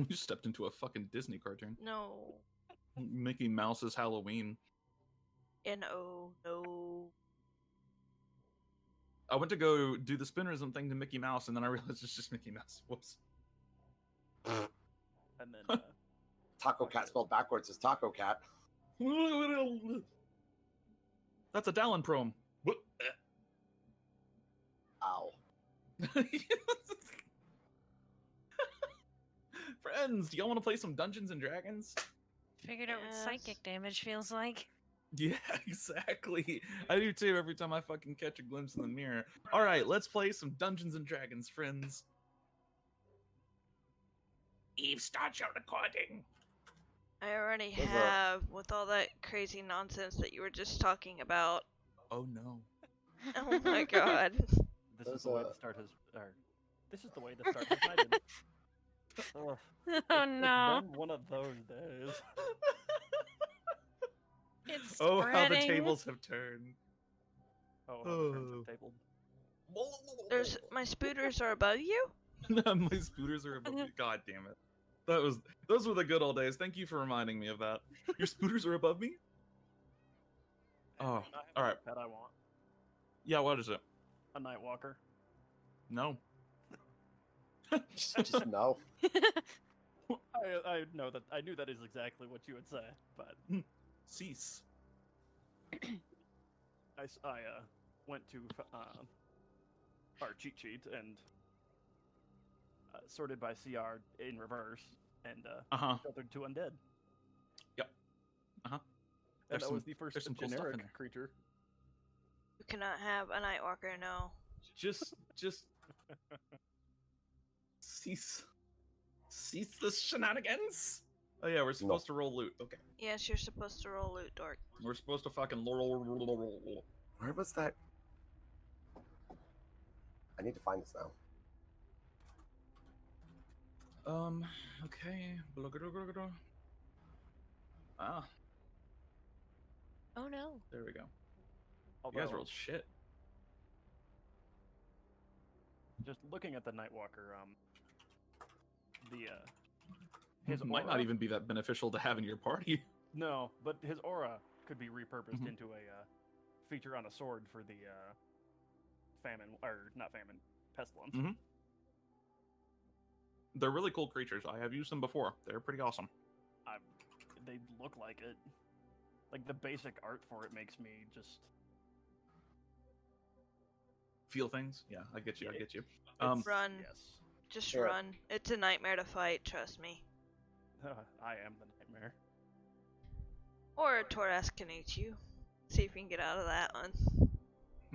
We just stepped into a fucking Disney cartoon. No. Mickey Mouse's Halloween. No. I went to go do the spinnerism thing to Mickey Mouse, and then I realized it's just Mickey Mouse. Whoops. And then Taco Cat spelled backwards is Taco Cat. That's a Dallin prom. Ow. Friends, do y'all want to play some Dungeons and Dragons? Figured out what Yes. psychic damage feels like. Yeah, exactly. I do too every time I fucking catch a glimpse in the mirror. Alright, let's play some Dungeons and Dragons, friends. Eve, start your recording. I already What's have, with all that crazy nonsense that you were just talking about. Oh no. Oh my god. this There's is the way a- to start his. Or, this is the way to start his night. Ugh, Oh it's no. been one of those days. It's Oh, how the spreading. tables have turned. Oh, how the turns have tabled. There's my spooters are above you? My spooters are above me. God damn it. Those were the good old days. Thank you for reminding me of that. Your spooters are above me? Oh, I have alright. Pet I want. Yeah, what is it? A night walker. No. Just no. I know that. I knew that is exactly what you would say, but Cease. I went to our cheat sheet and sorted by CR in reverse and Uh-huh. filtered to undead. Yep. Uh-huh. And There's that was some- the first there's some cool stuff in generic there. creature. You cannot have a Nightwalker, no. Just cease the shenanigans. Oh yeah, we're supposed to roll loot. Okay, Yes, you're supposed to roll loot, dork. we're supposed to fucking roll. Where was that? I need to find this now. Okay. Ah, Oh no. there we go. You Although, guys rolled shit. just looking at the Nightwalker, his It might not aura- even be that beneficial to have in your party. No, but his aura could be repurposed Mhm. into a feature on a sword for the famine, or not famine, pestilence. Mhm. They're really cool creatures. I have used them before. They're pretty awesome. They look like it. Like the basic art for it makes me just. Feel things. Yeah, I get you. I get you. It's- Run. Yes, Just Sure. run. It's a nightmare to fight, trust me. I am the nightmare. Or a Toras can eat you. See if you can get out of that one.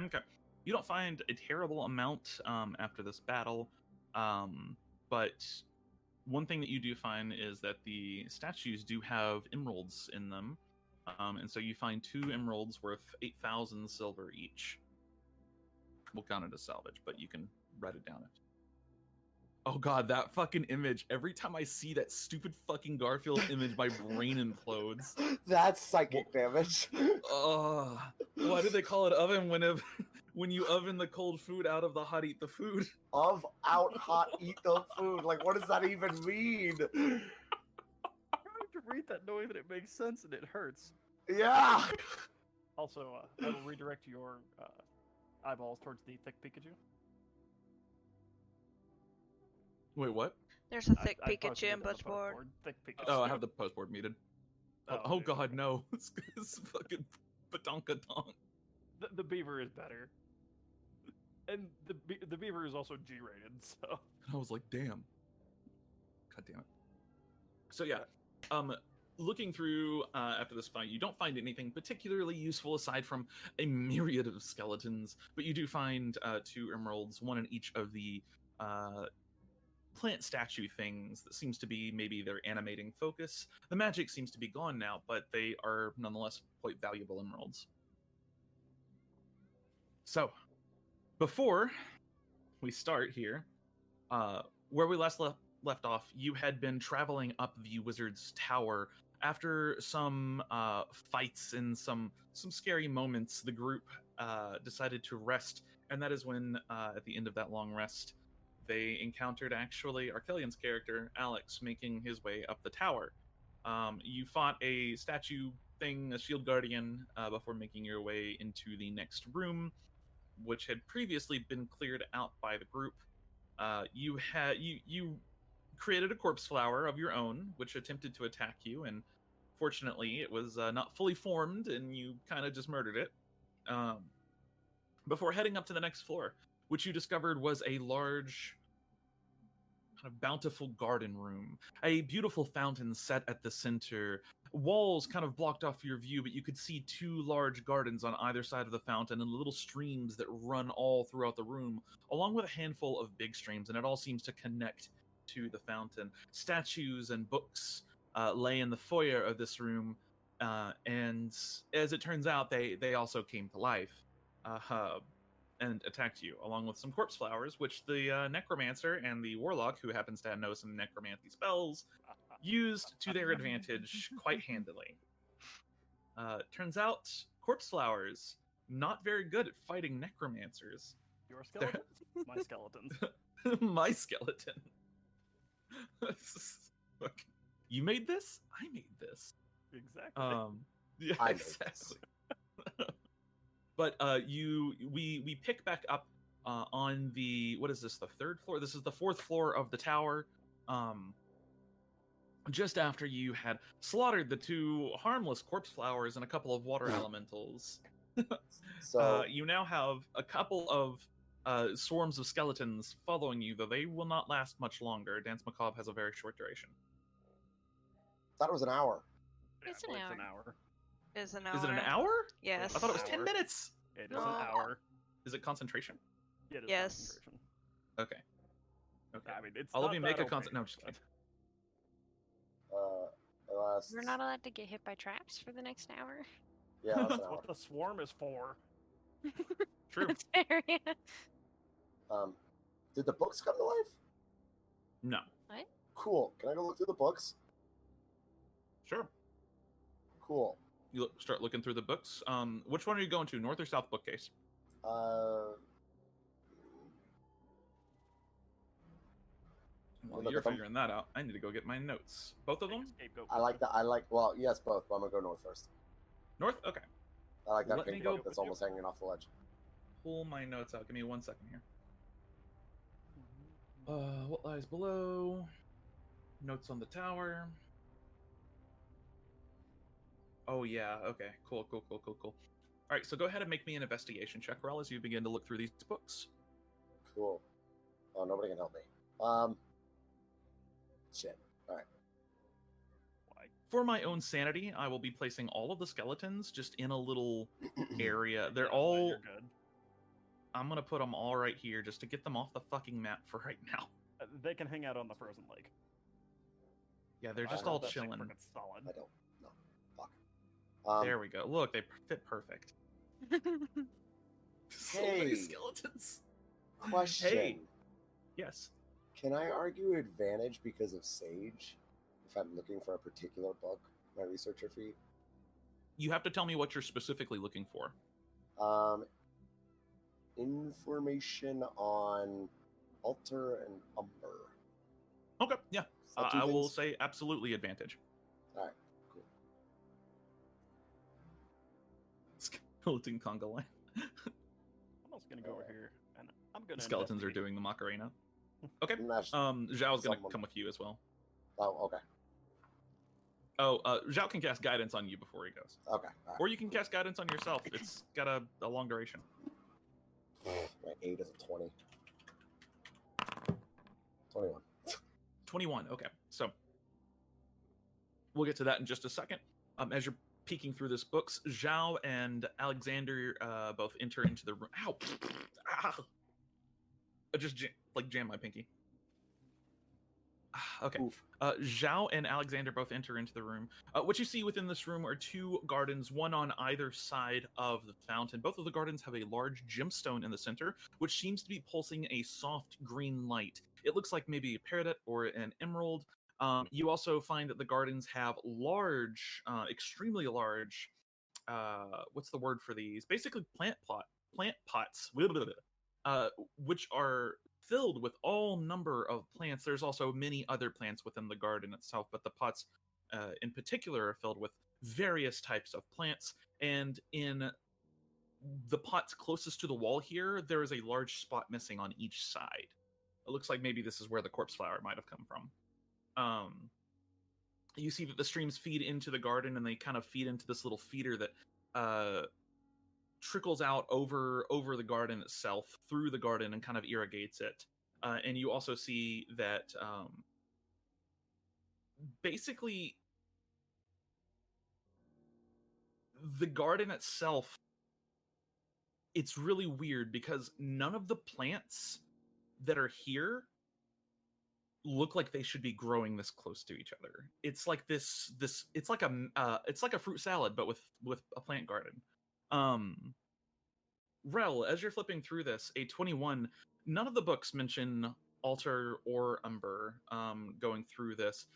Okay. You don't find a terrible amount after this battle, but one thing that you do find is that the statues do have emeralds in them, and so you find 2 emeralds worth 8,000 silver each. We'll count it as salvage, but you can write it down. Oh god, that fucking image. Every time I see that stupid fucking Garfield image, my brain implodes. That's psychic damage. Ugh. Why do they call it oven when you oven the cold food out of the hot eat the food? Of, out, hot, eat the food. Like, what does that even mean? I'm trying to read that knowing that it makes sense and it hurts. Yeah. Also, I will redirect your eyeballs towards the thick Pikachu. Wait, what? There's a thick I posted Pikachu it in on the Butch board. postboard. Thick Pikachu. Oh, I have the post board muted. Oh, dude. god, no. It's fucking badonka donk. The beaver is better. And the beaver is also G-rated, so. I was like, damn. God damn it. So yeah, looking through after this fight, you don't find anything particularly useful aside from a myriad of skeletons, but you do find 2 emeralds, one in each of the plant statue things that seems to be maybe their animating focus. The magic seems to be gone now, but they are nonetheless quite valuable emeralds. So, before we start here, where we last left off, you had been traveling up the wizard's tower. After some fights and some scary moments, the group decided to rest, and that is when, at the end of that long rest, they encountered actually Arcelian's character, Alex, making his way up the tower. You fought a statue thing, a shield guardian, before making your way into the next room, which had previously been cleared out by the group. You created a corpse flower of your own, which attempted to attack you, and fortunately, it was not fully formed, and you kind of just murdered it. Before heading up to the next floor, which you discovered was a large, kind of bountiful garden room. A beautiful fountain set at the center. Walls kind of blocked off your view, but you could see two large gardens on either side of the fountain and little streams that run all throughout the room, along with a handful of big streams, and it all seems to connect to the fountain. Statues and books lay in the foyer of this room, and as it turns out, they also came to life and attacked you, along with some corpse flowers, which the necromancer and the warlock, who happens to know some necromancy spells, used to their advantage quite handily. Turns out, corpse flowers, not very good at fighting necromancers. Your skeletons? My skeletons. My skeleton. Look, you made this? I made this. Exactly. Yeah, I made exactly. But we pick back up on the, what is this, the third floor? This is the fourth floor of the tower. Just after you had slaughtered the two harmless corpse flowers and a couple of water elementals. So You now have a couple of swarms of skeletons following you, though they will not last much longer. Dance Macabre has a very short duration. thought it was an hour. It's an well, hour. It's an hour. Is an hour. Is it an hour? Yes. I thought it was Hour. 10 minutes. It is No. an hour. Is it concentration? Yeah, it is Yes. concentration. Okay. Okay. I mean, it's All of not you make that a concent. opaque, No, I'm just but- kidding. Last, We're not allowed to get hit by traps for the next hour. yeah, that's an That's hour. what the swarm is for. True. That's fair, yeah. Did the books come to life? No. Cool. Can I go look through the books? Sure. Cool. You start looking through the books. Which one are you going to, north or south bookcase? While look you're at them. figuring that out, I need to go get my notes. Both of them? Scapegoat. I like that. Well, yes, both, but I'm gonna go north first. North? Okay. I like that Let me pink go book that's with you. almost hanging off the ledge. Pull my notes out. Give me 1 second here. What lies below? Notes on the tower. Oh yeah, okay. Cool. Alright, so go ahead and make me an investigation check, Raul, as you begin to look through these books. Cool. Oh, nobody can help me. Shit. All right. Why? For my own sanity, I will be placing all of the skeletons just in a little area. They're Yeah, but all... You're good. I'm gonna put them all right here just to get them off the fucking map for right now. They can hang out on the frozen lake. Yeah, they're I just hope all That thing chilling. frickin' solid. I don't. No. Fuck. There we go. Look, they fit perfect. So many Hey. skeletons. Question. Hey. Yes. Can I argue advantage because of Sage if I'm looking for a particular book, my researcher feed? You have to tell me what you're specifically looking for. Information on Alter and Umber. Okay, yeah. Is that two I will things? say absolutely advantage. Alright, cool. Skeleton conga line. I'm also gonna go over here, and I'm gonna. Skeletons are investigate. doing the Macarena. Okay. Nash- Zhao's gonna Someone- come with you as well. Oh, okay. Oh, Zhao can cast guidance on you before he goes. Okay. All right. Or you can cast guidance on yourself. It's got a long duration. My 8 is a 20. 21. 21. Okay, so we'll get to that in just a second. As you're peeking through this books, Zhao and Alexander both enter into the room. Ow! Ah! I just jammed my pinky. Okay. Oof. Zhao and Alexander both enter into the room. What you see within this room are two gardens, one on either side of the fountain. Both of the gardens have a large gemstone in the center, which seems to be pulsing a soft green light. It looks like maybe a peridot or an emerald. You also find that the gardens have large, extremely large, what's the word for these? Basically plant pots, which are filled with all number of plants. There's also many other plants within the garden itself, but the pots in particular are filled with various types of plants. And in the pots closest to the wall here, there is a large spot missing on each side. It looks like maybe this is where the corpse flower might have come from. You see that the streams feed into the garden, and they kind of feed into this little feeder that trickles out over the garden itself, through the garden, and kind of irrigates it. And you also see that basically the garden itself, it's really weird because none of the plants that are here look like they should be growing this close to each other. It's like this it's like a fruit salad, but with a plant garden. Rel, as you're flipping through this, a 21, none of the books mention altar or umber. Going through this,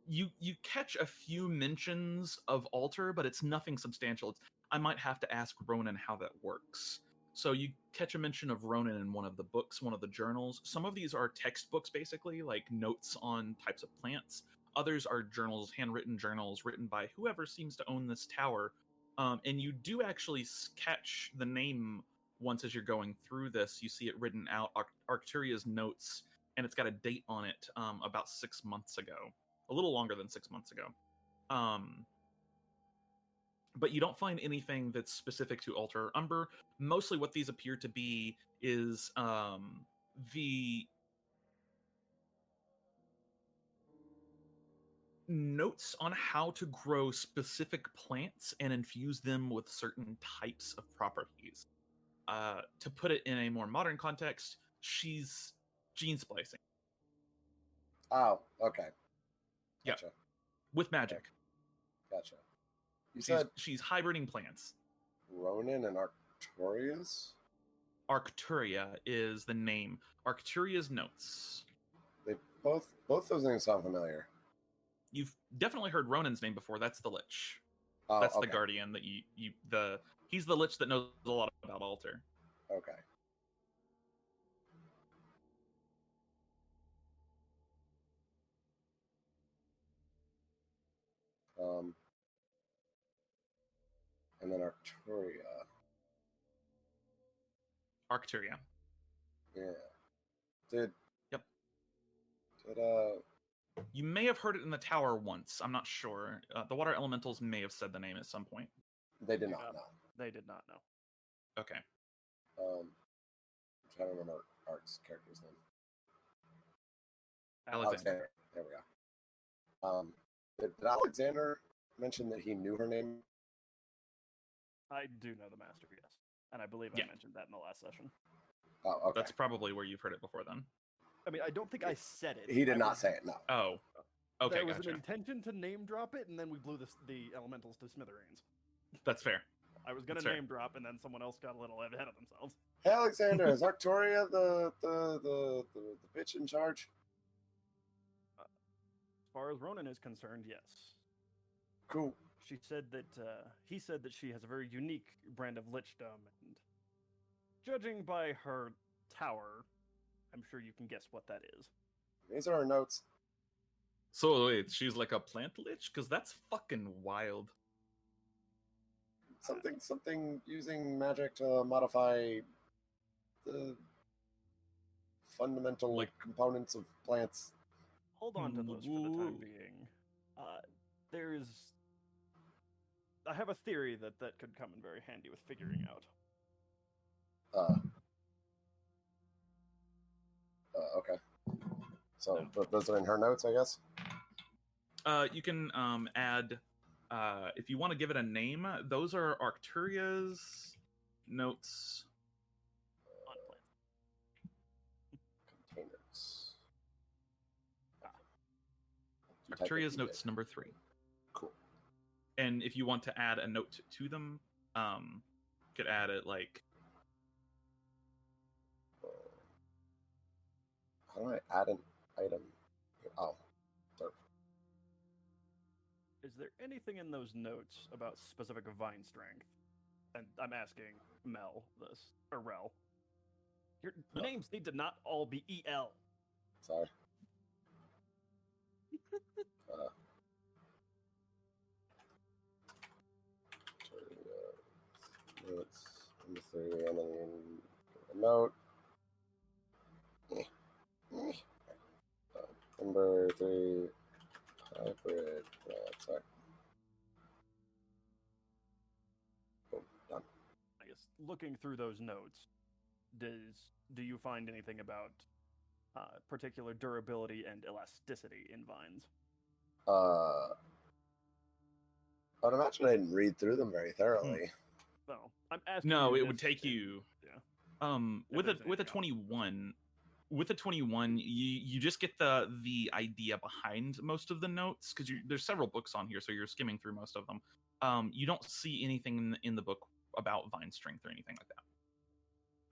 you catch a few mentions of altar, but it's nothing substantial. I might have to ask Ronan how that works. So you catch a mention of Ronan in one of the books, one of the journals. Some of these are textbooks, basically, like notes on types of plants. Others are journals, handwritten journals, written by whoever seems to own this tower. And you do actually catch the name once as you're going through this. You see it written out, Arcturia's notes, and it's got a date on it, about 6 months ago. A little longer than 6 months ago. But you don't find anything that's specific to altar or umber. Mostly what these appear to be is the notes on how to grow specific plants and infuse them with certain types of properties. To put it in a more modern context, she's gene splicing. Oh, okay. Gotcha. With magic. Gotcha. You said She's hybriding plants. Ronan and Arcturia's? Arcturia is the name. Arcturia's notes. They both those names sound familiar. You've definitely heard Ronan's name before. That's the Lich. Oh, That's okay. the Guardian that he's the Lich that knows a lot about altar. Okay. And then Arcturia. Arcturia. Yeah. Did Yep. You may have heard it in the tower once. I'm not sure. The water elementals may have said the name at some point. they did not know. They did not know. Okay. I'm trying to remember Arc's character's name. Alexander. There we go. Did Alexander mention that he knew her name? I do know the master, yes. And I believe Yeah. I mentioned that in the last session. Oh, okay. That's probably where you've heard it before then. I mean, I don't think I said it. He did I not was- say it, no. Oh. Okay, There was gotcha. an intention to name drop it, and then we blew the elementals to smithereens. That's fair. I was going to That's fair. name drop, and then someone else got a little ahead of themselves. Hey, Alexander, is Arcturia the bitch in charge? As far as Ronan is concerned, yes. Cool. She said that he said that she has a very unique brand of lichdom, and judging by her tower, I'm sure you can guess what that is. These are her notes. So wait, she's like a plant lich? Because that's fucking wild. Something using magic to modify the fundamental components of plants. Hold on to those for the time being. I have a theory that could come in very handy with figuring out. Okay. So those are in her notes, I guess? You can add, if you want to give it a name, those are Arcturia's notes. On plants. Containers. Arcturia's notes number 3. Cool. And if you want to add a note to them, you could add it like... How do I add an item? Oh, derp. Is there anything in those notes about specific vine strength? And I'm asking Mel this, or Rel. Your names need to not all be EL. Sorry. Notes, number 3, and then a note. Number 3, hybrid. Sorry. Boom, done. I guess looking through those notes, do you find anything about particular durability and elasticity in vines? I'd imagine I didn't read through them very thoroughly. No, I'm asking. No, you it would this take you. Yeah. With there's a anything 21, with a 21, you just get the idea behind most of the notes because there's several books on here, so you're skimming through most of them. You don't see anything in the book about vine strength or anything like that.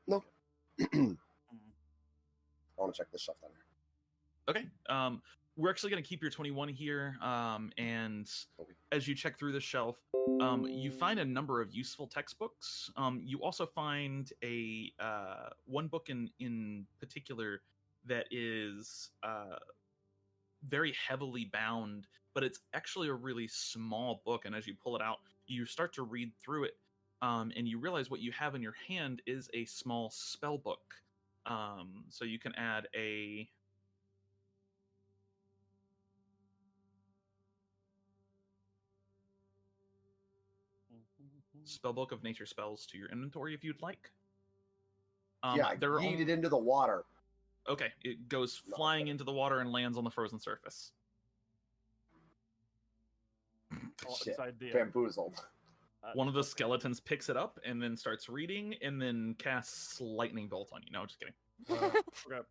Nope. Mm. I want to check this shelf down here. Okay. We're actually going to keep your 21 here, and as you check through the shelf, you find a number of useful textbooks. You also find a one book in particular that is very heavily bound, but it's actually a really small book. And as you pull it out, you start to read through it, and you realize what you have in your hand is a small spell book. So you can add a spellbook of nature spells to your inventory if you'd like. Yeah, there are yeet only... it into the water. Okay, it goes flying into the water and lands on the frozen surface. Shit, Inside the, bamboozled. One of the skeletons picks it up and then starts reading, and then casts lightning bolt on you. No, just kidding. Okay.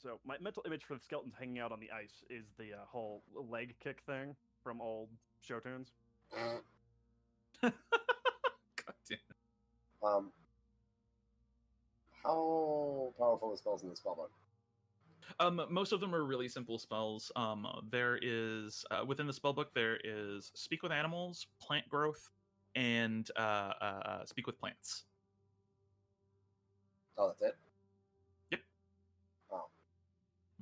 So my mental image for the skeletons hanging out on the ice is the whole leg kick thing from old show tunes. God damn. How powerful are spells in the spellbook? Most of them are really simple spells. There is within the spellbook there is speak with animals, plant growth, and speak with plants. Oh, that's it? Yep. Oh.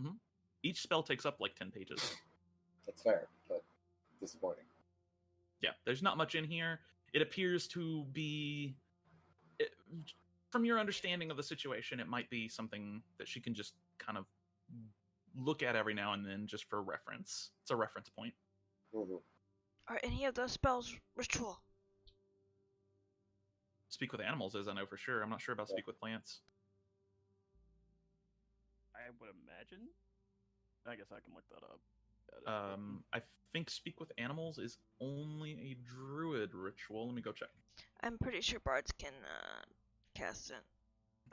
Mm-hmm. Each spell takes up like 10 pages. That's fair, but disappointing. Yeah, there's not much in here. It appears to be, from your understanding of the situation, it might be something that she can just kind of look at every now and then just for reference. It's a reference point. Mm-hmm. Are any of those spells ritual? Speak with animals is, I know for sure. I'm not sure about speak with plants. I would imagine. I guess I can look that up. I think speak with animals is only a druid ritual. Let me go check. I'm pretty sure bards can cast it.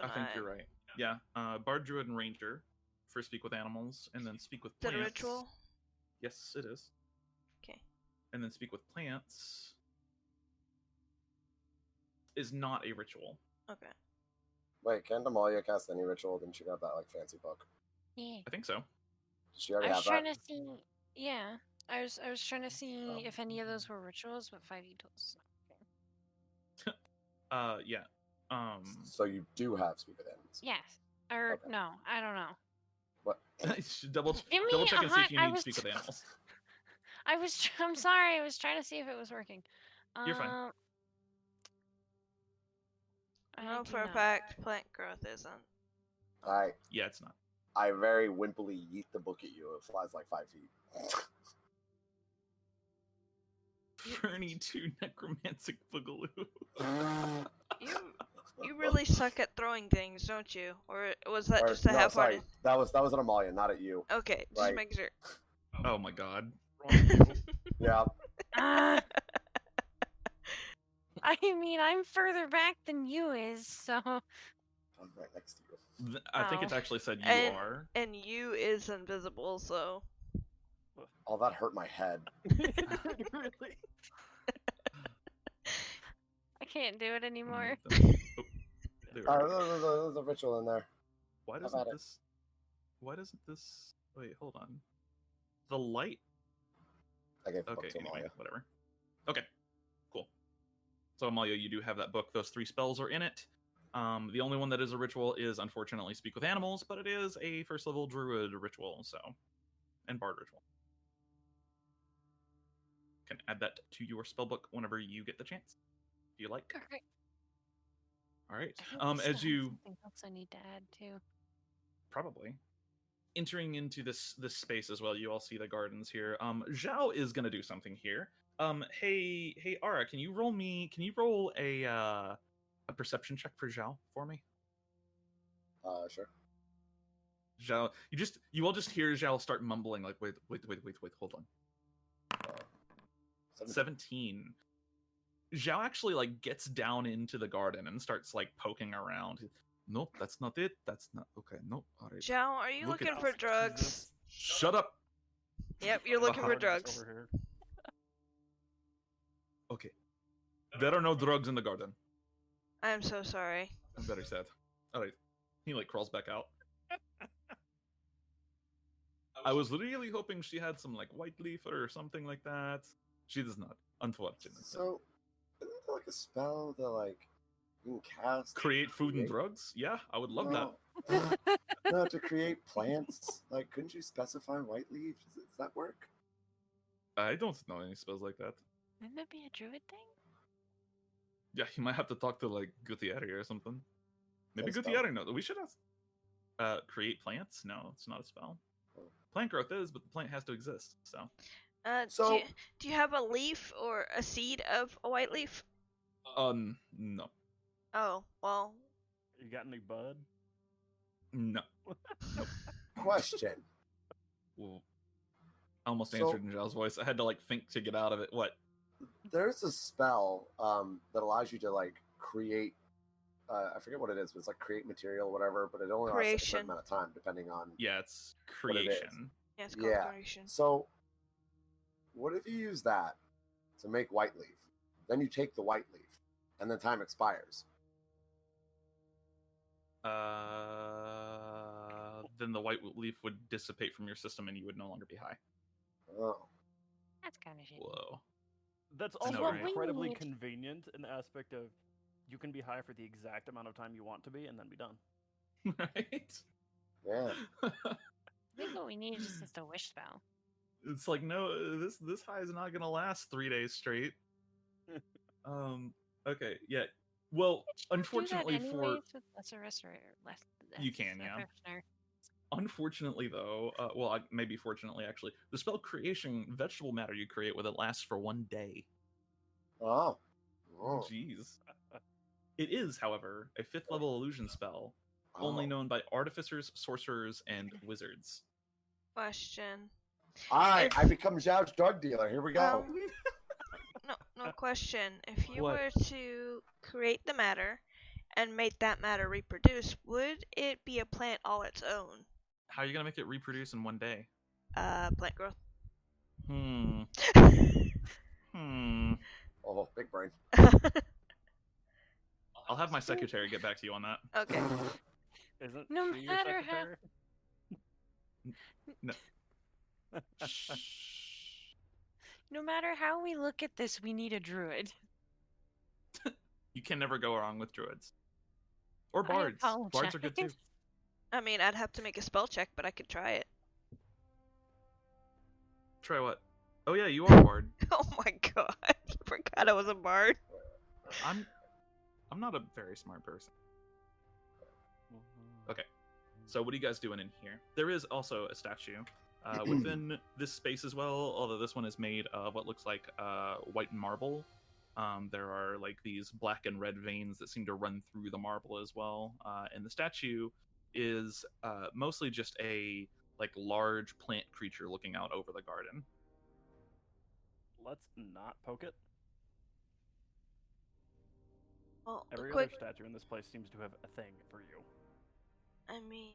I think you're right. Yeah, bard, druid, and ranger for speak with animals, and then speak with Is that plants. a ritual? Yes, it is. Okay. And then speak with plants is not a ritual. Okay. Wait, can't Amalia cast any ritual? Didn't she have that like fancy book? Yeah. I think so. Does she already I was have trying that? to see. Yeah. I was trying to see if any of those were rituals, but 5e tools. Yeah. So you do have speak with animals. Yes. Or Okay. no, I don't know. What? double Give me check a and see if hunt. you I need was speak with animals. I'm sorry. I was trying to see if it was working. You're fine. I I know do for a not. fact plant growth isn't. Yeah, it's not. I very wimpily yeet the book at you. It flies like 5 feet. Fernie 2 necromantic boogaloo. You really suck at throwing things, don't you? Or was that Or- just a no, half-hearted? sorry. That was an Amalia, not at you. Okay, just Right. make sure. Oh my god. Yeah. Ah. I mean, I'm further back than you is, so. I'm right next to you. I think Oh. it's actually said you And- are. And you is invisible, so. Oh, that hurt my head. Really? I can't do it anymore. Oh, there we go. There's a ritual in there. Why about doesn't it? this? Why doesn't this? Wait, hold on. The light. I gave the Okay, book to anyway, Amalia. whatever. Okay, cool. So Amalia, you do have that book. Those 3 spells are in it. The only one that is a ritual is, unfortunately, Speak with Animals, but it is a first level druid ritual, so. And bard ritual. Can add that to your spellbook whenever you get the chance. Do you like? Okay. All right. I think we still As have you something else I need to add too. probably entering into this space as well, you all see the gardens here. Zhao is gonna do something here. Hey, Ara, can you roll a perception check for Zhao for me? Sure. Zhao, you all just hear Zhao start mumbling like, wait, hold on. 17. Zhao actually like gets down into the garden and starts like poking around. Nope, that's not it. That's not okay. Nope. All right. Zhao, are you Look at looking for us, drugs? Jesus. Shut up. Yep, you're looking for Hard drugs. over here. Okay. There are no drugs in the garden. I'm so sorry. I'm very sad. All right. He like crawls back out. I was really hoping she had some like white leaf or something like that. She does not, unfortunately. So, isn't there like a spell that like you can cast? Create food and drugs? Yeah, I would love that. that. No, to create plants. Like, couldn't you specify white leaf? Does that work? I don't know any spells like that. Wouldn't that be a druid thing? Yeah, you might have to talk to like Gutierrez or something. Maybe That's Gutierrez knows. We should ask. Create plants? No, it's not a spell. Plant growth is, but the plant has to exist. So. So- Do you have a leaf or a seed of a white leaf? No. Oh, well, You got any bud? No. Question. Well, I almost So- answered in Zhao's voice. I had to like think to get out of it. What? There's a spell that allows you to like create. I forget what it is, but it's like create material, whatever. But it only lasts a Creation. certain amount of time, depending on. Yeah, it's What it is. creation. yeah, it's called Yeah. creation. So, what if you use that to make white leaf? Then you take the white leaf, and then time expires. Then the white leaf would dissipate from your system, and you would no longer be high. Oh, That's kind of shitty. Whoa. That's I know, also right? incredibly What we need- convenient in the aspect of you can be high for the exact amount of time you want to be and then be done. Right? yeah. I think what we need is just a wish spell. It's like, no, this high is not gonna last 3 days straight. Okay, yeah. Well, unfortunately for with lesser restorer, You can, yeah. Restorer. unfortunately though, maybe fortunately actually, the spell creation vegetable matter you create with it lasts for 1 day. Oh. Oh. Jeez. It is, however, a 5th level illusion spell, only Oh. known by artificers, sorcerers, and wizards. Question. All right, If- I become Zhao's drug dealer. Here we go. No question. If you What? were to create the matter and make that matter reproduce, would it be a plant all its own? How are you gonna make it reproduce in 1 day? Plant growth. Hmm. Oh, big brain. I'll have my secretary get back to you on that. Okay. Isn't No she your matter how- secretary? No matter how we look at this, we need a druid. You can never go wrong with druids. Or I bards. Bards are good too. apologize. I mean, I'd have to make a spell check, but I could try it. Try what? Oh yeah, you are a bard. Oh my god. I forgot I was a bard. I'm not a very smart person. Okay. So what are you guys doing in here? There is also a statue within this space as well, although this one is made of what looks like white marble. There are like these black and red veins that seem to run through the marble as well. And the statue is mostly just a like large plant creature looking out over the garden. Let's not poke it. Well, Every quick. other statue in this place seems to have a thing for you. I mean,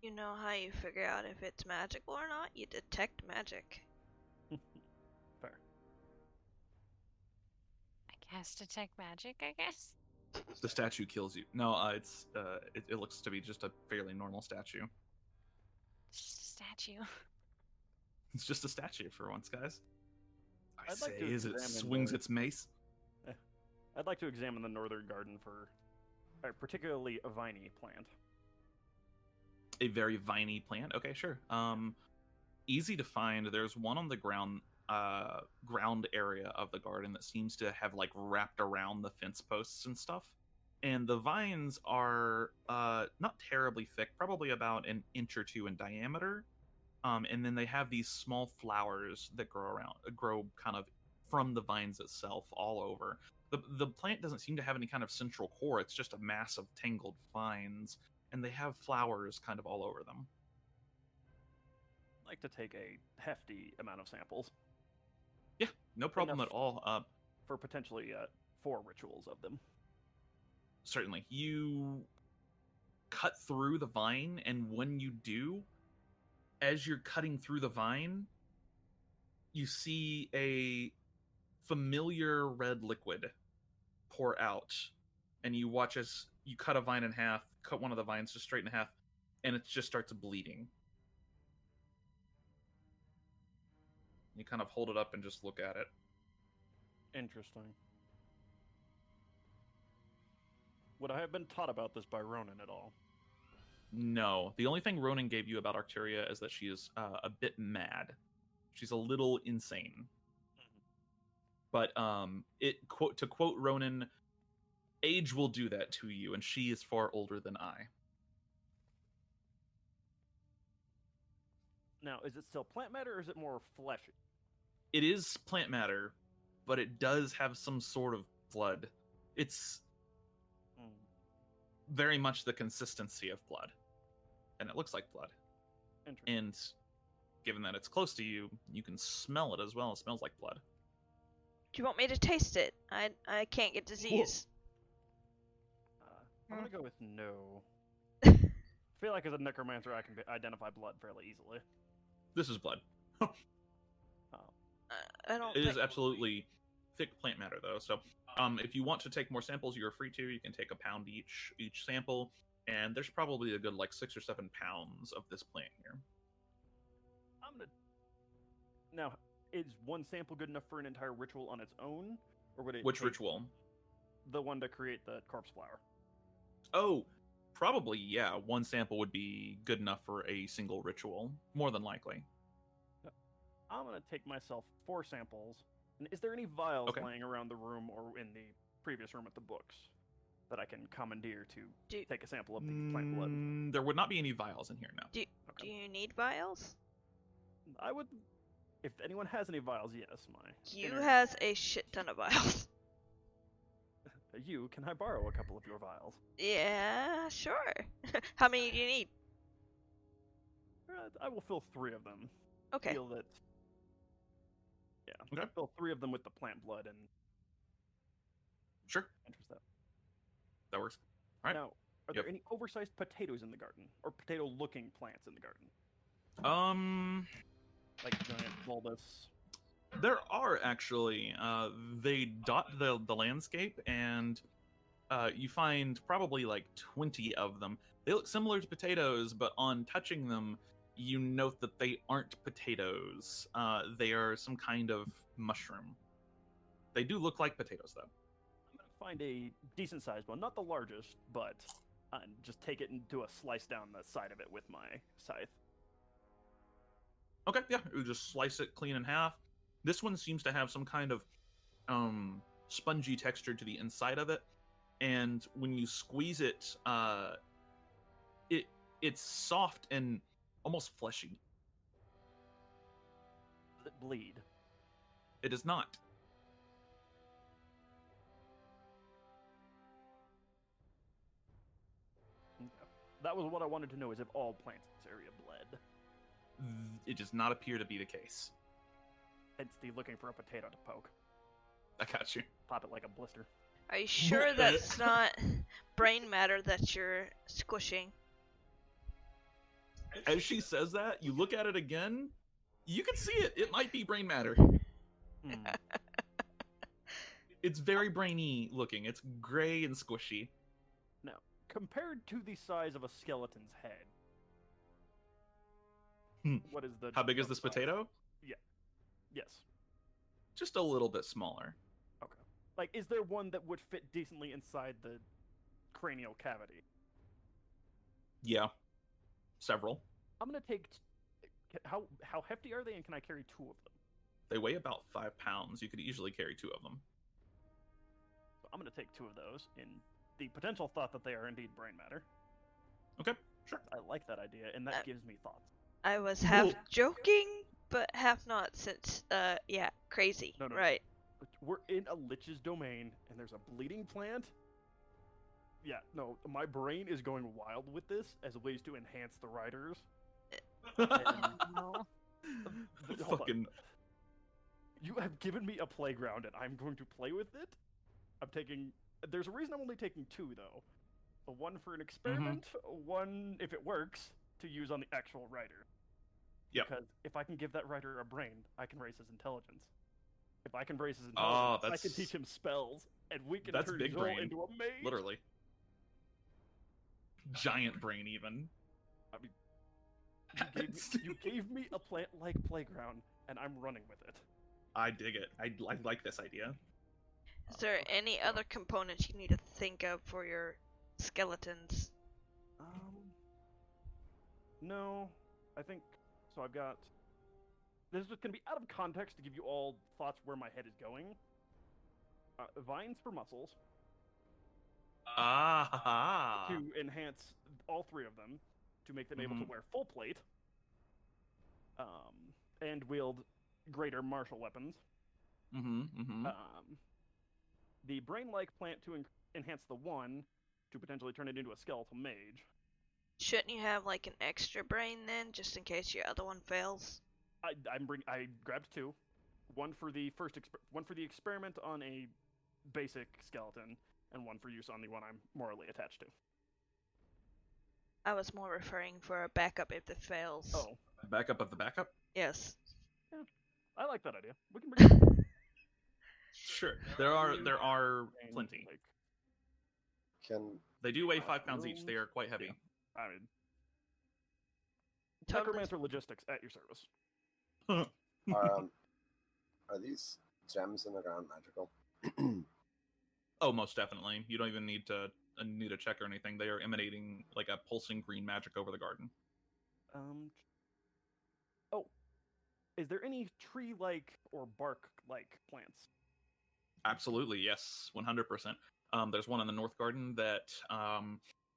you know how you figure out if it's magical or not? You detect magic. Fair. I guess detect magic, I guess. The statue kills you. No, it looks to be just a fairly normal statue. It's just a statue. It's just a statue for once, guys. I I'd say, like to as it examine swings the- its mace. I'd like to examine the northern garden for particularly a viney plant. A very viney plant. Okay, sure. Easy to find. There's one on the ground area of the garden that seems to have like wrapped around the fence posts and stuff. And the vines are not terribly thick, probably about an inch or two in diameter. And then they have these small flowers that grow kind of from the vines itself all over. The plant doesn't seem to have any kind of central core. It's just a mass of tangled vines, and they have flowers kind of all over them. I'd like to take a hefty amount of samples. Yeah, no problem Enough at all. for potentially 4 rituals of them. Certainly. You cut through the vine, and when you do, as you're cutting through the vine, you see a familiar red liquid pour out, and you watch as you cut a vine in half, cut one of the vines just straight in half, and it just starts bleeding. You kind of hold it up and just look at it. Interesting. Would I have been taught about this by Ronan at all? No. The only thing Ronan gave you about Arcturia is that she is a bit mad. She's a little insane. But to quote Ronan, age will do that to you, and she is far older than I. Now, is it still plant matter or is it more fleshy? It is plant matter, but it does have some sort of blood. It's very much the consistency of blood, and it looks like blood. Interesting. And given that it's close to you, you can smell it as well. It smells like blood. Do you want me to taste it? I can't get disease. I'm gonna go with no. I feel like as a necromancer, I can identify blood fairly easily. This is blood. I don't. It think... is absolutely thick plant matter, though. So, if you want to take more samples, you're free to. You can take a pound each sample, and there's probably a good like 6 or 7 pounds of this plant here. I'm gonna. Now, is one sample good enough for an entire ritual on its own, or would it? Which take ritual? The one to create the corpse flower. Oh, probably, yeah. One sample would be good enough for a single ritual, more than likely. I'm gonna take myself 4 samples. And is there any vials Okay. laying around the room or in the previous room with the books that I can commandeer to take a sample of the plant blood? There would not be any vials in here now. Do you need vials? I would. If anyone has any vials, yes. You has a shit ton of vials. Can I borrow a couple of your vials? Yeah, sure. How many do you need? I will fill 3 of them. Okay. Feel that. Yeah. Okay. I'll fill 3 of them with the plant blood and Sure, interest that. that works. All right. Now, are there any oversized potatoes in the garden, or potato-looking plants in the garden? Like giant bulbous. There are actually. They dot the landscape, and you find probably like 20 of them. They look similar to potatoes, but on touching them, you note that they aren't potatoes. They are some kind of mushroom. They do look like potatoes, though. I'm gonna find a decent-sized one, not the largest, but just take it and do a slice down the side of it with my scythe. Okay, yeah, you just slice it clean in half. This one seems to have some kind of spongy texture to the inside of it, and when you squeeze it, it's soft and almost fleshy. Does it bleed? It does not. Okay. That was what I wanted to know, is if all plants in this area bled. It does not appear to be the case. Hence the looking for a potato to poke. I got you. Pop it like a blister. Are you sure that's not brain matter that you're squishing? As she says that, you look at it again. You can see it. It might be brain matter. It's very brainy looking. It's gray and squishy. Now, compared to the size of a skeleton's head, what is the... How big is this size? potato? Yes. Just a little bit smaller. Okay. Like, is there one that would fit decently inside the cranial cavity. Yeah, several. I'm gonna take. How hefty are they, and can I carry 2 of them? They weigh about 5 pounds. You could easily carry 2 of them. So I'm gonna take 2 of those in the potential thought that they are indeed brain matter. Okay, sure. I like that idea, and that gives me thoughts. I was half Cool. joking, but half not, since, yeah, crazy. No. Right. We're in a lich's domain, and there's a bleeding plant. Yeah, no, my brain is going wild with this as ways to enhance the riders. No. Hold on. Fucking. You have given me a playground, and I'm going to play with it. I'm taking. There's a reason I'm only taking 2, though. One for an experiment, one, if it works, to use on the actual rider. Yep. Because if I can give that rider a brain, I can raise his intelligence. If I can raise his Oh, intelligence, I can teach him spells, and we can that's turn big Joel brain, into a mage. Literally. Giant brain, even. I mean, you gave me a plant-like playground, and I'm running with it. I dig it. I like this idea. Is there any other components you need to think of for your skeletons? No, I think so. I've got. This is just gonna be out of context to give you all thoughts where my head is going. Vines for muscles Ah. to enhance all 3 of them to make them able to wear full plate. And wield greater martial weapons. The brain-like plant to enhance the 1 to potentially turn it into a skeletal mage. Shouldn't you have, like, an extra brain then, just in case your other one fails? I grabbed 2, one for the one for the experiment on a basic skeleton, and one for use on the one I'm morally attached to. I was more referring for a backup if it fails. Oh, Backup of the backup? Yes. yeah, I like that idea. We can bring. Sure. There are plenty. Like, Can They do weigh 5 pounds each. They are quite heavy. I mean, Totally. necromancer logistics at your service. are these gems in the ground magical? Oh, most definitely. You don't even need to check or anything. They are emanating like a pulsing green magic over the garden. Oh, is there any tree-like or bark-like plants? Absolutely, yes, 100%. There's one in the North Garden that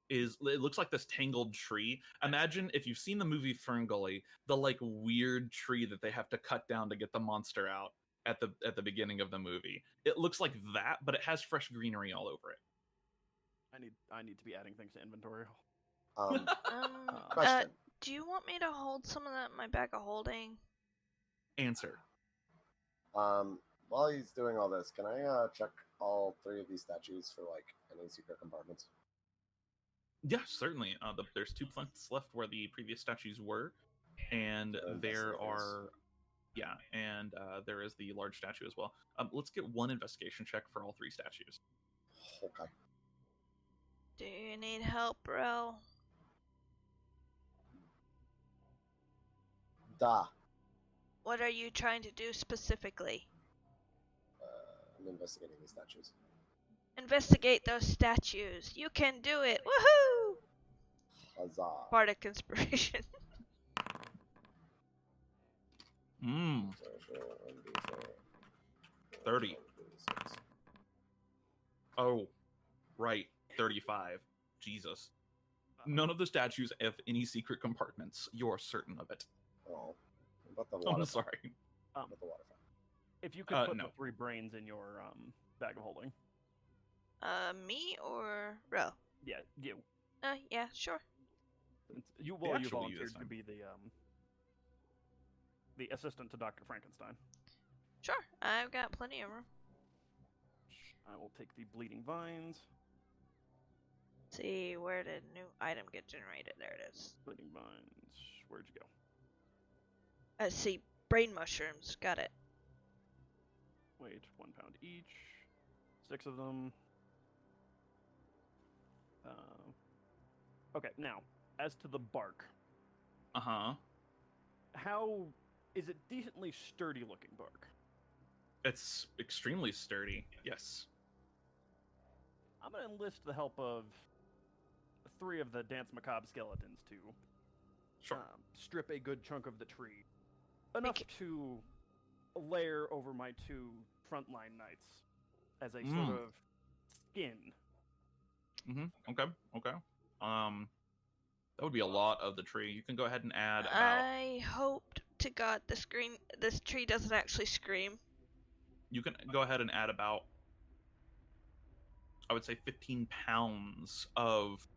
it looks like this tangled tree. Imagine if you've seen the movie Fern Gully, the like weird tree that they have to cut down to get the monster out at the beginning of the movie. It looks like that, but it has fresh greenery all over it. I need to be adding things to inventory. Question. Do you want me to hold some of that in my bag of holding? Answer. While he's doing all this, can I check all 3 of these statues for like any secret compartments? Yeah, certainly. There's 2 plants left where the previous statues were, and there are, there is the large statue as well. Let's get 1 investigation check for all 3 statues. Okay. Do you need help, bro? Da. What are you trying to do specifically? I'm investigating these statues. Investigate those statues. You can do it. Woohoo! Huzzah. Bardic inspiration. 30. Oh, right. 35. Jesus. None of the statues have any secret compartments. You're certain of it. Oh, what about the water? I'm sorry. What about the water fountain? If you could put no. the 3 brains in your bag of holding. Me or Ro? Yeah, you. Yeah, sure. You actual you volunteered this to time. be the assistant to Dr. Frankenstein. Sure, I've got plenty of room. I will take the bleeding vines. See, where did new item get generated? There it is. Bleeding vines. Where'd you go? I see brain mushrooms. Got it. Wait, 1 pound each. 6 of them. Okay, now, as to the bark. Uh-huh. How is it decently sturdy looking bark? It's extremely sturdy. Yes. I'm gonna enlist the help of 3 of the Dance Macabre skeletons to Sure. strip a good chunk of the tree. Enough to layer over my 2 frontline knights as a sort of skin. Okay. That would be a lot of the tree. You can go ahead and add about. I hoped to God this tree doesn't actually scream. You can go ahead and add about, I would say, 15 pounds of.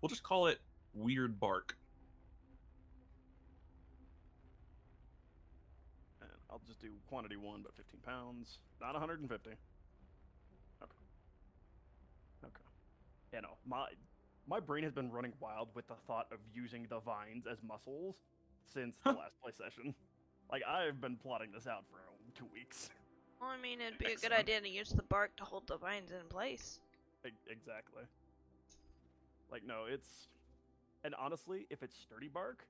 We'll just call it weird bark. And I'll just do quantity 1, but 15 pounds. Not 150. Okay. Yeah, no. My brain has been running wild with the thought of using the vines as muscles since the last play session. Like, I've been plotting this out for 2 weeks. Well, I mean, it'd be a good Excellent. idea to use the bark to hold the vines in place. Exactly. Like, no, it's... And honestly, if it's sturdy bark,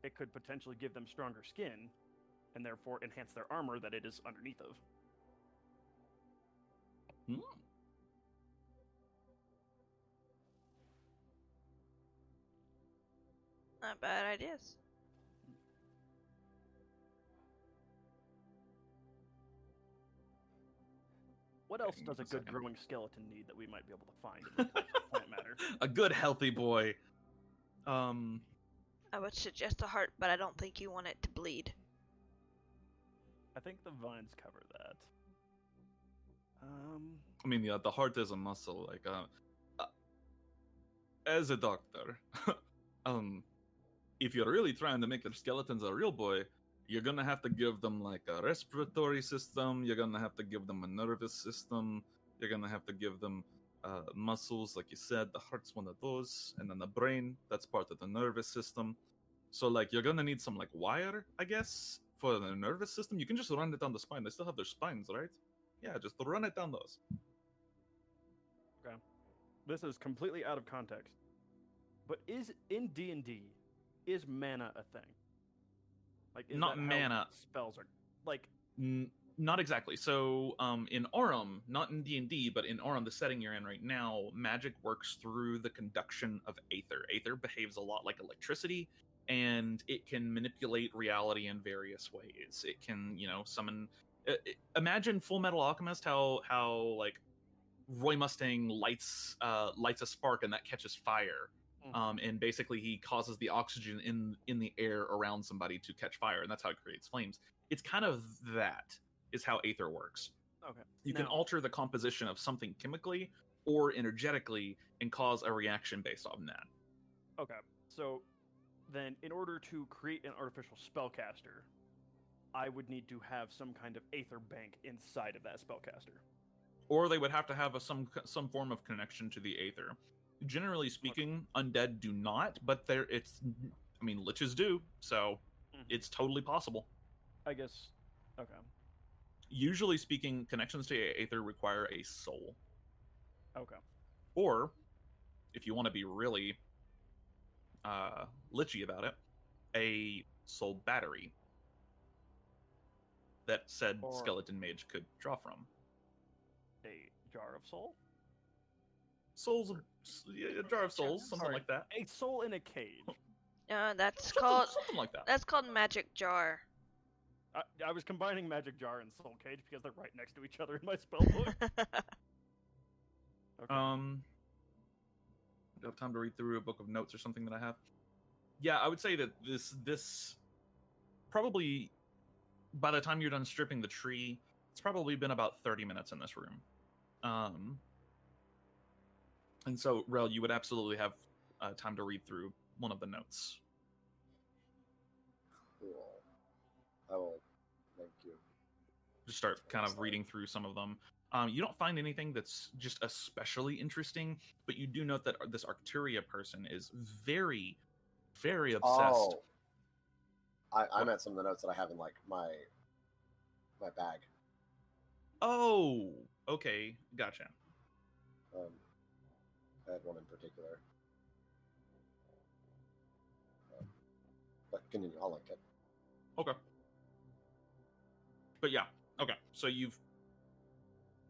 it could potentially give them stronger skin, and therefore enhance their armor that it is underneath of. Not bad ideas. What else Okay, does a a good second. growing skeleton need that we might be able to find in the plant matter? A good, healthy boy. I would suggest a heart, but I don't think you want it to bleed. I think the vines cover that. I mean, yeah, the heart is a muscle. Like, as a doctor, if you're really trying to make their skeletons a real boy, you're gonna have to give them like a respiratory system. You're gonna have to give them a nervous system. You're gonna have to give them muscles, like you said. The heart's one of those, and then the brain, that's part of the nervous system. So, like, you're gonna need some like wire, I guess, for the nervous system. You can just run it down the spine. They still have their spines, right? Yeah, just run it down those. Okay. This is completely out of context. But is in D&D, is mana a thing? Like, is Not that how mana. spells are like? Not exactly. So, in Aurum, not in D&D, but in Aurum, the setting you're in right now, magic works through the conduction of aether. Aether behaves a lot like electricity, and it can manipulate reality in various ways. It can, summon. Imagine Full Metal Alchemist, how like Roy Mustang lights a spark and that catches fire. And basically he causes the oxygen in the air around somebody to catch fire, and that's how it creates flames. It's kind of that is how aether works. Okay. You can alter the composition of something chemically or energetically and cause a reaction based on that. Okay. So then, in order to create an artificial spellcaster, I would need to have some kind of aether bank inside of that spellcaster. Or they would have to have some form of connection to the aether. Generally speaking, undead do not, but liches do, so it's totally possible. I guess. Okay. Usually speaking, connections to aether require a soul. Okay. Or, if you want to be really lichy about it, a soul battery that said skeleton mage could draw from. A jar of soul? A jar of souls, something like that. A soul in a cage. That's something like that. That's called magic jar. I was combining magic jar and soul cage because they're right next to each other in my spellbook. Okay. Do I have time to read through a book of notes or something that I have? Yeah, I would say that this probably, by the time you're done stripping the tree, it's probably been about 30 minutes in this room. And so, Rel, you would absolutely have time to read through one of the notes. Cool. I will. Thank you. Just start kind of reading through some of them. You don't find anything that's just especially interesting, but you do note that this Arcturia person is very, very obsessed. Oh, I'm at some of the notes that I have in like my bag. Oh, okay, gotcha. I had one in particular. But continue. I'll link it. Okay. But yeah, okay. So you've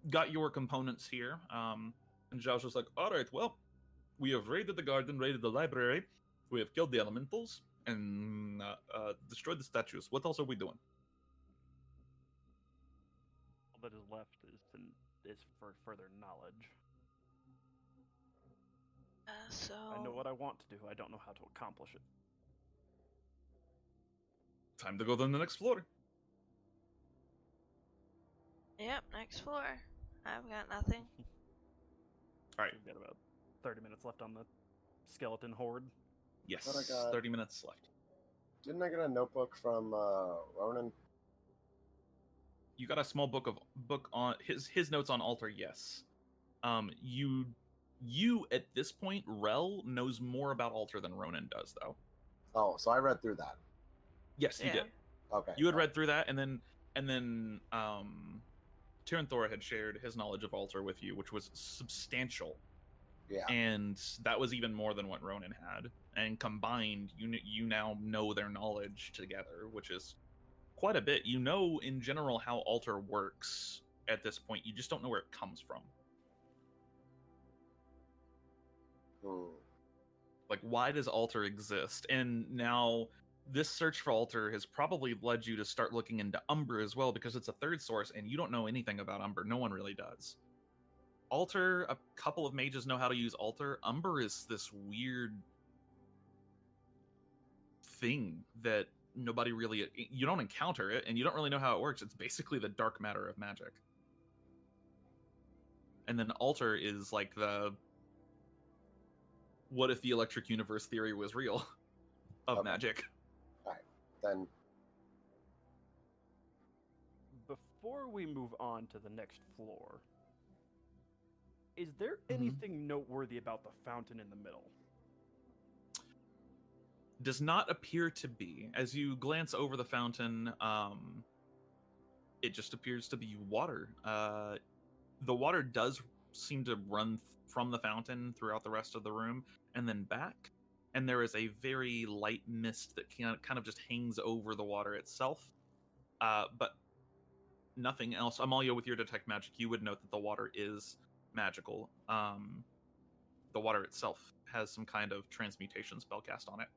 got your components here, and Zhao's just like, all right, well, We have raided the garden, raided the library. We have killed the elementals and destroyed the statues. What else are we doing? All that is left is for further knowledge. So I know what I want to do. I don't know how to accomplish it. Time to go to the next floor. Yep, next floor. I've got nothing. All right. We've got about 30 minutes left on the skeleton horde. Yes, What I got- 30 minutes left. Didn't I get a notebook from Ronan? You got a small book on his notes on altar. Yes. You at this point, Rel knows more about altar than Ronan does, though. Oh, so I read through that. Yes, you Yeah. did. Okay. You had read through that, and then Tyrann Thor had shared his knowledge of altar with you, which was substantial. Yeah. And that was even more than what Ronan had. And combined, you now know their knowledge together, which is quite a bit. You know in general how altar works at this point. You just don't know where it comes from. Like, why does altar exist? And now this search for altar has probably led you to start looking into Umber as well, because it's a third source and you don't know anything about Umber. No one really does. Altar, a couple of mages know how to use altar. Umber is this weird thing that nobody really, you don't encounter it and you don't really know how it works. It's basically the dark matter of magic. And then altar is like the what if the electric universe theory was real of magic. Then Before we move on to the next floor, is there anything noteworthy about the fountain in the middle? Does not appear to be. As you glance over the fountain, it just appears to be water. The water does seem to run from the fountain throughout the rest of the room and then back. And there is a very light mist that kind of just hangs over the water itself. But nothing else. Amalia, with your detect magic, you would note that the water is magical. The water itself has some kind of transmutation spell cast on it.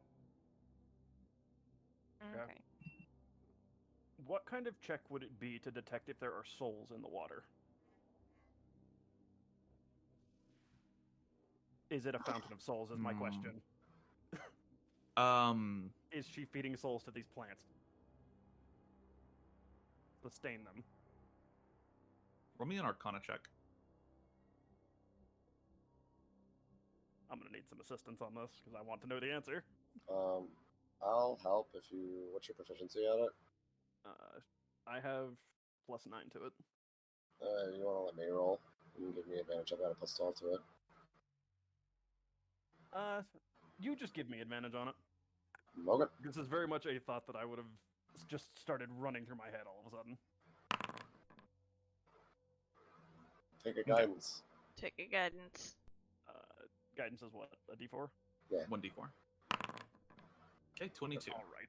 Okay. What kind of check would it be to detect if there are souls in the water? Is it a fountain of souls is my question. Is she feeding souls to these plants? Sustain them. Roll me an Arcana check. I'm gonna need some assistance on this, because I want to know the answer. I'll help if you. What's your proficiency at it? I have +9 to it. You want to let me roll? You can give me advantage. I've got a +12 to it. You just give me advantage on it. Okay. This is very much a thought that I would have just started running through my head all of a sudden. Take a guidance. Take a guidance. Guidance is what? A D4? Yeah. 1d4. Okay, 22. All right.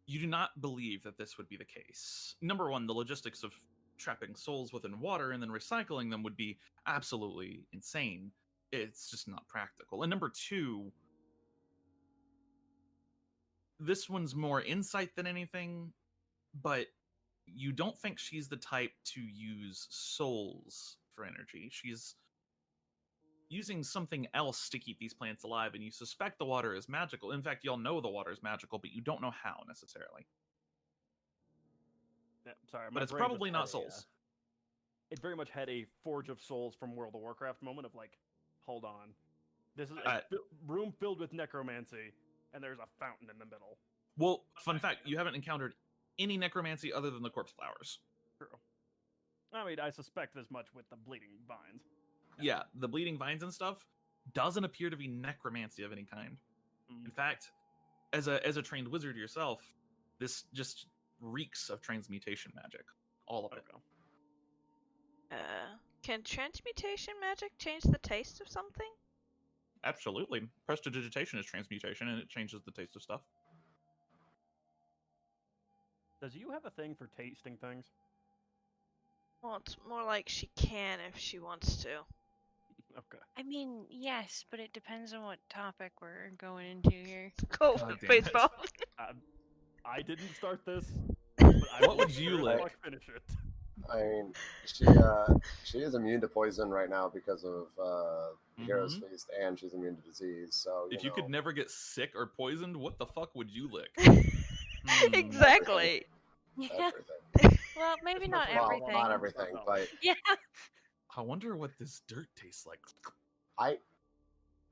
You do not believe that this would be the case. Number one, the logistics of trapping souls within water and then recycling them would be absolutely insane. It's just not practical. And number two, this one's more insight than anything, but you don't think she's the type to use souls for energy. She's using something else to keep these plants alive, and you suspect the water is magical. In fact, y'all know the water is magical, but you don't know how necessarily. Yeah, sorry, But it's probably not souls. It very much had a Forge of Souls from World of Warcraft moment of like, hold on, this is a room filled with necromancy, and there's a fountain in the middle. Well, fun fact, you haven't encountered any necromancy other than the corpse flowers. True. I mean, I suspect as much with the bleeding vines. Yeah, the bleeding vines and stuff doesn't appear to be necromancy of any kind. In fact, as a trained wizard yourself, this just reeks of transmutation magic. All of it. Can transmutation magic change the taste of something? Absolutely. Prestidigitation is transmutation, and it changes the taste of stuff. Does you have a thing for tasting things? Well, it's more like she can if she wants to. Okay. I mean, yes, but it depends on what topic we're going into here. Go God damn it. baseball. I didn't start this, but I What will would you sure as lick? fuck finish it. I mean, she is immune to poison right now because of the Hero's Mhm. Feast, and she's immune to disease. So If you could never get sick or poisoned, what the fuck would you lick? Exactly. Yeah. everything. Well, maybe not Especially Well, everything. not everything, but Yeah. I wonder what this dirt tastes like.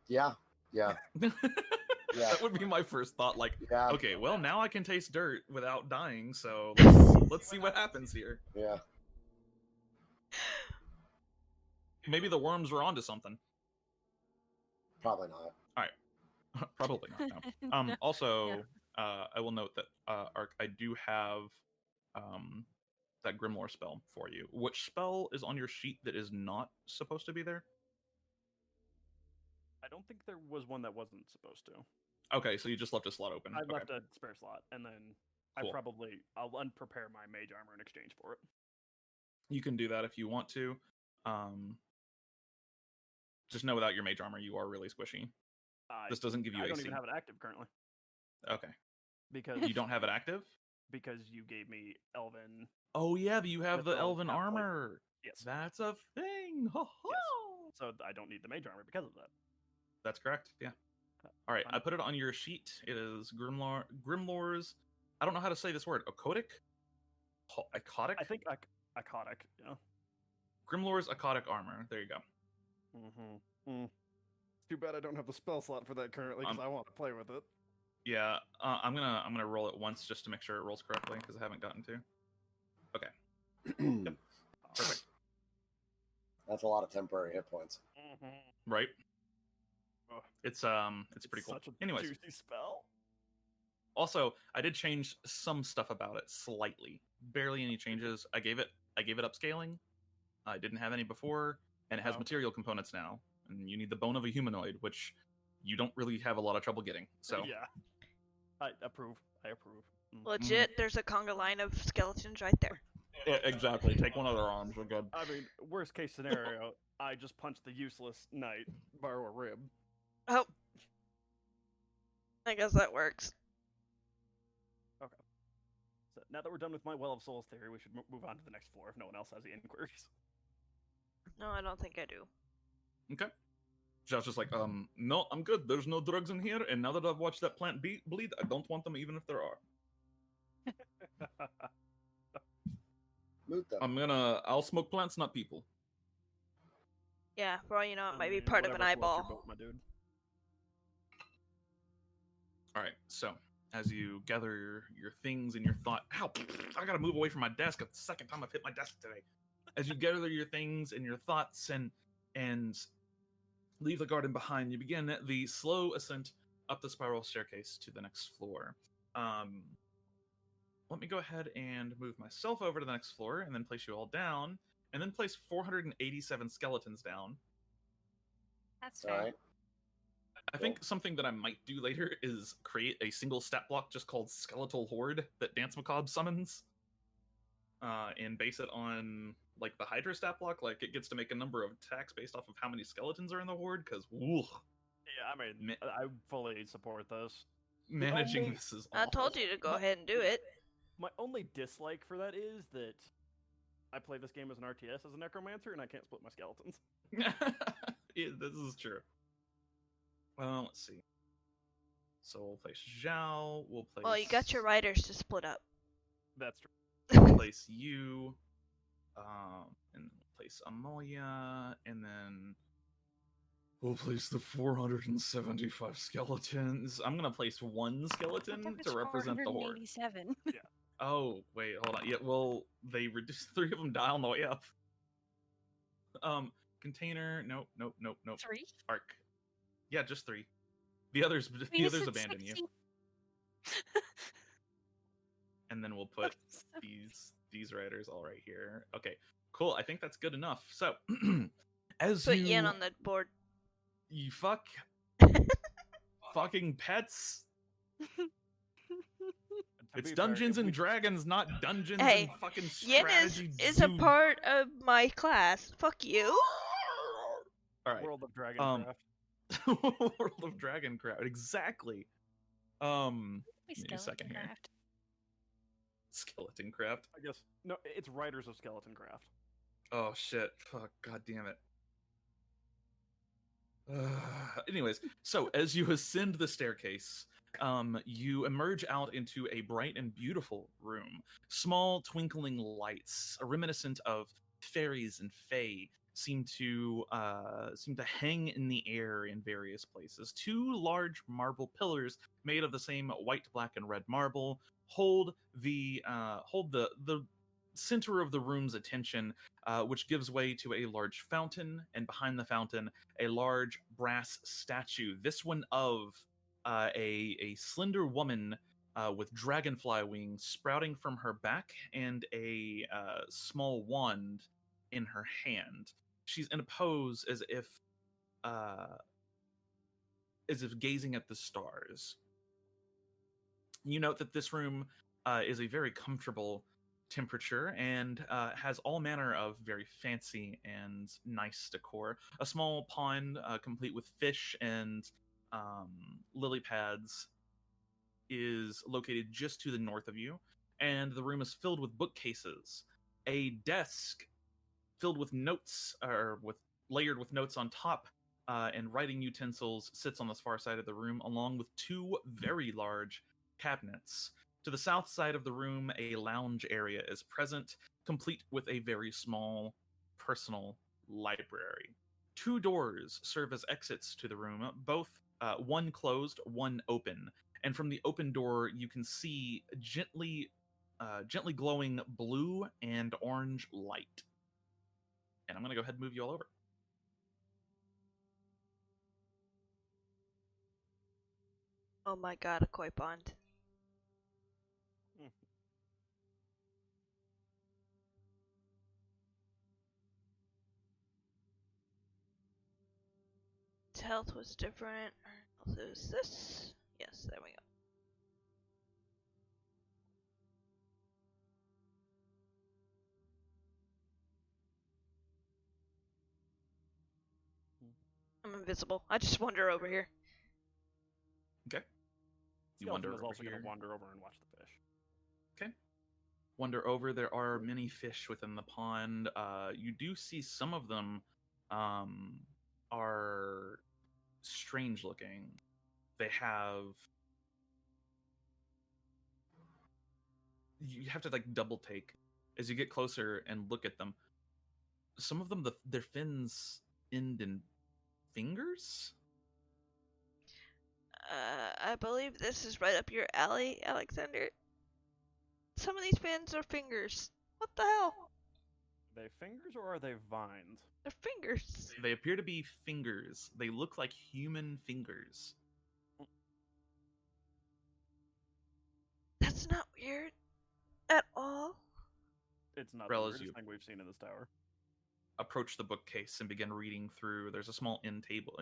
yeah. Yeah. That would be my first thought. Like, Yeah. okay, well now I can taste dirt without dying, so let's see what happens here. Yeah. Maybe the worms were onto something. Probably not. Probably not. No. Also, I will note that Arc, I do have that Grimoire spell for you. Which spell is on your sheet that is not supposed to be there? I don't think there was one that wasn't supposed to. Okay, so you just left a slot open. I Okay. left a spare slot, and then Cool. I'll unprepare my mage armor in exchange for it. You can do that if you want to. Just know without your mage armor, you are really squishy. This doesn't give you I AC. don't even have it active currently Okay. because You don't have it active? because you gave me Elven. Oh yeah, you have the Mythril elven half-plate. armor. Yes. That's a thing. Ho ho! So I don't need the mage armor because of that. That's correct. Yeah. All right, Fine. I put it on your sheet. It is Grimlore's. I don't know how to say this word. Acotic. Acotic. I think iconic. Yeah. Grimlore's acotic armor. There you go. Mm-hmm. Too bad I don't have the spell slot for that currently because I want to play with it. Yeah, I'm gonna roll it once just to make sure it rolls correctly because I haven't gotten to. Okay. Yep. Perfect. That's a lot of temporary hit points. Mm-hmm. Right. Ugh. It's pretty cool. Such a Anyways, juicy spell. also I did change some stuff about it slightly. Barely any changes. I gave it upscaling. I didn't have any before, and it has Oh. material components now. And you need the bone of a humanoid, which you don't really have a lot of trouble getting. So Yeah. I approve. Legit, there's a conga line of skeletons right there. yeah, exactly. Take one of their arms. We're good. I mean, worst case scenario, I just punch the useless knight, borrow a rib. Oh. I guess that works. So now that we're done with my Well of Souls theory, we should move on to the next floor if no one else has the inquiries. No, I don't think I do. Okay. Josh is like, no, I'm good. There's no drugs in here, and now that I've watched that plant bleed, I don't want them even if there are. Loot them. I'll smoke plants, not people. Yeah, for all you know, it might be I mean, part of an whatever floats your eyeball. boat, my dude. All right, so as you gather your things and your thought, ow, I gotta move away from my desk. It's the second time I've hit my desk today. As you gather your things and your thoughts and leave the garden behind, you begin the slow ascent up the spiral staircase to the next floor. Let me go ahead and move myself over to the next floor and then place you all down, and then place 487 skeletons down. That's All fair. right. I think something that I might do later is create a single stat block just called Skeletal Horde that Dance Macabre summons, and base it on like the Hydra stat block. Like it gets to make a number of attacks based off of how many skeletons are in the horde. Because Yeah, I mean, I fully support this. managing only- this is I awful. told you to go ahead and do it. My only dislike for that is that I play this game as an RTS as a necromancer, and I can't split my skeletons. Yeah, this is true. Well, let's see. So we'll place Zhao. We'll place. Well, you got your riders to split up. That's true. We'll place you. And we'll place Amalia, and then we'll place the 475 skeletons. I'm gonna place one skeleton to represent the horde. 487. Oh, wait, hold on. Yeah, well, they reduced 3 of them die on the way up. Container, nope. 3? Arc. Yeah, just 3. The others abandon you. And then we'll put these riders all right here. Okay, cool. I think that's good enough. So, as Put you Yen on the board. you fucking pets. It's Dungeons and Dragons, not Dungeons Hey, and fucking Yen strategy. is a part of my class. Fuck you. All right. World of Dragoncraft. World of Dragoncraft. Exactly. Give me a second here. Craft. Skeleton Craft. I guess no, it's Writers of Skeleton Craft. Oh shit! Fuck! God damn it! Anyways, so as you ascend the staircase, you emerge out into a bright and beautiful room. Small twinkling lights, reminiscent of fairies and fae, seem to hang in the air in various places. Two large marble pillars made of the same white, black, and red marble hold the center of the room's attention, which gives way to a large fountain, and behind the fountain, a large brass statue. This one of a slender woman with dragonfly wings sprouting from her back and a small wand in her hand. She's in a pose as if gazing at the stars. You note that this room is a very comfortable temperature and has all manner of very fancy and nice decor. A small pond complete with fish and lily pads is located just to the north of you, and the room is filled with bookcases. A desk filled with notes, or with layered with notes on top, and writing utensils sits on the far side of the room, along with two very large cabinets. To the south side of the room, a lounge area is present, complete with a very small personal library. Two doors serve as exits to the room, both one closed, one open. And from the open door, you can see gently glowing blue and orange light. And I'm going to go ahead and move you all over. Oh my god, a koi pond. His health was different. I'll lose this. Yes, there we go. I'm invisible. I just wander over here. Okay. You Skeleton wander is over also here. going to wander over and watch the fish. Okay. Wander over. There are many fish within the pond. You do see some of them are strange looking. They have. You have to like double take as you get closer and look at them. Some of them, their fins end in fingers. I believe this is right up your alley, Alexander. Some of these fins are fingers. What the hell? Are they fingers or are they vines? They're fingers. They appear to be fingers. They look like human fingers. That's not weird at all. It's not Rel, the as weirdest you thing we've seen in this tower. approach the bookcase and begin reading through. There's a small end table.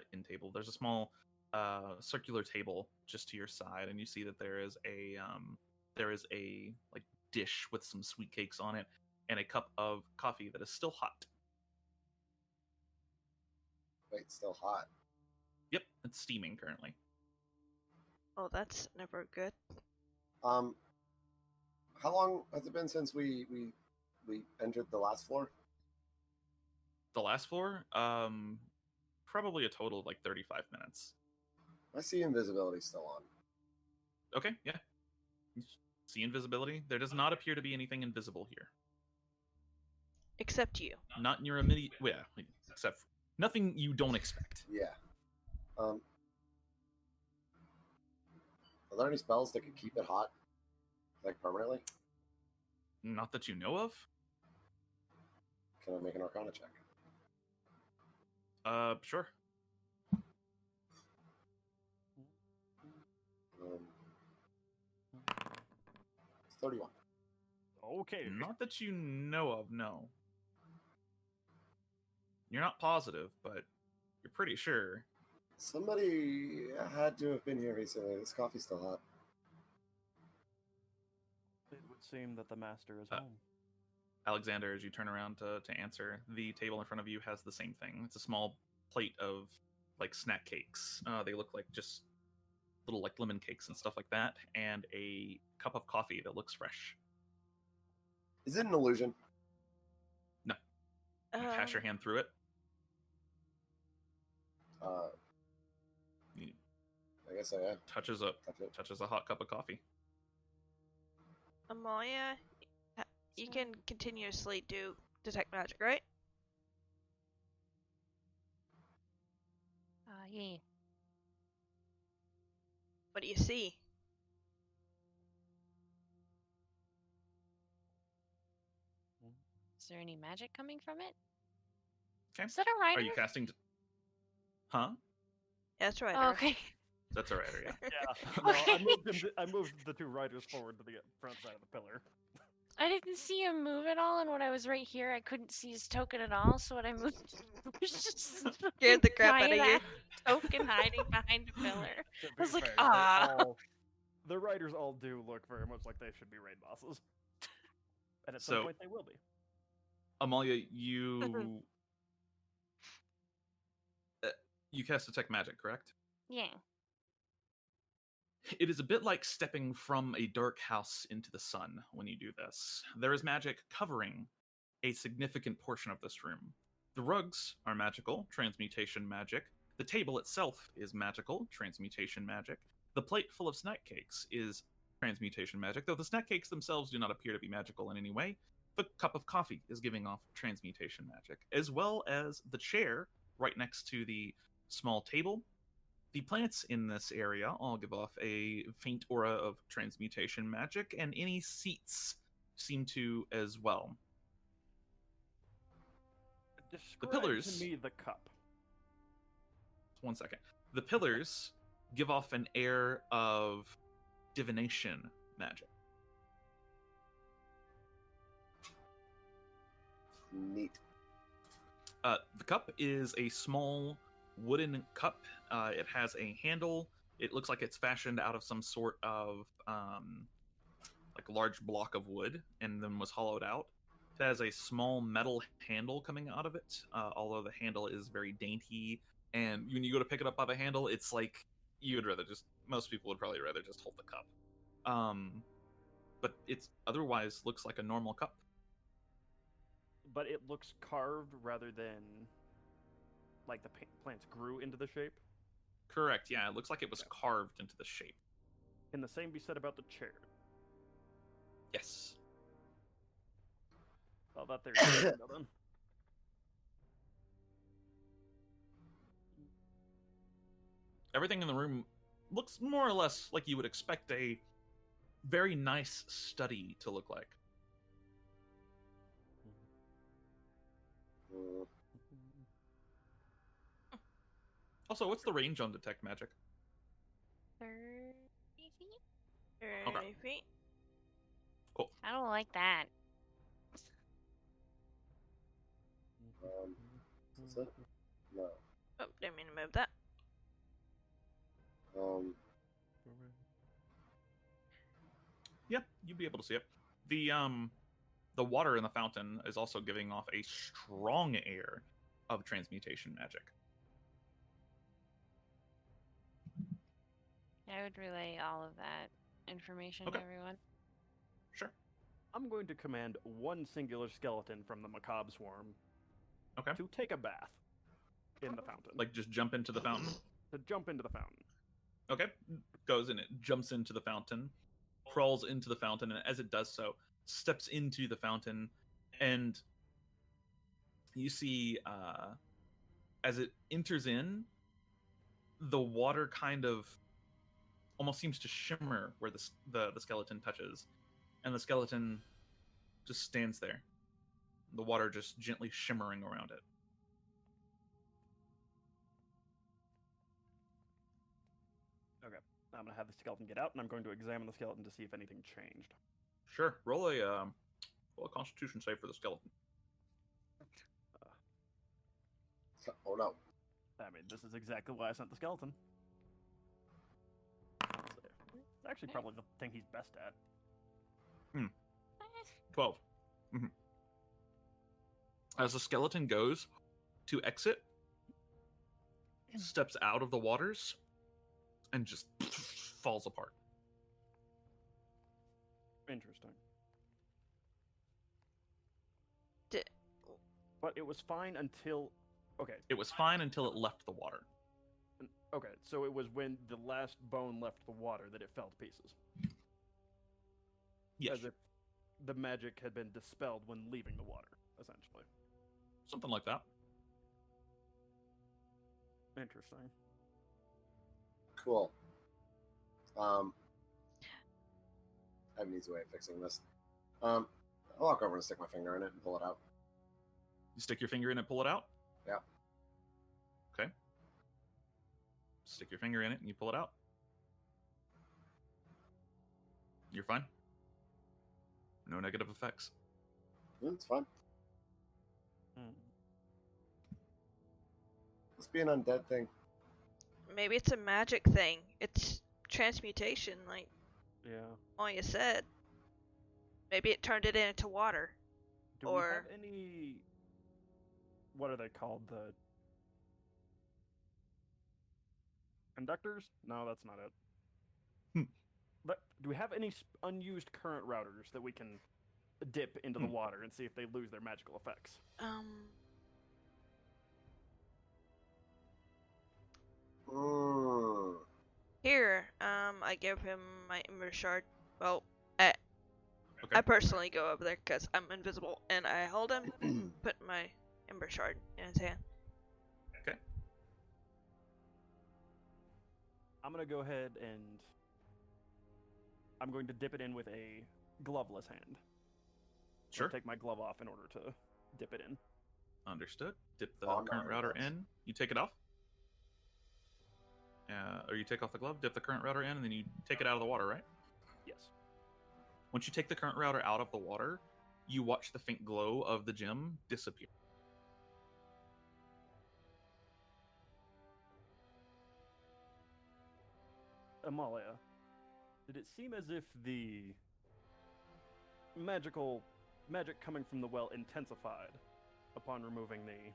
There's a small circular table just to your side, and you see that there is a like dish with some sweet cakes on it and a cup of coffee that is still hot. Wait, still hot. Yep, it's steaming currently. Oh, that's never good. How long has it been since we entered the last floor? The last floor, probably a total of like 35 minutes. I see invisibility still on. Okay, yeah. You see invisibility? There does not appear to be anything invisible here. Except you. Not in your immediate... Yeah, except nothing you don't expect. Yeah. Are there any spells that could keep it hot, like permanently? Not that you know of? Can I make an Arcana check? Sure. It's 31. Okay. Not that you know of, no. You're not positive, but you're pretty sure. Somebody had to have been here recently. This coffee's still hot. It would seem that the master is home. Alexander, as you turn around to answer, the table in front of you has the same thing. It's a small plate of like snack cakes. They look like just little like lemon cakes and stuff like that, and a cup of coffee that looks fresh. Is it an illusion? No. You pass your hand through it. You I guess I am. touches a hot cup of coffee. Amalia, you can continuously do detect magic, right? Yeah. What do you see? Is there any magic coming from it? Okay. Is that a rider? Are you casting? Huh? Yeah, that's right. Oh, okay. That's a rider, yeah. Yeah. No, Okay. I moved the two riders forward to the front side of the pillar. I didn't see him move at all, and when I was right here, I couldn't see his token at all. So when I moved, was just Scared the crap out of giant you. ass token hiding behind a pillar. To I was be like, fair, ah. the riders all do look very much like they should be raid bosses. And at some So- point they will be. Amalia, you you cast detect magic, correct? Yeah. It is a bit like stepping from a dark house into the sun when you do this. There is magic covering a significant portion of this room. The rugs are magical, transmutation magic. The table itself is magical, transmutation magic. The plate full of snack cakes is transmutation magic, though the snack cakes themselves do not appear to be magical in any way. The cup of coffee is giving off transmutation magic, as well as the chair right next to the small table. The plants in this area all give off a faint aura of transmutation magic, and any seats seem to as well. Describe pillars- to me the cup. 1 second. The pillars give off an air of divination magic. Neat. The cup is a small wooden cup. It has a handle. It looks like it's fashioned out of some sort of like large block of wood and then was hollowed out. It has a small metal handle coming out of it, although the handle is very dainty. And when you go to pick it up by the handle, it's like most people would probably rather just hold the cup. But it's otherwise looks like a normal cup. But it looks carved rather than like the plants grew into the shape. Correct, yeah, it looks like it was carved into the shape. And the same be said about the chair. Yes. Well, that there is a window then. Everything in the room looks more or less like you would expect a very nice study to look like. Mm, Also, what's the range on detect magic? 30 feet? 30 feet. Cool. I don't like that. is it? No. Oh, didn't mean to move that. Yeah, you'd be able to see it. The water in the fountain is also giving off a strong air of transmutation magic. I would relay all of that information to Okay. everyone. Sure. I'm going to command one singular skeleton from the macabre swarm Okay. to take a bath in the fountain. Like just jump into the fountain. to jump into the fountain. Okay. Goes in it, jumps into the fountain, crawls into the fountain, and as it does so, steps into the fountain, and you see as it enters in, the water kind of almost seems to shimmer where the skeleton touches, and the skeleton just stands there. The water just gently shimmering around it. I'm going to have the skeleton get out, and I'm going to examine the skeleton to see if anything changed. Sure. Roll a Constitution save for the skeleton. Oh no. I mean, this is exactly why I sent the skeleton. It's actually probably the thing he's best at. 12. As the skeleton goes to exit, steps out of the waters and just falls apart. Interesting. Di- But it was fine until. Okay. It was fine until it left the water. Okay, so it was when the last bone left the water that it fell to pieces. Yes, As if the magic had been dispelled when leaving the water, essentially. something like that. Interesting. Cool. I have an easy way of fixing this. I'll walk over and stick my finger in it and pull it out. You stick your finger in it, pull it out? Yeah. Okay. Stick your finger in it and you pull it out. You're fine. No negative effects. Yeah, it's fine. Hmm. Must be an undead thing. Maybe it's a magic thing. It's transmutation, like Yeah. Moya said. Maybe it turned it into water. Do we Or- have any... What are they called? The... Conductors? No, that's not it. But do we have any unused current routers that we can dip into the water and see if they lose their magical effects? Here, I give him my Ember Shard. Well, I Okay. personally go over there because I'm invisible, and I hold him, put my Ember Shard in his hand. Okay. I'm going to go ahead and... I'm going to dip it in with a gloveless hand. Sure. I'll take my glove off in order to dip it in. Understood. Dip the Oh, no, current router that's- in. You take it off. Or you take off the glove, dip the current router in, and then you take it out of the water, right? Yes. Once you take the current router out of the water, you watch the faint glow of the gem disappear. Amalia, did it seem as if the magic coming from the well intensified upon removing the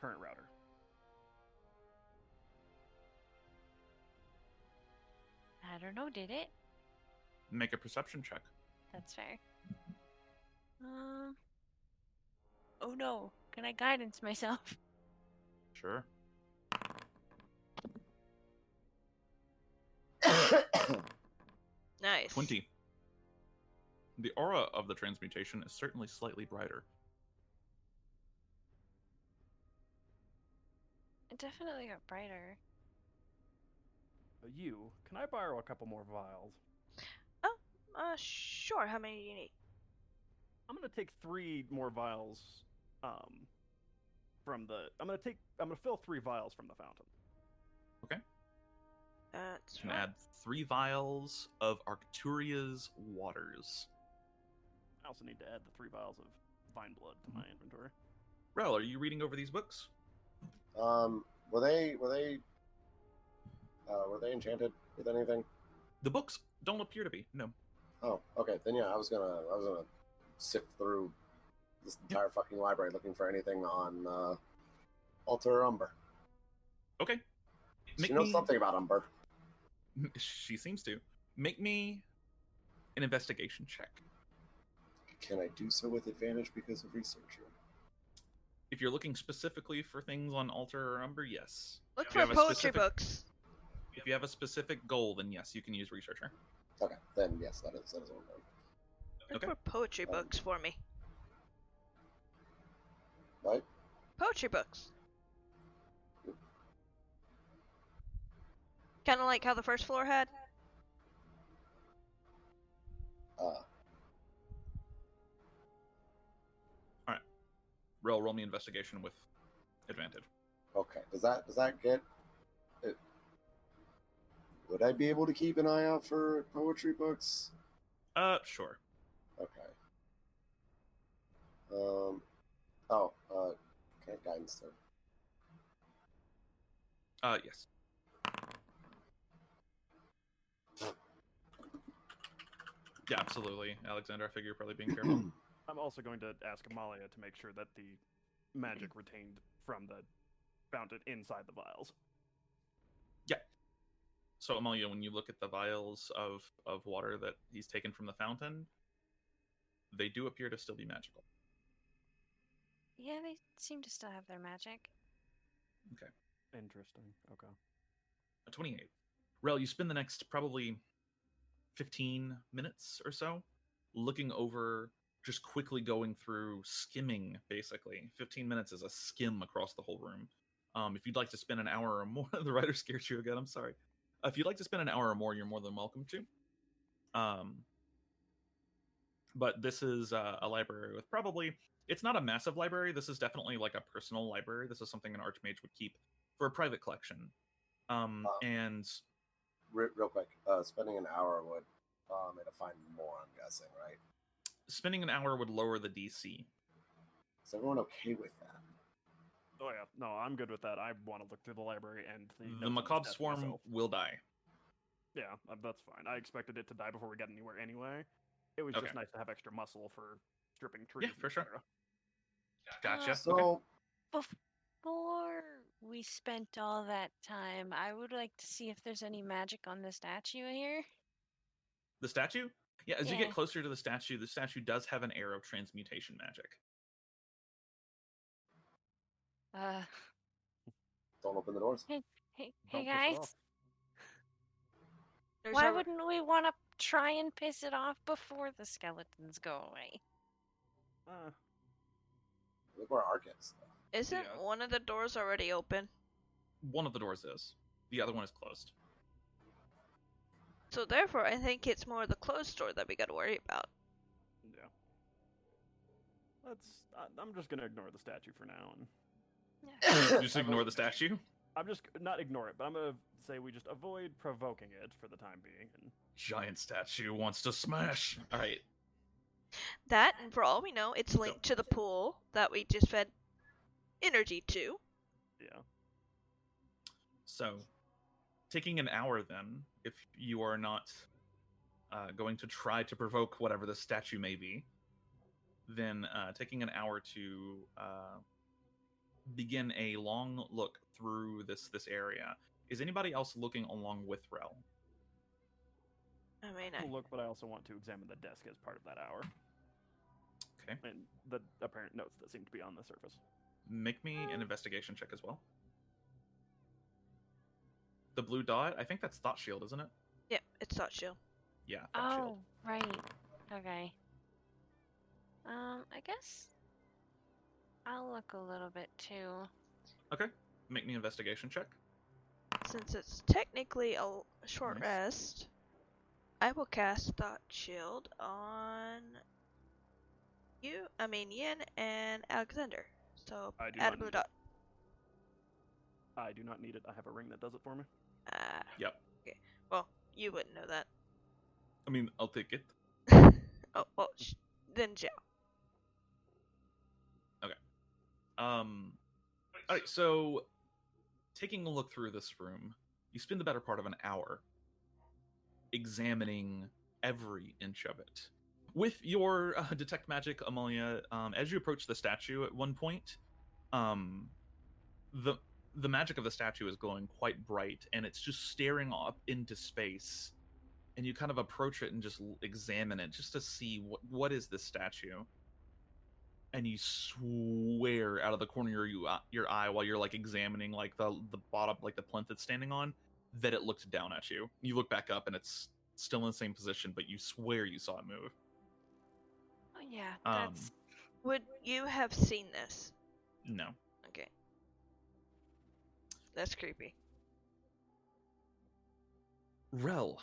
current router? I don't know, did it? Make a perception check. That's fair. Oh no. Can I guidance myself? Sure. Nice. 20. The aura of the transmutation is certainly slightly brighter. It definitely got brighter. Can I borrow a couple more vials? Sure. How many do you need? I'm gonna take 3 more vials, from the... I'm gonna fill 3 vials from the fountain. That's You can right. add 3 vials of Arcturia's waters. I also need to add the 3 vials of vine blood to my inventory. Rel, are you reading over these books? Were they enchanted with anything? The books don't appear to be. No. Oh, okay. Then yeah, I was gonna sift through this entire fucking library looking for anything on Alter Umber. Okay. She knows something about Umber. She seems to. Make me an investigation check. Can I do so with advantage because of researcher? If you're looking specifically for things on Alter or Umber, yes. Look If you for have a poetry specific- books. If you have a specific goal, then yes, you can use Researcher. Okay, then yes, that is what I'm doing. Look Okay. for poetry books for me. Right? Poetry books. Kind of like how the first floor had. Roll me investigation with advantage. Okay. Does that get it? Would I be able to keep an eye out for poetry books? Sure. Okay. Can I guidance though? Yes. Yeah, absolutely. Alexander, I figure you're probably being careful. I'm also going to ask Amalia to make sure that the magic retained from the fountain inside the vials. So Amalia, when you look at the vials of water that he's taken from the fountain, they do appear to still be magical. Yeah, they seem to still have their magic. Interesting. Okay. 28. Rel, you spend the next probably 15 minutes or so looking over, just quickly going through, skimming, basically. 15 minutes is a skim across the whole room. If you'd like to spend an hour or more, the writer scared you again, I'm sorry. If you'd like to spend an hour or more, you're more than welcome to. But this is a library with probably, it's not a massive library. This is definitely like a personal library. This is something an archmage would keep for a private collection. And real quick, spending an hour would me to find more, I'm guessing, right? spending an hour would lower the DC. Is everyone okay with that? Oh yeah, no, I'm good with that. I want to look through the library and The notes on macabre stats swarm myself. will die. Yeah, that's fine. I expected it to die before we got anywhere anyway. It was Okay. just nice to have extra muscle for stripping trees. Yeah, for sure. etc. Gotcha. So, Okay. Before we spent all that time, I would like to see if there's any magic on the statue here. The statue? Yeah, as you Yeah. get closer to the statue does have an air of transmutation magic. don't open the doors. Hey Don't piss it guys, off. There's why alre- wouldn't we want to try and piss it off before the skeletons go away? Look where Ark is. Isn't Yeah. one of the doors already open? One of the doors is. The other one is closed. So therefore, I think it's more the closed door that we gotta worry about. Yeah. I'm just gonna ignore the statue for now, and Just ignore the statue? I'm just not ignore it, but I'm gonna say we just avoid provoking it for the time being. And Giant statue wants to smash. Alright. That, and for all we know, it's linked to the pool that we just fed energy to. yeah, So, taking an hour then, if you are not going to try to provoke whatever the statue may be, then taking an hour to begin a long look through this area. Is anybody else looking along with Rel? I mean, I'll look, but I also want to examine the desk as part of that hour. Okay. And the apparent notes that seem to be on the surface. Make me an investigation check as well. The blue dot, I think that's Thought Shield, isn't it? yeah, it's not chill. Yeah, Thought Shield. Oh, right. Okay. I guess I'll look a little bit too. Okay. Make me an investigation check. Since it's technically a short Nice. rest, I will cast Thought Shield on Yin and Alexander. So I do add not a blue need dot. I do not need it. I have a ring that does it for me. Yep. Okay. Well, you wouldn't know that. I mean, I'll take it. Oh, well, then Joe. Alright, so taking a look through this room, you spend the better part of an hour examining every inch of it. With your detect magic, Amalia, as you approach the statue at one point, the magic of the statue is glowing quite bright, and it's just staring up into space. And you kind of approach it and just examine it, just to see what is this statue. And you swear out of the corner of your eye while you're like examining like the bottom, like the plinth it's standing on, that it looked down at you. You look back up and it's still in the same position, but you swear you saw it move. Oh yeah, Um, that's Would you have seen this? No. Okay. That's creepy. Rel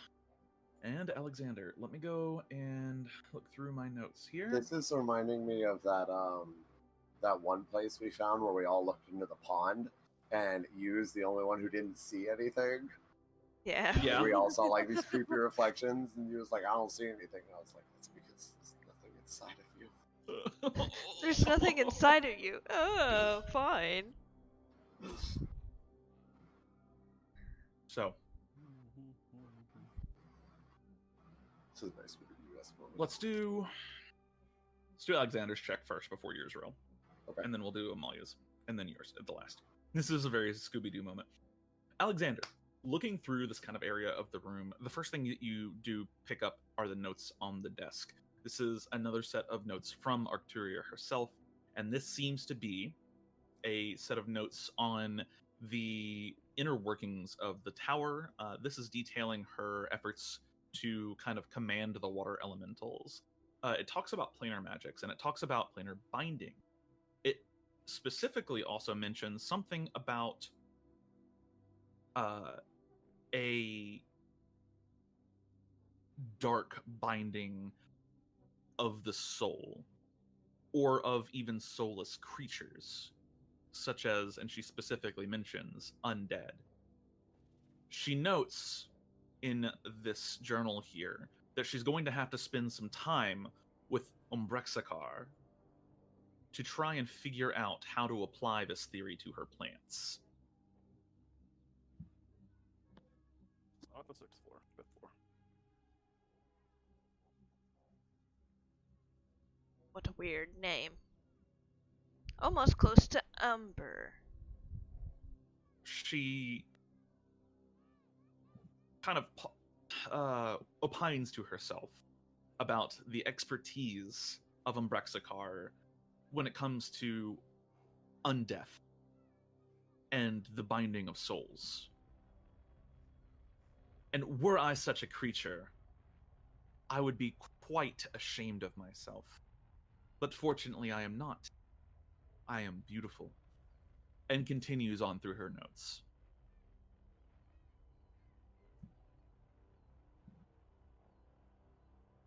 and Alexander, let me go and look through my notes here. This is reminding me of that one place we found where we all looked into the pond and you was the only one who didn't see anything. Yeah. Yeah. We all saw like these creepy reflections, and you was like, "I don't see anything." And I was like, "That's because there's nothing inside of you." There's nothing inside of you. Oh, fine. So This is nice with the US moment. let's do Alexander's check first before yours roll. Okay. And then we'll do Amalia's. And then yours at the last. This is a very Scooby-Doo moment. Alexander, looking through this kind of area of the room, the first thing that you do pick up are the notes on the desk. This is another set of notes from Arcturia herself, and this seems to be a set of notes on the inner workings of the tower. This is detailing her efforts to kind of command the water elementals. It talks about planar magics, and it talks about planar binding. It specifically also mentions something about a dark binding of the soul, or of even soulless creatures, such as, and she specifically mentions, undead. She notes in this journal here that she's going to have to spend some time with Umbrexakar to try and figure out how to apply this theory to her plants. On the 6th floor, 5th floor. What a weird name. Almost close to Umber. She kind of opines to herself about the expertise of Umbrexakar when it comes to undeath and the binding of souls. And were I such a creature, I would be quite ashamed of myself. But fortunately, I am not. I am beautiful. And continues on through her notes.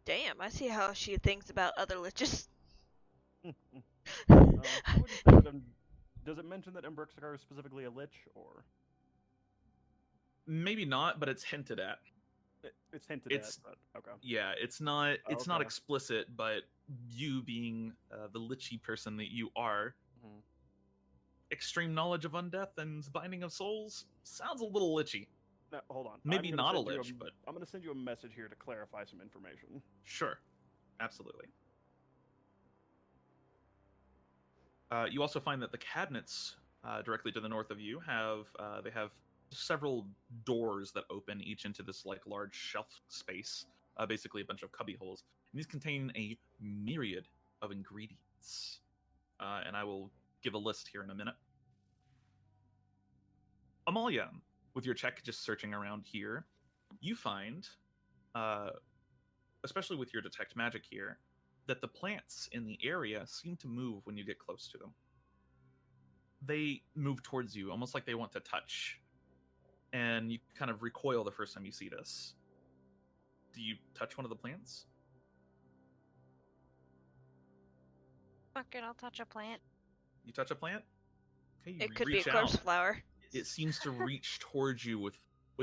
Damn, I see how she thinks about other liches. How would you say that does it mention that Umbrexakar is specifically a lich, or Maybe not, but it's hinted at. it's hinted It's- at? But okay. Yeah, it's not not Okay. explicit, but you being the lichy person that you are, Mhm. extreme knowledge of undeath and binding of souls sounds a little lichy. Now, hold on. Maybe I'm gonna not a send you lich, but I'm going to send you a message here to clarify some information. sure, absolutely. You also find that the cabinets directly to the north of you have they have several doors that open each into this like large shelf space, basically a bunch of cubby holes. And these contain a myriad of ingredients, and I will give a list here in a minute. Amalia, with your check just searching around here, you find, especially with your detect magic here, that the plants in the area seem to move when you get close to them. They move towards you, almost like they want to touch. And you kind of recoil the first time you see this. Do you touch one of the plants? Fuck it, I'll touch a plant. You touch a plant? Okay, you It could be a reach corpse out. flower. It seems to reach towards you with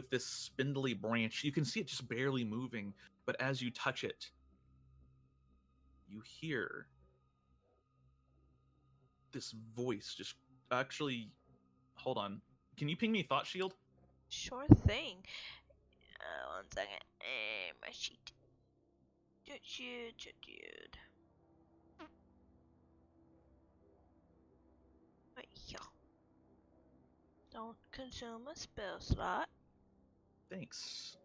this spindly branch. You can see it just barely moving, but as you touch it, you hear this voice just actually hold on. Can you ping me thought shield? Sure thing. 1 second. My sheet. Dude. Right here. Don't consume a spell slot. Thanks.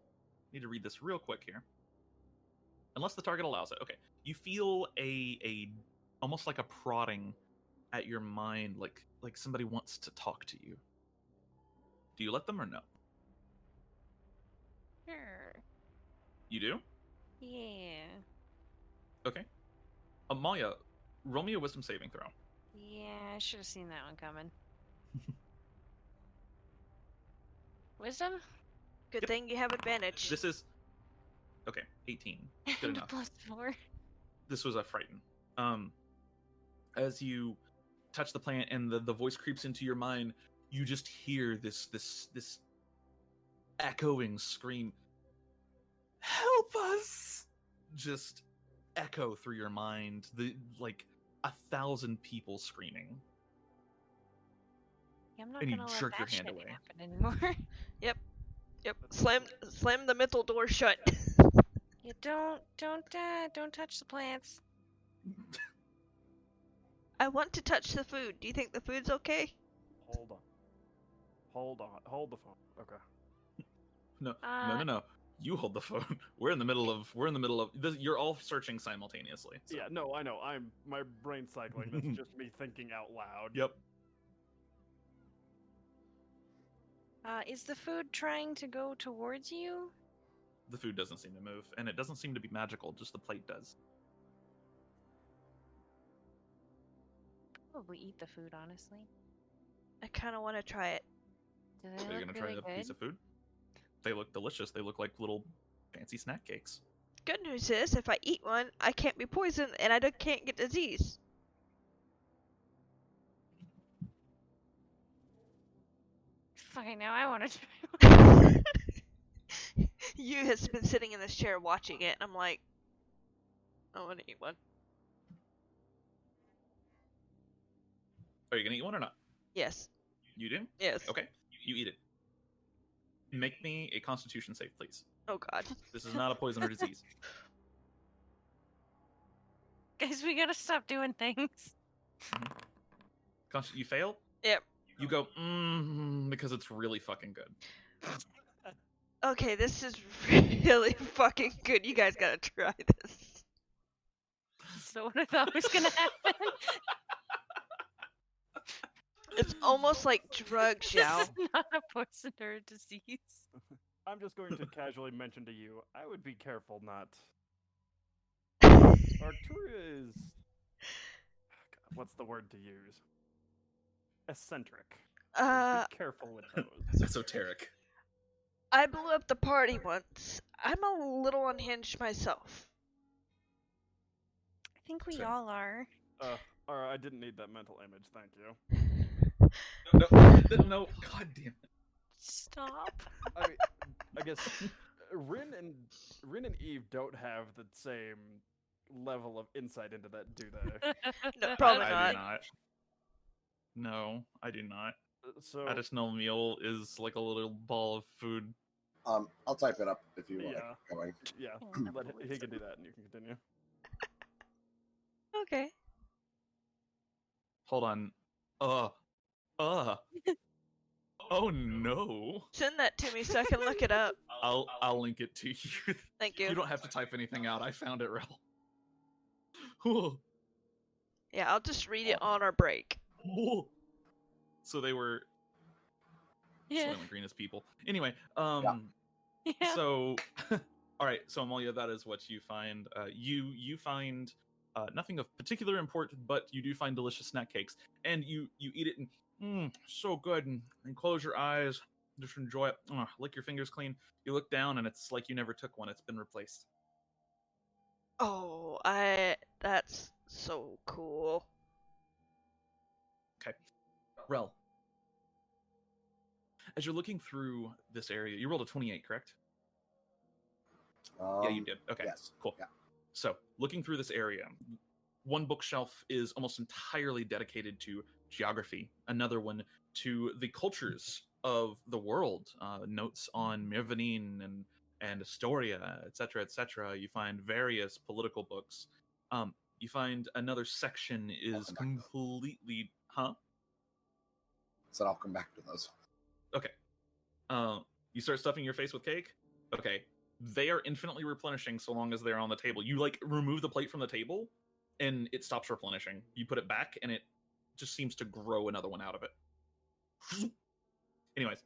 Need to read this real quick here. Unless the target allows it. Okay. You feel a almost like a prodding at your mind, like somebody wants to talk to you. Do you let them or no? Sure. You do? Yeah. Okay. Amalia, roll me a wisdom saving throw. Yeah, I should have seen that one coming. Wisdom? Good Yep. thing you have advantage. This is okay. 18. Good And a enough. +4. This was a frighten. As you touch the plant and the voice creeps into your mind, you just hear this echoing scream. Help us! Just echo through your mind. Like 1,000 people screaming. Yeah, I'm not And you gonna let jerk that your hand shit away. happen anymore. Yep. Slam the mental door shut. You don't touch the plants. I want to touch the food. Do you think the food's okay? Hold on. Hold on. Hold the phone. Okay. No. You hold the phone. We're in the middle of this. You're all searching simultaneously. So. Yeah, no, I know. My brain cycling. That's just me thinking out loud. Yep. Is the food trying to go towards you? The food doesn't seem to move, and it doesn't seem to be magical. Just the plate does. Probably eat the food, honestly. I kind of want to try it. Do they So you're look gonna really try a good? piece of food? They look delicious. They look like little fancy snack cakes. Good news is, if I eat one, I can't be poisoned and I can't get disease. Fucking now I want to try. You has been sitting in this chair watching it, and I'm like, I want to eat one. Are you gonna eat one or not? Yes. You do? Yes. Okay. You eat it. Make me a Constitution save, please. Oh God. This is not a poison or disease. Guys, we gotta stop doing things. You fail? Yep. You go, because it's really fucking good. Okay, this is really fucking good. You guys gotta try this. So what I thought was gonna happen. It's almost like drugs, This Xiao. is not a poison or a disease. I'm just going to casually mention to you, I would be careful not. Arcturia is. God, what's the word to use? Eccentric. So be careful with those. Esoteric. I blew up the party once. I'm a little unhinged myself. I think we Same. all are. Alright, I didn't need that mental image, thank you. No, god damn it. Stop. I mean, I guess Rin and Eve don't have the same level of insight into that, do they? No, probably I not. do not. No, I do not. So I just know meal is like a little ball of food. I'll type it up if you like Yeah. going. yeah, he can do that, and you can continue. Okay. Hold on. Oh no. Send that to me so I can look it up. I'll link it to you. Thank you. You don't have to type anything out. I found it, Rel. Whew. Yeah, I'll just read it on our break. Whew. So they were Yeah. Soylent Green as people. Anyway, Yeah. so all right, so Amalia, that is what you find. You find nothing of particular import, but you do find delicious snack cakes, and you eat it and so good, and close your eyes, just enjoy it. Lick your fingers clean. You look down, and it's like you never took one. It's been replaced. Oh, that's so cool. Okay, Rel. As you're looking through this area, you rolled a 28, correct? Yeah, you did. Okay, Yes. cool. Yeah. So, looking through this area, one bookshelf is almost entirely dedicated to geography, another one to the cultures of the world, notes on Evaline and Astoria, etc., etc. You find various political books. You find another section is completely... Said I'll come back to those. Okay. You start stuffing your face with cake? Okay. They are infinitely replenishing so long as they're on the table. You, like, remove the plate from the table, and it stops replenishing. You put it back, and it just seems to grow another one out of it. Anyways,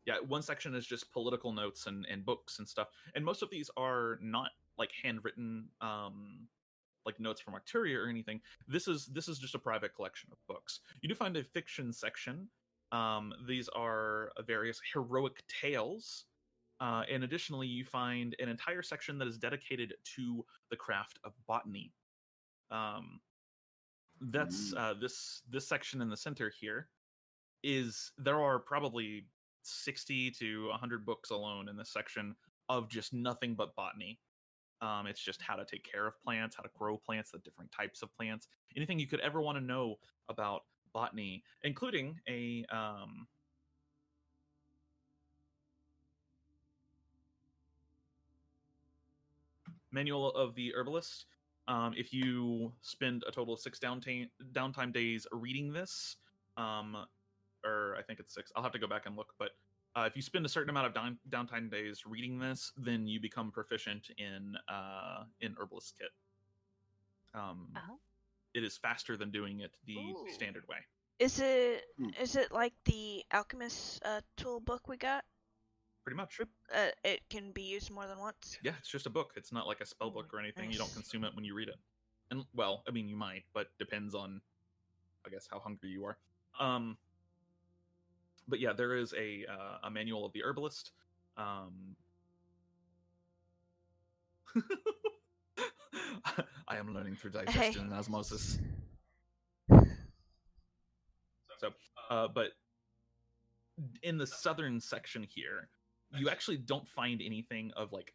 yeah, one section is just political notes and books and stuff. And most of these are not, like, handwritten, like, notes from Arcturia or anything. This is just a private collection of books. You do find a fiction section. These are various heroic tales. And additionally, you find an entire section that is dedicated to the craft of botany. That's this section in the center here. There are probably 60 to 100 books alone in this section of just nothing but botany. It's just how to take care of plants, how to grow plants, the different types of plants, anything you could ever want to know about botany, including a manual of the herbalist. If you spend a total of 6 downtime days reading this, or I think it's 6. I'll have to go back and look, but if you spend a certain amount of downtime days reading this, then you become proficient in Herbalist Kit. It is faster than doing it the Ooh. standard way. Is it like the alchemist tool book we got? Pretty much. It can be used more than once. Yeah, it's just a book. It's not like a spell book or anything. You don't Nice. consume it when you read it. And well, I mean, you might, but depends on, I guess, how hungry you are. But yeah, there is a manual of the herbalist. I am learning through digestion and osmosis. So, but in the southern section here, you actually don't find anything of like,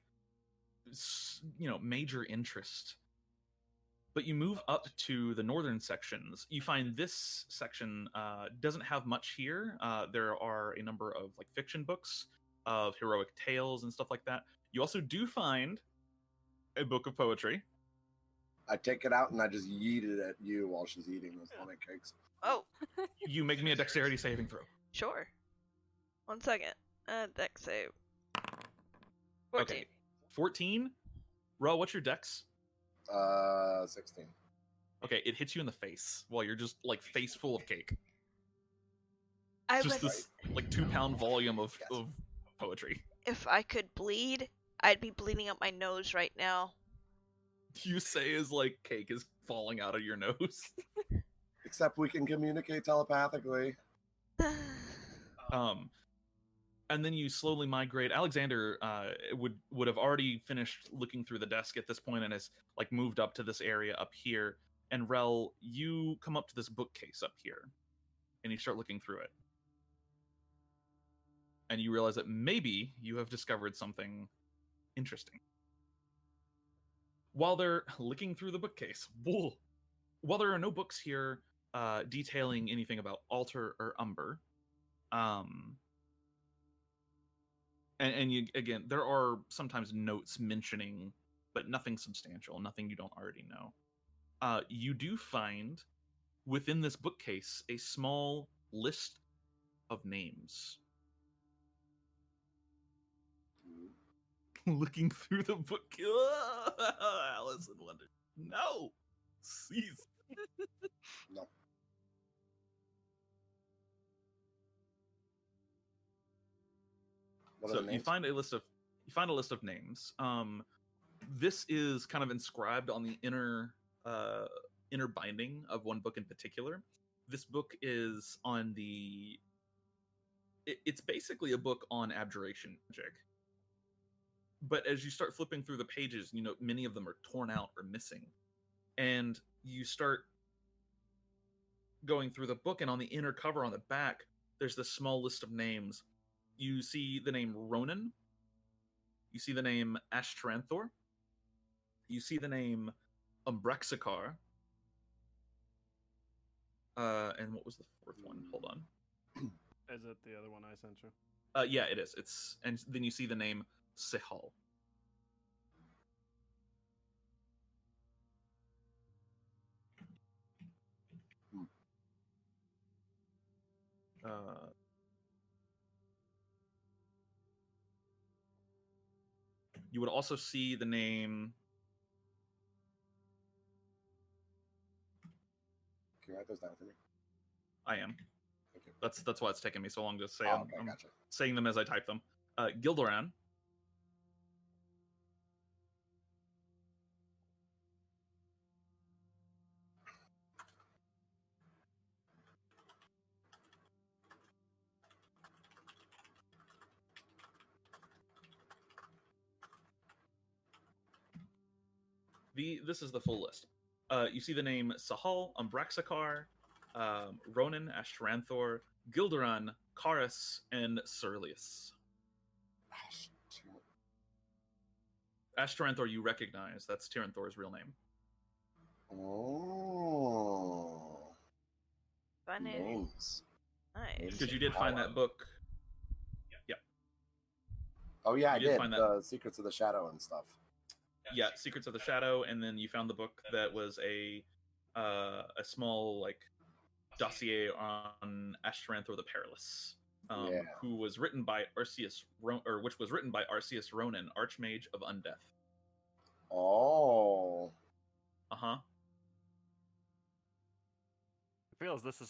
major interest. But you move up to the northern sections. You find this section doesn't have much here. There are a number of like fiction books of heroic tales and stuff like that. You also do find a book of poetry. I take it out and I just yeet it at you while she's eating those honey cakes. Oh, You make me a dexterity saving throw. sure. 1 second. Dex save. 14. Okay, 14. Ro, what's your dex? 16. Okay, it hits you in the face while you're just like face full of cake. I Just would, this like 2-pound volume of poetry. if I could bleed, I'd be bleeding up my nose right now. You say is like cake is falling out of your nose. Except we can communicate telepathically. And then you slowly migrate. Alexander would have already finished looking through the desk at this point and has like moved up to this area up here. And Rel, you come up to this bookcase up here, and you start looking through it, and you realize that maybe you have discovered something interesting. While they're looking through the bookcase, while there are no books here detailing anything about Alter or Umber, and you, again, there are sometimes notes mentioning, but nothing substantial, nothing you don't already know. You do find within this bookcase a small list of names. Looking through the book, Alice in Wonder. No, cease. No. What are So the you names? find a list of names. This is kind of inscribed on the inner binding of one book in particular. This book is on the. It's basically a book on abjuration magic. But as you start flipping through the pages, many of them are torn out or missing, and you start going through the book, and on the inner cover on the back, there's this small list of names. You see the name Ronan. You see the name Ashtranthor. You see the name Umbrexakar. And what was the fourth one? Hold on. Is it the other one I sent you? Yeah, it is. And then you see the name Sihal. You would also see the name. Can you write those down for me? I am. Thank you. That's why it's taking me so long to say. Oh, okay, I'm gotcha. saying them as I type them. Gildoran. This is the full list. You see the name Sahal, Umbraxakar, Ronan, Ashranthor, Gilderan, Karis, and Surlius. Ashtaranthor you recognize. That's Tyranthor's real name. Oh. Fun name. Names. Nice. Because you did find that book. Yeah. Oh yeah, I You did did. find The Secrets of the Shadow and stuff. Yeah, Secrets of the Shadow, and then you found the book that was a small like dossier on Ashtaranthor the Perilous, Yeah. who was written by which was written by Arceus Ronan, Archmage of Undeath. Oh. Uh-huh. I feel as this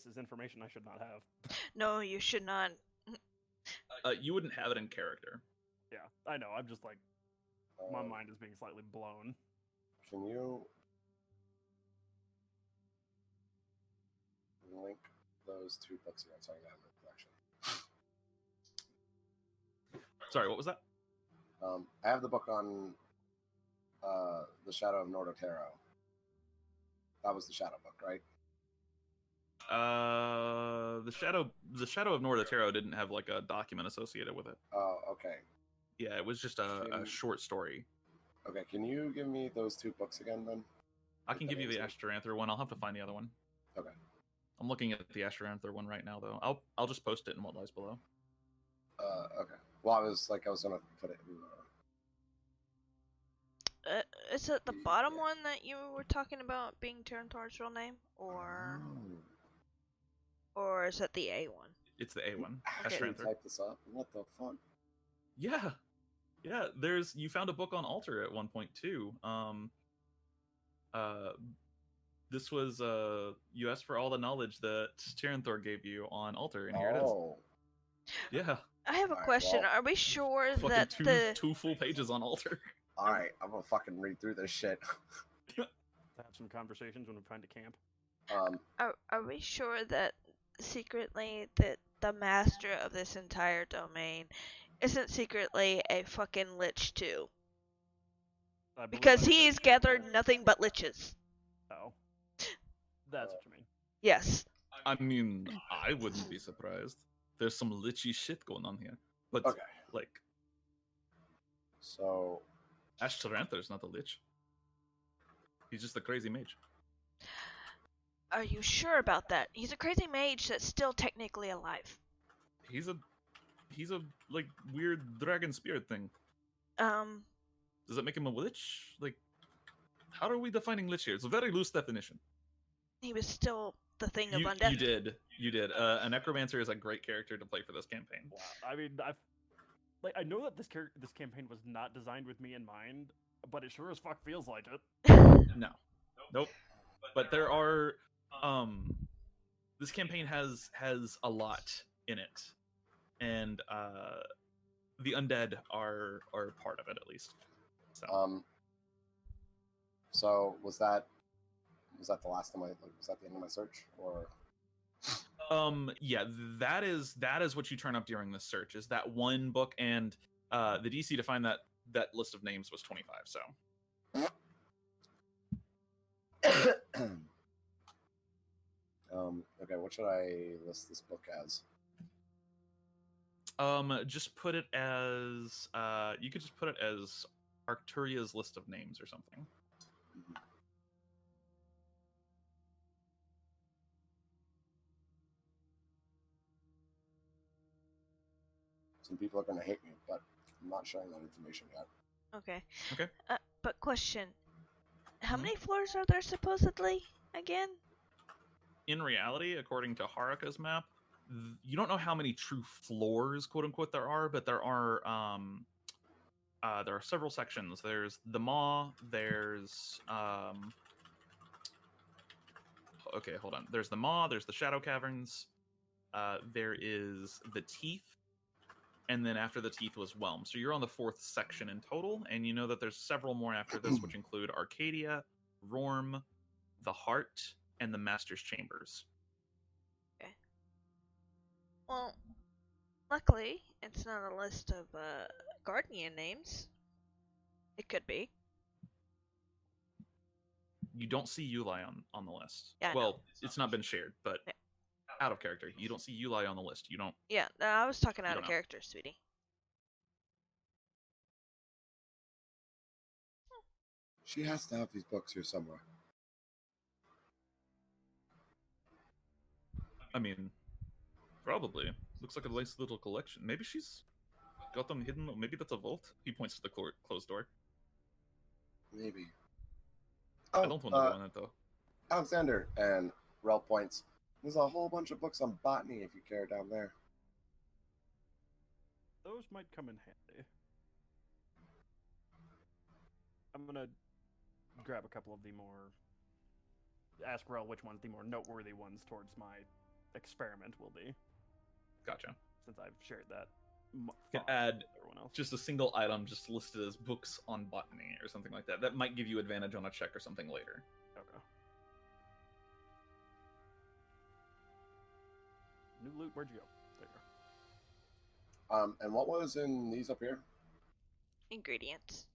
is information I should not have. No, you should not. You wouldn't have it in character. Yeah, I know. I'm just like, my mind is being slightly blown. Can you link those 2 books again so I can have the collection? Sorry, what was that? I have the book on the Shadow of Nordotero. That was the Shadow book, right? The Shadow of Nordotero didn't have like a document associated with it. Oh, okay. Yeah, it was just a short story. Okay, can you give me those 2 books again then? I can give you the Ashtaranthor one. I'll have to find the other one. Okay. I'm looking at the Ashtaranthor one right now, though. I'll just post it in what lies below. Okay. Well, I was gonna put it in. Is it the bottom one that you were talking about being Tyrantor's real name, or is it the A one? It's the A one. Okay. Can you type this up? What the fuck? Yeah. Yeah, you found a book on Alter at 1.2. This was you asked for all the knowledge that Tyranthor gave you on Alter, and here it is. Oh. Yeah. I have a Alright, question. well, Are we sure Fucking that two full pages on Alter. Alright, I'm gonna fucking read through this shit. To have some conversations when we find a camp. are we sure that secretly that the master of this entire domain isn't secretly a fucking lich too? I believe Because I said he's gathered nothing but liches. Oh. That's what you mean. Yes. I mean, I wouldn't be surprised. There's some lichy shit going on here. But, Okay. like, So, Ashtaranthor's not a lich. He's just a crazy mage. Are you sure about that? He's a crazy mage that's still technically alive. He's a like weird dragon spirit thing. Does that make him a lich? Like, how are we defining lich here? It's a very loose definition. He was still the thing of undeath. You did. A necromancer is a great character to play for this campaign. Wow. I mean, I know that this campaign was not designed with me in mind, but it sure as fuck feels like it. No, nope. But there are, this campaign has a lot in it, and the undead are part of it at least. So. So was that the last time was that the end of my search, or? Yeah, that is what you turn up during this search, is that one book, and the DC to find that list of names was 25. So. Okay, what should I list this book as? Just put it as you could just put it as Arcturia's list of names or something. Some people are going to hate me, but I'm not sharing that information yet. Okay. Okay. But question. How many floors are there supposedly again? In reality, according to Haruka's map, you don't know how many true floors, quote unquote, there are, but there are several sections. There's the Maw. There's okay, hold on. There's the Maw. There's the Shadow Caverns. There is the Teeth. And then after the Teeth was Whelm. So you're on the 4th section in total, and you know that there's several more after this, which include Arcadia, Rorm, the Heart, and the Master's Chambers. Okay. Well, luckily, it's not a list of Guardian names. It could be. You don't see Uli on the list. Yeah, I know. Well, it's not been shared, but Yeah. out of character. You don't see Uli on the list. You don't. Yeah, no, I was talking out don't of know. character, sweetie. She has to have these books here somewhere. I mean, probably. Looks like a nice little collection. Maybe she's got them hidden. Maybe that's a vault. He points to the closed door. Maybe. I don't want to go in it, though. Alexander, and Rel points. There's a whole bunch of books on botany if you care down there. Those might come in handy. I'm gonna grab a couple of the more... Ask Rel which ones the more noteworthy ones towards my experiment will be, Gotcha. since I've shared that. You can add everyone else. just a single item just listed as books on botany or something like that. That might give you advantage on a check or something later. Okay. New loot, where'd you go? There you go. And what was in these up here? Ingredients.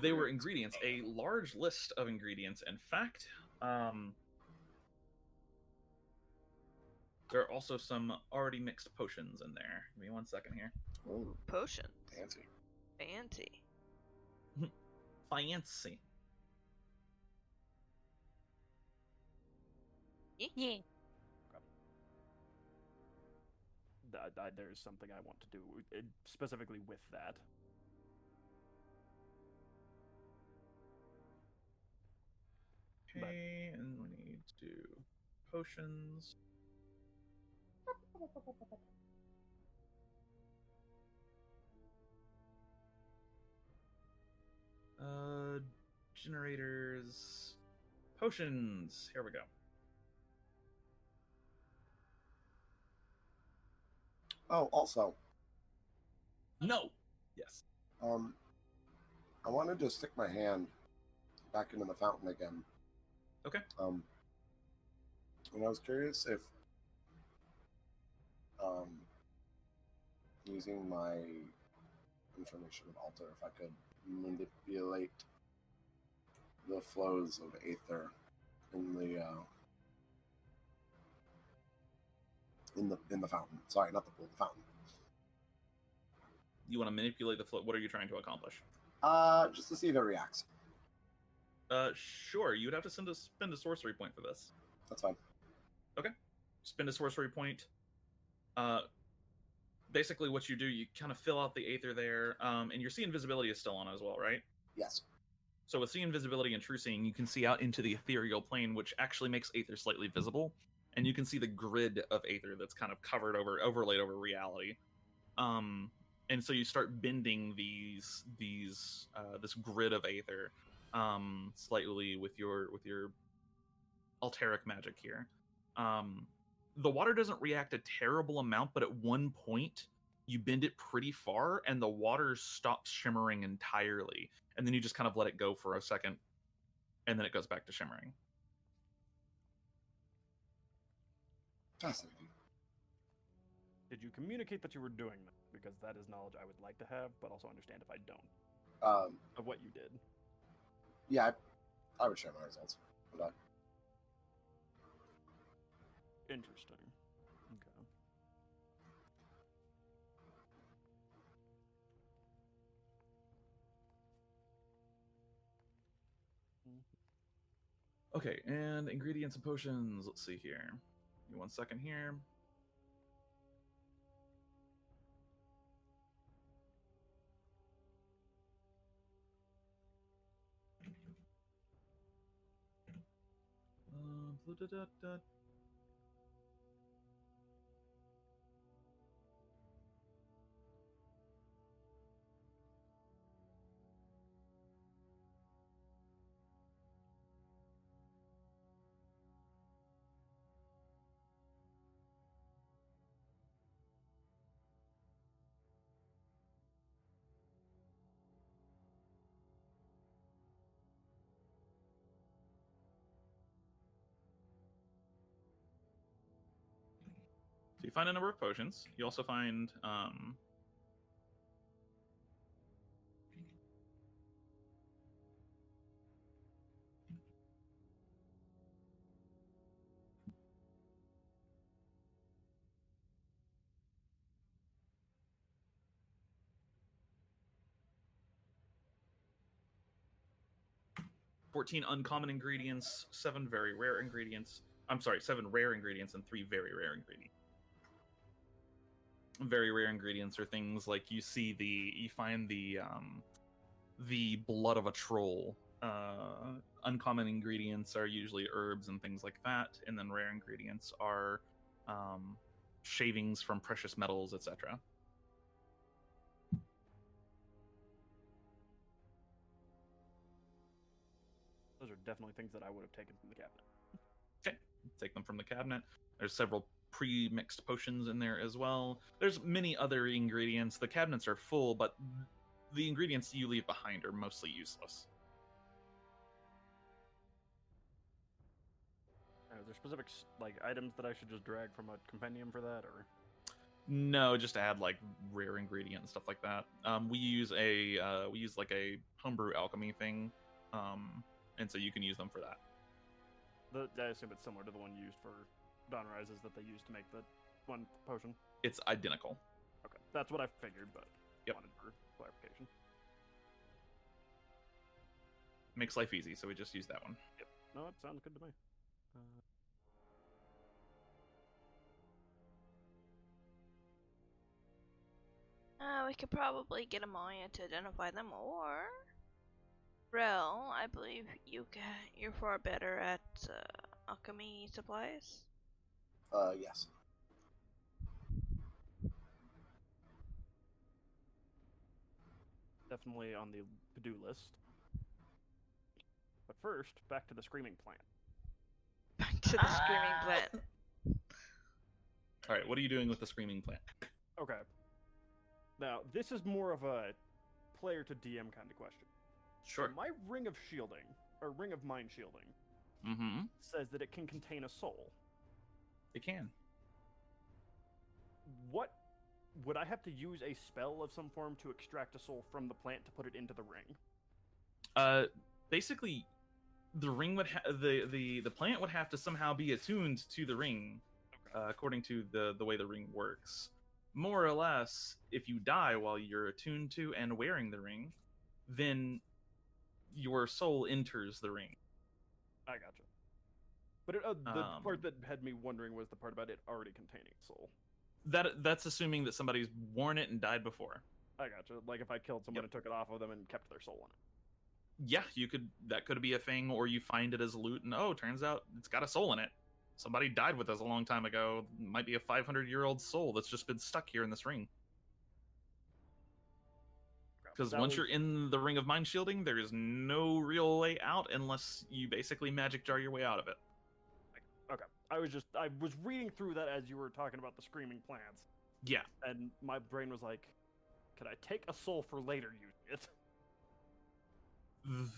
They were ingredients, a large list of ingredients. In fact, there are also some already mixed potions in there. Give me 1 second here. Ooh, Potion. fancy. Fancy. Fancy. Yeah. There's something I want to do specifically with that. Okay, and we need to do potions. Generators, potions. Here we go. Oh, also, No. Yes. I wanted to stick my hand back into the fountain again. Okay. And I was curious if, using my information of alter, if I could manipulate the flows of aether in the fountain. Sorry, not the pool, the fountain. You want to manipulate the flow? What are you trying to accomplish? Just to see if it reacts. Sure. You would have to spend a sorcery point for this. That's fine. Okay. Spend a sorcery point. Basically, what you do, you kind of fill out the aether there, and your see invisibility is still on as well, right? Yes. So with see invisibility and true seeing, you can see out into the ethereal plane, which actually makes aether slightly visible, and you can see the grid of aether that's kind of overlaid over reality. And so you start bending this grid of aether, slightly with your alteric magic here. The water doesn't react a terrible amount, but at one point you bend it pretty far and the water stops shimmering entirely. And then you just kind of let it go for a second and then it goes back to shimmering. Fascinating. Did you communicate that you were doing that? Because that is knowledge I would like to have, but also understand if I don't. Of what you did. Yeah, I would share my results. But Interesting. Okay. Okay, and ingredients and potions. Let's see here. Give me 1 second here. Da-da-da-da. So you find a number of potions. You also find 14 uncommon ingredients, 7 very rare ingredients. I'm sorry, 7 rare ingredients and 3 very rare ingredients. Very rare ingredients are things like you find the blood of a troll uncommon ingredients are usually herbs and things like that, and then rare ingredients are shavings from precious metals, etc. Those are definitely things that I would have taken from the cabinet. Okay, take them from the cabinet. There's several pre-mixed potions in there as well. There's many other ingredients. The cabinets are full, but the ingredients you leave behind are mostly useless. Are there specific like items that I should just drag from a compendium for that, or? No, just add like rare ingredient and stuff like that. We use like a homebrew alchemy thing, and so you can use them for that. I assume it's similar to the one used for Dawn Rises that they used to make the one potion. It's identical. Okay, that's what I figured, but Yep. wanted for clarification. Makes life easy, so we just use that one. Yep. No, it sounds good to me. We could probably get Amalia to identify them, or Rel, I believe you're far better at alchemy supplies. Yes. Definitely on the to-do list. But first, back to the screaming plant. Back to the screaming plant. All right, what are you doing with the screaming plant? Okay. Now, this is more of a player to DM kind of question. Sure. So my ring of shielding, or ring of mind shielding, Mm-hmm. says that it can contain a soul. It can. What would I have to use a spell of some form to extract a soul from the plant to put it into the ring? Basically, the ring would the plant would have to somehow be attuned to the ring, according to the way the ring works. More or less, if you die while you're attuned to and wearing the ring, then your soul enters the ring. I gotcha. But the part that had me wondering was the part about it already containing a soul. That's assuming that somebody's worn it and died before. I gotcha. Like if I killed someone Yep. and took it off of them and kept their soul in it. Yeah, you could. That could be a thing, or you find it as loot, and turns out it's got a soul in it. Somebody died with us a long time ago. Might be a 500-year-old soul that's just been stuck here in this ring. Because once you're in the ring of mind shielding, there is no real way out unless you basically magic jar your way out of it. Okay. I was reading through that as you were talking about the screaming plants, Yeah. and my brain was like, could I take a soul for later using it?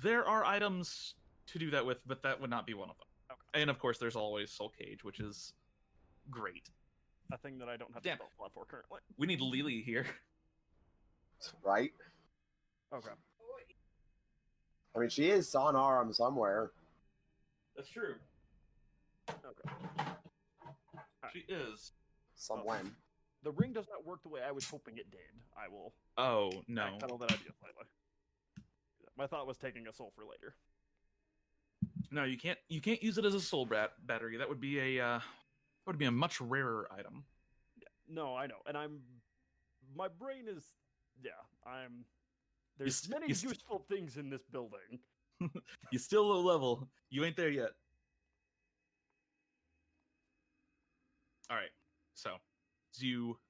There are items to do that with, but that would not be one of them. Okay. And of course, there's always Soul Cage, which is great. A thing that I don't have Damn. the spell slot for currently. We need Lily here. Right? Okay. I mean, she is on arm somewhere. That's true. Okay. She is. Somewhen. The ring does not work the way I was hoping it did. I will Oh, no. backpedal that idea slightly. My thought was taking a soul for later. No, you can't use it as a soul battery. That would be a much rarer item. Yeah. No, I know. And my brain is there's many useful things in this building. You still low level. You ain't there yet. All right. So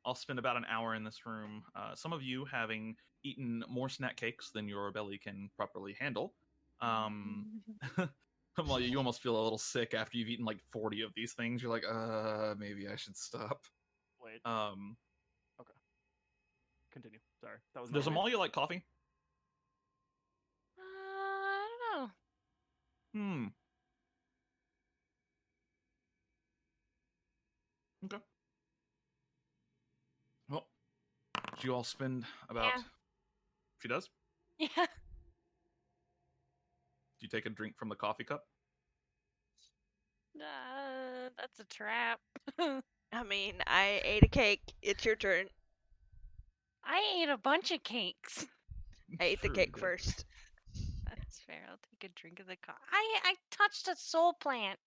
I'll spend about an hour in this room. Some of you having eaten more snack cakes than your belly can properly handle. Amalia, you almost feel a little sick after you've eaten like 40 of these things. You're like, maybe I should stop. Wait. Okay. Continue. Sorry. That was. Does Amalia like coffee? I don't know. Okay. Well, you all spend about. Yeah. She does? Yeah. Do you take a drink from the coffee cup? That's a trap. I mean, I ate a cake. It's your turn. I ate a bunch of cakes. I ate the Sure you cake did. first. That's fair. I'll take a drink of the coffee. I touched a soul plant.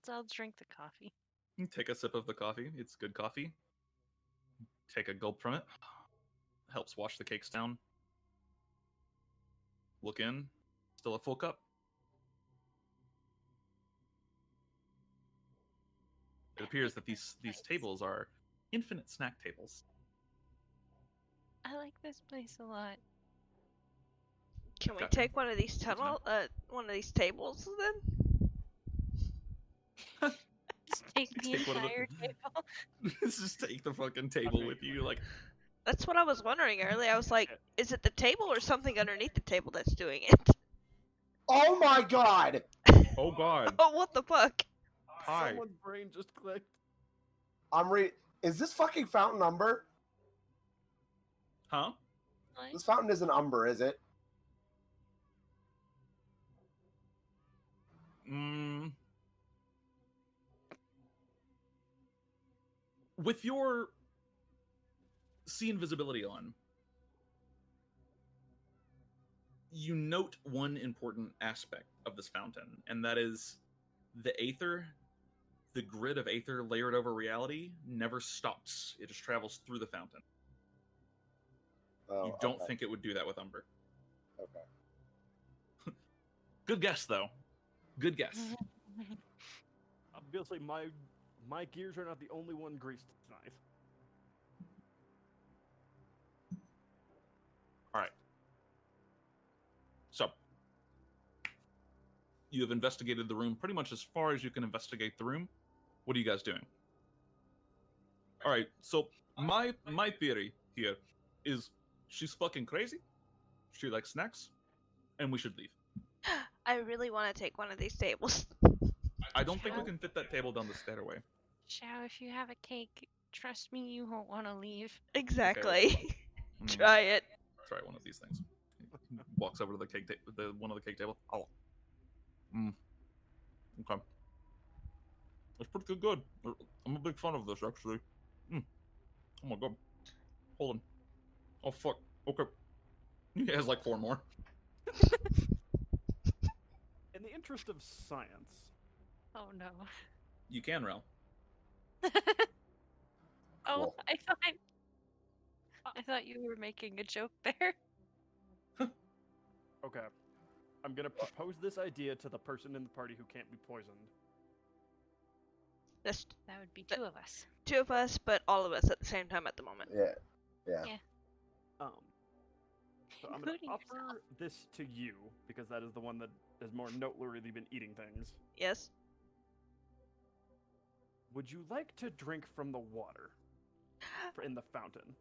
I'll drink the coffee. You take a sip of the coffee. It's good coffee. Take a gulp from it. Helps wash the cakes down. Look in. Still a full cup. It appears that these tables are infinite snack tables. I like this place a lot. Can we Gotcha. take one of these to know. tables then? Just take the Take one of the- entire table. Just take the fucking table with you. Like, That's what I was wondering earlier. I was like, is it the table or something underneath the table that's doing it? Oh my god! oh god. Oh, what the fuck? Hi. Someone's brain just clicked. Is this fucking fountain umber? Huh? What? This fountain isn't umber, is it? With your see invisibility on, you note one important aspect of this fountain, and that is the aether, the grid of aether layered over reality, never stops. It just travels through the fountain. Oh, You don't okay. think it would do that with Umber. Okay. Good guess, though. Good guess. Obviously, my gears are not the only one greased tonight. All right. So, you have investigated the room pretty much as far as you can investigate the room. What are you guys doing? All right. So, my theory here is she's fucking crazy. She likes snacks, and we should leave. I really want to take one of these tables. I don't think we can fit that table down the stairway. Shao, if you have a cake, trust me, you won't want to leave. Exactly. Hmm. Try it. Try one of these things. He walks over to the cake one of the cake table. Oh. Okay. It's pretty good. I'm a big fan of this, actually. Oh my god. Hold on. Oh fuck. Okay. He has like 4 more. In the interest of science, Oh no. You can, Rel. Oh, Cool. I thought you were making a joke there. okay, I'm gonna propose this idea to the person in the party who can't be poisoned. There's That would be 2 of us. 2 of us, but all of us at the same time at the moment. Yeah. So I'm gonna Including offer yourself. this to you because that is the one that has more noteworthy been eating things. Yes? Would you like to drink from the water in the fountain?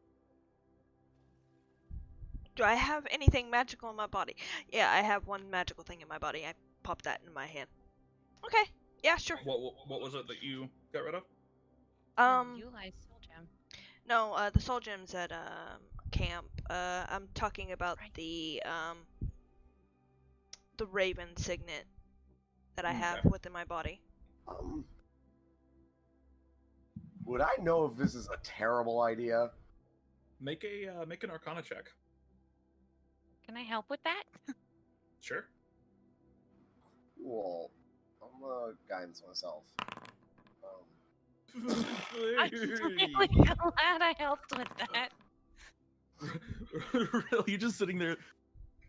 Do I have anything magical in my body? Yeah, I have one magical thing in my body. I popped that in my hand. Okay. Yeah, sure. What was it that you got rid of? You lied, Soul Gem. No, the soul gem's at camp. I'm talking about Right. the raven signet that I have Okay. within my body. Would I know if this is a terrible idea? Make an Arcana check. Can I help with that? Sure. Cool. I'm gonna guidance myself. I'm really glad I helped with that. Really, you're just sitting there,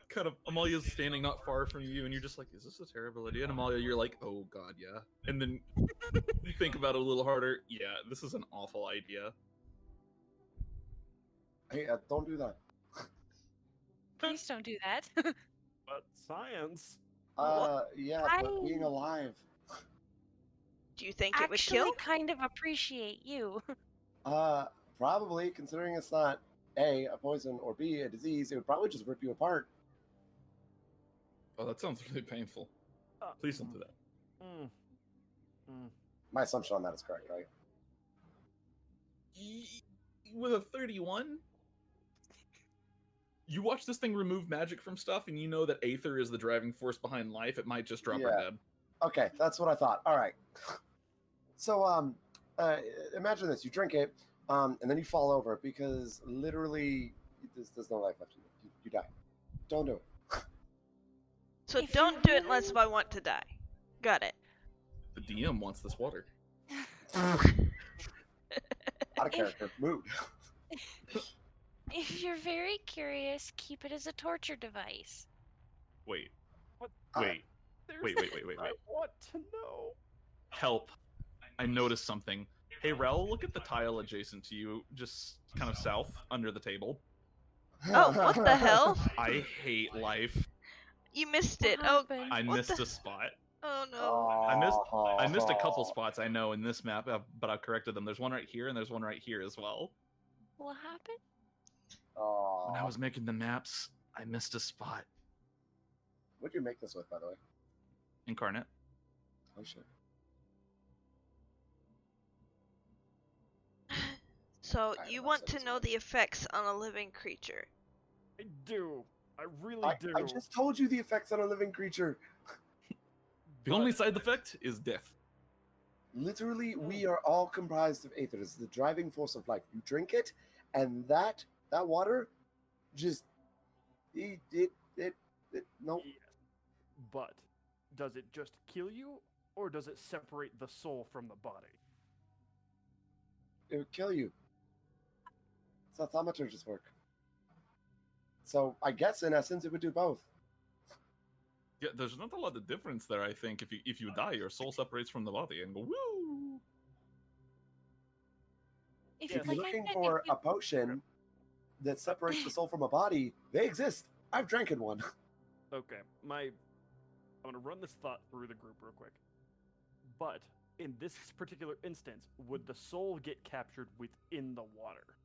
kind of. Amalia's standing not far from you, and you're just like, "Is this a terrible idea?" And Amalia, you're like, "Oh God, yeah." And then you think about it a little harder. Yeah, this is an awful idea. Hey, don't do that. Please don't do that. But science. Yeah, but being alive. Do you think it would Actually, kill? kind of appreciate you. Probably, considering it's not A, a poison, or B, a disease, it would probably just rip you apart. Oh, that sounds really painful. Please don't do that. My assumption on that is correct, right? With a 31, you watch this thing remove magic from stuff, and you know that Aether is the driving force behind life. It might just drop her Yeah. dead. Okay, that's what I thought. All right. So, imagine this: you drink it, and then you fall over because literally there's no life left in you. You die. Don't do it. So If don't you do it unless really- if I want to die. Got it. The DM wants this water. Out of character. Mood. If you're very curious, keep it as a torture device. Wait. What? Wait. There's Wait. I want to know. Help. I noticed something. Hey, Rel, look at the tile adjacent to you, just kind of south, under the table. Oh, what the hell? I hate life. You missed What it. Oh, happened? I What missed the- a spot. oh no. I missed a couple spots, I know, in this map, but I've corrected them. There's one right here, and there's one right here as well. What happened? When I was making the maps, I missed a spot. What'd you make this with, by the way? Incarnate. Oh shit. So Alright, you let's want set to this know up. the effects on a living creature. I do. I really I do. just told you the effects on a living creature. The only side effect is death. Literally, we are all comprised of aether. It's the driving force of life. You drink it, and that water just no. Yes. But does it just kill you, or does it separate the soul from the body? It would kill you. It's how thaumaturges work. So I guess in essence it would do both. Yeah, there's not a lot of difference there, I think. If you die, your soul separates from the body and go woo. If, If like you're I looking said, for if you- a potion that separates the soul from a body, they exist. I've drank one. Okay, I'm gonna run this thought through the group real quick. But in this particular instance, would the soul get captured within the water?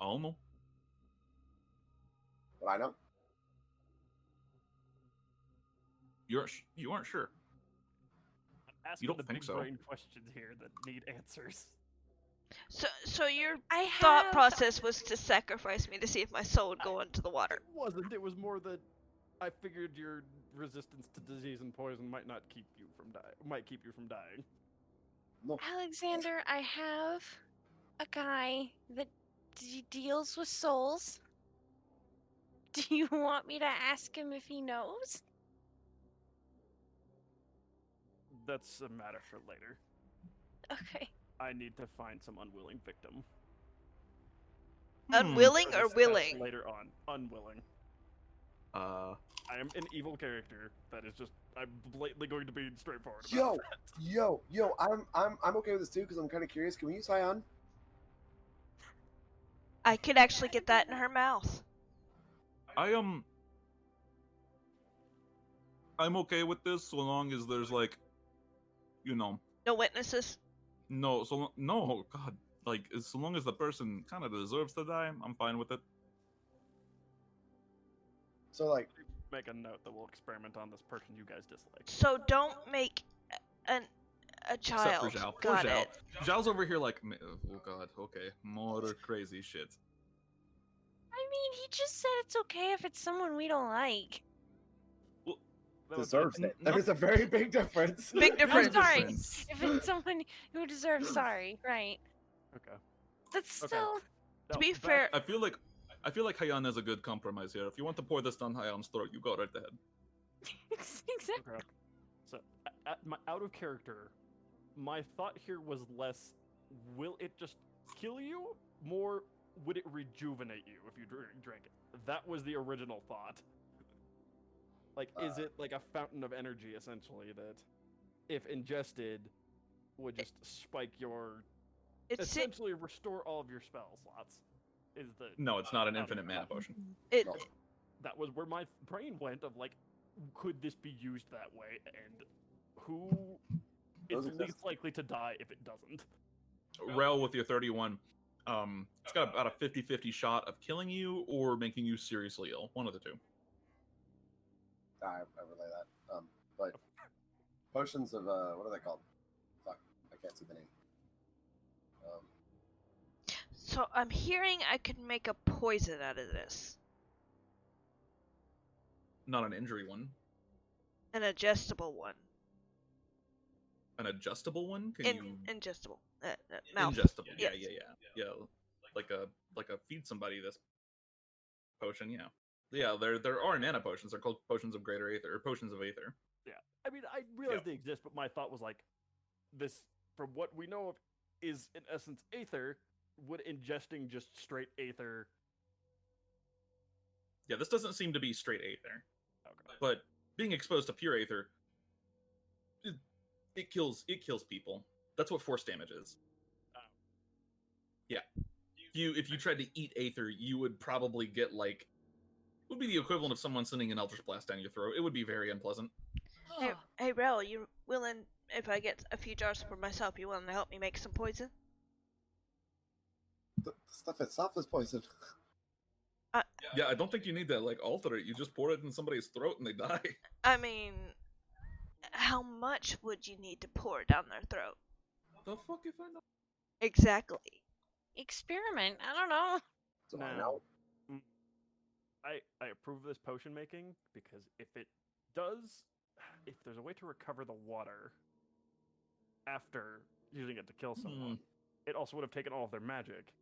I don't know. Well, I know. You aren't sure. I'm asking don't the think big so? brain questions here that need answers. So your I thought have process was to sacrifice me to see if my soul would go into the water. It wasn't. It was more that I figured your resistance to disease and poison might not keep you from dying. Might keep you from dying. No. Alexander, I have a guy that deals with souls. Do you want me to ask him if he knows? That's a matter for later. Okay. I need to find some unwilling victim. Unwilling or That's willing? later on. Unwilling. I am an evil character. That is just. I'm blatantly going to be straightforward about Yo, that. I'm okay with this too because I'm kind of curious. Can we use Hyon? I could actually get that in her mouth. I'm okay with this so long as there's like, No witnesses. no, God, like so long as the person kind of deserves to die, I'm fine with it. So like, Make a note that we'll experiment on this person you guys dislike. So don't make a Except child. for Zhao. Got Poor Zhao. it. Zhao's over here like, oh God, okay, more crazy shit. I mean, he just said it's okay if it's someone we don't like. deserves it. no- There's a very big difference. Big I'm difference. sorry. difference. If it's someone who deserves sorry, right? Okay. That's Okay. still. To be back- fair, I feel like Hayan is a good compromise here. If you want to pour this down Hayan's throat, you go right ahead. Exactly. Okay. So, out of character, my thought here was less, will it just kill you? More, would it rejuvenate you if you drank it? That was the original thought. Like, is it like a fountain of energy, essentially, that, if ingested, would just spike your... it's essentially restore all of your spell slots? Is the... No, it's not an out of infinite mana thought. potion. it. No. That was where my brain went of, like, could this be used that way, and who is Those exist. least likely to die if it doesn't? Rel with your 31. It's got about a 50-50 shot of killing you or making you seriously ill. One of the two. I relay that. But potions of what are they called? Fuck, I can't see the name. So I'm hearing I could make a poison out of this. Not an injury one. An adjustable one. An adjustable one? Can you Ingestible. Mouth. ingestible? Yes. Yeah. Like a feed somebody this potion. Yeah. There are mana potions. They're called potions of greater aether or potions of aether. Yeah. I mean, I realize they exist, but my thought was like, this, from what we know of, is in essence aether. Would ingesting just straight aether Yeah, this doesn't seem to be straight aether. Okay. But being exposed to pure aether, it kills people. That's what force damage is. Oh. Yeah. If you tried to eat aether, you would probably get like, it would be the equivalent of someone sending an Eldritch Blast down your throat. It would be very unpleasant. Hey, Rel, you willing, if I get a few jars for myself, you willing to help me make some poison? The stuff itself is poison. Yeah, I don't think you need that, like, alter it. You just pour it in somebody's throat and they die. I mean, how much would you need to pour down their throat? The fuck if I know? Exactly. Experiment. I don't know. So I Now, know. I approve of this potion making because if there's a way to recover the water after using it to kill someone, it also would have taken all of their magic.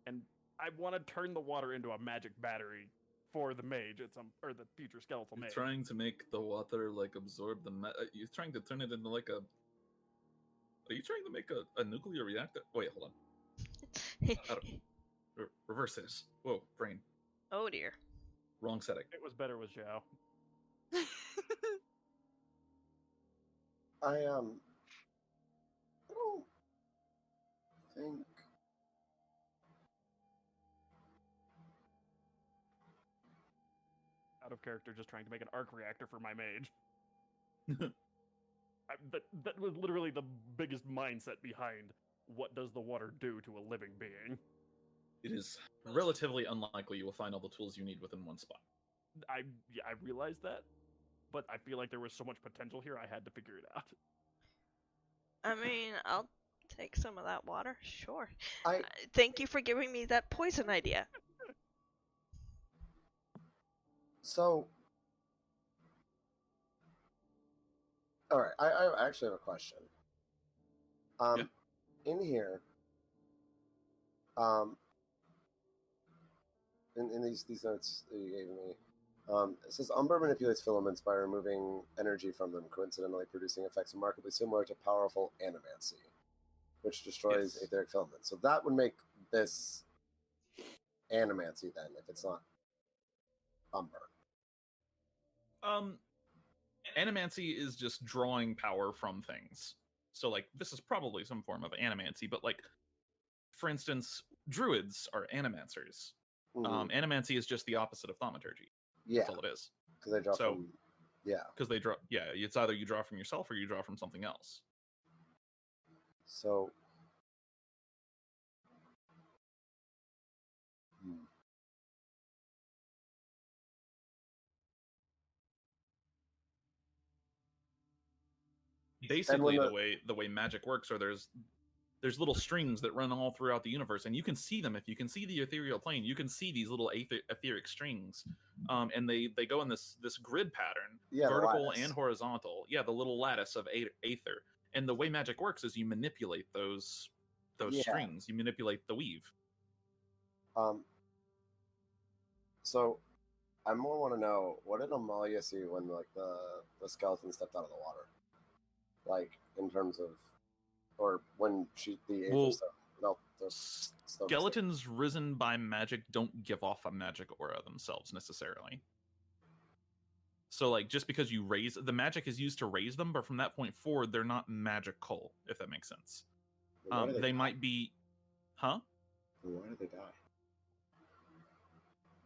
And I want to turn the water into a magic battery for the mage or the future skeletal You're mage. trying to make the water, like, absorb the you're trying to turn it into, like, a... Are you trying to make a nuclear reactor? Oh, wait, hold on. Reverse this. Whoa, brain. Oh dear. Wrong setting. It was better with Zhao. I don't think. Out of character, just trying to make an arc reactor for my mage. That was literally the biggest mindset behind what does the water do to a living being. It is relatively unlikely you will find all the tools you need within one spot. I realized that, but I feel like there was so much potential here, I had to figure it out. I mean, I'll take some of that water. Sure. I Thank you for giving me that poison idea. so. All right, I actually have a question. In here, in these notes that you gave me, it says Umber manipulates filaments by removing energy from them, coincidentally producing effects remarkably similar to powerful animancy, which destroys Yes. etheric filaments. So that would make this animancy then, if it's not Umber. Animancy is just drawing power from things. So, like, this is probably some form of animancy, but, like, for instance, druids are animancers. Mhm. Animancy is just the opposite of thaumaturgy. Yeah, That's all it is. because they draw So- from. Yeah. Because they draw, yeah, it's either you draw from yourself or you draw from something else. So. Basically, when the way magic works are there's little strings that run all throughout the universe, and you can see them. If you can see the ethereal plane, you can see these little etheric strings, and they go in this grid pattern, Yeah, the vertical lattice. and horizontal. Yeah, the little lattice of aether. And the way magic works is you manipulate those Yeah. strings. You manipulate the weave. So, I more want to know, what did Amalia see when like the skeleton stepped out of the water? Like in terms of, or when the aether Well, stuff. No, the stone Skeletons risen by magic don't give off a magic aura themselves necessarily. So, like, just because you raise the magic is used to raise them, but from that point forward, they're not magical. If that makes sense. Why do They die? might be, huh? Why did they die?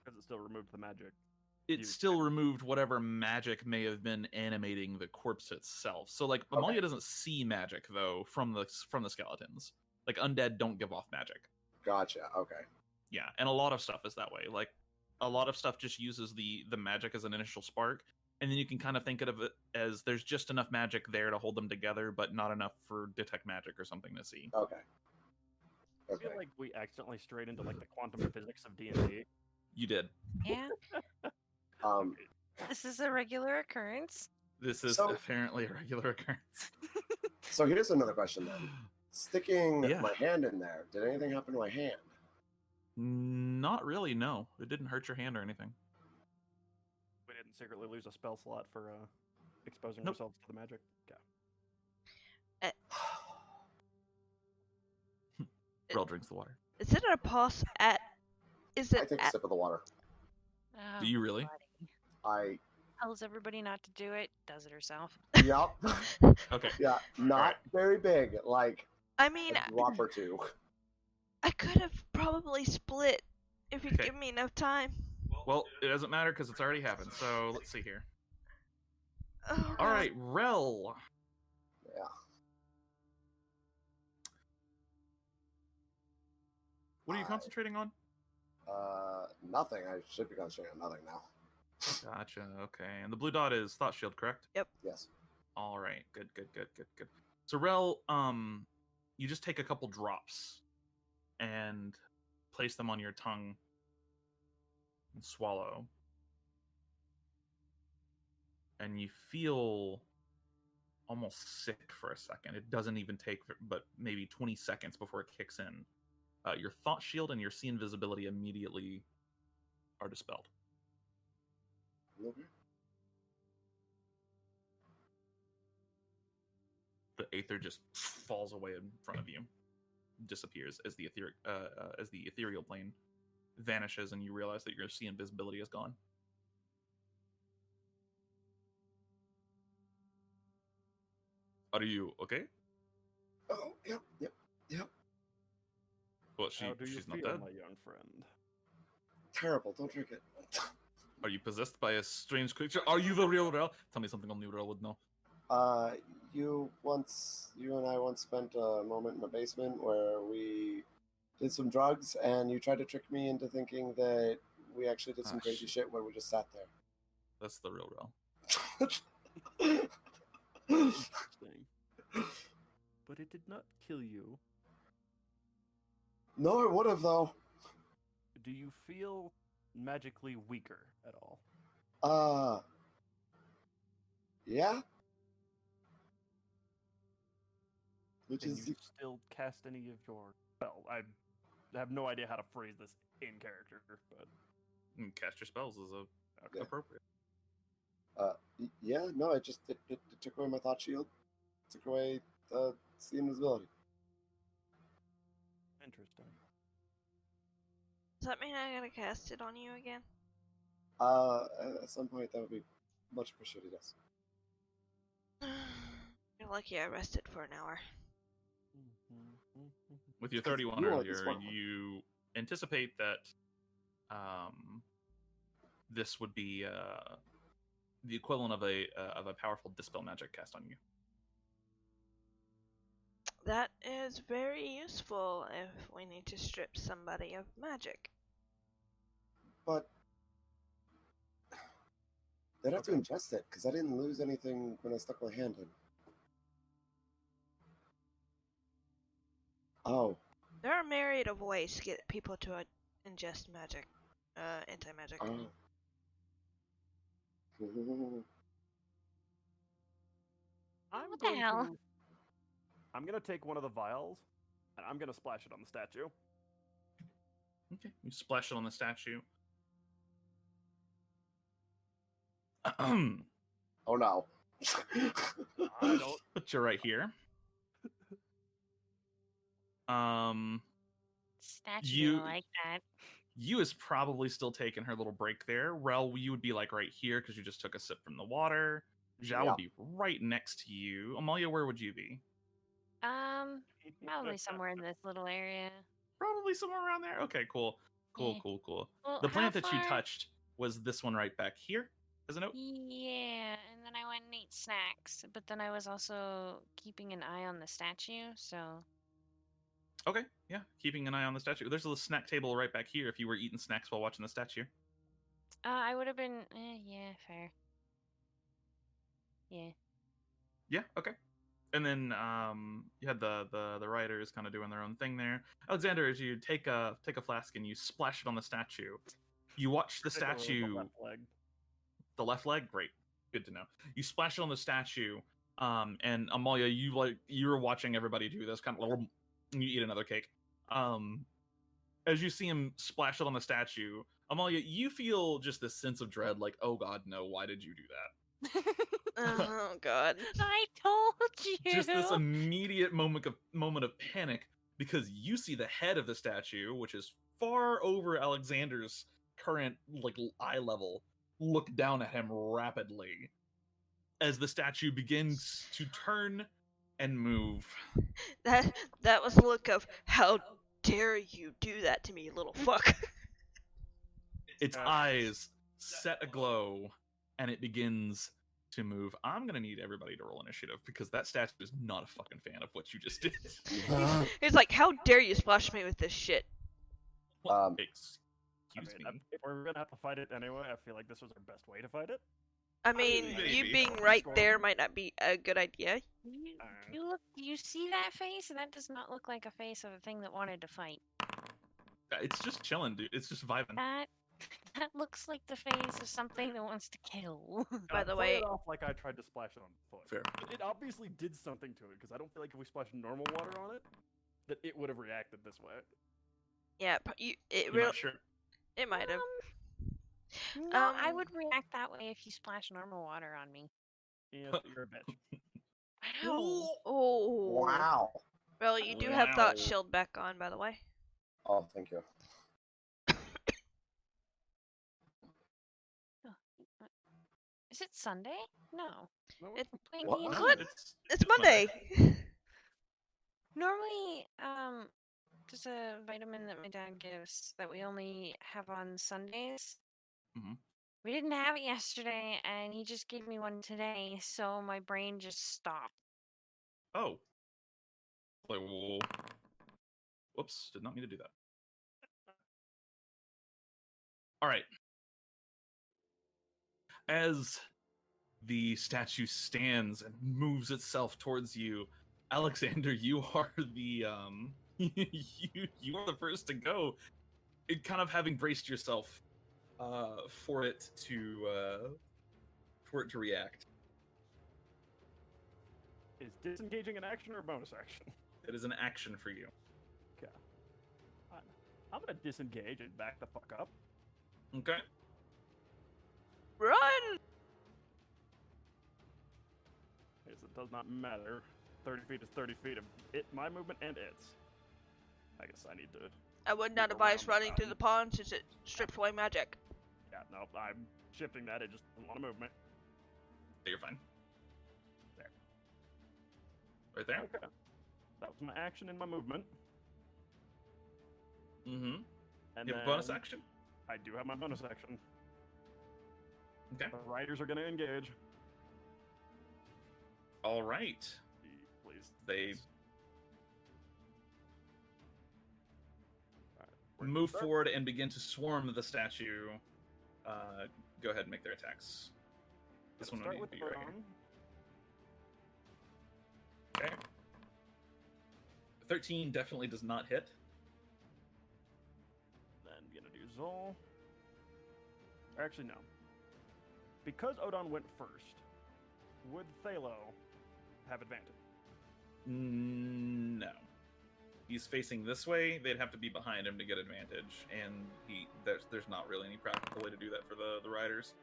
Because it still removed the magic. It still removed whatever magic may have been animating the corpse itself. So, like, Amalia doesn't see magic though from the skeletons. Like, undead don't give off magic. Gotcha. Okay. Yeah, and a lot of stuff is that way. Like, a lot of stuff just uses the magic as an initial spark, and then you can kind of think of it as there's just enough magic there to hold them together, but not enough for detect magic or something to see. Okay. I feel like we accidentally strayed into like the quantum physics of D&D. You did. Yeah. This is a regular occurrence. This is So- apparently a regular occurrence. So here's another question then. Sticking Yeah. my hand in there, did anything happen to my hand? Not really, no. It didn't hurt your hand or anything. We didn't secretly lose a spell slot for exposing Nope. ourselves to the magic. Okay. Rel drinks the water. Is it a pause at? Is I it take a at? sip of the water. Oh, Do you really? buddy. I Tells everybody not to do it, does it herself. Yep. Okay. Yeah, not Alright. very big, like I mean, a drop or two. I could have probably split if you'd Okay. give me enough time. Well, it doesn't matter because it's already happened. So let's see here. Oh, All right, Rel. Yeah. What are you concentrating on? Nothing. I should be concentrating on nothing now. Gotcha. Okay, and the blue dot is thought shield, correct? Yes. All right. Good. So Rel, you just take a couple drops and place them on your tongue and swallow, and you feel almost sick for a second. It doesn't even take but maybe 20 seconds before it kicks in. Your thought shield and your see invisibility immediately are dispelled. Okay. The aether just falls away in front of you, disappears as the ethereal plane vanishes, and you realize that your see invisibility is gone. Are you okay? Oh, yep. Well, How do you she's feel, not dead. my young friend? Terrible. Don't drink it. Are you possessed by a strange creature? Are you the real Rel? Tell me something only Rel would know. You and I once spent a moment in the basement where we did some drugs, and you tried to trick me into thinking that we actually did some crazy shit where we just sat there. That's the real Rel. Interesting. But it did not kill you. No, it would have though. Do you feel magically weaker at all? Yeah. Which Can is you still cast any of your... Well, I have no idea how to phrase this in character, but... Cast your spells is Yeah. appropriate. yeah. No, it took away my thought shield. Took away see invisibility. Interesting. does that mean I gotta cast it on you again? At some point that would be much appreciated. Yes. You're lucky I rested for an hour. With your Because 31 you are this earlier, one. you anticipate that this would be the equivalent of a powerful dispel magic cast on you. That is very useful if we need to strip somebody of magic. But they'd have to Okay. ingest it, because I didn't lose anything when I stuck my hand in. Oh. There are myriad of ways to get people to ingest magic. Anti-magic. Oh. What the hell? I'm gonna take one of the vials, and I'm gonna splash it on the statue. Okay, you splash it on the statue. Oh no. I don't... Put you right here. Statue You- like that. You is probably still taking her little break there. Rel, you would be like right here because you just took a sip from the water. Zhao Yeah. would be right next to you. Amalia, where would you be? Probably somewhere in this little area. Probably somewhere around there. Okay, cool. Cool. Well, The plant how that you far- touched was this one right back here. As a note. Yeah, and then I went and ate snacks, but then I was also keeping an eye on the statue, so... Okay, yeah, keeping an eye on the statue. There's a little snack table right back here if you were eating snacks while watching the statue. I would have been... yeah, fair. Yeah. Yeah, okay. And then you had the riders kind of doing their own thing there. Alexander, as you take a flask and you splash it on the statue, you watch the Particularly statue. the left leg. The left leg, great, good to know. You splash it on the statue, and Amalia, you're watching everybody do this kind of. You eat another cake. As you see him splash it on the statue, Amalia, you feel just this sense of dread, like, oh god, no, why did you do that? Oh god. I told you! Just this immediate moment of panic because you see the head of the statue, which is far over Alexander's current eye level, look down at him rapidly as the statue begins to turn and move. That was a look of how dare you do that to me, little fuck. Its eyes set aglow, and it begins to move. I'm gonna need everybody to roll initiative because that statue is not a fucking fan of what you just did. He's like, how dare you splash me with this shit? Excuse me. If we're gonna have to fight it anyway, I feel like this was our best way to fight it. I mean, you maybe. being right there might not be a good idea. You see that face? That does not look like a face of a thing that wanted to fight. It's just chilling, dude. It's just vibing. That looks like the face of something that wants to kill. By the Play way, it off like I tried to splash it on foot. Fair. It obviously did something to it because I don't feel like if we splashed normal water on it, that it would have reacted this way. yeah, You're not sure. it might have. No, I would react that way if you splash normal water on me. Yeah, you're a bitch. Ow. Oh. Wow. Well, you do have Thought Wow. Shield back on, by the way. Oh, thank you. Is it Sunday? No. It's Playing What? games. What? It's It's Monday. Normally, there's a vitamin that my dad gives that we only have on Sundays. Mhm. We didn't have it yesterday, and he just gave me one today, so my brain just stopped. Oh. Like, whoops, did not mean to do that. Alright. As the statue stands and moves itself towards you, Alexander, you are the you are the first to go. It kind of having braced yourself for it to react. Is disengaging an action or a bonus action? It is an action for you. Okay. I'm gonna disengage and back the fuck up. Okay. Run! Yes, it does not matter. 30 feet is 30 feet of my movement and its. I guess I need to. I would not Move advise around running through the pond since it strips away magic. Yeah, no, I'm shifting that. It just doesn't want to move me. You're fine. There. Right there? Okay. That was my action and my movement. Mm-hmm. And You have a bonus then action? I do have my bonus action. Okay. The riders are gonna engage. Alright. Please. They Alright, we're gonna move start. forward and begin to swarm the statue. Go ahead and make their attacks. This one Start will with need the to be right Baron. here. Okay. 13 definitely does not hit. Then gonna do Zol. Actually, no. Because Odon went first, would Thalo have advantage? No. He's facing this way. They'd have to be behind him to get advantage, and there's not really any practical way to do that for the riders.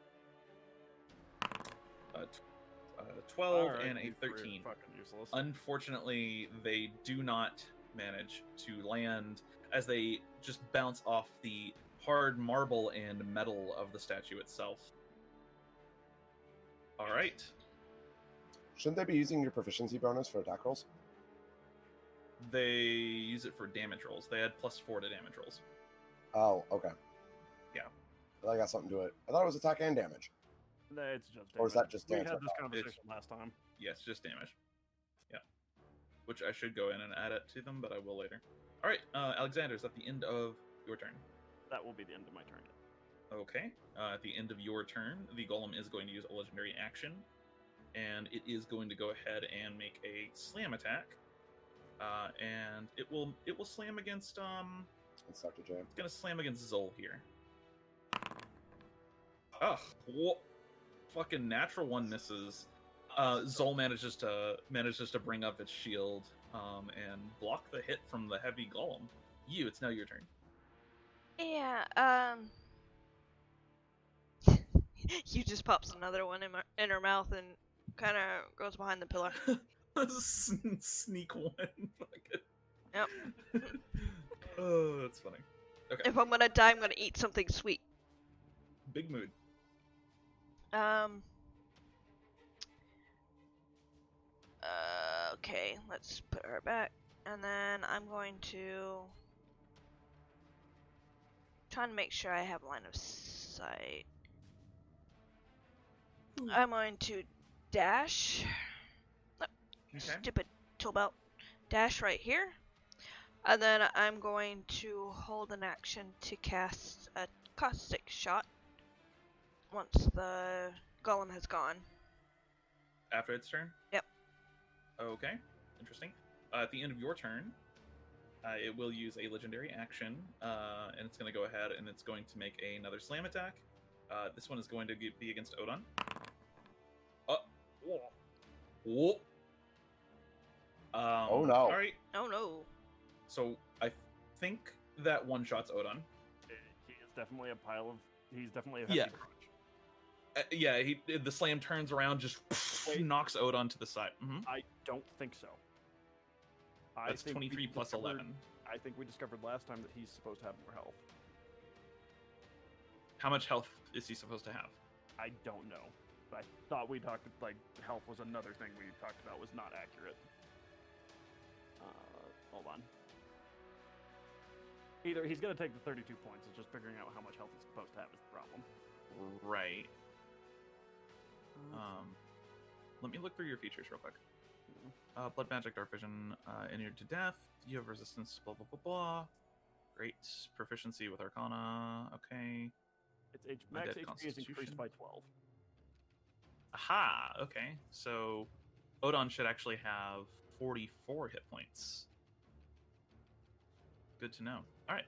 12 Alright, and a you three are 13. Fucking useless. Unfortunately, they do not manage to land as they just bounce off the hard marble and metal of the statue itself. All right. Shouldn't they be using your proficiency bonus for attack rolls? They use it for damage rolls. They had +4 to damage rolls. Oh, okay. Yeah. Well, I got something to it. I thought it was attack and damage. Nah, it's just Or is damage. that just We damage? had this It's- conversation last time. Yes, just damage. Yeah. Which I should go in and add it to them, but I will later. All right, Alexander, is that the end of your turn? That will be the end of my turn. Okay. At the end of your turn, the golem is going to use a legendary action, and it is going to go ahead and make a slam attack. And it will slam against It's Dr. J. it's gonna slam against Zol here. Ugh, fucking natural one misses. Zol manages to bring up its shield and block the hit from the heavy golem. It's now your turn. Yeah, you just pops another one in her mouth and kind of goes behind the pillar. Sneak one. Fucking. Yep. Oh, that's funny. Okay. If I'm gonna die, I'm gonna eat something sweet. Big mood. Okay, let's put her back. And then I'm going to... trying to make sure I have line of sight. I'm going to dash. Oh, Okay. stupid tool belt. Dash right here. And then I'm going to hold an action to cast a caustic shot once the golem has gone. After its turn? Yep. Okay, interesting. At the end of your turn, it will use a legendary action, and it's going to go ahead and it's going to make another slam attack. This one is going to be against Odon. Whoa. Oh, no. All right. Oh no. So I think that one shots Odon. He is definitely a pile of. He's definitely a Yeah. hefty crunch. Yeah, the slam turns around, just knocks Odon to the side. I don't think so. That's 23 plus 11. I think we discovered last time that he's supposed to have more health. How much health is he supposed to have? I don't know. I thought we talked, like, health was another thing we talked about was not accurate. Hold on. Either he's going to take the 32 points, it's just figuring out how much health he's supposed to have is the problem. Right. Let me look through your features real quick. Blood magic, dark vision, inured to death. You have resistance, blah, blah, blah, blah. Great. Proficiency with Arcana. Okay. Its max Undead HP is increased Constitution. by 12. Aha! Okay. So, Odon should actually have 44 hit points. Good to know. Alright.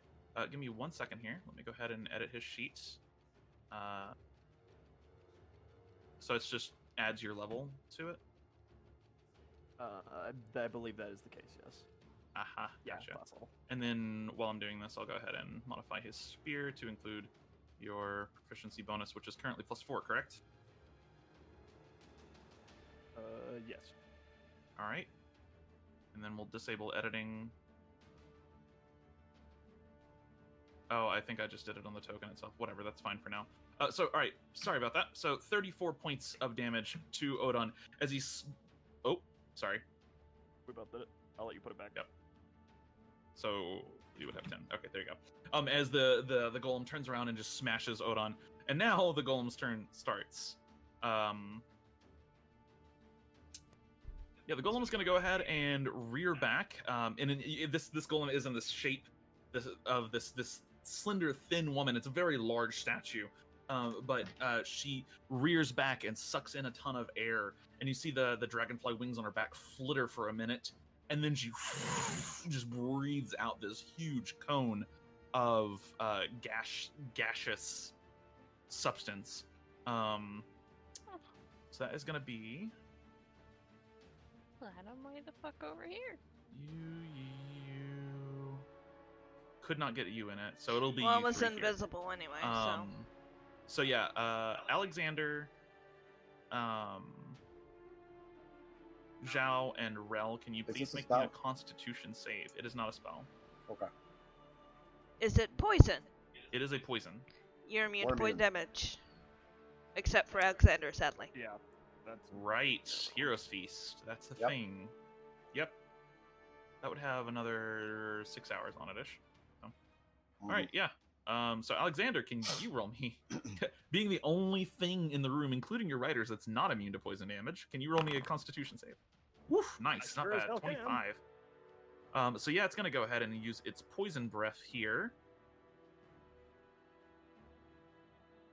Give me 1 second here. Let me go ahead and edit his sheet. So it's just adds your level to it? I believe that is the case, yes. Aha, Yeah, gotcha. class level. And then while I'm doing this, I'll go ahead and modify his spear to include your proficiency bonus, which is currently +4, correct? Yes. All right. And then we'll disable editing. Oh, I think I just did it on the token itself. Whatever, that's fine for now. So, all right, sorry about that. So 34 points of damage to Odon as he's... Oh, sorry. We both did it. I'll let you put it back. Yep. So you would have 10. Okay, there you go. As the golem turns around and just smashes Odon, and now the golem's turn starts. Yeah, the golem is going to go ahead and rear back. This golem is in this shape of this slender, thin woman. It's a very large statue, but she rears back and sucks in a ton of air, and you see the dragonfly wings on her back flitter for a minute, and then she just breathes out this huge cone of gaseous substance. So that is going to be... Glad I'm way the fuck over here. You could not get you in it, so it'll be. Well, you it was three here. invisible anyway, so. So yeah, Alexander, Zhao, and Rel, can you Is please this a make me a spell? Constitution save? It is not a spell. Okay. Is it poison? It is a poison. You're immune Or to poison immune. damage. Except for Alexander, sadly. Yeah, that's Right, Hero's Feast. That's the Yep. thing. Yep. That would have another 6 hours on it-ish. All right, yeah. So Alexander, can you roll me? Being the only thing in the room, including your writers, that's not immune to poison damage, can you roll me a Constitution save? Woof, nice, I not sure as bad. hell can. 25. So yeah, it's gonna go ahead and use its poison breath here.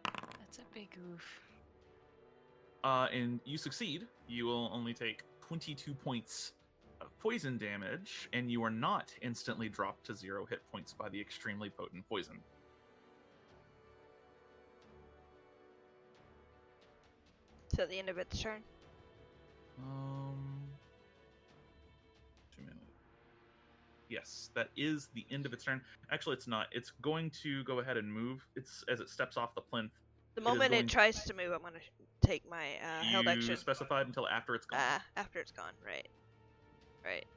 That's a big oof. And you succeed. You will only take 22 points of poison damage, and you are not instantly dropped to 0 hit points by the extremely potent poison. So at the end of its turn. 2 minutes. Yes, that is the end of its turn. Actually, it's not. It's going to go ahead and move. As it steps off the plinth. The is moment going it tries to move, I'm gonna take my held You action. specified until after it's gone. After it's gone, right. Right.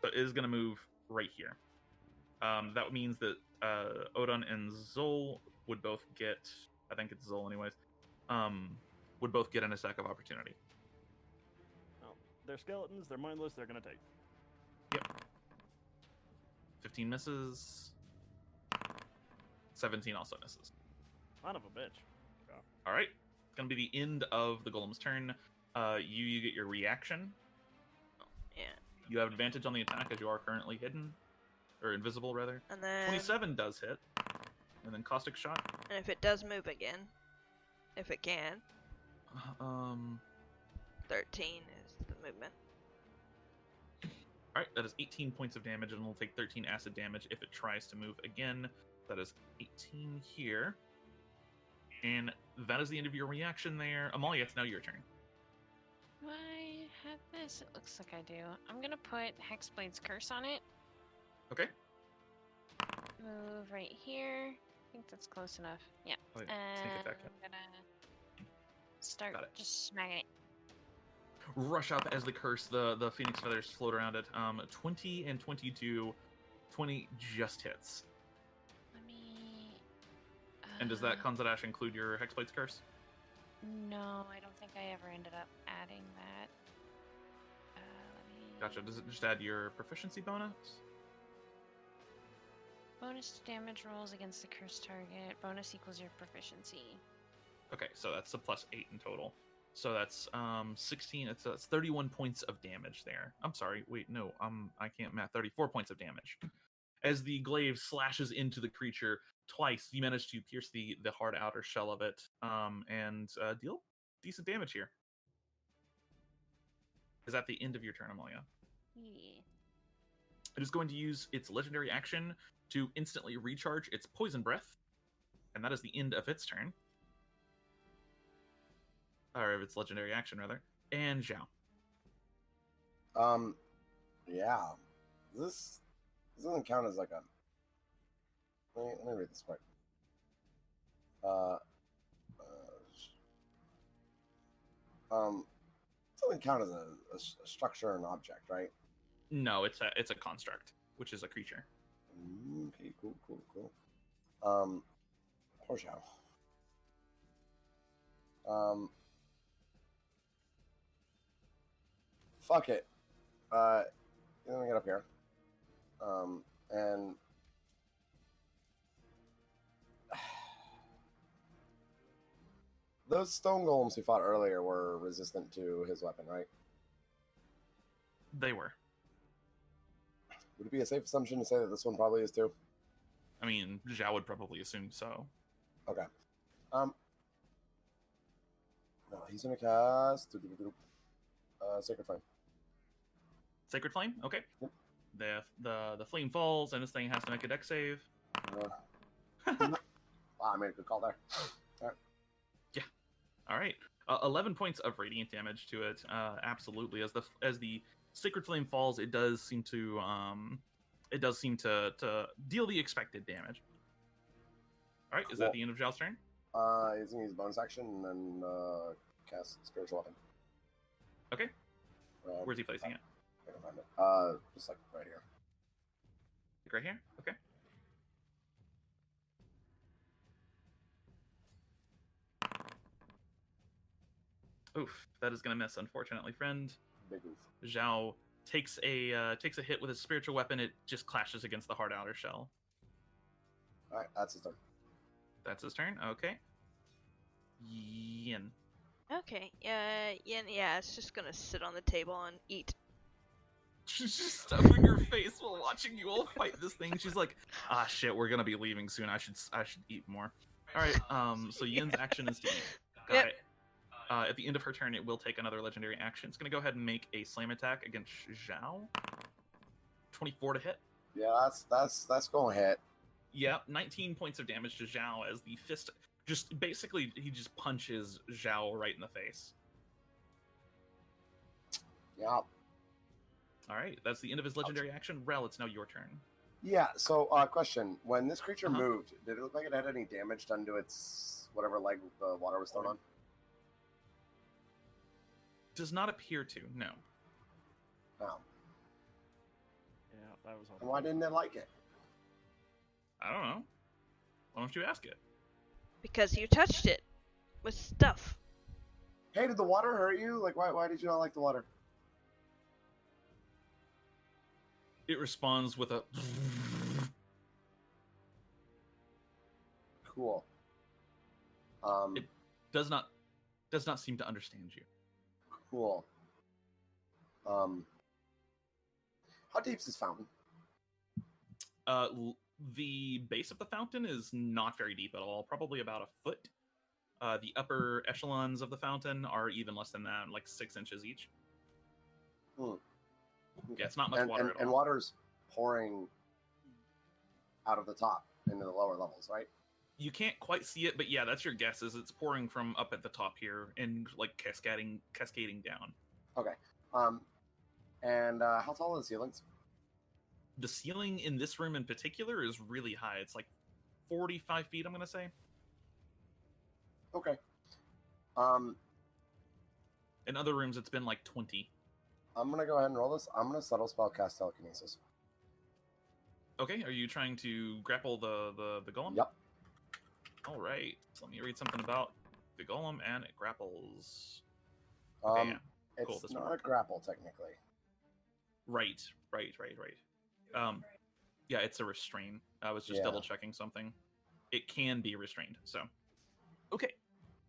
So it is going to move right here. That means that Odon and Zol would both get. I think it's Zol, anyways. Would both get an attack of opportunity. Well, they're skeletons. They're mindless. They're gonna take. 15 misses. 17 also misses. Son of a bitch. All right, it's gonna be the end of the golem's turn. You get your reaction. Yeah. You have advantage on the attack as you are currently hidden, or invisible rather. And then 27 does hit, and then caustic shot. And if it does move again, if it can, 13 is the movement. All right, that is 18 points of damage, and it'll take 13 acid damage if it tries to move again. That is 18 here, and that is the end of your reaction there. Amalia, it's now your turn. Do I have this? It looks like I do. I'm gonna put Hexblade's Curse on it. Okay. Move right here. I think that's close enough. Yeah. Oh, yeah. And Sneak attack. I'm gonna start Got it. just smacking it. Rush up as the curse, the phoenix feathers float around it. 20 and 22. 20 just hits. Let me. And does that Kanzadash include your Hexblade's curse? No, I don't think I ever ended up adding that. Let me. Gotcha. Does it just add your proficiency bonus? Bonus to damage rolls against the cursed target. Bonus equals your proficiency. Okay, so that's a +8 in total. So that's 16. That's 31 points of damage there. I'm sorry. Wait, no. I can't math. 34 points of damage. As the glaive slashes into the creature twice, you manage to pierce the hard outer shell of it, and deal decent damage here. Is that the end of your turn, Amalia? Yeah. It is going to use its legendary action to instantly recharge its poison breath, and that is the end of its turn. Or of its legendary action, rather. And Zhao. Yeah. This doesn't count as like a. Let me read this part. It doesn't count as a structure or an object, right? No, it's a construct, which is a creature. Okay, cool. Poor Zhao. Fuck it. Let me get up here. And those stone golems he fought earlier were resistant to his weapon, right? They were. Would it be a safe assumption to say that this one probably is too? I mean, Zhao would probably assume so. Okay. No, he's gonna cast Sacred Flame. Sacred Flame? Okay. Yep. The flame falls, and this thing has to make a dex save. Wow, I made a good call there. All right. 11 points of radiant damage to it. Absolutely. As the Sacred Flame falls, it does seem to deal the expected damage. All right. Is that the end of Zhao's turn? He's gonna use bonus action and then cast Spiritual Weapon. Okay. Where's he placing it? I can find it. Just like right here. Like right here? Okay. Oof, that is gonna miss, unfortunately, friend. Big oof. Zhao takes a hit with his spiritual weapon. It just clashes against the hard outer shell. All right, that's his turn. That's his turn. Okay. Yin. Okay, Yin, yeah, it's just gonna sit on the table and eat. She's just stuffing her face while watching you all fight this thing. She's like, "Ah, shit, we're gonna be leaving soon. I should eat more." All right. So Yin's action is to eat. Got it. At the end of her turn, it will take another legendary action. It's gonna go ahead and make a slam attack against Zhao. 24 to hit. Yeah, that's gonna hit. Yeah, 19 points of damage to Zhao as the fist just basically he just punches Zhao right in the face. Yeah. All right, that's the end of his legendary action. Rel, it's now your turn. Yeah. So, question: when this creature moved, did it look like it had any damage done to its whatever leg the water was thrown on? Does not appear to. No. No. Yeah, that was. And why didn't it like it? I don't know. Why don't you ask it? Because you touched it with stuff. Hey, did the water hurt you? Like, why did you not like the water? It responds with a. Cool. It does not seem to understand you. Cool. How deep is this fountain? The base of the fountain is not very deep at all, probably about a foot. The upper echelons of the fountain are even less than that, like 6 inches each. Yeah, it's not much water at all. And water's pouring out of the top into the lower levels, right? You can't quite see it, but yeah, that's your guess. Is it's pouring from up at the top here and like cascading down. Okay. And how tall are the ceilings? The ceiling in this room in particular is really high. It's like 45 feet, I'm gonna say. Okay. In other rooms, it's been like 20. I'm gonna go ahead and roll this. I'm gonna subtle spell cast telekinesis. Okay, are you trying to grapple the golem? Yep. All right. So let me read something about the golem, and it grapples. Okay, yeah. Cool, It's this not one. a grapple technically. Right. Yeah, it's a restrain. I was just Yeah. double checking something. It can be restrained. So, okay.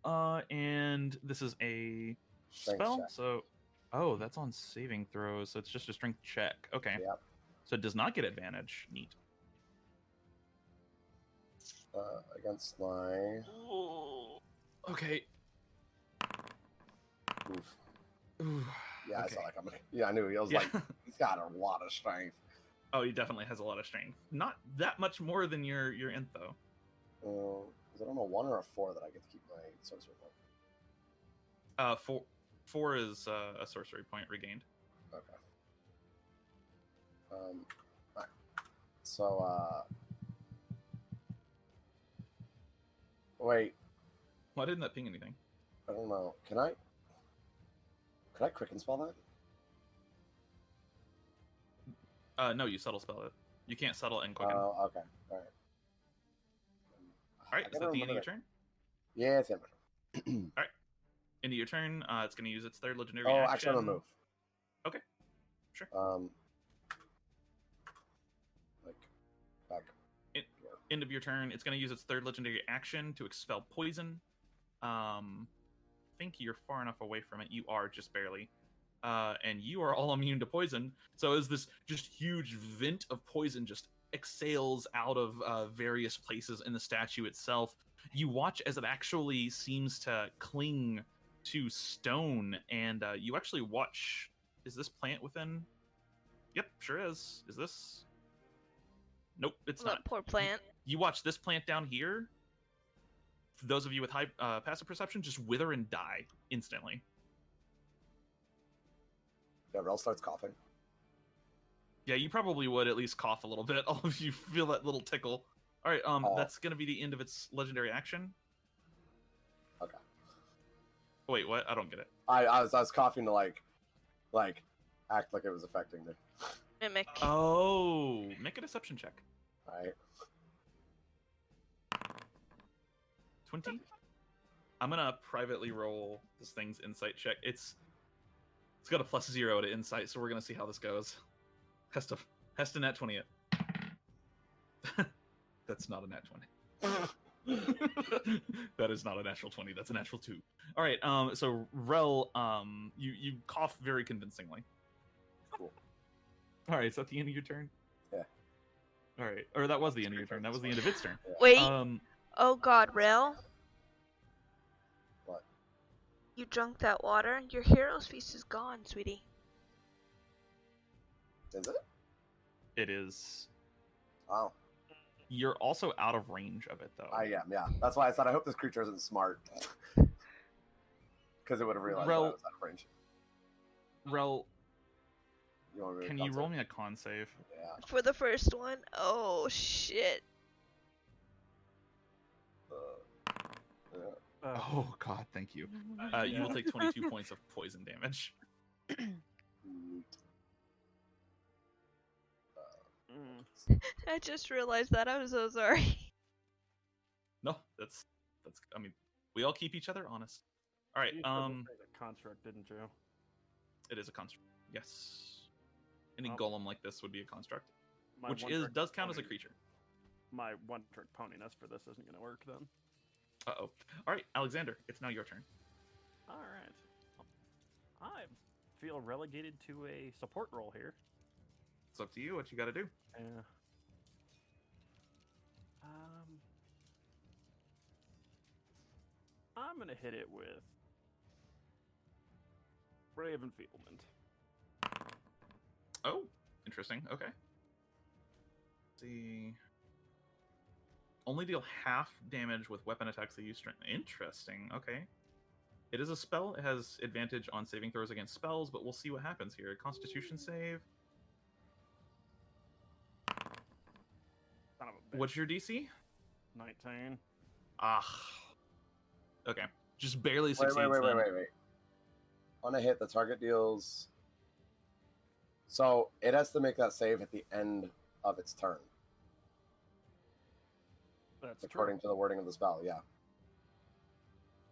And this is a Strength spell. check. So, oh, that's on saving throws. So it's just a strength check. Okay. Yep. So it does not get advantage. Neat. Against my Okay. oof. Ooh, Yeah, I okay. saw that coming. Yeah, I knew. He was Yeah. like, he's got a lot of strength. Oh, he definitely has a lot of strength. Not that much more than your int though. Is it on a 1 or a 4 that I get to keep my sorcery point? Four is a sorcery point regained. Okay. Alright. So, wait, Why didn't that ping anything? I don't know. Can I quicken spell that? No, you subtle spell it. You can't subtle and quicken. Oh, okay. Alright. All right, is that the end of your turn? Yeah, it's the end of my turn. End of your turn. It's going to use its third legendary Oh, action. actually, I'm gonna move. Okay, sure. Like, back. End of your turn. It's going to use its third legendary action to expel poison. Think you're far enough away from it. You are just barely. And you are all immune to poison. So as this just huge vent of poison just exhales out of various places in the statue itself, you watch as it actually seems to cling to stone, and you actually watch. Is this plant within? Yep, sure is. Is this? Nope, it's That not. poor plant. You watch this plant down here. For those of you with high passive perception, just wither and die instantly. Yeah, Rel starts coughing. Yeah, you probably would at least cough a little bit. All of you feel that little tickle. All right, that's gonna be the end of its legendary action. Okay. Wait, what? I don't get it. I was coughing to like act like it was affecting me. Mimic. Oh, make a deception check. Alright. 20. I'm gonna privately roll this thing's insight check. It's got a +0 to insight, so we're gonna see how this goes. Has to nat 20 it. That's not a nat 20. That is not a natural 20. That's a natural 2. All right. So Rel, you cough very convincingly. Cool. All right. Is that the end of your turn? Yeah. All right. Or that was the end of your turn. That was the end of its turn. Wait. Um. Oh God, Rel. What? You drunk that water. Your hero's feast is gone, sweetie. Is it? It is. Oh. You're also out of range of it, though. I am, yeah. That's why I said I hope this creature isn't smart. Because it would have realized that I was out of range. Rel, You want me to can con you save? roll me a con save? Yeah. For the first one. Oh shit. Yeah. Oh God, thank you. You will take 22 points of poison damage. Neat. I just realized that. I'm so sorry. No, that's That's, I mean, we all keep each other honest. All right. You said this was a construct, didn't you? It is a construct. Yes. Any Oh. golem like this would be a construct, My which one-trick does count as a pony- creature. My one-trick poniness for this isn't gonna work then. Uh-oh. All right, Alexander, it's now your turn. All right. I feel relegated to a support role here. It's up to you what you got to do. Yeah. I'm gonna hit it with Brave Enfeeblement. Oh, interesting. Okay. Let's see. Only deal half damage with weapon attacks that use strength. Interesting. Okay. It is a spell. It has advantage on saving throws against spells, but we'll see what happens here. Constitution save. Son of a bitch. What's your DC? 19. Ah. Okay. Just barely Wait, succeeds. then. wait. On a hit, the target deals. So it has to make that save at the end of its turn, That's according true. to the wording of the spell. Yeah.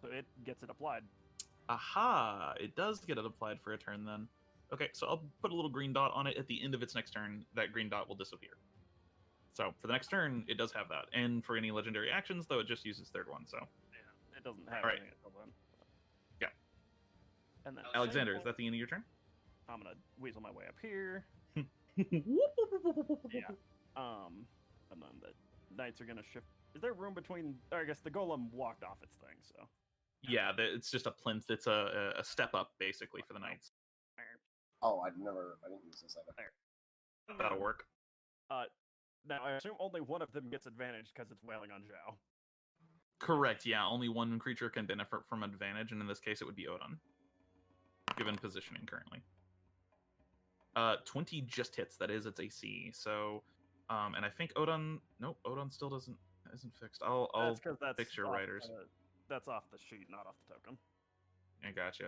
So it gets it applied. Aha! It does get it applied for a turn then. Okay, so I'll put a little green dot on it at the end of its next turn. That green dot will disappear. So for the next turn, it does have that. And for any legendary actions, though, it just uses third one. So Yeah, it doesn't have Alright. anything until then. Yeah. And then Alexander, same is that the end of your turn? I'm gonna weasel my way up here. Yeah. And then the knights are gonna shift. Is there room between? Or I guess the golem walked off its thing, so. Yeah, it's just a plinth. It's a step up, basically, for the knights. Oh, I didn't use this either. That'll work. Now I assume only one of them gets advantage because it's wailing on Zhao. Correct, yeah. Only one creature can benefit from advantage, and in this case, it would be Odin, given positioning currently. 20 just hits. That is its AC. So, and I think Odin. Nope, Odin still isn't fixed. I'll That's fix your off writers. That's off the sheet, not off the token. I got you.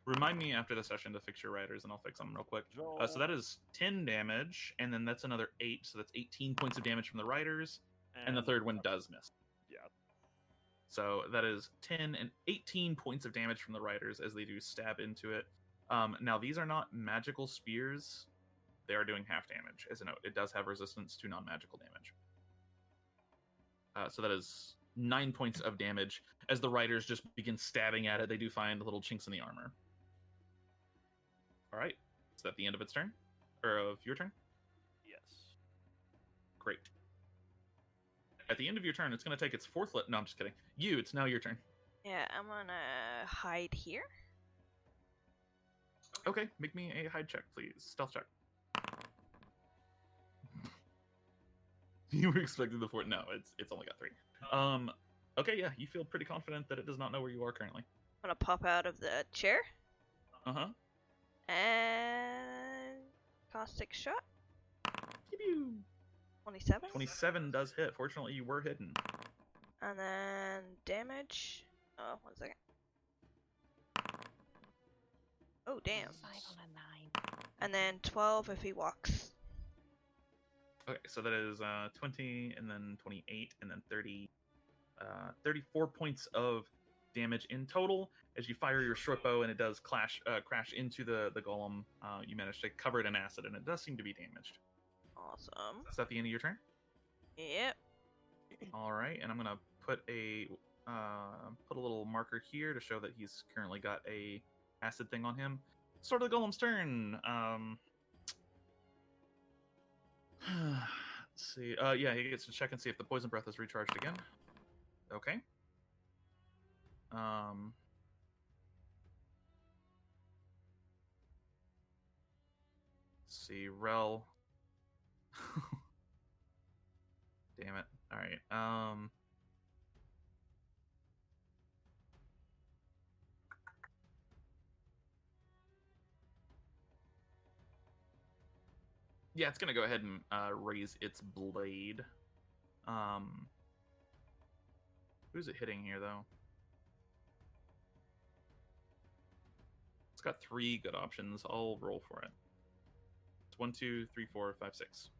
Remind me after the session to fix your writers, and I'll fix them real quick. So that is 10 damage, and then that's another 8. So that's 18 points of damage from the writers, and the third one does miss. Yeah. So that is 10 and 18 points of damage from the riders as they do stab into it. Now, these are not magical spears. They are doing half damage. As a note, it does have resistance to non-magical damage. So that is 9 points of damage. As the riders just begin stabbing at it, they do find little chinks in the armor. All right. Is that the end of its turn? Or of your turn? Yes. Great. At the end of your turn, it's going to take its fourth No, I'm just kidding. It's now your turn. Yeah, I'm gonna hide here. Okay, make me a hide check, please. Stealth check. You were expecting the 4. No, it's only got 3. Okay, yeah, you feel pretty confident that it does not know where you are currently. I'm gonna pop out of the chair Uh-huh. and caustic shot. Pew-pew. 27. 27 does hit. Fortunately, you were hidden. And then damage. Oh, 1 second. Oh, damn. 5 on a 9. And then 12 if he walks. Okay, so that is 20, and then 28, and then 30, 34 points of damage in total. As you fire your short bow, and it does crash into the golem, you manage to cover it in acid, and it does seem to be damaged. Awesome. Is that the end of your turn? Yep. All right, and I'm gonna put a little marker here to show that he's currently got a acid thing on him. Start of the golem's turn. Let's see. Yeah, he gets to check and see if the poison breath is recharged again. Okay. Let's see, Rel. Damn it. All right. Yeah, it's gonna go ahead and raise its blade. Who's it hitting here, though? It's got 3 good options. I'll roll for it. It's 1, 2, 3, 4, 5, 6.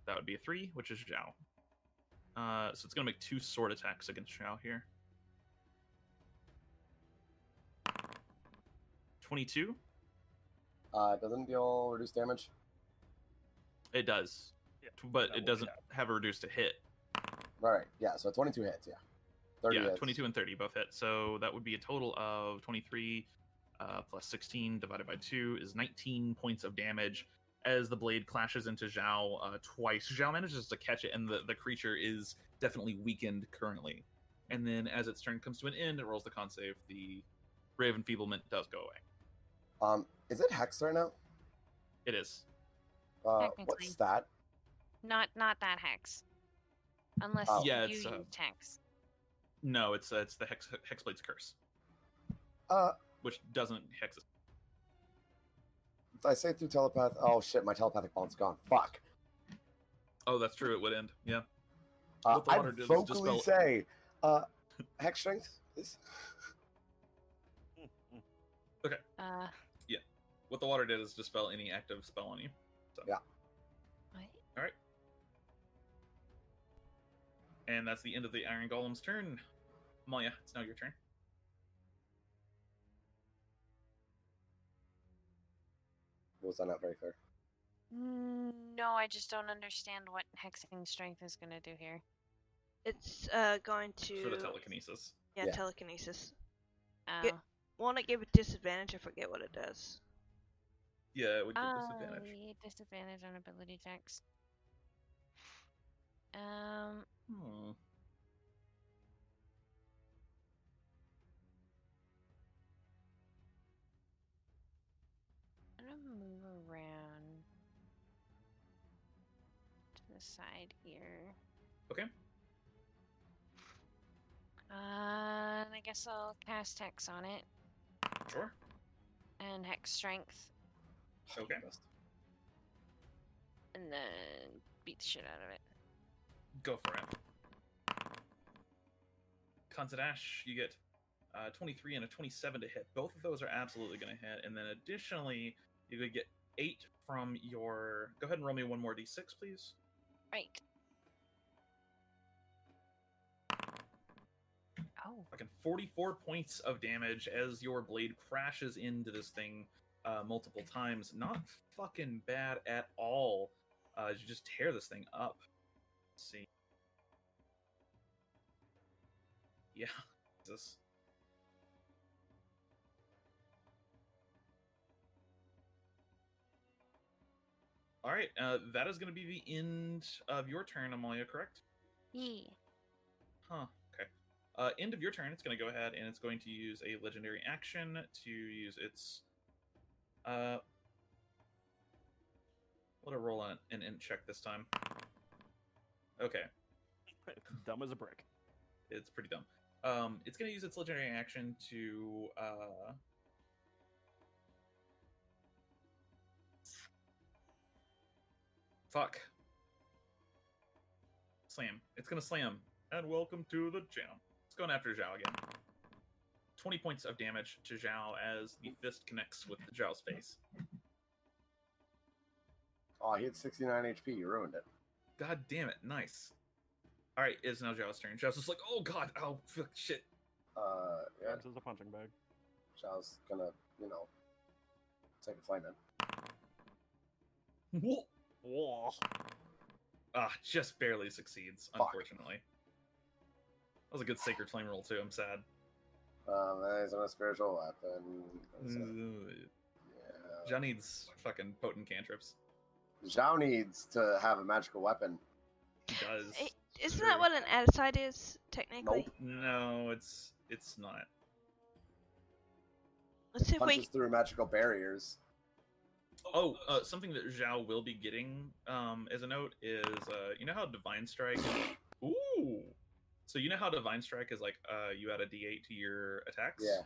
That would be a 3, which is Zhao. So it's gonna make 2 sword attacks against Zhao here. 22. Doesn't deal reduced damage. It does, Yeah, but that it will doesn't happen. have a reduced to hit. Right. Yeah. So 22 hits. Yeah. 30 Yeah, hits. 22 and 30 both hit. So that would be a total of 23 plus 16 divided by 2 is 19 points of damage as the blade clashes into Zhao twice. Zhao manages to catch it, and the creature is definitely weakened currently. And then as its turn comes to an end, it rolls the con save. The Ray of Enfeeblement does go away. Is it hexed right now? It is. Technically. What stat? Not that hex. Unless Oh. Yeah, you it's, used hex. No, it's the Hexblade's Curse, Uh, which doesn't hex. I say through telepath. Oh shit, my telepathic bond's gone. Fuck. Oh, that's true. It would end. Yeah. What the water I'd does is vocally dispel- say, hex strength, please. Uh, What the water did is dispel any active spell on you. So. Yeah. what? All right. And that's the end of the Iron Golem's turn. Amalia, it's now your turn. Was that not very clear? No, I just don't understand what hexing strength is gonna do here. It's going to For the telekinesis. Yeah, Yeah. telekinesis. Oh. Get- Won't it give a disadvantage? I forget what it does. Yeah, it would give disadvantage. Yeah, disadvantage on ability checks. Hmm. I'm gonna move around to the side here. Okay. And I guess I'll cast hex on it Sure. and hex strength, Okay. Best. and then beat the shit out of it. Go for it. Considash, you get 23 and a 27 to hit. Both of those are absolutely going to hit. And then additionally, you could get 8 from your... Go ahead and roll me one more d6, please. Right. Oh. Fucking 44 points of damage as your blade crashes into this thing multiple times. Not fucking bad at all. As you just tear this thing up. Let's see. Yeah. Jesus. All right. That is going to be the end of your turn, Amalia, correct? Yeah. Huh. Okay. End of your turn. It's going to go ahead and it's going to use a legendary action to use its. Let it roll an int check this time. Okay, Dumb as a brick. it's pretty dumb. It's going to use its legendary action to. Fuck. Slam. It's going to slam. And welcome to the jam. It's going after Zhao again. 20 points of damage to Zhao as the fist connects with Zhao's face. Oh, he had 69 HP. You ruined it. God damn it. Nice. Alright, it's now Zhao's turn. Zhao's just like, oh god, oh, fuck, shit. Yeah, This is a punching bag. Zhao's gonna, take a flame in. Whoa. Whoa. Just barely succeeds, Fuck. unfortunately. That was a good Sacred Flame roll, too, I'm sad. That isn't a spiritual weapon. Yeah. Zhao needs fucking potent cantrips. Zhao needs to have a magical weapon. He does. Isn't True. that what an adicide is, technically? Nope. No, it's not. Let's see if Punches we... through magical barriers. Oh, something that Zhao will be getting as a note is, you know how Divine Strike... Ooh! So you know how Divine Strike is like, you add a d8 to your attacks? Yeah.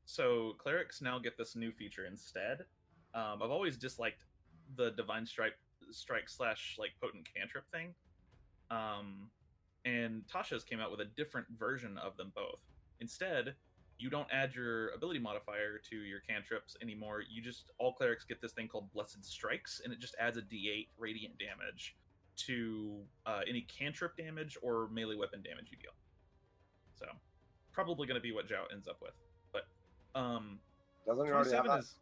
So clerics now get this new feature instead. I've always disliked the Divine Strike slash like potent cantrip thing. And Tasha's came out with a different version of them both. Instead, you don't add your ability modifier to your cantrips anymore. You just, all clerics get this thing called Blessed Strikes, and it just adds a d8 radiant damage to any cantrip damage or melee weapon damage you deal. So, probably going to be what Zhao ends up with. But, Doesn't he already have 27 that? is...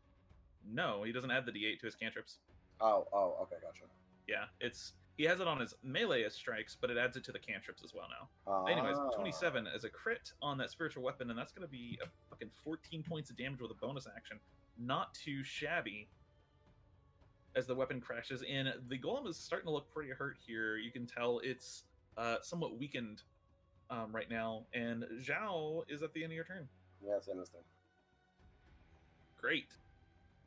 No, he doesn't add the D8 to his cantrips. Oh, okay, gotcha. Yeah, he has it on his melee as strikes, but it adds it to the cantrips as well now. Anyways, 27 as a crit on that spiritual weapon, and that's going to be a fucking 14 points of damage with a bonus action. Not too shabby. As the weapon crashes in, the golem is starting to look pretty hurt here. You can tell it's somewhat weakened right now, and Zhao is at the end of your turn. Yeah, it's interesting. Great.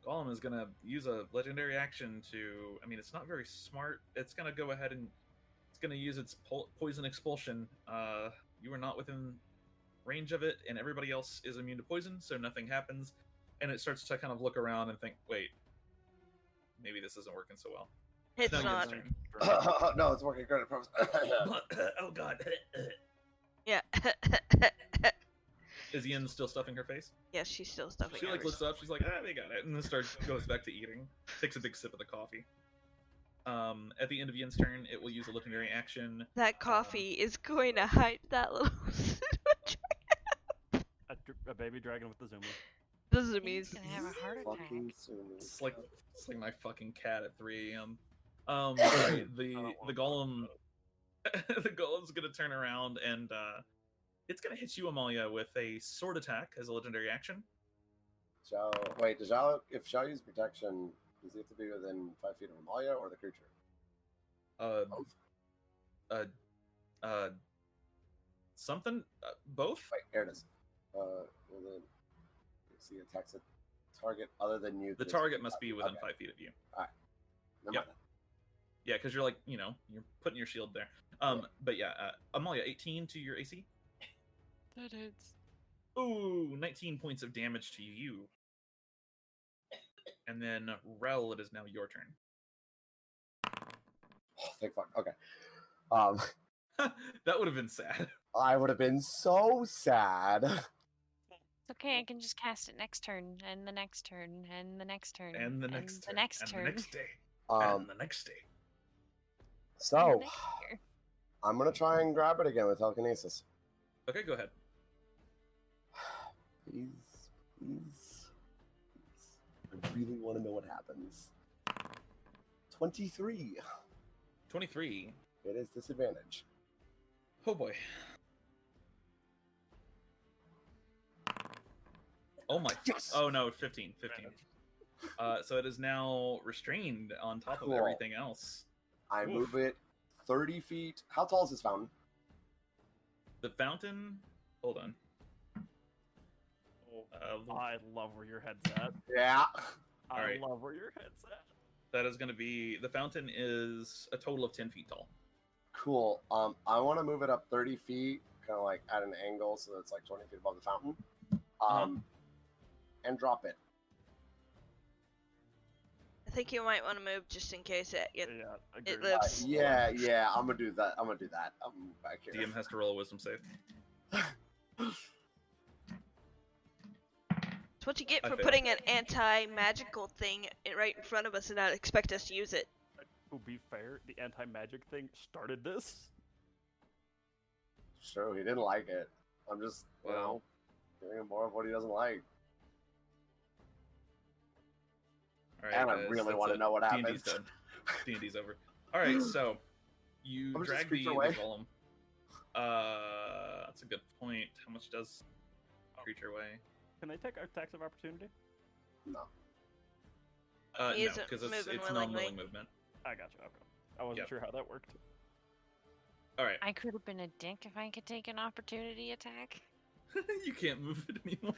Golem is going to use a legendary action to... I mean, it's not very smart. It's going to go ahead and... It's going to use its poison expulsion. You are not within range of it, and everybody else is immune to poison, so nothing happens. And it starts to kind of look around and think, wait, maybe this isn't working so well. It's Now not. Yin's turn. No, it's working great. I promise. Oh, God. Yeah. Is Yin still stuffing her face? Yeah, she's still stuffing She, like, hers. looks up, she's like, they got it, and then goes back to eating. Takes a big sip of the coffee. At the end of Yin's turn, it will use a legendary action. That coffee is going to hype that little A baby dragon with the zoomies. the He's zoomies. gonna have a heart attack. Fucking soon. It's like my fucking cat at 3 a.m. Sorry, the golem, the golem's gonna turn around and it's gonna hit you, Amalia, with a sword attack as a legendary action. Zhao, wait, does Zhao, if Zhao uses protection, does he have to be within 5 feet of Amalia or the creature? Something, both. Wait, here it is. Well then, if he attacks a target other than you. The that is target within must 5 be feet. within Okay. 5 feet of you. Never Yep. mind. Yeah, because you're like, you're putting your shield there. But yeah, Amalia, 18 to your AC. That hurts. Ooh, 19 points of damage to you. And then Rel, it is now your turn. Oh, thank fuck. Okay. That would have been sad. I would have been so sad. It's okay, I can just cast it next turn, and the next turn, and the next turn, And the next the turn, next and turn. the next day, Um, and the next day. and the so next year. I'm gonna try and grab it again with telekinesis. Okay, go ahead. Please, please, please. I really want to know what happens. 23. 23. It is disadvantage. Oh boy. Oh my. Yes! Oh no, 15. 15. So it is now restrained on top of Cool. everything else. I Oof. move it 30 feet. How tall is this fountain? The fountain. Hold on. I love where your head's at. Yeah. I Alright. love where your head's at. That is going to be. The fountain is a total of 10 feet tall. Cool. I want to move it up 30 feet, kind of like at an angle, so that it's like 20 feet above the fountain. And drop it. I think you might want to move just in case it Yeah, agreed. it lives. Yeah. I'm gonna do that. I'm back here. DM has to roll a wisdom save. It's what you get I for failed. putting an anti-magical thing right in front of us and not expect us to use it. To be fair, the anti-magic thing started this. Sure, he didn't like it. I'm just, Wow. giving him more of what he doesn't like. All right, And I guys, really that's want to it. know what D&D's happens. done. D&D's over. All right, so you How much does drag the creature weigh? golem. That's a good point. How much does creature weigh? Can I take our attacks of opportunity? No. No, He isn't because it's moving non-willing willingly. movement. I gotcha. Okay. I wasn't Yep. sure how that worked. All right, I could have been a dick if I could take an opportunity attack. you can't move it anymore.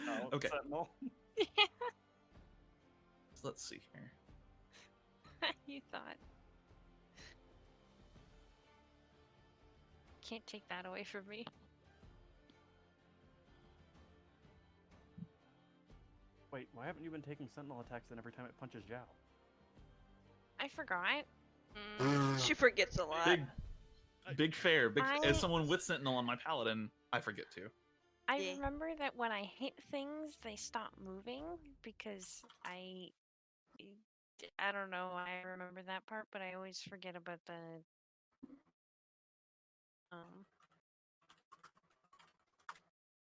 Oh, Okay, Sentinel. let's see here. You thought. Can't take that away from me. Wait, why haven't you been taking Sentinel attacks then every time it punches Zhao? I forgot. She forgets a lot. Big fair. As I- someone with Sentinel on my paladin, I forget to. I Yeah. remember that when I hit things, they stop moving because I I don't know why I remember that part, but I always forget about the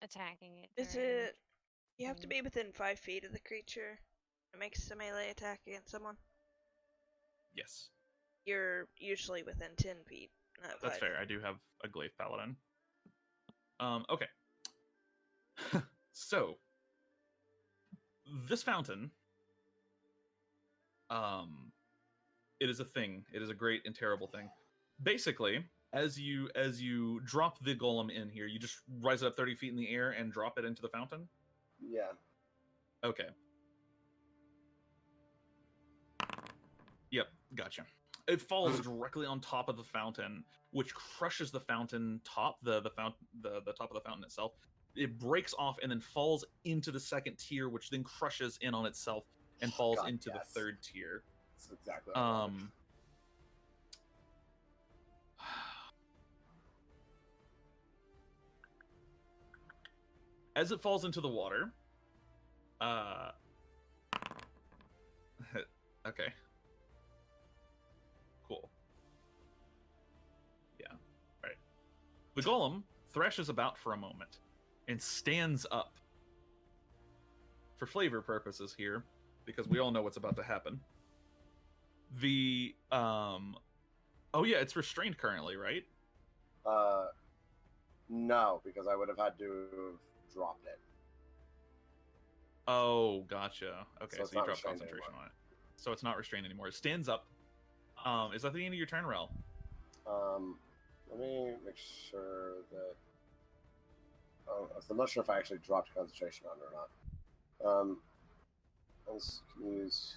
attacking it. Is it? You have to be within 5 feet of the creature. It makes a melee attack against someone. Yes, You're usually within 10 feet. Not that's 5. fair. I do have a glaive paladin. Okay. So this fountain, it is a thing. It is a great and terrible thing. Basically, as you drop the golem in here, you just rise it up 30 feet in the air and drop it into the fountain. Yeah. Okay. Yep, gotcha. It falls directly on top of the fountain, which crushes the fountain top, the top of the fountain itself. It breaks off and then falls into the second tier, which then crushes in on itself and falls God, into yes. the third tier. That's exactly what I wanted. As it falls into the water, okay. Cool. Yeah, right. The golem thrashes about for a moment and stands up. For flavor purposes here, because we all know what's about to happen. The, oh yeah, it's restrained currently, right? No, because I would have had to have dropped it. Oh, gotcha. Okay, So it's so you not drop restrained concentration anymore. on it. So it's not restrained anymore. It stands up. Is that the end of your turn, Rel? Let me make sure that. Oh, I'm not sure if I actually dropped concentration on it or not. Let's use.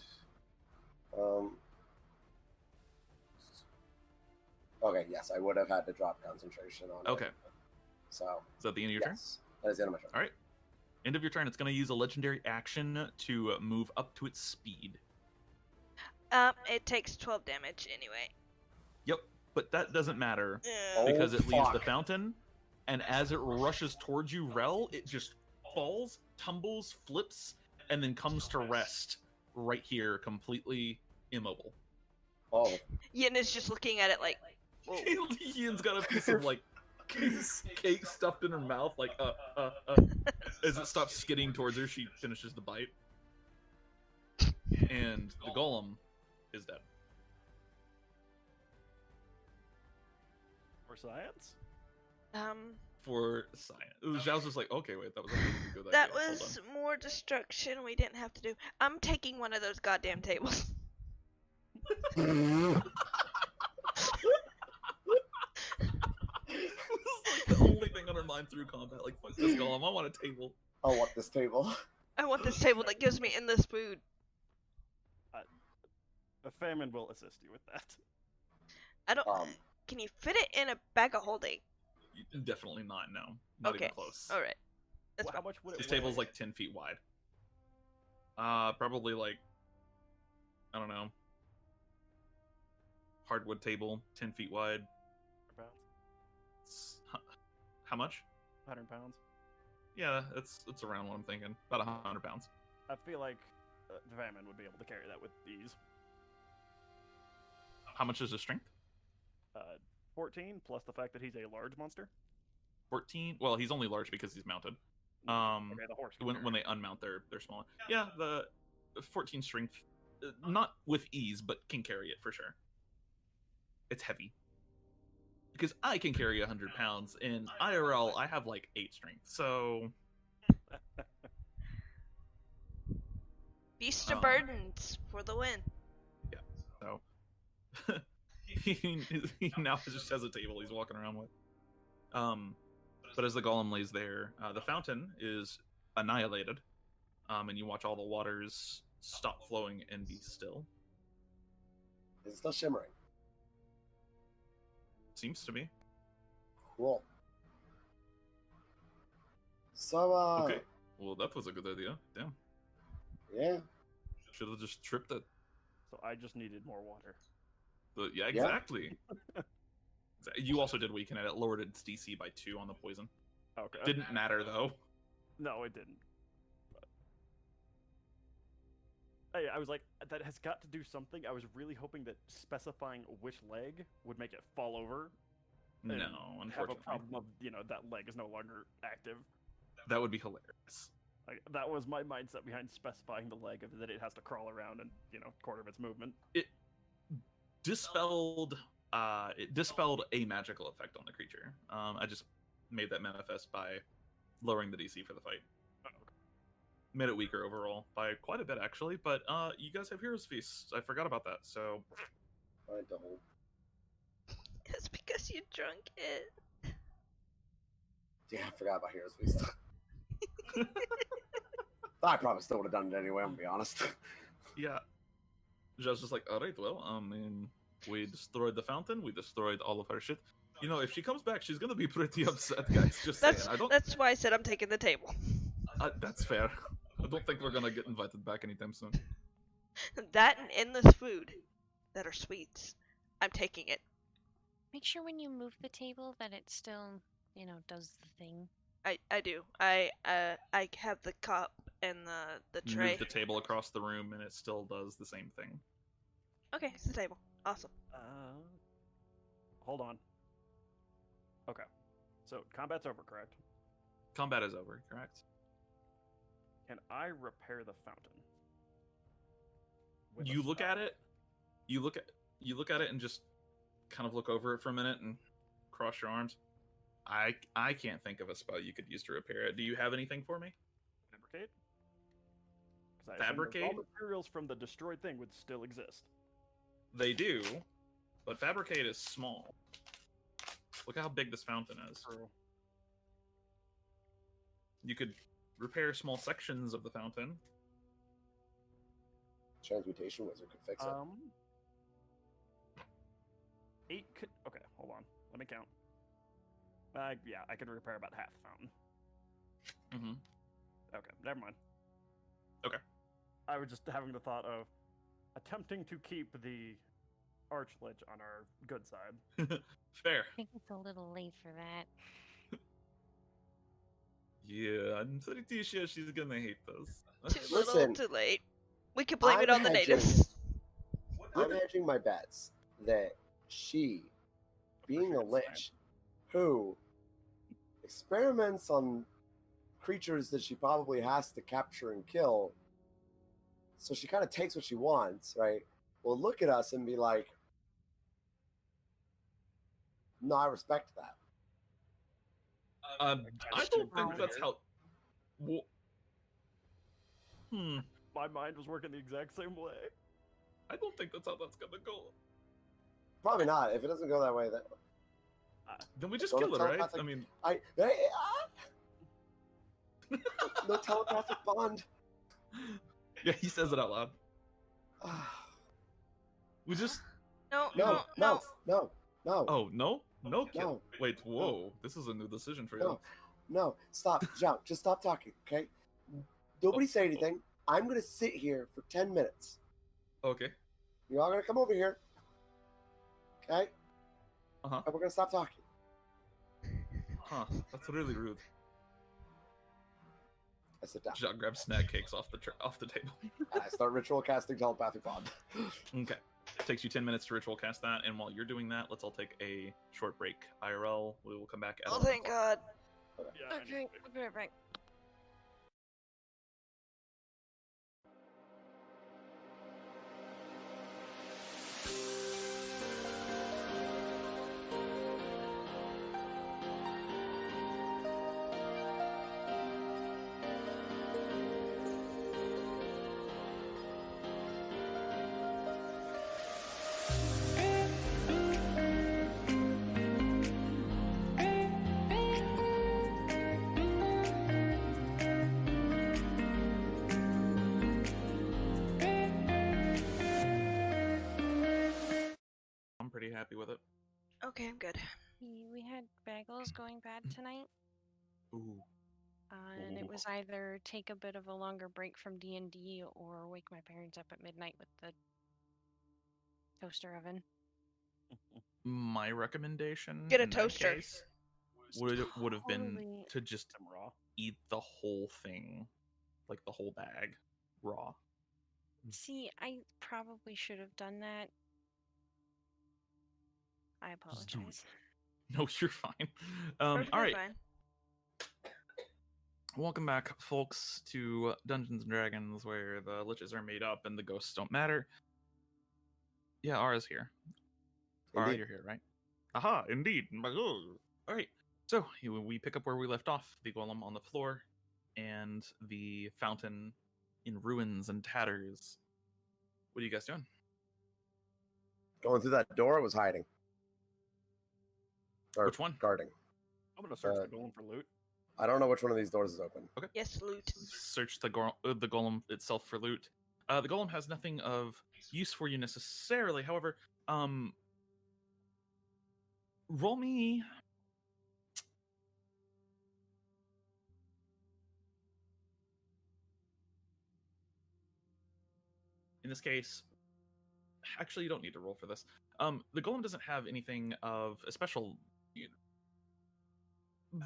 Okay, yes, I would have had to drop concentration on it. Okay. So. Is that the end of your turn? Yes, that is the end of my turn. All right. End of your turn. It's going to use a legendary action to move up to its speed. It takes 12 damage anyway. Yep, but that doesn't matter Yeah. because it leaves the fuck. fountain, and as it rushes towards you, Rel, it just falls, tumbles, flips, and then comes to rest right here, completely immobile. Oh, Yin is just looking at it like, whoa. Ian's got a piece of like cake stuffed in her mouth, like as it stops skidding towards her, she finishes the bite, and the golem is dead. For science? For science, Zhao's just like, okay, wait, that was a really good That idea. Hold was more destruction we didn't have to do. I'm taking one of those goddamn tables. on. It was like the only thing on her mind through combat. Like, fuck this golem, I want a table. I want this table. I want this table that gives me endless food. A famine will assist you with that. I don't. Can you fit it in a bag of holding? Definitely not. No, not Okay. even close. All right. That's How fine. much would it This weigh? table's like 10 feet wide. Probably like, I don't know, hardwood table, 10 feet wide. 100 pounds? How much? 100 pounds? Yeah, it's around what I'm thinking. About 100 pounds. I feel like Famine would be able to carry that with ease. How much is his strength? 14, plus the fact that he's a large monster. 14. Well, he's only large because he's mounted. Okay, the horse can When carry when it. they unmount, they're smaller. Yeah, the 14 strength, not with ease, but can carry it for sure. It's heavy. Because I can carry 100 pounds. In IRL, I have like 8 strength. So Beast of burdens for the win. so he now just has a table he's walking around with. But as the golem lays there, the fountain is annihilated, and you watch all the waters stop flowing and be still. Is it still shimmering? Seems to be. Cool. So, Okay. Well, that was a good idea. Damn. yeah. Should have just tripped it. So I just needed more water. But yeah, exactly. You also did weaken it. It lowered its DC by 2 on the poison. Okay. Didn't matter though. No, it didn't. I was like, that has got to do something. I was really hoping that specifying which leg would make it fall over. And No, have a unfortunately. problem of, that leg is no longer active. That would be hilarious. Like, that was my mindset behind specifying the leg, of that it has to crawl around and, quarter of its movement. It dispelled a magical effect on the creature. I just made that manifest by lowering the DC for the fight. Oh, okay. Made it weaker overall by quite a bit, actually. But you guys have Heroes Feast. I forgot about that. So I don't. It's because you drunk it. Yeah, I forgot about Heroes Feast. I probably still would have done it anyway, I'm gonna be honest. yeah, Joe's just like, all right, well, I mean, we destroyed the fountain. We destroyed all of her shit. If she comes back, she's gonna be pretty upset, guys. Just saying. That's why I said I'm taking the table. That's fair. I don't think we're gonna get invited back anytime soon. That and endless food that are sweets. I'm taking it. Make sure when you move the table that it still, does the thing. I do. I have the cup and the tray. Move the table across the room, and it still does the same thing. Okay, it's the table. Awesome. Hold on. Okay. So, combat's over, correct? Combat is over, correct? Can I repair the fountain? You look at it. You look at it and just kind of look over it for a minute and cross your arms. I can't think of a spell you could use to repair it. Do you have anything for me? Fabricate? Fabricate? All materials from the destroyed thing would still exist. They do, but fabricate is small. Look how big this fountain is. True. You could repair small sections of the fountain. Transmutation wizard could fix it. 8 could. Okay, hold on. Let me count. Yeah, I could repair about half the fountain. Mm-hmm. Okay, never mind. Okay. I was just having the thought of attempting to keep the Archlich on our good side. Fair. I think it's a little late for that. Yeah, I'm pretty sure she's gonna hate this. Too little, Listen, too late. We can blame it on the hedging- natives. I'm hedging my bets that she, being a lich, who experiments on creatures that she probably has to capture and kill, so she kind of takes what she wants, right? Will look at us and be like, no, I respect that. I don't think that's how. My mind was working the exact same way. I don't think that's how that's gonna go. Probably not. If it doesn't go that way, Then we just Don't kill it, right? telepathic- I mean, no telepathic bond. yeah, he says it out loud. We just. No. Oh no, no, kill. No. Wait, whoa! This is a new decision for you. No, stop, Jacques. Just stop talking, okay? Nobody say anything. I'm gonna sit here for 10 minutes. Okay. You're all gonna come over here, okay? Uh-huh. And we're gonna stop talking. Huh? That's really rude. I sit down. Jacques grabs snack cakes off the table. And I start ritual casting telepathic bond. Okay. Takes you 10 minutes to ritual cast that, and while you're doing that, let's all take a short break. IRL, we will come back at Oh, 11 thank o'clock. God. Yeah, Okay, I'll be right back. I'm pretty happy with it. Okay, I'm good. We had bagels going bad tonight, Ooh. and it was either take a bit of a longer break from D&D or wake my parents up at midnight with the toaster oven. My recommendation Get a in that toaster. case would have been Totally. to just I'm raw. eat the whole thing, like the whole bag, raw. See, I probably should have done that. I Just do it. apologize. No, you're fine. All Perfectly right. fine. Welcome back, folks, to Dungeons and Dragons, where the liches are made up and the ghosts don't matter. Yeah, Ara's here. Ara, Indeed. you're here, right? Aha, indeed. All right. So we pick up where we left off. The golem on the floor, and the fountain in ruins and tatters. What are you guys doing? Going through that door, was hiding. Or Which one? guarding. I'm gonna search Uh, the golem for loot. I don't know which one of these doors is open. Yes, loot. Search the golem itself for loot. The golem has nothing of use for you necessarily. However, roll me. In this case, actually, you don't need to roll for this. The golem doesn't have anything of a special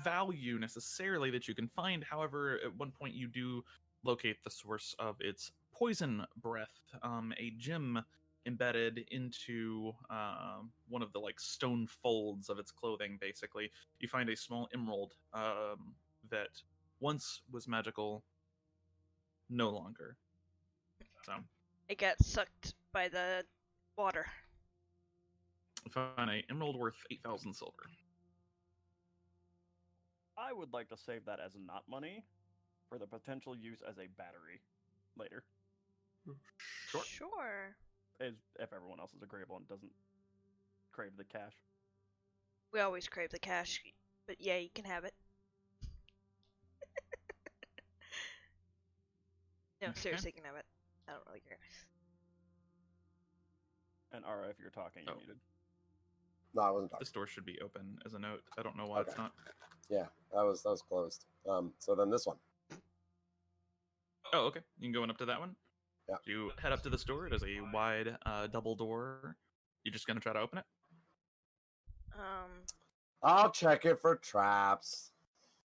value necessarily that you can find. However, at one point you do locate the source of its poison breath, a gem embedded into one of the like stone folds of its clothing. Basically, you find a small emerald that once was magical, no longer. So It got sucked by the water. you find a emerald worth 8,000 silver. I would like to save that as not money for the potential use as a battery later, Sure. Sure. if everyone else is agreeable and doesn't crave the cash. We always crave the cash, but yeah, you can have it. No, Okay. seriously, you can have it. I don't really care. And Ara, if you're talking, you're Oh. muted. No, I wasn't talking. This door should be open as a note. I don't know why it's Okay. not. Yeah, that was closed. So then this one. Oh, okay. You can go in up to that one. Yeah. You head up to this door. It is a wide double door. You're just gonna try to open it? I'll check it for traps.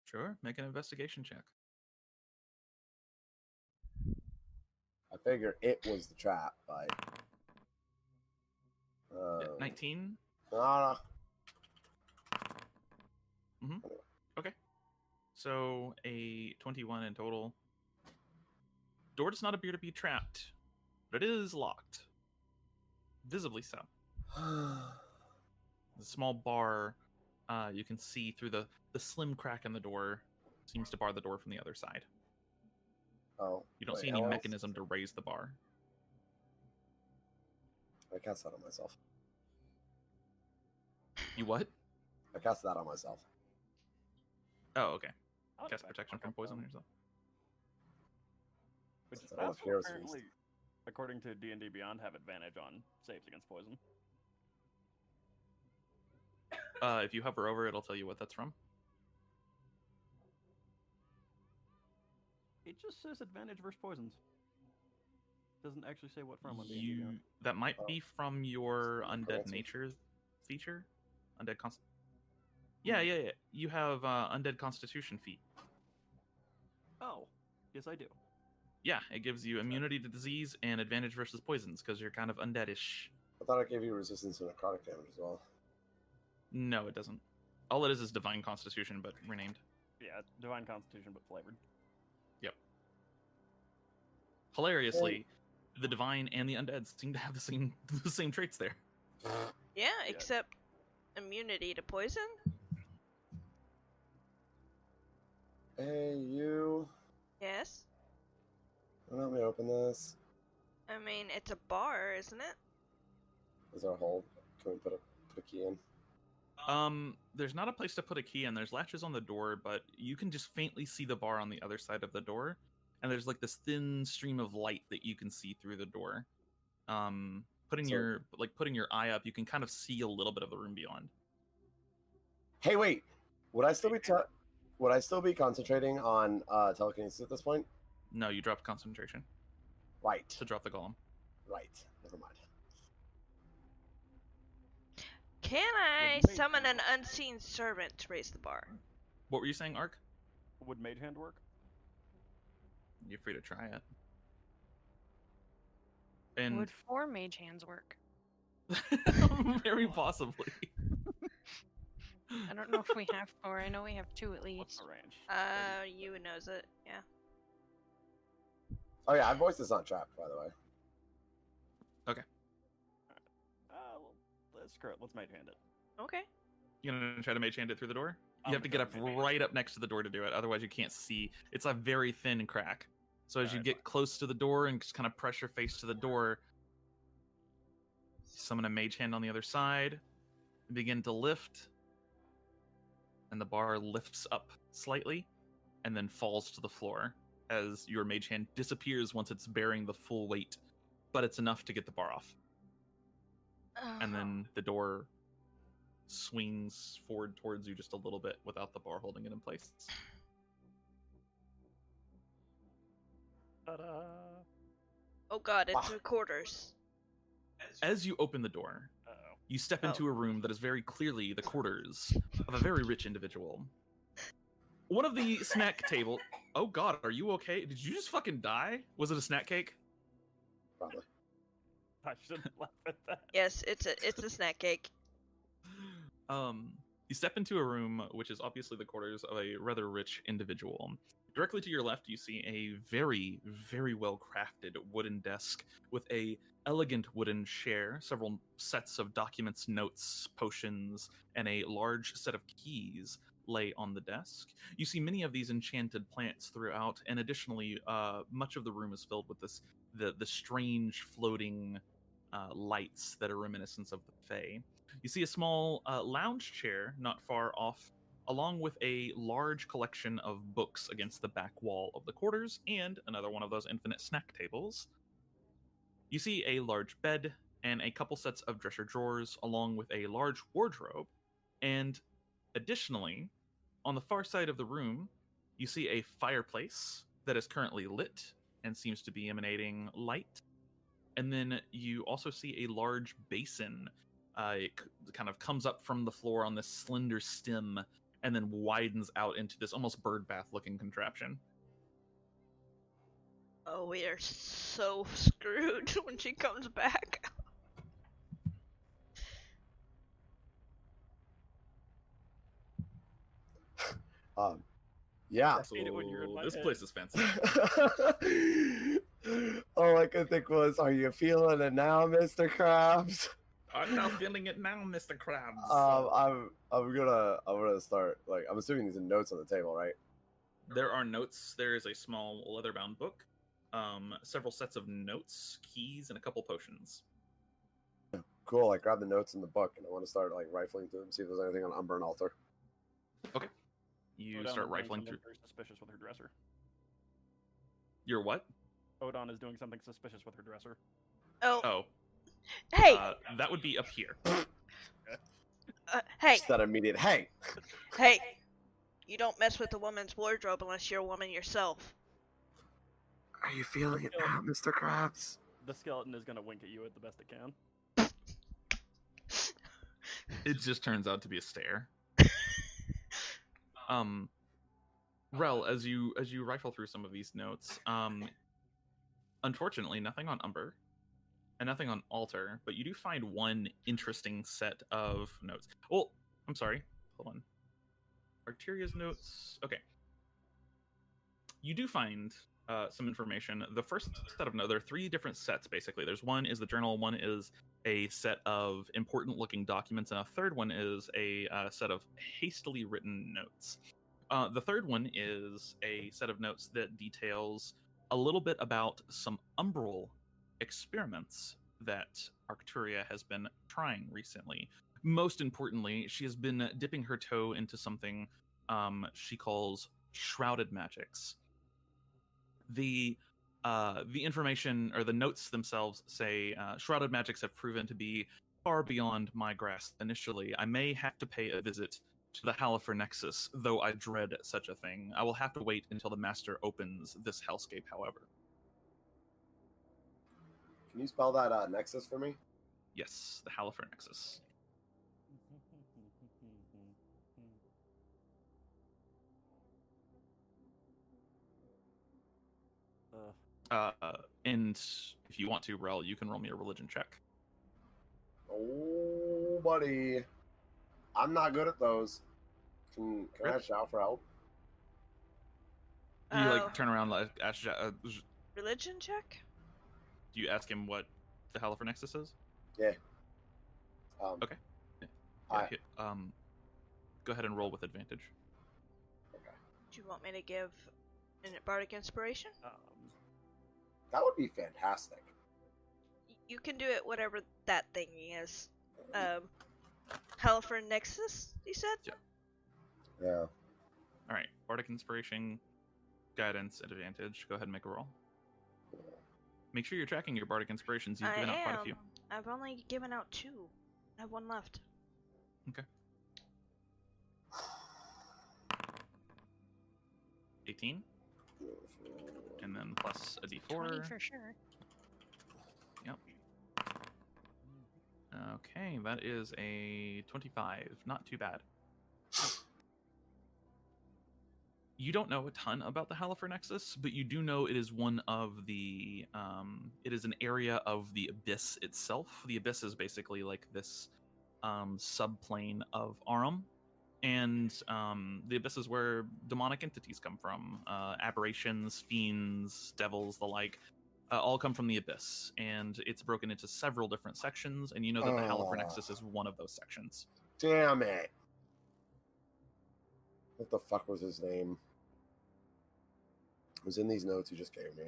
Sure. Make an investigation check. I figure it was the trap, but. Yeah, 19. Ah, Okay. So a 21 in total. Door does not appear to be trapped, but it is locked. Visibly so. The small bar you can see through the slim crack in the door seems to bar the door from the other side. oh. You don't wait, see any how else? mechanism to raise the bar. I cast that on myself. You what? I cast that on myself. Oh, okay. I'll Cast check protection back from up, poison though. on yourself. Which Since I don't have also Hero's Feast. apparently, according to D&D Beyond, have advantage on saves against poison. If you hover over, it'll tell you what that's from. It just says advantage versus poisons. Doesn't actually say what from on D&D You Beyond. that might Oh. be from your Some undead fancy. nature feature. Undead const. Yeah. You have undead constitution feat. Oh, yes I do. Yeah, it gives you immunity to disease and advantage versus poisons because you're kind of undeadish. I thought it gave you resistance to necrotic damage as well. No, it doesn't. All it is divine constitution, but renamed. Yeah, divine constitution but flavored. Hilariously, the divine and the undead seem to have the same traits there. Yeah, except immunity to poison. Hey, you. Yes. Why don't we open this? I mean, it's a bar, isn't it? Is there a hole? Can we put a key in? There's not a place to put a key in. There's latches on the door, but you can just faintly see the bar on the other side of the door, and there's like this thin stream of light that you can see through the door. Putting So- your eye up, you can kind of see a little bit of the room beyond. Hey, wait. Would I still be concentrating on telekinesis at this point? No, you dropped concentration Right. to drop the golem. Right. Never mind. Can I Would mage summon an hand unseen servant to raise the bar? What were you saying, Ark? Would mage hand work? You're free to try it. And Would 4 mage hands work? very possibly. I don't know if we have 4. I know we have 2 at What's least. the range? You knows it. Yeah. Oh yeah, I voiced this on trap, by the way. Well, screw it. Let's mage hand it. Okay. You gonna try to mage hand it through the door? I'm You have to gonna get try up to mage right up next to the door to do it. Otherwise, you can't see. It's a very thin crack. So as you Alright, get close to the door and just kind of press your face to the door, summon a mage hand on the other side, begin to lift, and the bar lifts up slightly, and then falls to the floor as your mage hand disappears once it's bearing the full weight, but it's enough to get the bar off. And then the door swings forward towards you just a little bit without the bar holding it in place. Ta-da! Oh god, it's Ah. the quarters. As you open the door, Uh-oh. you step into a room that is very clearly the quarters of a very rich individual. One of the snack table. Oh god, are you okay? Did you just fucking die? Was it a snack cake? Probably. I shouldn't laugh at that. Yes, it's a snack cake. You step into a room which is obviously the quarters of a rather rich individual. Directly to your left, you see a very, very well crafted wooden desk with a elegant wooden chair, several sets of documents, notes, potions, and a large set of keys lay on the desk. You see many of these enchanted plants throughout, and additionally, much of the room is filled with the strange floating lights that are reminiscent of the Fae. You see a small lounge chair not far off, along with a large collection of books against the back wall of the quarters, and another one of those infinite snack tables. You see a large bed and a couple sets of dresser drawers, along with a large wardrobe. And additionally, on the far side of the room, you see a fireplace that is currently lit and seems to be emanating light. And then you also see a large basin. It kind of comes up from the floor on this slender stem and then widens out into this almost bird bath looking contraption. Oh, we are so screwed when she comes back. Yeah. I hate it when you're in my This head. place is fancy. All I could think was, "Are you feeling it now, Mr. Krabs?" I'm now feeling it now, Mr. Krabs. I'm gonna start. Like, I'm assuming these are notes on the table, right? There are notes. There is a small leather-bound book, several sets of notes, keys, and a couple potions. Cool. I grab the notes in the book and I want to start like rifling through them, see if there's anything on Umber and Altar. You Odon start is doing rifling something through. very suspicious with her dresser. Your what? Odon is doing something suspicious with her dresser. Oh, Oh, hey, that would be up here. hey, Just that immediate, hey. hey! You don't mess with a woman's wardrobe unless you're a woman yourself. Are you feeling it now, Mr. Krabs? The skeleton is gonna wink at you at the best it can. It just turns out to be a stare. Rel, as you rifle through some of these notes, unfortunately, nothing on Umber, and nothing on Altar, but you do find one interesting set of notes. Well, I'm sorry. Hold on. Arteria's notes. Okay. You do find some information. The first set of notes, there are 3 different sets, basically. There's one is the journal, one is a set of important-looking documents, and a third one is a set of hastily written notes. The third one is a set of notes that details a little bit about some umbral experiments that Arcturia has been trying recently. Most importantly, she has been dipping her toe into something she calls shrouded magics. The information or the notes themselves say shrouded magics have proven to be far beyond my grasp initially. I may have to pay a visit to the Halifer Nexus, though I dread such a thing. I will have to wait until the Master opens this hellscape, however. Can you spell that Nexus for me? Yes, the Halifer Nexus. And if you want to, Rel, you can roll me a religion check. Oh, buddy. I'm not good at those. Can I Really? shout for help? You Oh. like turn around, like ask, Religion check? do you ask him what the Halifer Nexus is? Yeah. Okay. Yeah, Alright. go ahead and roll with advantage. Do you want me to give an bardic inspiration? That would be fantastic. You can do it whatever that thing is. Halifer Nexus, you said? Yeah. All right, bardic inspiration, guidance, advantage. Go ahead and make a roll. Make sure you're tracking your bardic inspirations. You've given out quite a few. I've only given out 2. I have 1 left. Okay. 18, and then plus a d4. 20 for sure. Yep. Okay, that is a 25. Not too bad. You don't know a ton about the Halifer Nexus, but you do know it is one of the. It is an area of the Abyss itself. The Abyss is basically like this subplane of Arum, and the Abyss is where demonic entities come from. Aberrations, fiends, devils, the like, all come from the Abyss, and it's broken into several different sections. And you know that the Halifer Nexus is one of those sections. Damn it. What the fuck was his name? It was in these notes you just gave me.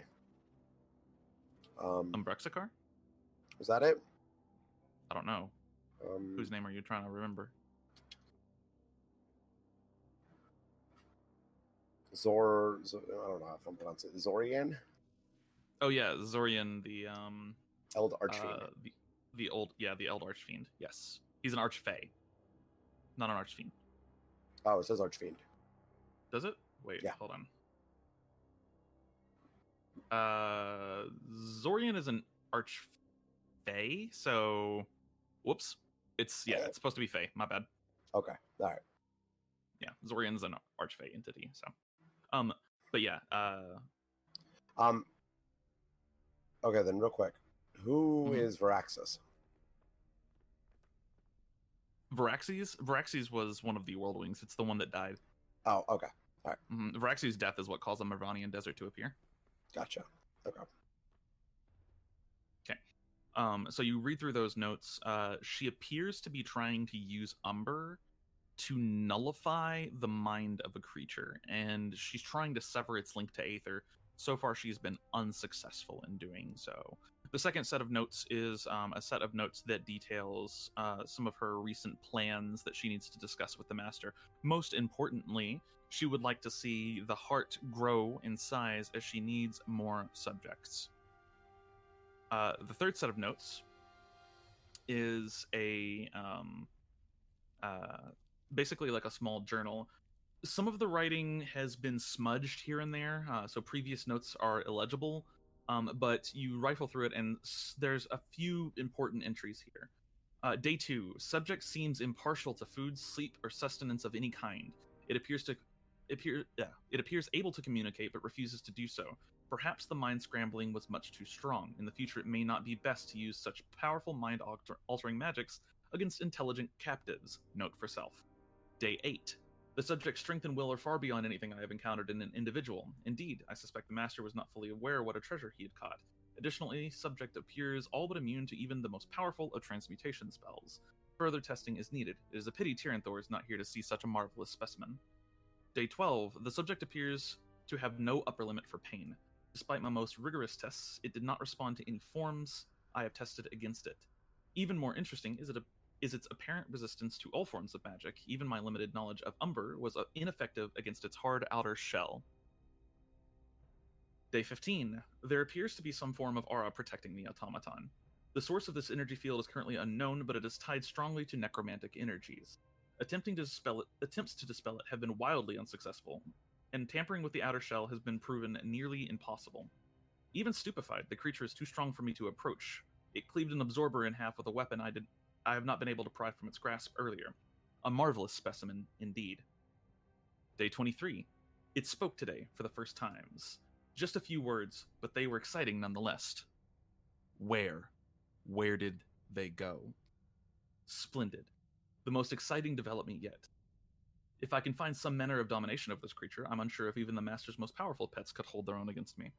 Umbrexikar? Was that it? I don't know. Whose name are you trying to remember? I don't know if I'm pronouncing it. Zorian? Oh yeah, Zorian, the Eld Archfiend. the Eld Archfiend. Yes, he's an Archfey, not an Archfiend. Oh, it says Archfiend. Does it? Wait, Yeah. hold on. Zorian is an Archfey, so whoops. It's supposed to be Fey. My bad. Okay, all right. Yeah, Zorian's an Archfey entity. So, but yeah. Okay, then real quick, who is Varaxis? Varaxis was one of the Worldwings. It's the one that died. Oh, okay. All right. Varaxis' death is what caused the Marvanian Desert to appear. Gotcha. Okay. So you read through those notes. She appears to be trying to use Umber to nullify the mind of a creature, and she's trying to sever its link to Aether. So far, she's been unsuccessful in doing so. The second set of notes is a set of notes that details some of her recent plans that she needs to discuss with the Master. Most importantly, she would like to see the heart grow in size as she needs more subjects. The third set of notes is basically like a small journal. Some of the writing has been smudged here and there, so previous notes are illegible, but you rifle through it and there's a few important entries here. Day 2, subject seems impartial to food, sleep, or sustenance of any kind. It appears able to communicate but refuses to do so. Perhaps the mind scrambling was much too strong. In the future, it may not be best to use such powerful mind-altering magics against intelligent captives. Note for self. Day 8. The subject's strength and will are far beyond anything I have encountered in an individual. Indeed, I suspect the Master was not fully aware what a treasure he had caught. Additionally, subject appears all but immune to even the most powerful of transmutation spells. Further testing is needed. It is a pity Tyranthor is not here to see such a marvelous specimen. Day 12. The subject appears to have no upper limit for pain. Despite my most rigorous tests, it did not respond to any forms I have tested against it. Even more interesting is its apparent resistance to all forms of magic. Even my limited knowledge of Umber was ineffective against its hard outer shell. Day 15. There appears to be some form of aura protecting the automaton. The source of this energy field is currently unknown, but it is tied strongly to necromantic energies. Attempts to dispel it have been wildly unsuccessful, and tampering with the outer shell has been proven nearly impossible. Even stupefied, the creature is too strong for me to approach. It cleaved an absorber in half with a weapon I have not been able to pry from its grasp earlier. A marvelous specimen, indeed. Day 23. It spoke today, for the first times. Just a few words, but they were exciting nonetheless. Where? Where did they go? Splendid. The most exciting development yet. If I can find some manner of domination of this creature, I'm unsure if even the Master's most powerful pets could hold their own against me.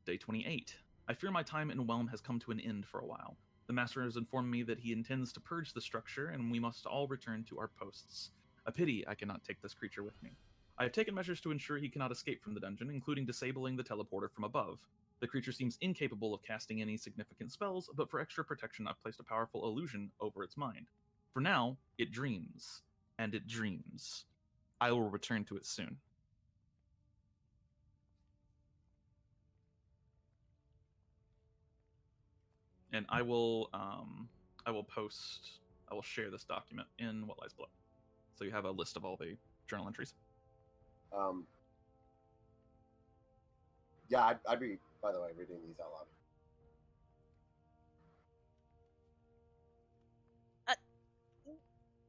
Day 28. I fear my time in Whelm has come to an end for a while. The Master has informed me that he intends to purge the structure, and we must all return to our posts. A pity I cannot take this creature with me. I have taken measures to ensure he cannot escape from the dungeon, including disabling the teleporter from above. The creature seems incapable of casting any significant spells, but for extra protection I've placed a powerful illusion over its mind. For now, it dreams. And it dreams. I will return to it soon. And I will share this document in What Lies Below. So you have a list of all the journal entries. Yeah, I'd be, by the way, reading these out loud.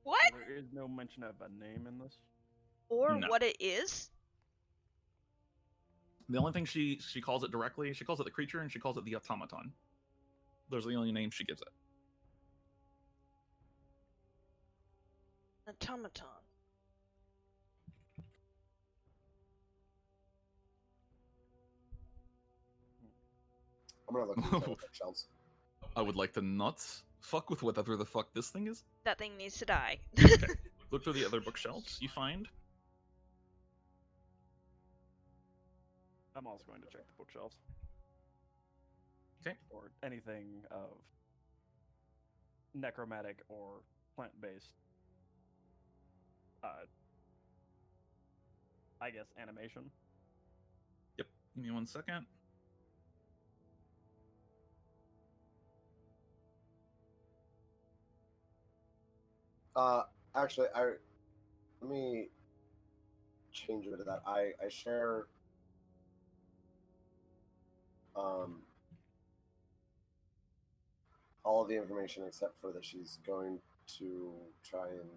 What? There is no mention of a name in this. Or No. what it is? The only thing she calls it directly, she calls it the creature, and she calls it the Automaton. Those are the only names she gives it. Automaton. I'm gonna look at these bookshelves. I would like to not fuck with whatever the fuck this thing is. That thing needs to die. Okay. Look through the other bookshelves you find. I'm also going to check the bookshelves. Okay. Or anything of necromantic or plant-based, I guess, animation. Yep. Give me 1 second. Actually, let me change a bit of that. I share all of the information except for that she's going to try and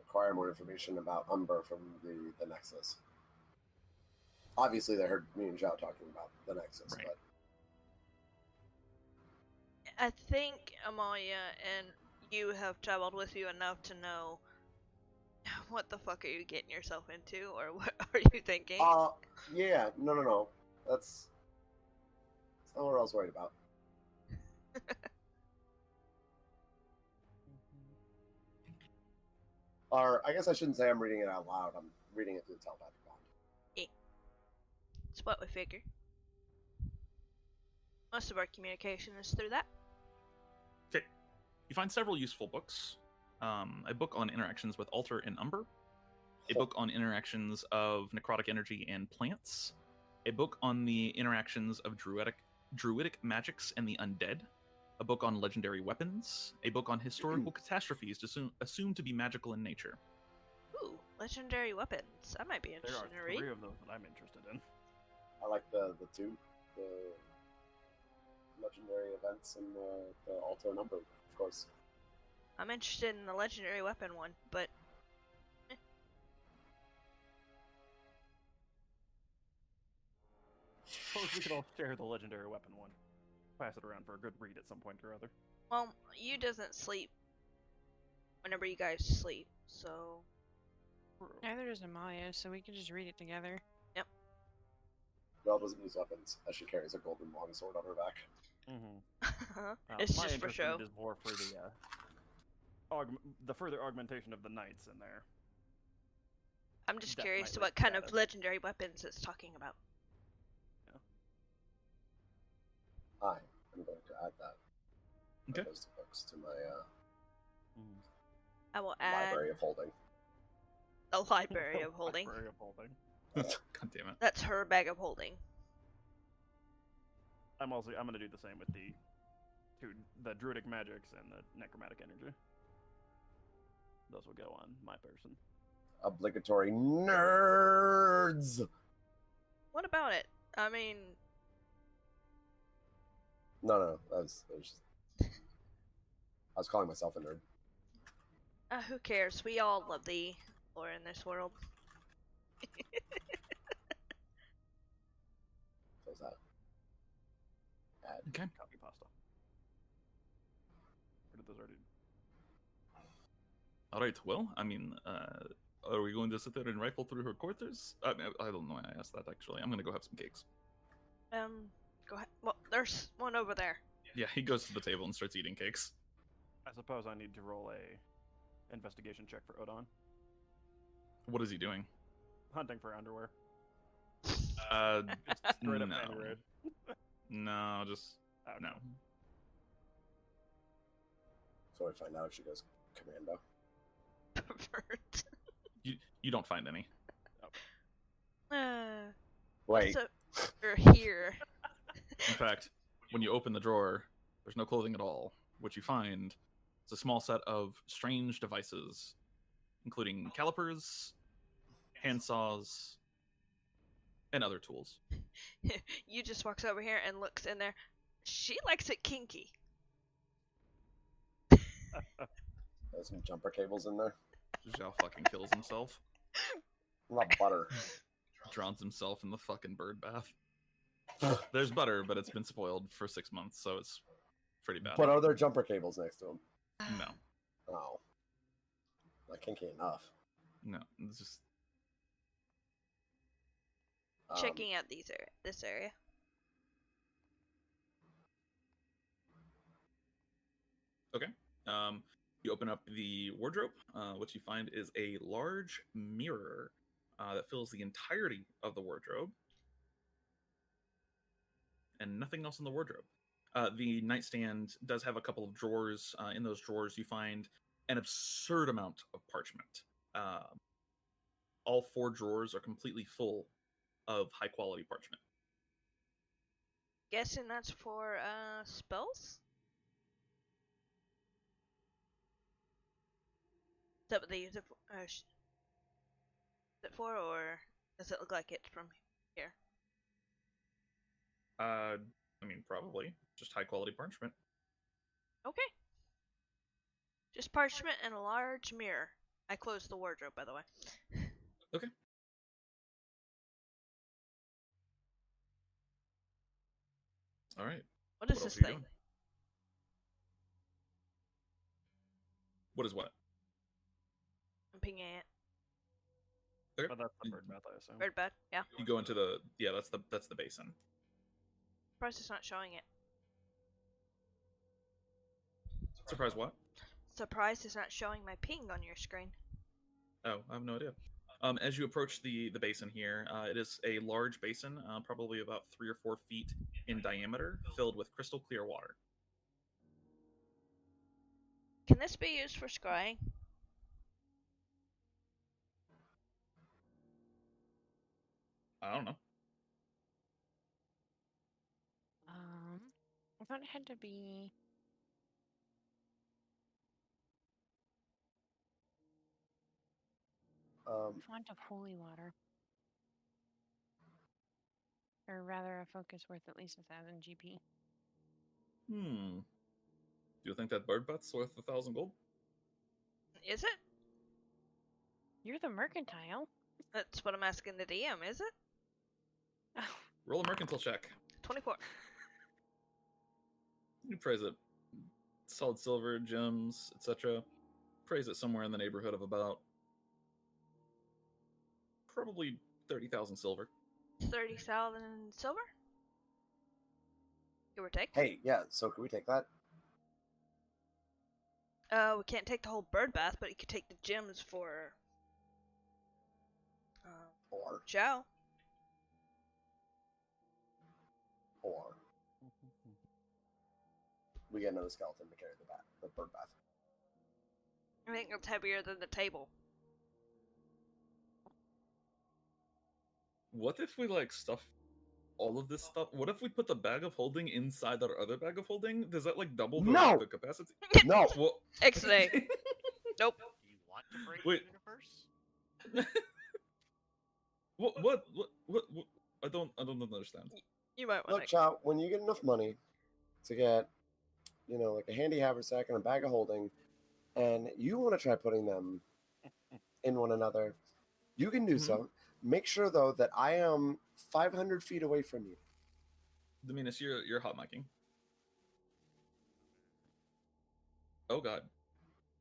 acquire more information about Umber from the Nexus. Obviously, they heard me and Zhao talking about the Nexus, Right. but I think Amalia and you have traveled with you enough to know what the fuck are you getting yourself into, or what are you thinking? yeah, no. That's not what I was worried about. Or I guess I shouldn't say I'm reading it out loud. I'm reading it through the telepathic bond. It's what we figure. Most of our communication is through that. Okay. You find several useful books. A book on interactions with Altar and Umber. A book on interactions of necrotic energy and plants. A book on the interactions of druidic magics and the undead. A book on legendary weapons. A book on historical catastrophes assumed to be magical in nature. Ooh, legendary weapons. I might be There interested are in a read. 3 of those that I'm interested in. I like the legendary events and the altar number, of course. I'm interested in the legendary weapon one, but Suppose we could all share the legendary weapon one. Pass it around for a good read at some point or other. well, you doesn't sleep whenever you guys sleep, so Neither does Amalia, so we can just read it together. Belle doesn't use weapons, as she carries a golden longsword on her back. Mm-hmm. it's My just for interest in show. it is more for the further augmentation of the knights in there. I'm just Death curious to Knight what kind of status. legendary weapons it's talking about. I am going to add that. Okay. Those 2 books to my I will add library of holding. a library of holding. Library of holding. God damn it. That's her bag of holding. I'm gonna do the same with the druidic magics and the necromantic energy. Those will go on my person. Obligatory nerds! What about it? I mean, No, that was just... I was calling myself a nerd. who cares? We all love the lore in this world. Okay. Copy pasta. Or did those already? All right. Well, I mean, are we going to sit there and rifle through her quarters? I don't know why I asked that, actually. I'm going to go have some cakes. Go ahead. Well, there's one over there. Yeah, he goes to the table and starts eating cakes. I suppose I need to roll a investigation check for Odon. What is he doing? Hunting for underwear. It's Straight up no. panty raid. No, just Okay. no. So I find out if she goes commando. Pervert. You don't find any. Wait. So, we're here. In fact, when you open the drawer, there's no clothing at all. What you find is a small set of strange devices, including calipers, handsaws, and other tools. You just walks over here and looks in there. She likes it kinky. There's some jumper cables in there. Zhao fucking kills himself. A lot of butter. Drowns himself in the fucking bird bath. There's butter, but it's been spoiled for 6 months, so it's pretty bad. But are there jumper cables next to him? No. Oh. Not kinky enough. No. It's just Checking out this area. okay. You open up the wardrobe. What you find is a large mirror that fills the entirety of the wardrobe, and nothing else in the wardrobe. The nightstand does have a couple of drawers. In those drawers, you find an absurd amount of parchment. All 4 drawers are completely full of high-quality parchment. Guessing that's for spells? Is that what they use it for? Is it for, or does it look like it's from here? I mean, probably just high-quality parchment. Okay. Just parchment and a large mirror. I closed the wardrobe, by the way. Okay. All right. What is What else this are you thing? doing? What is what? I'm pinging it. Okay. But that's the bird bath, I assume. Bird bed? Yeah. You go into the that's the basin. Surprised it's not showing it. Surprise! What? Surprised it's not showing my ping on your screen. Oh, I have no idea. As you approach the basin here, it is a large basin, probably about 3 or 4 feet in diameter, filled with crystal clear water. Can this be used for scrying? I don't know. I thought it had to be. Font of holy water. Or rather, a focus worth at least 1,000 GP. Do you think that bird butt's worth 1,000 gold? Is it? You're the mercantile. That's what I'm asking the DM, is it? Oh, Roll a mercantile check. 24. You praise it. Solid silver, gems, etc. Praise it somewhere in the neighborhood of about probably 30,000 silver. 30,000 silver? Give or take. Hey, yeah, so can we take that? We can't take the whole bird bath, but you could take the gems for Or, Zhao. we get another skeleton to carry the bird bath. I think it's heavier than the table. What if we like stuff all of this stuff? What if we put the bag of holding inside our other bag of holding? Does that like double No! the capacity? No! Well, X-ray. Nope. Do you want to break Wait. the universe? what? I don't understand. You might want Look, Chow, when you get enough money to get, like a handy haversack and a bag of holding, and you want to try putting them in one another, you can do so. Make sure, though, that I am 500 feet away from you. Dominus, you're hot micing. Oh god.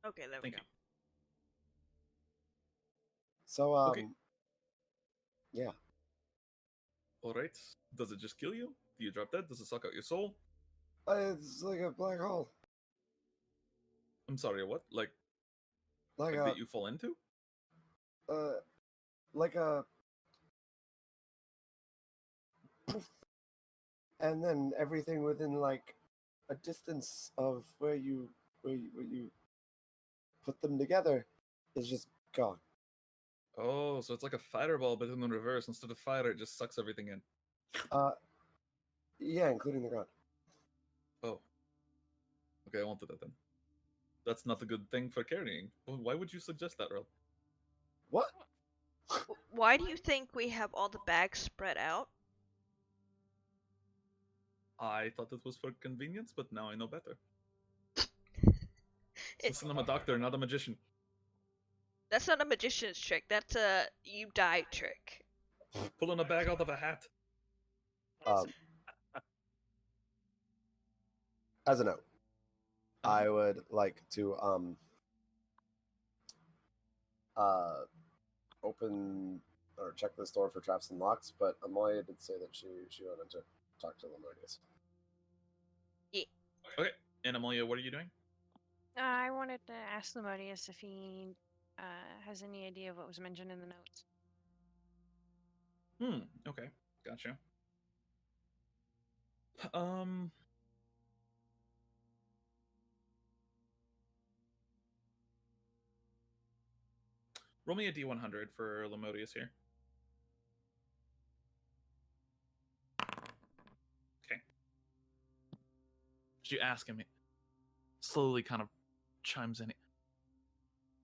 Okay, there we Thank go. you. So, Okay. yeah. All right. Does it just kill you? Do you drop dead? Does it suck out your soul? It's like a black hole. I'm sorry. What? Like Like that you fall into? like a poof, and then everything within like a distance of where you put them together is just gone. Oh, so it's like a fireball, but in the reverse. Instead of fire, it just sucks everything in. Yeah, including the ground. Oh. Okay, I wanted that then. That's not a good thing for carrying. Why would you suggest that, Rel? What? Why do you think we have all the bags spread out? I thought it was for convenience, but now I know better. It's, Listen, I'm a doctor, not a magician. that's not a magician's trick. That's a you die trick. Pulling a bag out of a hat. As a note, I would like to open or check this door for traps and locks, but Amalia did say that she wanted to talk to Lemonius. Okay, and Amalia, what are you doing? I wanted to ask Lewdness if he has any idea of what was mentioned in the notes. Okay, gotcha. Roll me a D100 for Lemodius here. Okay. As you ask him, he slowly kind of chimes in.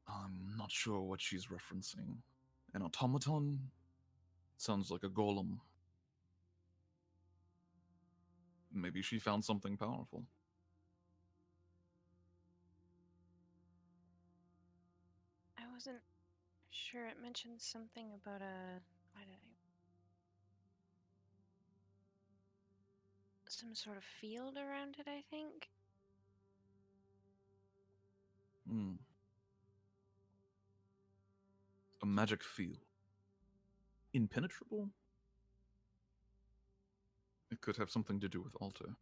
I'm not sure what she's referencing. An automaton? Sounds like a golem. Maybe she found something powerful. I wasn't sure. It mentioned something about a. Why did I? Some sort of field around it, I think. A magic field. Impenetrable? It could have something to do with Alter.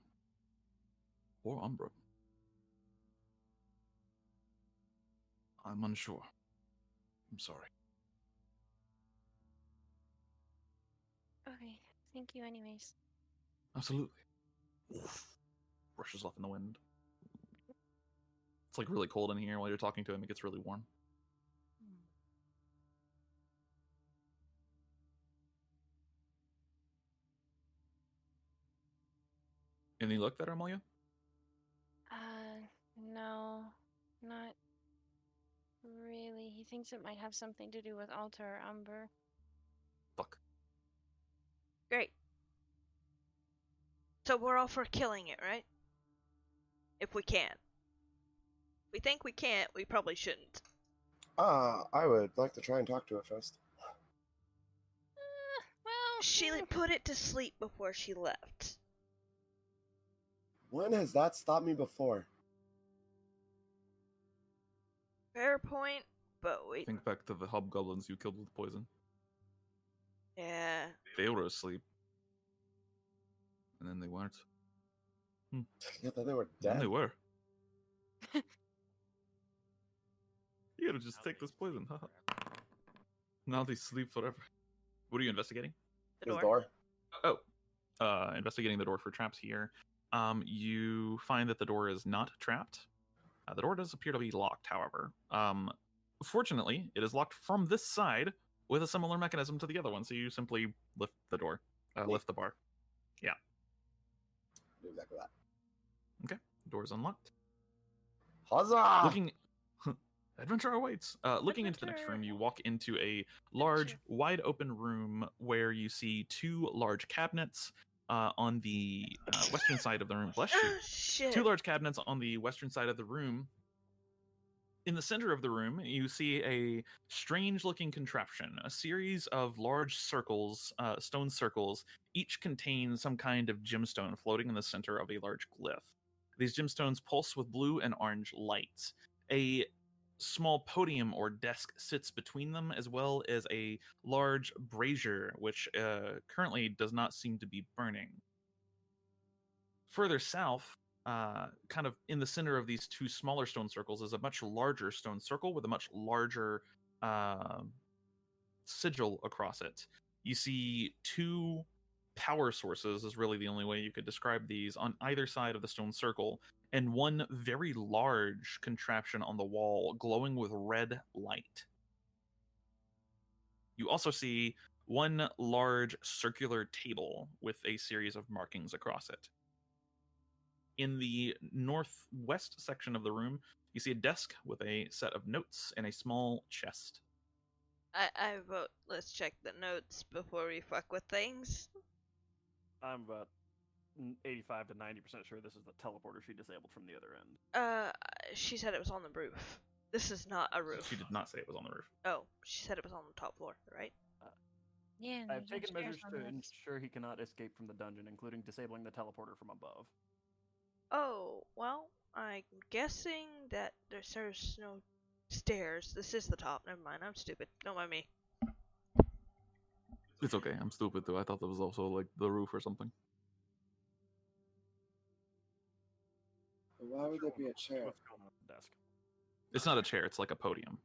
Or Umbra. I'm unsure. I'm sorry. Okay, thank you, anyways. Absolutely. Brushes off in the wind. It's like really cold in here while you're talking to him. It gets really warm. Any luck there, Amalia? No, not really. He thinks it might have something to do with Alter or Umber. Fuck. Great. So we're all for killing it, right? If we can. If we think we can't, we probably shouldn't. I would like to try and talk to it first. Well, She put it to sleep before she left. When has that stopped me before? Fair point, but we. Think back to the hobgoblins you killed with poison. Yeah. They were asleep. And then they weren't. Yeah, thought they were Then dead. they were. You gotta just take this poison, haha. Now they sleep forever. What are you investigating? The This door. door? Oh. Investigating the door for traps here. You find that the door is not trapped. The door does appear to be locked, however. Fortunately, it is locked from this side with a similar mechanism to the other one, so you simply lift the door. Lift the bar. Yeah. Do exactly that. Okay. Door is unlocked. Huzzah! Looking... Adventure awaits. Looking into the next room, you walk into a large, wide open room where you see two large cabinets on the western side of the room. Bless you. Shit. Two large cabinets on the western side of the room. In the center of the room, you see a strange-looking contraption. A series of large circles, stone circles, each contain some kind of gemstone floating in the center of a large glyph. These gemstones pulse with blue and orange lights. A small podium or desk sits between them, as well as a large brazier, which currently does not seem to be burning. Further south, kind of in the center of these two smaller stone circles, is a much larger stone circle with a much larger sigil across it. You see two power sources, is really the only way you could describe these, on either side of the stone circle, and one very large contraption on the wall glowing with red light. You also see one large circular table with a series of markings across it. In the northwest section of the room, you see a desk with a set of notes and a small chest. I vote let's check the notes before we fuck with things. I'm about 85 to 90% sure this is the teleporter she disabled from the other end. She said it was on the roof. This is not a roof. She did not say it was on the roof. Oh, she said it was on the top floor, right? Yeah. and I've there's no taken stairs measures on to this. ensure he cannot escape from the dungeon, including disabling the teleporter from above. Oh, well, I'm guessing that there's no stairs. This is the top. Never mind. I'm stupid. Don't mind me. It's okay. I'm stupid too. I thought that was also like the roof or something. Why would there be a chair? What's going on at the desk? It's not a chair. It's like a podium.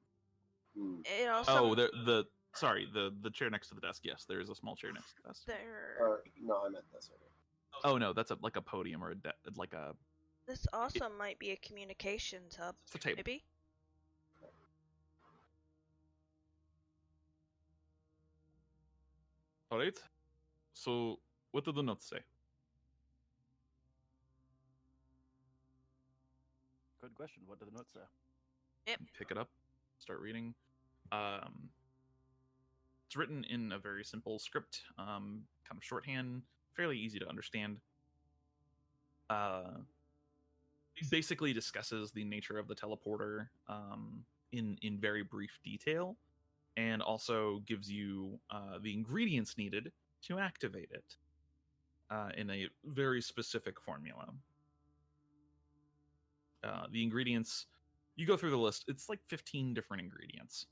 Hmm. It also Oh, the chair next to the desk. Yes, there is a small chair next to the desk. there. No, I meant this already. Oh no, that's like a podium or like a. This also might be a communications hub. It's a table. Maybe. All right. So, what did the notes say? Good question. What do the notes say? Pick it up, start reading. It's written in a very simple script, kind of shorthand, fairly easy to understand. Basically discusses the nature of the teleporter in very brief detail, and also gives you the ingredients needed to activate it in a very specific formula. The ingredients, you go through the list, it's like 15 different ingredients.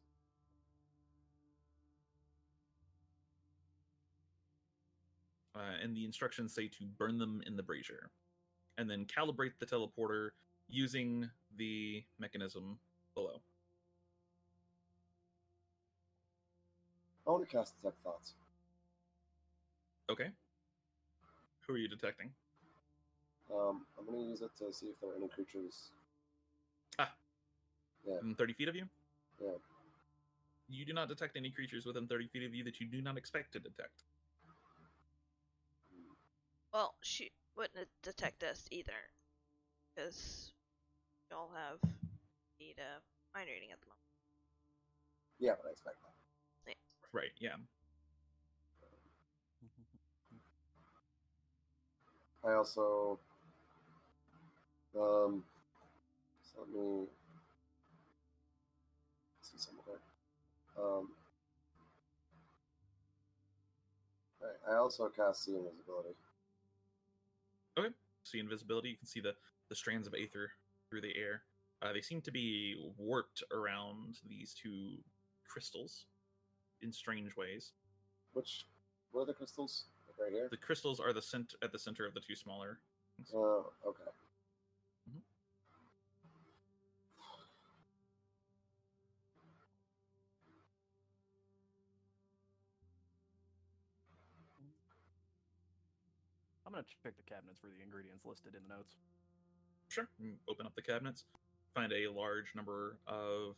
And the instructions say to burn them in the brazier, and then calibrate the teleporter using the mechanism below. I want to cast Detect Thoughts. Okay. Who are you detecting? I'm going to use it to see if there are any creatures. Yeah. Within 30 feet of you? Yeah. You do not detect any creatures within 30 feet of you that you do not expect to detect. Well, she wouldn't detect us either, because we all have need a mind reading at the moment. Yeah, but I expect that. Right, yeah. I also, so let me see something there. Right, I also cast See Invisibility. Okay. See invisibility, you can see the strands of aether through the air. They seem to be warped around these two crystals in strange ways. What are the crystals? Like right here? The crystals are at the center of the two smaller things. Oh, okay. Mhm. I'm going to check the cabinets for the ingredients listed in the notes. Sure. Open up the cabinets. Find a large number of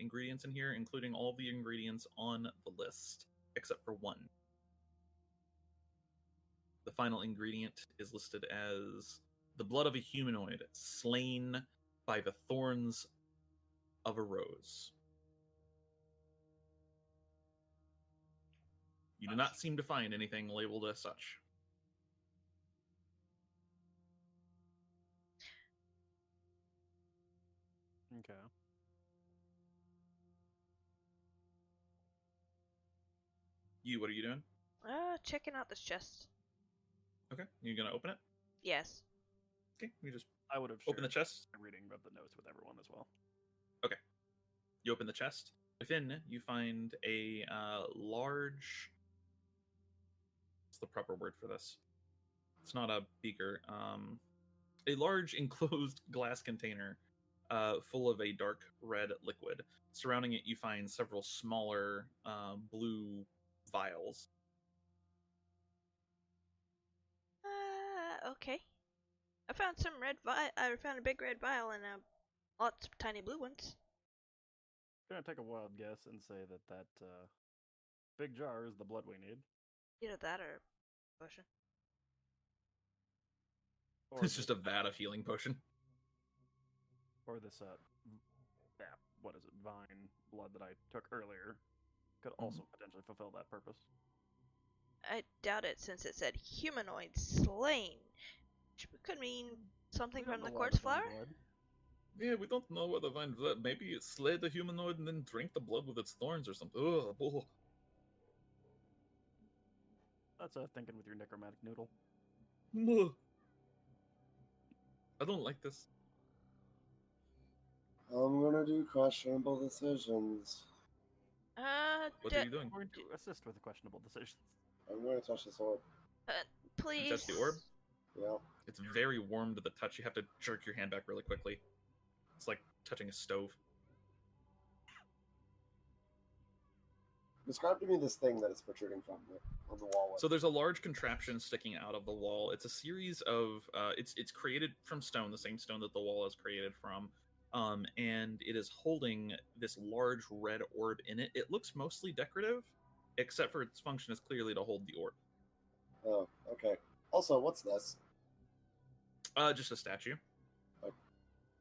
ingredients in here, including all of the ingredients on the list, except for one. The final ingredient is listed as the blood of a humanoid slain by the thorns of a rose. You do not seem to find anything labeled as such. Okay. What are you doing? Checking out this chest. Okay, you gonna open it? Yes. Okay, you just I would have Open the shared chest. my reading of the notes with everyone as well. You open the chest. Within, you find a large. What's the proper word for this? It's not a beaker. A large enclosed glass container full of a dark red liquid. Surrounding it, you find several smaller blue vials. Okay. I found some I found a big red vial and lots of tiny blue ones. I'm gonna take a wild guess and say that big jar is the blood we need. Either that or potion. Or It's just a vat of healing potion. or this what is it, vine blood that I took earlier could also potentially fulfill that purpose. I doubt it since it said humanoid slain. Which could mean something We don't from the know why quartz vine flower? blood. Yeah, we don't know what the vine blood. Maybe it slayed the humanoid and then drank the blood with its thorns or something. Ugh, oh. That's thinking with your necromantic noodle. Ugh. I don't like this. I'm gonna do questionable decisions. What are you doing? I'm going to assist with the questionable decisions. I'm going to touch this orb. Please. You touch the orb? Yeah. It's very warm to the touch. You have to jerk your hand back really quickly. It's like touching a stove. Describe to me this thing that it's protruding from on the wall. So there's a large contraption sticking out of the wall. It's a series of it's created from stone, the same stone that the wall is created from. And it is holding this large red orb in it. It looks mostly decorative, except for its function is clearly to hold the orb. Oh, okay. Also, what's this? Just a statue. Okay.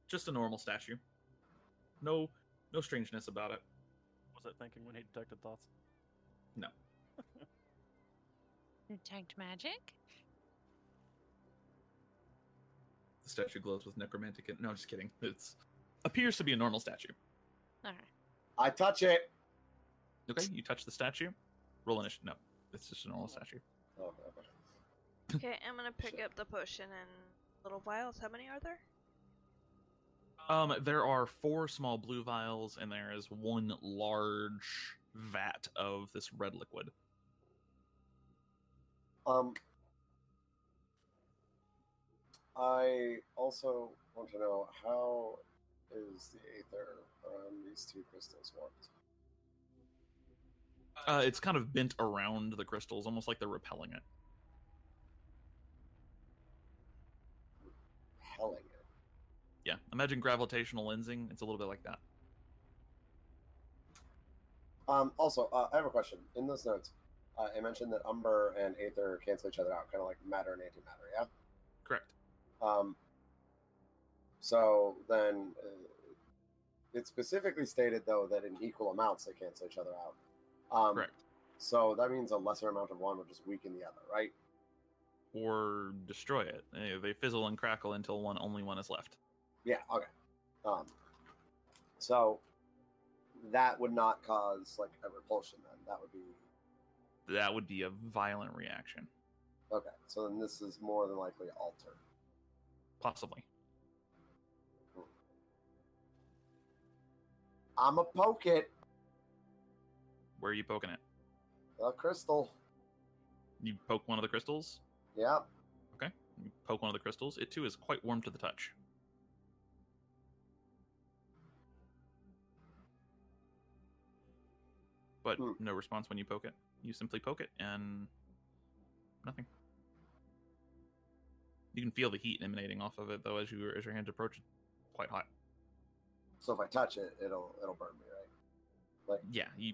Just a normal statue. No strangeness about it. Was it thinking when he detected thoughts? No. Detect magic? The statue glows with necromantic. No, just kidding. It's appears to be a normal statue. Alright. I touch it. Okay, you touch the statue. Roll initiative. No, it's just a normal statue. Oh, okay. Okay, I'm gonna pick up the potion and little vials. How many are there? There are 4 small blue vials, and there is 1 large vat of this red liquid. I also want to know, how is the aether around these 2 crystals warped? It's kind of bent around the crystals, almost like they're repelling it. Repelling it. Yeah, imagine gravitational lensing. It's a little bit like that. Also, I have a question. In those notes, I mentioned that Umber and Aether cancel each other out, kind of like matter and antimatter, yeah? Correct. So then, it specifically stated, though, that in equal amounts they cancel each other out. Correct. So that means a lesser amount of one would just weaken the other, right? Or destroy it. They fizzle and crackle until only one is left. Yeah, okay. So that would not cause, like, a repulsion, then. That would be a violent reaction. Okay, so then this is more than likely alter. Possibly. I'ma poke it. Where are you poking it? A crystal. You poke one of the crystals? Yeah. Okay. You poke one of the crystals. It too is quite warm to the touch. But no response when you poke it. You simply poke it and nothing. You can feel the heat emanating off of it though as your hands approach it. Quite hot. So if I touch it, it'll burn me, right? Like, Yeah, you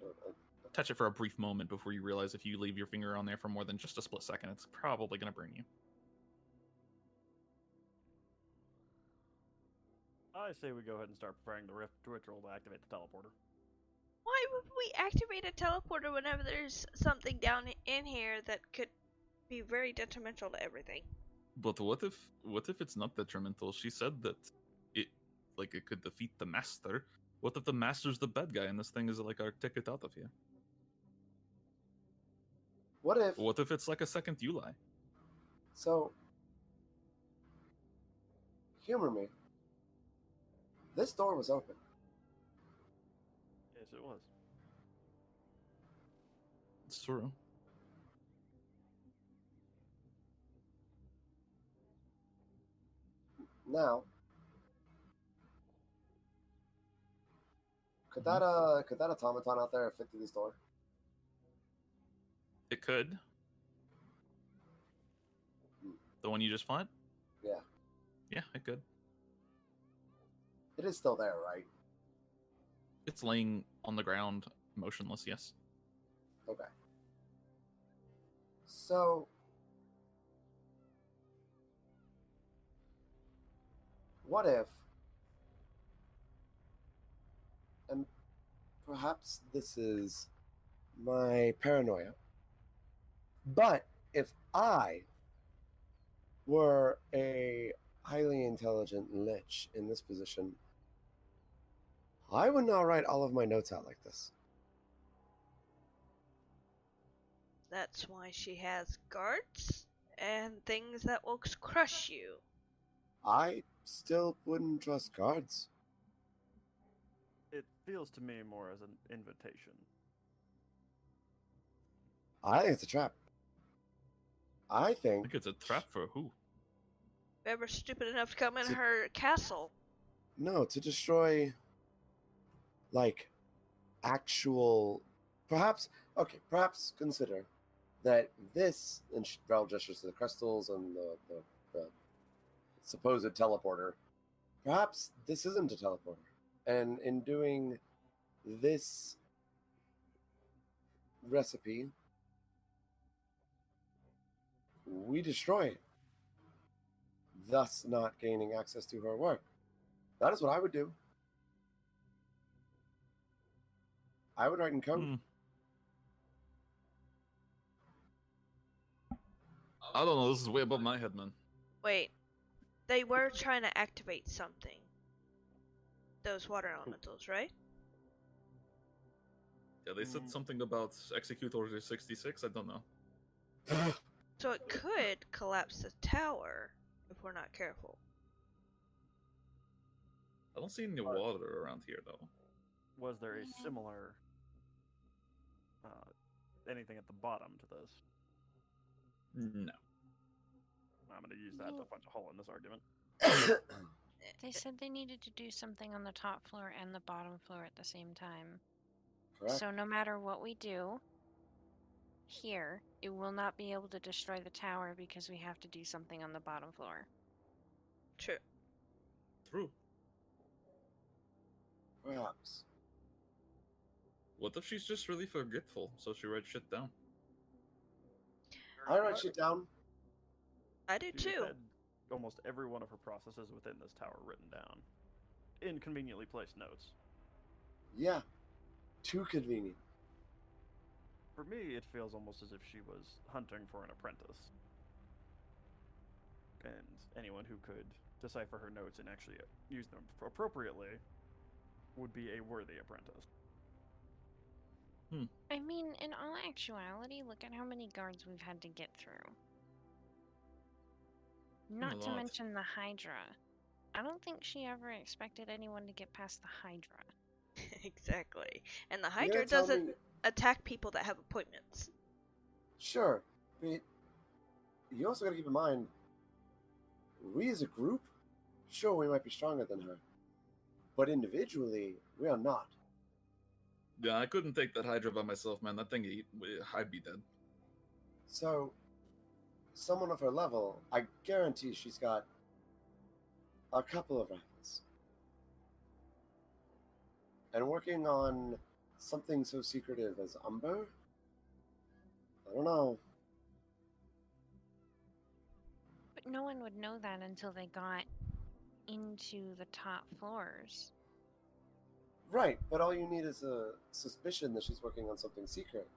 touch it for a brief moment before you realize if you leave your finger on there for more than just a split second, it's probably going to burn you. I say we go ahead and start preparing the ritual to activate the teleporter. Why would we activate a teleporter whenever there's something down in here that could be very detrimental to everything? But what if it's not detrimental? She said that it could defeat the master. What if the master's the bad guy and this thing is like our ticket out of here? What if it's like a second Uli? So humor me. This door was open. Yes, it was. It's true. Now, could that automaton out there fit through this door? It could. The one you just fought? Yeah. Yeah, it could. It is still there, right? It's laying on the ground, motionless, yes. Okay. So, what if, and perhaps this is my paranoia, but if I were a highly intelligent lich in this position, I would not write all of my notes out like this. That's why she has guards and things that will crush you. I still wouldn't trust guards. It feels to me more as an invitation. I think it's a trap. I I think think it's a trap for who? Whoever's stupid enough to come in To- her castle. no, to destroy, like, actual. Perhaps consider that this, and Rel gestures to the crystals and the supposed teleporter. Perhaps this isn't a teleporter, and in doing this recipe, we destroy it, thus not gaining access to her work. That is what I would do. I would write in code. Hmm. I don't know, this is way above my head, man. Wait, they were trying to activate something. Those water elementals, right? Yeah, they said something about execute order 66, I don't know. So it could collapse the tower if we're not careful. I don't see any water around here, though. Was there a Yeah. similar anything at the bottom to this? No. I'm going to use that to punch a hole in this argument. They said they needed to do something on the top floor and the bottom floor at the same time. Correct. So no matter what we do here, it will not be able to destroy the tower because we have to do something on the bottom floor. True. True. Perhaps. What if she's just really forgetful, so she writes shit down? I write shit down. I do She too. had almost every one of her processes within this tower written down. In conveniently placed notes. Yeah. Too convenient. For me, it feels almost as if she was hunting for an apprentice. And anyone who could decipher her notes and actually use them appropriately would be a worthy apprentice. I mean, in all actuality, look at how many guards we've had to get through. Not to lot. mention the Hydra. I don't think she ever expected anyone to get past the Hydra. Exactly. And the You're Hydra gonna tell doesn't me- attack people that have appointments. Sure, but you also got to keep in mind, we as a group, sure, we might be stronger than her, but individually, we are not. Yeah, I couldn't take that Hydra by myself, man. That thing, I'd be dead. So, someone of her level, I guarantee she's got a couple of rifles. And working on something so secretive as Umber? I don't know. But no one would know that until they got into the top floors. Right, but all you need is a suspicion that she's working on something secret.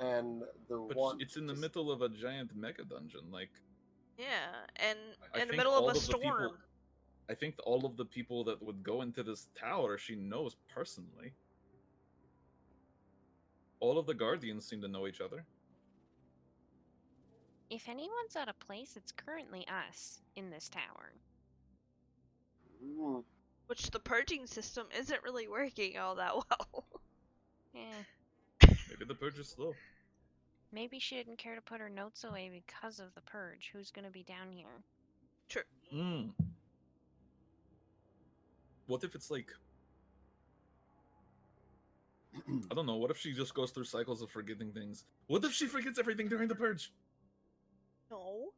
And the But one it's in the just- middle of a giant mega dungeon, like... Yeah, and I in the think middle of all a of the people- storm. I think all of the people that would go into this tower, she knows personally. All of the Guardians seem to know each other. if anyone's out of place, it's currently us in this tower. Mm. Which the purging system isn't really working all that well. Eh, Maybe the purge is slow. maybe she didn't care to put her notes away because of the purge. Who's gonna be down here? True. What if it's like, I don't know, what if she just goes through cycles of forgetting things? What if she forgets everything during the purge? No.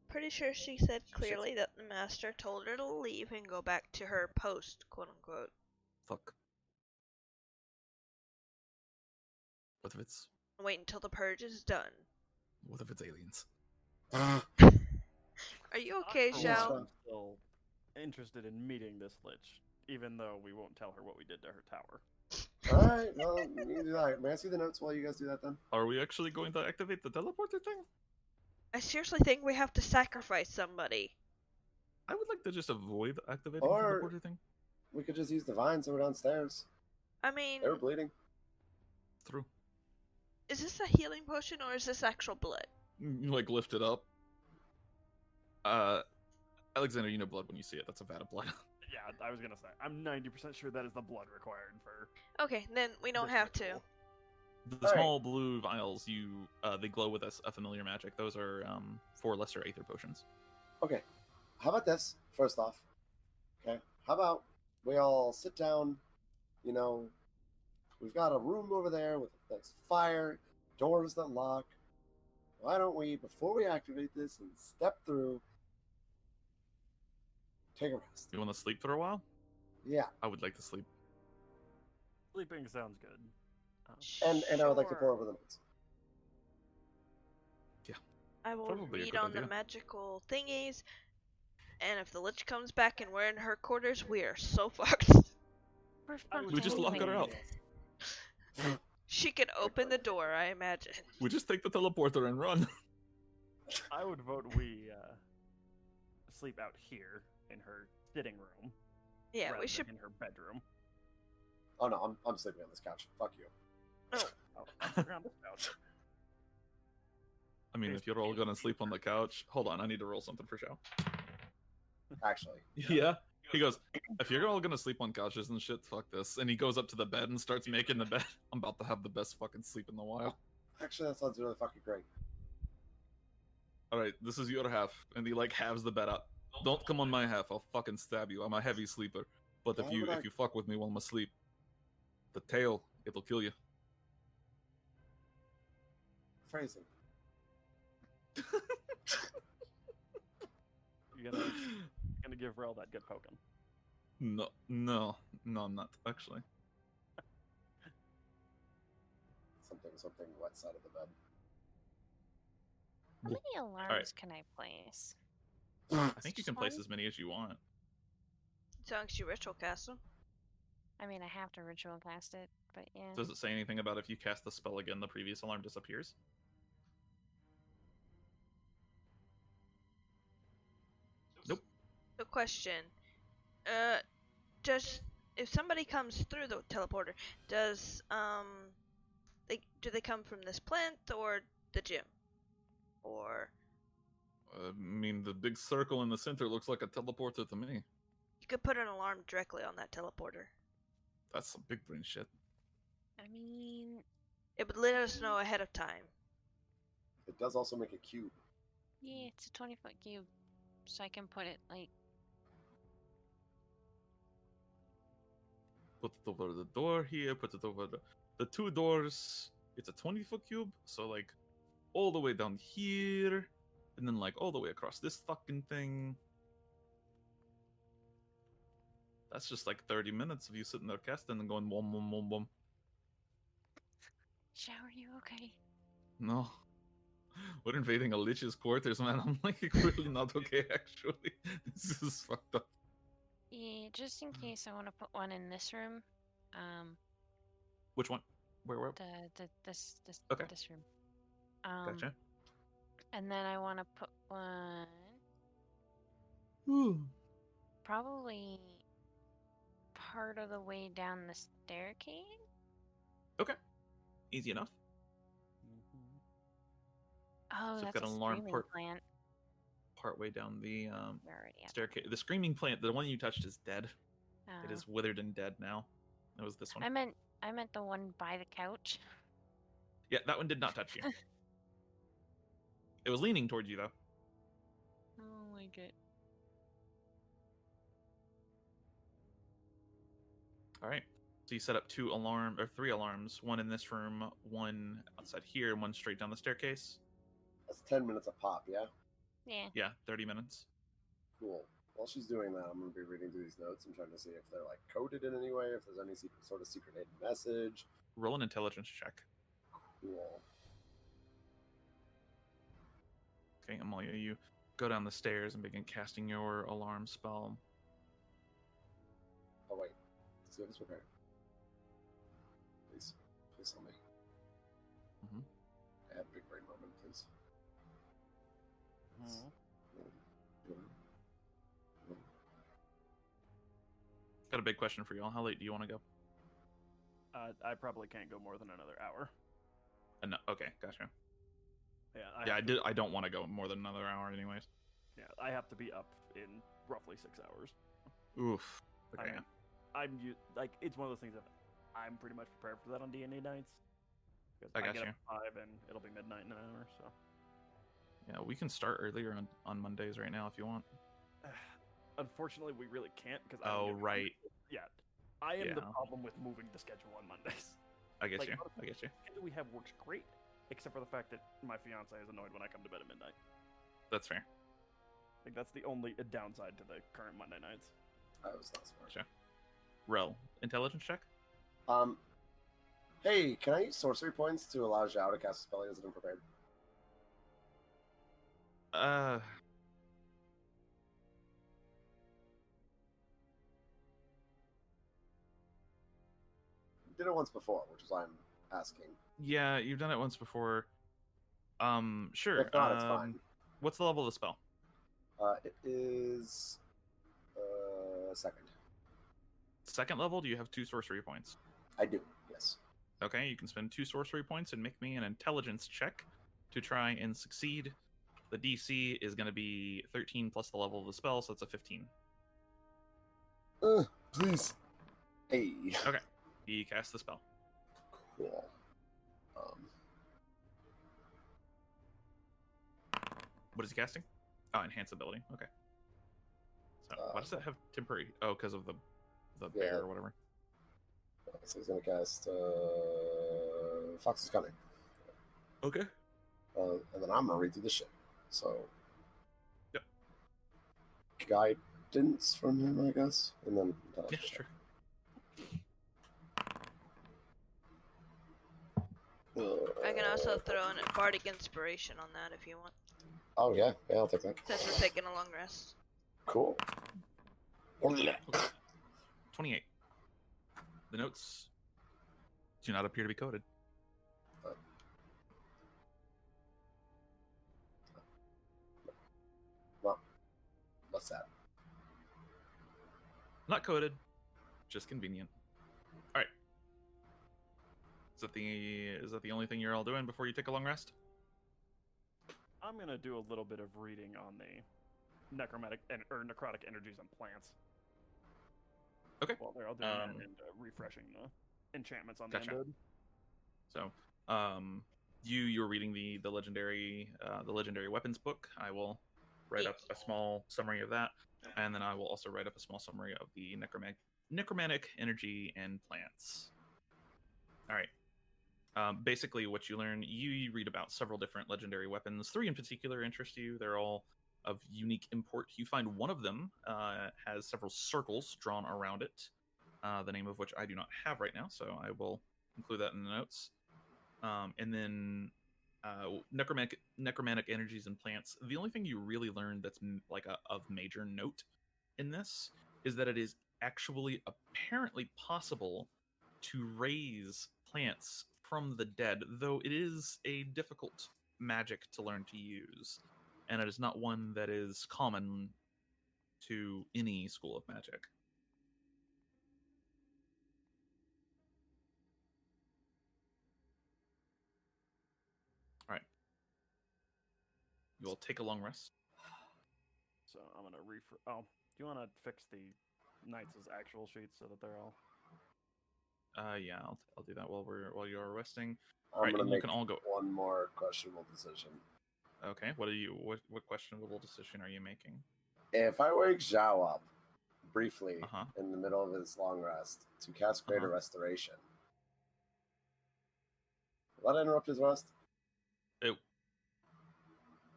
Pretty sure she said clearly that the master told her to leave and go back to her post, quote unquote. Fuck. What if it's Wait until the purge is done. what if it's aliens? Are you okay, For Yeah. Xiao? one, I'm still interested in meeting this lich, even though we won't tell her what we did to her tower. Alright, well, you can do that. May I see the notes while you guys do that then? Are we actually going to activate the teleporter thing? I seriously think we have to sacrifice somebody. I would like to just avoid activating Or- the teleporter thing. We could just use the vines that were downstairs. I mean, They were bleeding. True. is this a healing potion or is this actual blood? You, like, lift it up. Alexander, you know blood when you see it. That's a vat of blood. Yeah, I was gonna say. I'm 90% sure that is the blood required for. Okay, then we don't this have to. ritual. The Alright. small blue vials, they glow with a familiar magic. Those are for lesser aether potions. Okay, how about this, first off? Okay, how about we all sit down, you know, we've got a room over there with a nice fire, doors that lock. Why don't we, before we activate this and step through, take a rest? You want to sleep for a while? Yeah, I would like to sleep. Sleeping sounds good. and I would like to pour Sure. over the notes. I will Probably a read good on the idea. magical thingies, and if the lich comes back and we're in her quarters, we are so fucked. We're I would We just fucking lock her out. doing She can open the door, I imagine. We just take the teleporter and run. I would vote we sleep out here in her sitting room. Yeah, rather we should. than in her bedroom. Oh no, I'm sleeping on this couch. Fuck you. Oh, I'm sitting on this couch. I mean, if you're all gonna sleep on the couch, hold on, I need to roll something for show. Actually, Yeah. He goes, if you're all gonna sleep on couches and shit, fuck this. And he goes up to the bed and starts making the bed. I'm about to have the best fucking sleep in a while. actually, that sounds really fucking great. Alright, this is your half. And he like halves the bed up. Don't come on my half, I'll fucking stab you. I'm a heavy sleeper. But Why would I- if you fuck with me while I'm asleep, the tail, it'll kill you. Phrasing. You're gonna give Rel that good poking. No, I'm not, actually. Something wet side of the bed. How many alarms can I place? I think you Just can place one? as many as you want. As long as you ritual cast them. I mean, I have to ritual cast it, but yeah. Does it say anything about if you cast the spell again, the previous alarm disappears? Nope. The question, does if somebody comes through the teleporter, does do they come from this plant or the gym, or I mean, the big circle in the center looks like a teleporter to me. you could put an alarm directly on that teleporter. That's some big brain shit. I mean, It would let us know ahead of time. It does also make a cube. yeah, it's a 20-foot cube, so I can put it like. Put it over the door here, put it over the two doors. It's a 20-foot cube, so like all the way down here, and then like all the way across this fucking thing. That's just like 30 minutes of you sitting there casting and going boom, boom, boom, boom. Xiao, are you okay? No. We're invading a lich's quarters, man. I'm like really not okay, actually. This is fucked up. Yeah, just in case I want to put one in this room. Which one? Where? This Okay. this room. Gotcha. And then I want to put one probably part of the way down the staircase. Okay. Easy enough. Oh, So we've that's got a an alarm screaming plant. part way down the We're already at staircase. The screaming plant, the one you touched, is dead. It Oh. is withered and dead now. It was this one. I meant the one by the couch. Yeah, that one did not touch you. It was leaning towards you though. Oh my god. All right. So you set up 3 alarms, one in this room, one outside here, and one straight down the staircase. That's 10 minutes a pop, yeah? Yeah. Yeah, 30 minutes. Cool. While she's doing that, I'm going to be reading through these notes and trying to see if they're like coded in any way, if there's any sort of secret hidden message. Roll an intelligence check. Cool. Okay, Amalia, you go down the stairs and begin casting your alarm spell. Oh, wait. Does he have this prepared? Please. Please tell me. Mhm. I have a big brain moment, please. Mhm. Got a big question for you all. How late do you want to go? I probably can't go more than another hour. No, okay, gotcha. Yeah, I don't want to go more than another hour, anyways. Yeah, I have to be up in roughly 6 hours. Oof. Okay. It's one of those things that I'm pretty much prepared for that on D&D nights. Because I get got up you. at 5 and it'll be midnight in an hour, so. Yeah, we can start earlier on Mondays right now if you want. Unfortunately, we really can't because I Oh, don't get right. yet. I am the Yeah. problem with moving the schedule on Mondays. I get Like, you. honestly, I get you. The schedule we have works great, except for the fact that my fiance is annoyed when I come to bed at midnight. That's fair. Like that's the only downside to the current Monday nights. I was not smart. Gotcha. Rel, intelligence check? Hey, can I use sorcery points to allow Zhao to cast a spell he isn't prepared? Did it once before, which is why I'm asking. Yeah, you've done it once before. Sure. If not, it's fine. What's the level of the spell? It is second. Second level, do you have 2 sorcery points? I do, yes. Okay, you can spend 2 sorcery points and make me an intelligence check to try and succeed. The DC is going to be 13 plus the level of the spell, so it's a 15. Please. Hey. Okay, he casts the spell. Cool. What is he casting? Oh, enhance ability. Okay. So why does that have temporary? Oh, because of the bear Yeah. or whatever. So he's gonna cast Fox's Cunning. Okay. And then I'm gonna read through the shit. So. Yep. Guidance from him, I guess, and then Yeah, intelligence. sure. I can also throw in a bardic inspiration on that if you want, Oh yeah, I'll take that. since we're taking a long rest. Cool. 28. The notes do not appear to be coded. Well, what's that? Not coded, just convenient. All right. Is that the only thing you're all doing before you take a long rest? I'm gonna do a little bit of reading on the necrotic energies and plants. Okay. Well, they're all doing that and refreshing the enchantments on Gotcha. the undead. So, you're reading the legendary weapons book. I will write up a small summary of that, and then I will also write up a small summary of the necromantic energy and plants. All right. Basically, what you learn, you read about several different legendary weapons. 3 in particular interest you. They're all of unique import. You find one of them has several circles drawn around it, the name of which I do not have right now, so I will include that in the notes. And then necromantic energies and plants. The only thing you really learn that's of major note in this is that it is actually apparently possible to raise plants from the dead, though it is a difficult magic to learn to use, and it is not one that is common to any school of magic. All right. You will take a long rest. So I'm gonna Oh, do you want to fix the knights' actual sheets so that they're all? Yeah, I'll do that while you're resting. I'm Right, gonna and you make can all go. one more questionable decision. Okay, what questionable decision are you making? If I wake Zhao up briefly Uh-huh. in the middle of his long rest to cast Greater Restoration, will that interrupt his rest?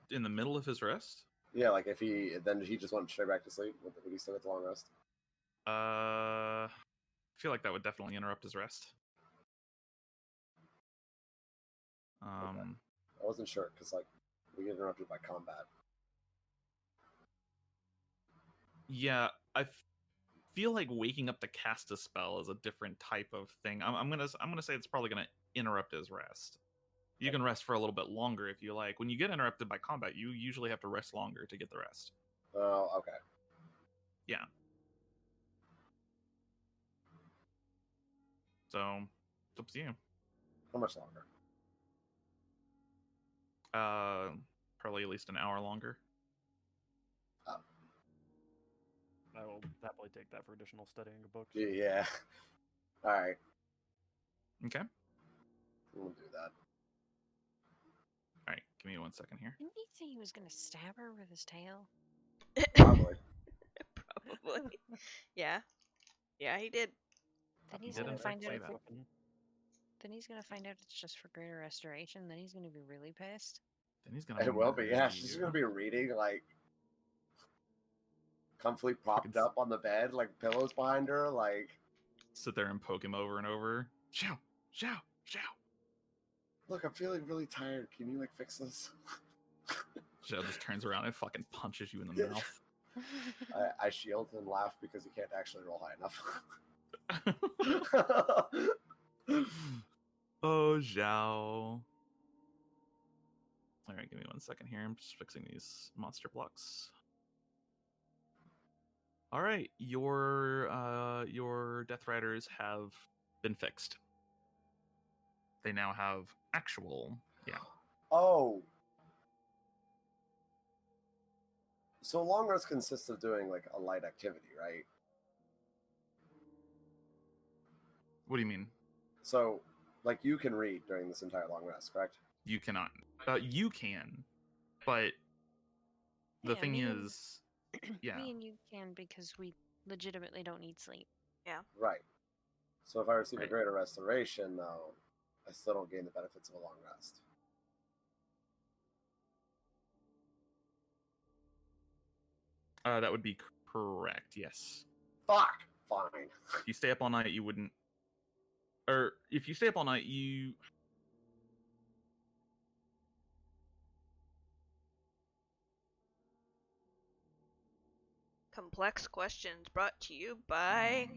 In the middle of his rest? Yeah, like if he just went straight back to sleep, would he still get the long rest? I feel like that would definitely interrupt his rest. Okay. I wasn't sure because like we get interrupted by combat. Yeah, feel like waking up to cast a spell is a different type of thing. I'm gonna say it's probably gonna interrupt his rest. You can rest for a little bit longer if you like. When you get interrupted by combat, you usually have to rest longer to get the rest. Oh, okay. Yeah. So it's up to you. How much longer? Probably at least an hour longer. I will happily take that for additional studying of books. Yeah. All right. Okay. We'll do that. All right. Give me 1 second here. Didn't he say he was gonna stab her with his tail? Probably. Probably. Yeah. Yeah, he did. Then he's did gonna in fact find say out. that. Then he's gonna find out it's just for greater restoration. Then he's gonna be really pissed. Then he's gonna. It will be. Yeah, murder she's you. gonna be reading like comfily propped Fucking up on the bed, like pillows behind her, like. Sit there and poke him over and over. Shout, shout, shout. Look, I'm feeling really tired. Can you like fix this? Joe just turns around and fucking punches you in the mouth. I shield and laugh because he can't actually roll high enough. Oh, Zhao. All right, give me 1 second here. I'm just fixing these monster blocks. All right, your Death Riders have been fixed. They now have actual, yeah. Oh. So long rest consists of doing like a light activity, right? What do you mean? So, like you can read during this entire long rest, correct? You cannot. You can, but the Yeah, thing me and- is, yeah. Me and you can because we legitimately don't need sleep. Right. So if I receive a Right. greater restoration, though, I still don't gain the benefits of a long rest. That would be correct. Yes. Fuck. Fine. If you stay up all night, you wouldn't. Or if you stay up all night, you. Complex questions brought to you by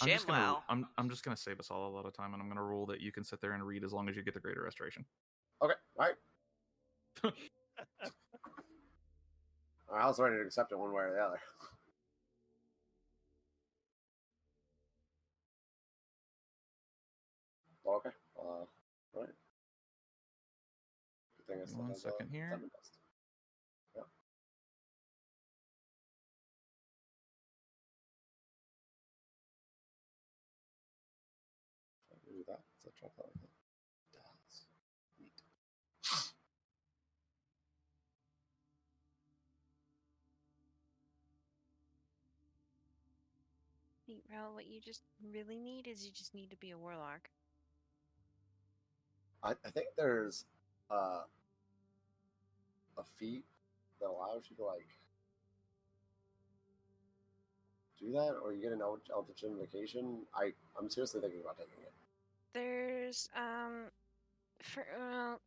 I'm just gonna. ShamWow. I'm just gonna save us all a lot of time, and I'm gonna rule that you can sit there and read as long as you get the greater restoration. Okay. All right. I was ready to accept it one way or the other. Okay. All right. Good thing I still 1 have second here. diamond dust. Yep. If I do that, does that drop that like that? It does. Neat. Well, what you just really need is you just need to be a warlock. I think there's a feat that allows you to like do that, or you get an eldritch invocation. I'm seriously thinking about taking it. There's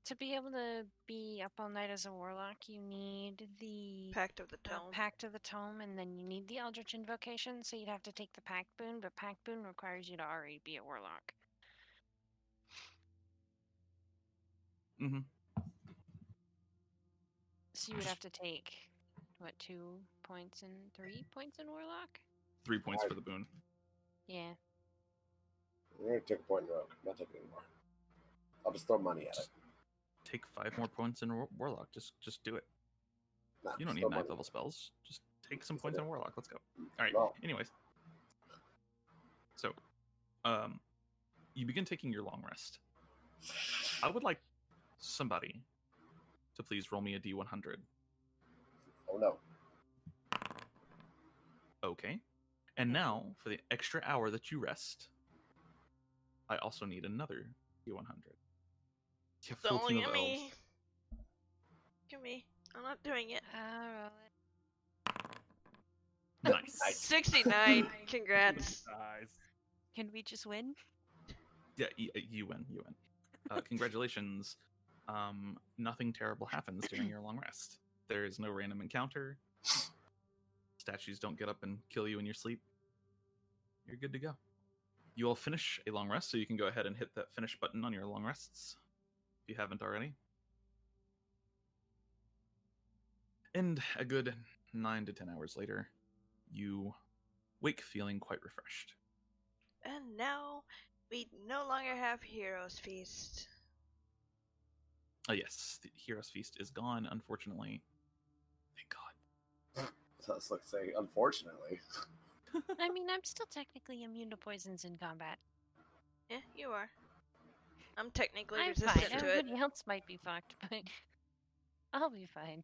to be able to be up all night as a warlock, you need the Pact of the Tome. Pact of the Tome, and then you need the Eldritch Invocation. So you'd have to take the Pact Boon, but Pact Boon requires you to already be a warlock. Mm-hmm. So you would have to take what 2 points and 3 points in warlock. 3 points for the boon. Yeah. I'm gonna take a point in rogue. I'm not taking anymore. I'll just throw money at it. take 5 more points in Warlock. Just do it. Nah, You don't need still 9th money. level spells. Just take some Yes, I points do. on Warlock. Let's go. All right. No. Anyways, so you begin taking your long rest. I would like somebody to please roll me a D100. Oh no. Okay. And now, for the extra hour that you rest, I also need another D100. You have full Don't team look of at elves. me. Look at me. I'm not doing it. I'll roll it. Nice. 69. Congrats. Nice. Can we just win? Yeah, you win. You win. Congratulations. Nothing terrible happens during your long rest. There is no random encounter. Statues don't get up and kill you in your sleep. You're good to go. You all finish a long rest, so you can go ahead and hit that finish button on your long rests, if you haven't already. And a good 9 to 10 hours later, you wake feeling quite refreshed. And now we no longer have Heroes Feast. Yes, the Hero's Feast is gone, unfortunately. Thank God. That's like saying, unfortunately. I mean, I'm still technically immune to poisons in combat. Yeah, you are. I'm technically I'm resistant fine. to it. Everybody else might be fucked, but I'll be fine.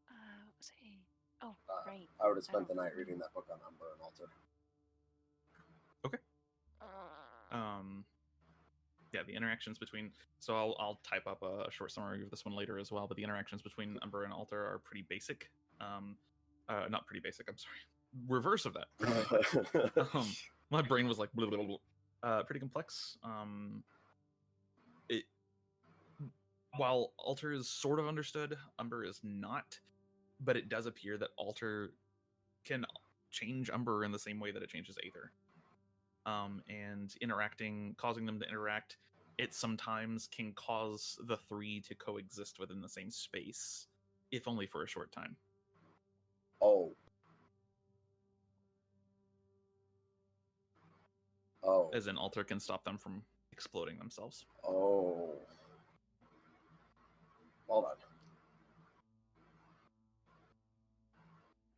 What was I? Oh, right. I would have spent don't the night reading that book on Umber and Altar. Yeah, the interactions between. So I'll type up a short summary of this one later as well. But the interactions between Umber and Altar are pretty basic. Not pretty basic. I'm sorry. Reverse of that. My brain was like blah, blah, blah, blah. Pretty complex. It while Altar is sort of understood, Umber is not. But it does appear that Altar can change Umber in the same way that it changes Aether. And causing them to interact, it sometimes can cause the 3 to coexist within the same space, if only for a short time. Oh. Oh. As in, Altar can stop them from exploding themselves. Oh. Well done.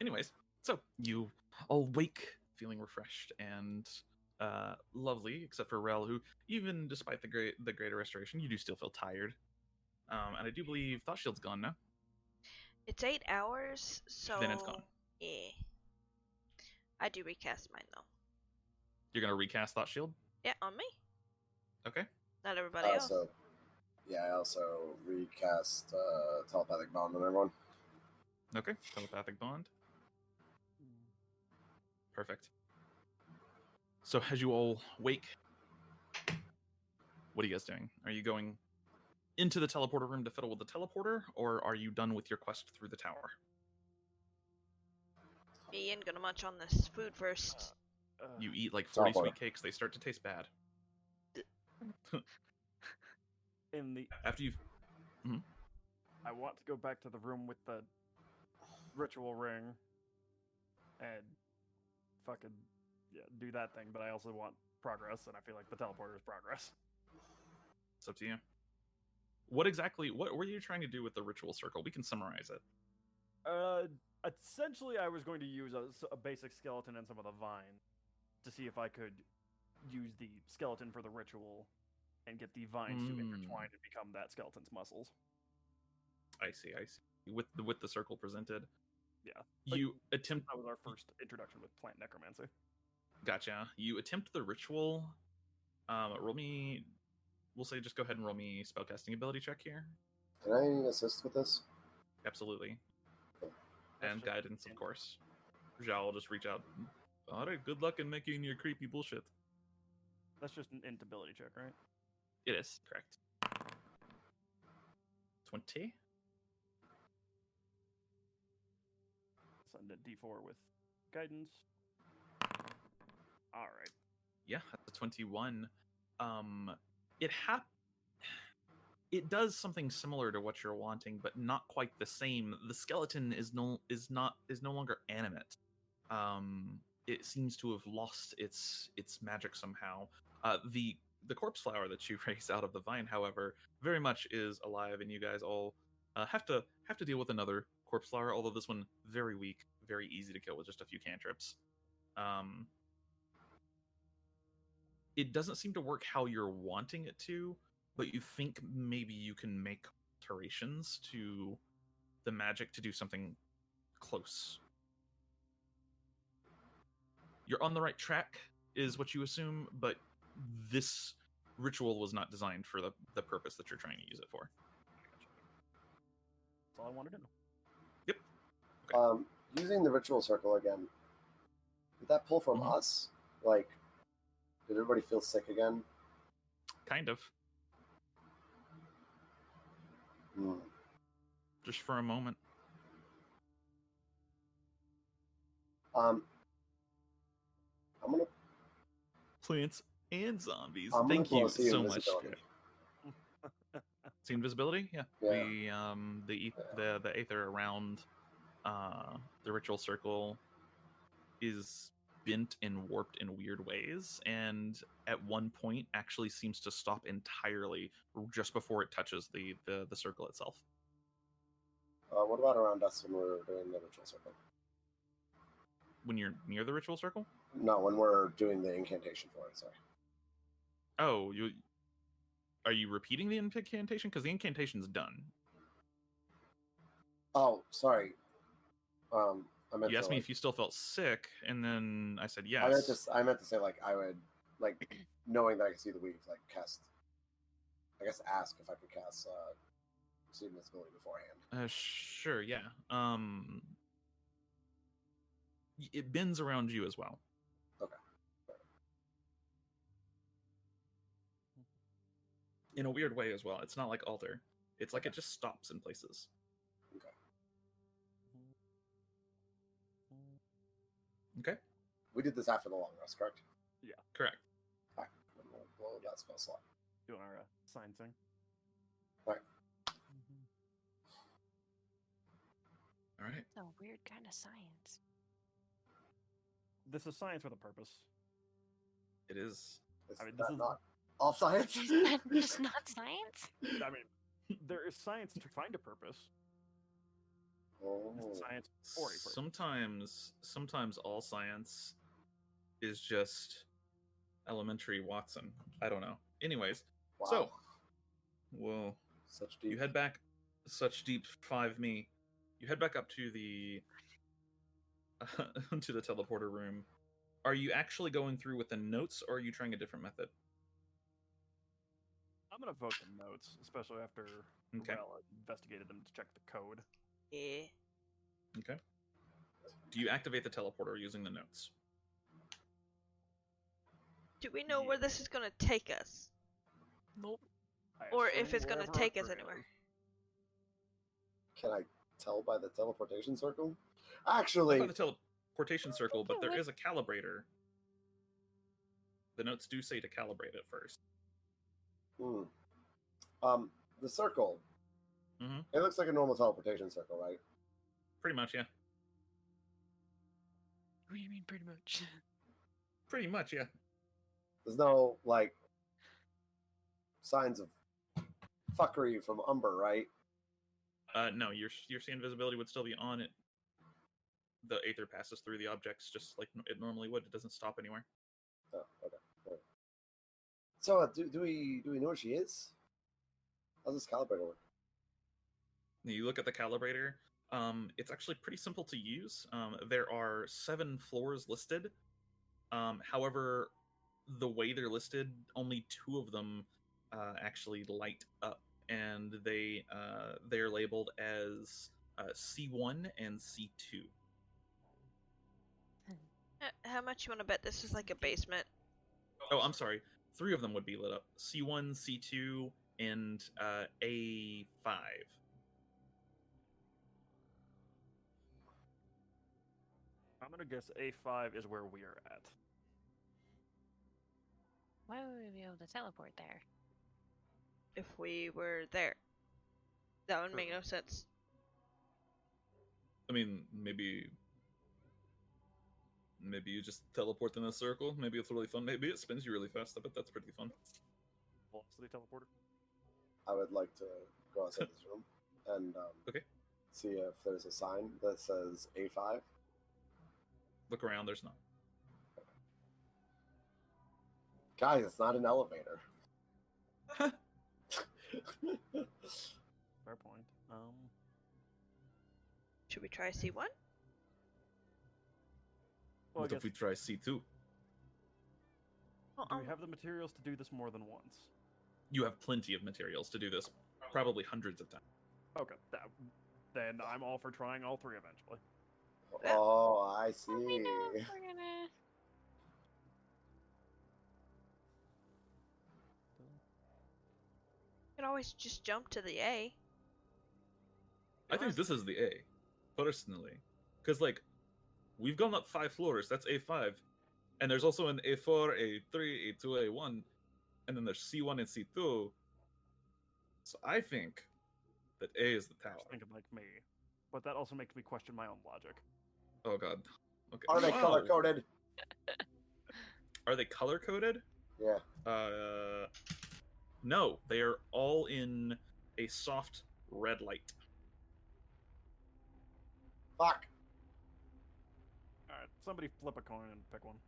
Anyways, so you all wake feeling refreshed and lovely, except for Rel, who, even despite the greater restoration, you do still feel tired. And I do believe Thought Shield's gone now. It's 8 hours, so Then it's gone. Yeah. I do recast mine though. You're gonna recast Thought Shield? Yeah, on me. Okay. Not everybody else. I also recast Telepathic Bond on everyone. Okay. Telepathic Bond. Perfect. So as you all wake, what are you guys doing? Are you going into the teleporter room to fiddle with the teleporter, or are you done with your quest through the tower? Me and gonna munch on this food first. You eat like 40 Teleporter. sweet cakes, they start to taste bad. In the After you've... I want to go back to the room with the ritual ring and fucking do that thing, but I also want progress, and I feel like the teleporter is progress. It's up to you. What were you trying to do with the ritual circle? We can summarize it. Essentially, I was going to use a basic skeleton and some of the vine to see if I could use the skeleton for the ritual and get the vines to intertwine and become that skeleton's muscles. I see. With the circle presented. Yeah. You attempt... That was our first introduction with plant necromancy. Gotcha. You attempt the ritual. Roll me... We'll say just go ahead and roll me spellcasting ability check here. Can I assist with this? Absolutely. That's And just guidance, of course. Zhao will just reach out. Alright, good luck in making your creepy bullshit. That's just an int ability check, right? It is, correct. 20. Send a d4 with guidance. Alright. Yeah, that's a 21. It does something similar to what you're wanting, but not quite the same. The skeleton is no longer animate. It seems to have lost its magic somehow. The the corpse flower that you raise out of the vine, however, very much is alive, and you guys all have to deal with another corpse flower. Although this one very weak, very easy to kill with just a few cantrips. It doesn't seem to work how you're wanting it to, but you think maybe you can make alterations to the magic to do something close. You're on the right track, is what you assume, but this ritual was not designed for the purpose that you're trying to use it for. That's all I wanted to know. Yep. Using the ritual circle again, did that pull from us? Like, did everybody feel sick again? Kind of. Hmm. Just for a moment. I'm gonna Plants and zombies. I'm Thank gonna you see so much. invisibility. See invisibility? Yeah. Yeah. The aether around the ritual circle is bent and warped in weird ways, and at one point actually seems to stop entirely just before it touches the circle itself. What about around us when we're doing the ritual circle? When you're near the ritual circle? No, when we're doing the incantation for it. Sorry. Oh, are you repeating the incantation? Because the incantation's done. Oh, sorry. I meant You to, asked me like, if you still felt sick, and then I said yes. I meant to say, like, I would, like, knowing that I could see the weave, like, cast. I guess ask if I could cast see invisibility beforehand. Sure, yeah. It bends around you as well. Okay. In a weird way as well. It's not like alter. It's like it just stops in places. Okay. We did this after the long rest, correct? Yeah. Correct. Alright. I'm gonna blow that spell slot. Doing our sign thing. Alright. All right. It's a weird kind of science. This is science with a purpose. It is. Is I mean, that this is not all science? Is that just not science? I mean, there is science to find a purpose. Oh. This is science for a purpose. Sometimes all science is just elementary Watson. I don't know. Anyways, Wow. so whoa, Such deep. you head back. Such deep 5 me. You head back up to the to the teleporter room. Are you actually going through with the notes, or are you trying a different method? I'm gonna vote the notes, especially after Okay. Rel investigated them to check the code. Yeah. Okay. Do you activate the teleporter using the notes? Do we know where this is gonna take us? Nope. I Or if assume it's gonna wherever take our us fruit anywhere? is. Can I tell by the teleportation circle? Not Actually, by the teleportation circle, but you there would. is a calibrator. The notes do say to calibrate it first. the circle. Mhm. It looks like a normal teleportation circle, right? Pretty much, yeah. What do you mean, pretty much? Pretty much, yeah. There's no like signs of fuckery from Umber, right? No, your see invisibility would still be on it. The aether passes through the objects just like it normally would. It doesn't stop anywhere. Oh, okay. Right. So, do we know where she is? How's this calibrator work? You look at the calibrator. It's actually pretty simple to use. There are 7 floors listed. However, the way they're listed, only 2 of them actually light up, and they're labeled as C1 and C2. How much you want to bet this is like a basement? Oh, I'm sorry. 3 of them would be lit up: C1, C2, and A5. I'm gonna guess A5 is where we are at. Why would we be able to teleport there? If we were there, that would make no sense. I mean, maybe you just teleport in a circle. Maybe it's really fun. Maybe it spins you really fast. I bet that's pretty fun. velocity teleporter. I would like to go outside this room and Okay. see if there's a sign that says A5. Look around. There's none. Guys, it's not an elevator. Fair point. Should we try C1? Well, I What guess, if we try C2? Well, do we have the materials to do this more than once? You have plenty of materials to do this, probably hundreds of times. Okay, then I'm all for trying all three eventually. Oh, I see. Let me know if we're gonna. You can always just jump to the A. I think this is the A, personally. Because, like, we've gone up 5 floors, that's A5. And there's also an A4, A3, A2, A1. And then there's C1 and C2. So I think that A is the tower. Just thinking like me, but that also makes me question my own logic. Oh god. Okay. Are they Wow. color coded? Are they color coded? Yeah. No, they are all in a soft red light. Fuck. All right, somebody flip a coin and pick one.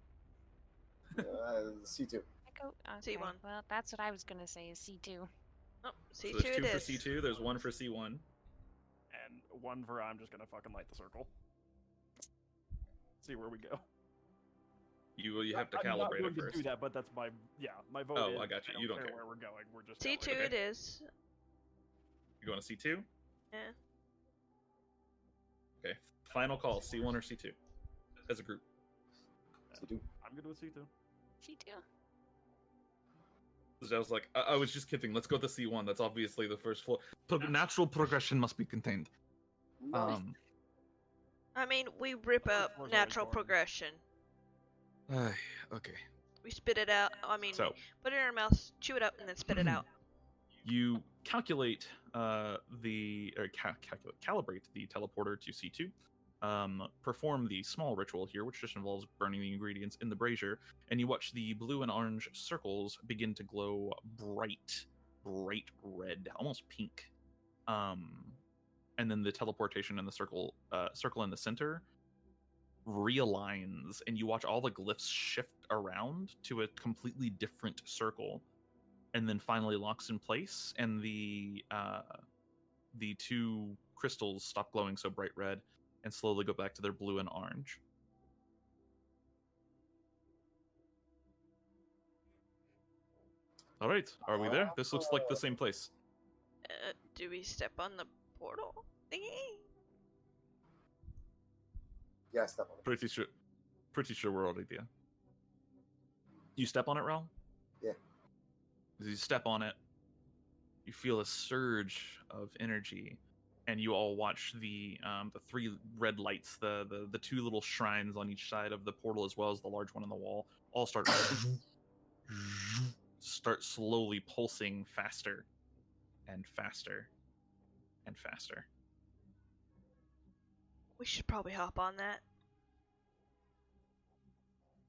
C2. I go. Okay, C1. well, that's what I was gonna say is C2. Oh, So C2 there's 2 it for is. C2, there's 1 for C1. And one for I'm just gonna fucking light the circle. See where we go. You have to I'm not calibrate going it to first. do that, but that's my my vote. Oh, is, I got you. don't You don't care care. where we're going. We're just C2 going. it is. You going to C2? Yeah. Okay. Final call, C1 or C2? As a group. C2. I'm good with C2. C2. I was like, I was just kidding. Let's go to C1. That's obviously the first floor. Natural progression must be contained. No. I mean, we rip First up floor's natural always boring. progression. Okay. We spit it out. I mean, So put it in our mouth, chew it up, and then spit it out. you calculate calibrate the teleporter to C2. Perform the small ritual here, which just involves burning the ingredients in the brazier, and you watch the blue and orange circles begin to glow bright red, almost pink. And then the teleportation in the circle in the center realigns, and you watch all the glyphs shift around to a completely different circle, and then finally locks in place, and the 2 crystals stop glowing so bright red and slowly go back to their blue and orange. All right, are we there? This looks like the same place. Do we step on the portal thingy? Yeah, step on it. Pretty sure we're already there. You step on it, Raul? Yeah. As you step on it, you feel a surge of energy, and you all watch the 3 red lights, the 2 little shrines on each side of the portal, as well as the large one on the wall, all start slowly pulsing faster and faster and faster. We should probably hop on that.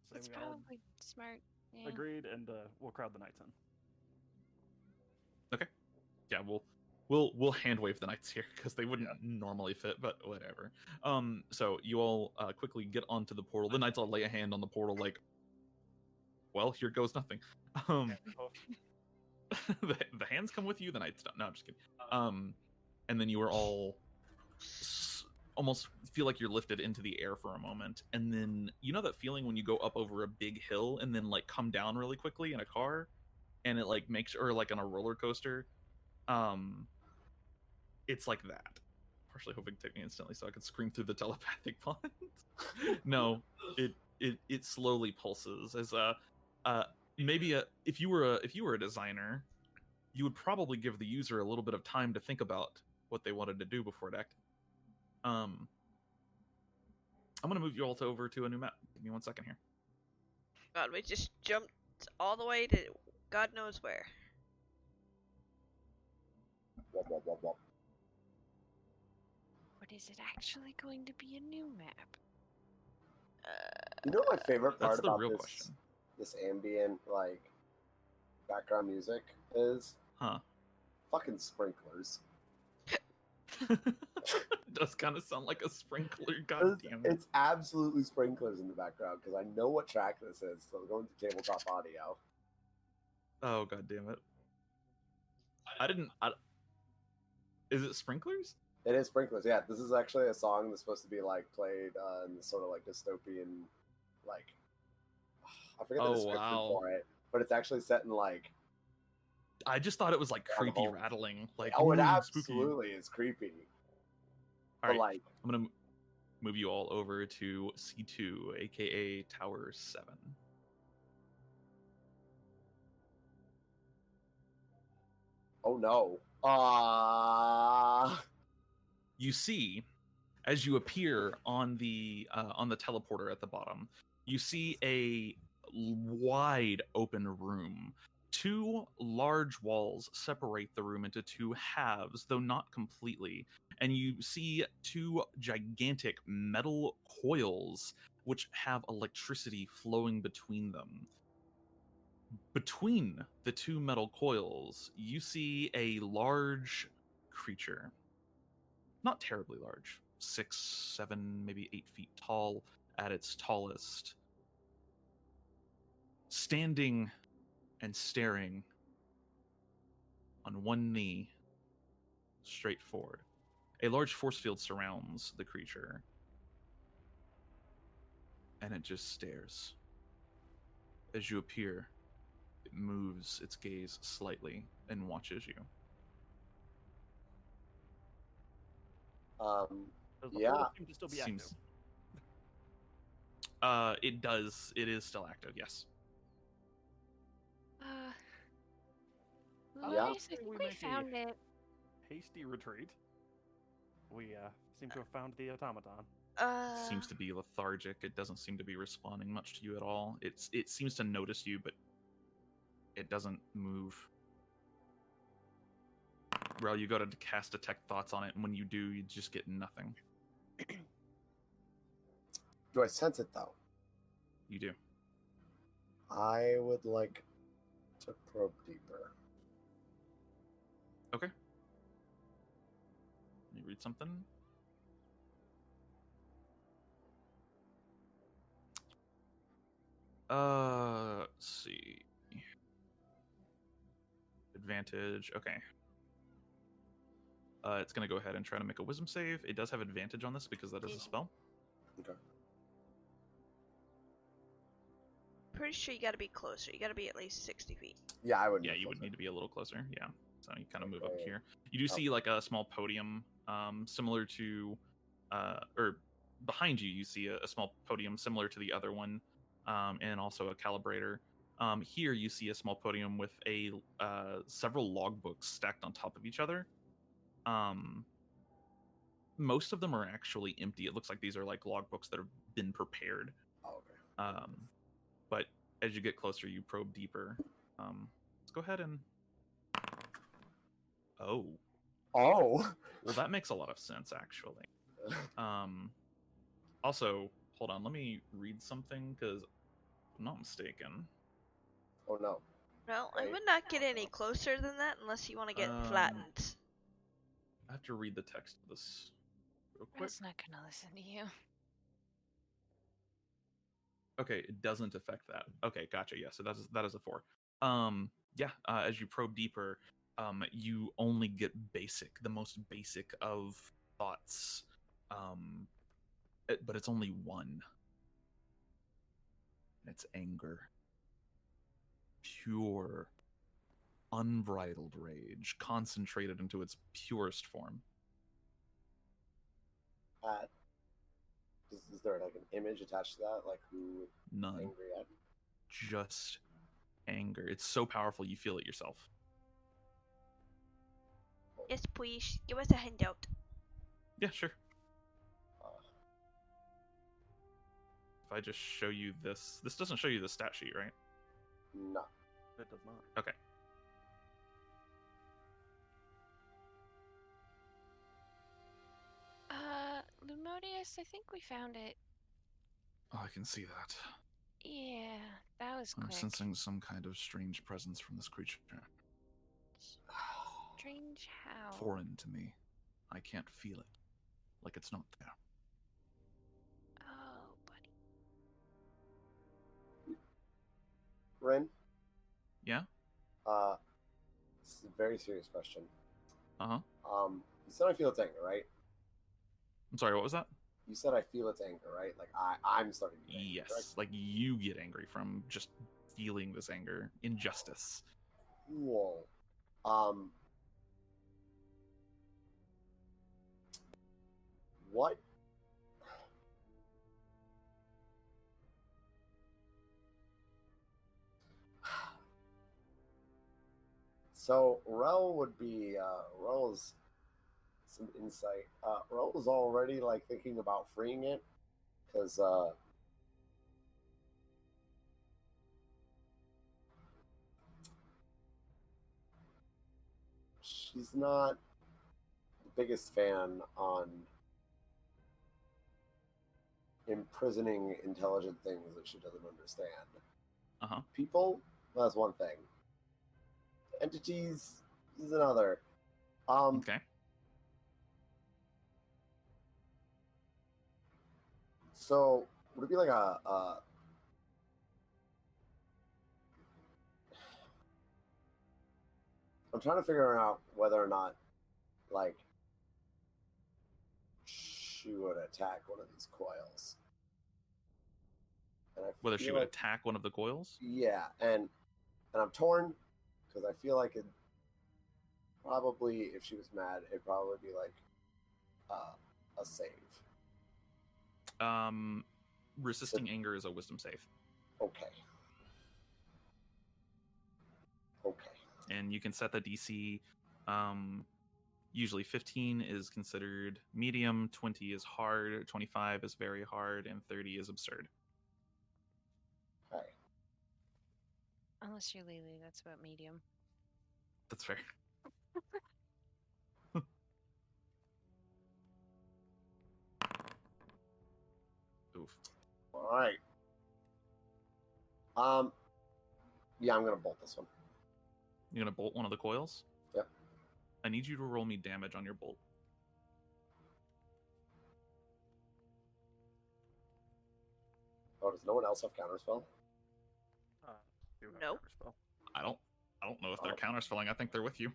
Say That's we all probably smart. Yeah. agreed, and we'll crowd the knights in. Yeah, we'll hand wave the knights here because they wouldn't normally fit, but whatever. So you all quickly get onto the portal. The knights all lay a hand on the portal, like, well, here goes nothing. The hands come with you. The knights don't. No, I'm just kidding. And then you are all almost feel like you're lifted into the air for a moment, and then you know that feeling when you go up over a big hill and then like come down really quickly in a car, and it like makes, or like on a roller coaster. It's like that. Partially hoping to take me instantly so I could scream through the telepathic bonds. No, it slowly pulses as maybe if you were a designer, you would probably give the user a little bit of time to think about what they wanted to do before it acted. I'm gonna move you all over to a new map. Give me 1 second here. God, we just jumped all the way to God knows where. Womp, womp, womp, womp. But is it actually going to be a new map? You know my favorite part That's the about real this question. this ambient like background music is Huh. fucking sprinklers. It does kind of sound like a sprinkler. God damn it. It's absolutely sprinklers in the background because I know what track this is. So going to tabletop audio. Oh god damn it. Is it sprinklers? It is sprinklers. Yeah, this is actually a song that's supposed to be like played in this sort of like dystopian, like I forget the Oh, description wow. for it, but it's actually set in like. I just thought it was like creepy Animal. rattling. Like, Oh, it ooh, absolutely spooky. is creepy. All But right, like, I'm gonna move you all over to C2, aka Tower 7. oh no. You see, as you appear on the teleporter at the bottom, you see a wide open room. Two large walls separate the room into two halves, though not completely, and you see two gigantic metal coils which have electricity flowing between them. Between the two metal coils, you see a large creature. Not terribly large, 6, 7, maybe 8 feet tall at its tallest, standing and staring on one knee, straight forward. A large force field surrounds the creature, and it just stares. As you appear, it moves its gaze slightly and watches you. Does the Yeah. portal seem to still be active? Seems. It does. It is still active. Yes. Yeah. Louise, I think we make a found it. hasty retreat. We seem to have found the automaton. Seems to be lethargic. It doesn't seem to be responding much to you at all. It seems to notice you, but it doesn't move. Well, you go to cast detect thoughts on it, and when you do, you just get nothing. Do I sense it though? You do. I would like to probe deeper. Okay. Let me read something. Let's see. Advantage. Okay. It's gonna go ahead and try to make a wisdom save. It does have advantage on this because that is a spell. Okay. Pretty sure you gotta be closer. You gotta be at least 60 feet. Yeah, I would. Yeah, move you would closer. need to be a little closer. Yeah. So you kind of move up Okay. here. You do see like a small podium, similar to, or behind you, you see a small podium similar to the other one, and also a calibrator. Here you see a small podium with a several logbooks stacked on top of each other. Most of them are actually empty. It looks like these are like logbooks that have been prepared. Oh, okay. But as you get closer, you probe deeper. Let's go ahead and. Oh. Oh. Well, that makes a lot of sense, actually. Also, hold on. Let me read something because if I'm not mistaken. Oh no. Well, I Right. would not get any closer than that unless you want to get flattened. I have to read the text of this real quick. Red's not gonna listen to you. Okay, it doesn't affect that. Okay, gotcha. Yeah, so that is a 4. Yeah. As you probe deeper, you only get the most basic of thoughts. But it's only one. It's anger. Pure, unbridled rage, concentrated into its purest form. Is there like an image attached to that? Like who None. angry at? Just anger. It's so powerful you feel it yourself. Yes, please. Give us a handout. Yeah, sure. If I just show you this doesn't show you the stat sheet, right? No. It does not. Okay. Lumodius, I think we found it. Oh, I can see that. Yeah, that was I'm quick. sensing some kind of strange presence from this creature. Strange how. foreign to me. I can't feel it. Like it's not there. Oh, buddy. Ren, Yeah? this is a very serious question. Uh-huh. You said I feel its anger, right? I'm sorry, what was that? You said I feel its anger, right? Like I'm starting to get angry, Yes. correct? Like you get angry from just feeling this anger. Injustice. Cool. What? So Rel would be Rel's some insight. Rel was already like thinking about freeing it because she's not the biggest fan on imprisoning intelligent things that she doesn't understand. Uh-huh. People, that's one thing. Entities is another. Okay. So would it be like a I'm trying to figure out whether or not like she would attack one of these coils. And I Whether she feel would like- attack one of the coils? Yeah, and I'm torn because I feel like it probably, if she was mad, it'd probably be like a save. Resisting anger is a wisdom save. Okay. Okay. And you can set the DC. Usually 15 is considered medium, 20 is hard, 25 is very hard, and 30 is absurd. Hi. Unless you're Lily, that's about medium. That's fair. Oof. All right. Yeah, I'm gonna bolt this one. You're gonna bolt one of the coils? Yep. I need you to roll me damage on your bolt. Oh, does no one else have counterspell? Do have Nope. counterspell. I don't know if they're Oh. counterspelling. I think they're with you.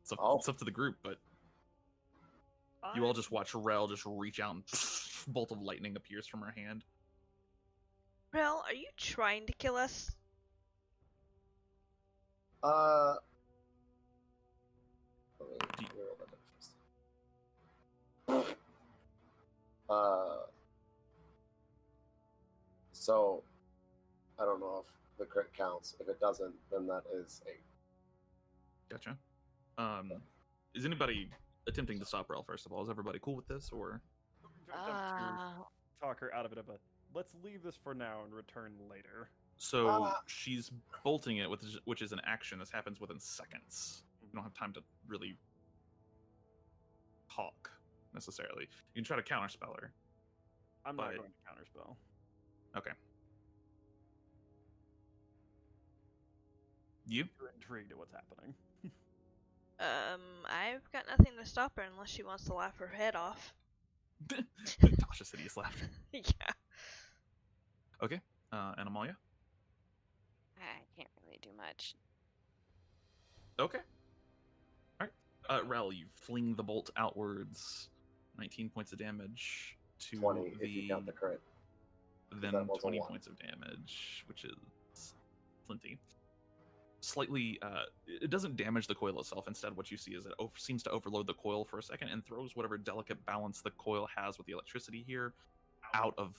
It's up, Oh. it's up to the group, but you all just watch Rel just reach out and bolt of lightning appears from her hand. Rel, are you trying to kill us? Let me Do you- roll that first. So I don't know if the crit counts. If it doesn't, then that is a Gotcha. Is anybody attempting to stop Rel, first of all? Is everybody cool with this, or? Attempt to talk her out of it, but let's leave this for now and return later. So she's bolting it, which is an action. This happens within seconds. You don't have time to really talk, necessarily. You can try to counterspell her. I'm not But- going to counterspell. Okay. You? You're intrigued at what's happening. I've got nothing to stop her unless she wants to laugh her head off. Tasha Sidious laugh. Yeah. Okay. And Amalia? I can't really do much. Okay. Alright. Rel, you fling the bolt outwards. 19 points of damage to 20 if you count the crit. then that was a 20 one. points of damage, which is plenty. Slightly, it doesn't damage the coil itself. Instead, what you see is it seems to overload the coil for a second and throws whatever delicate balance the coil has with the electricity here out of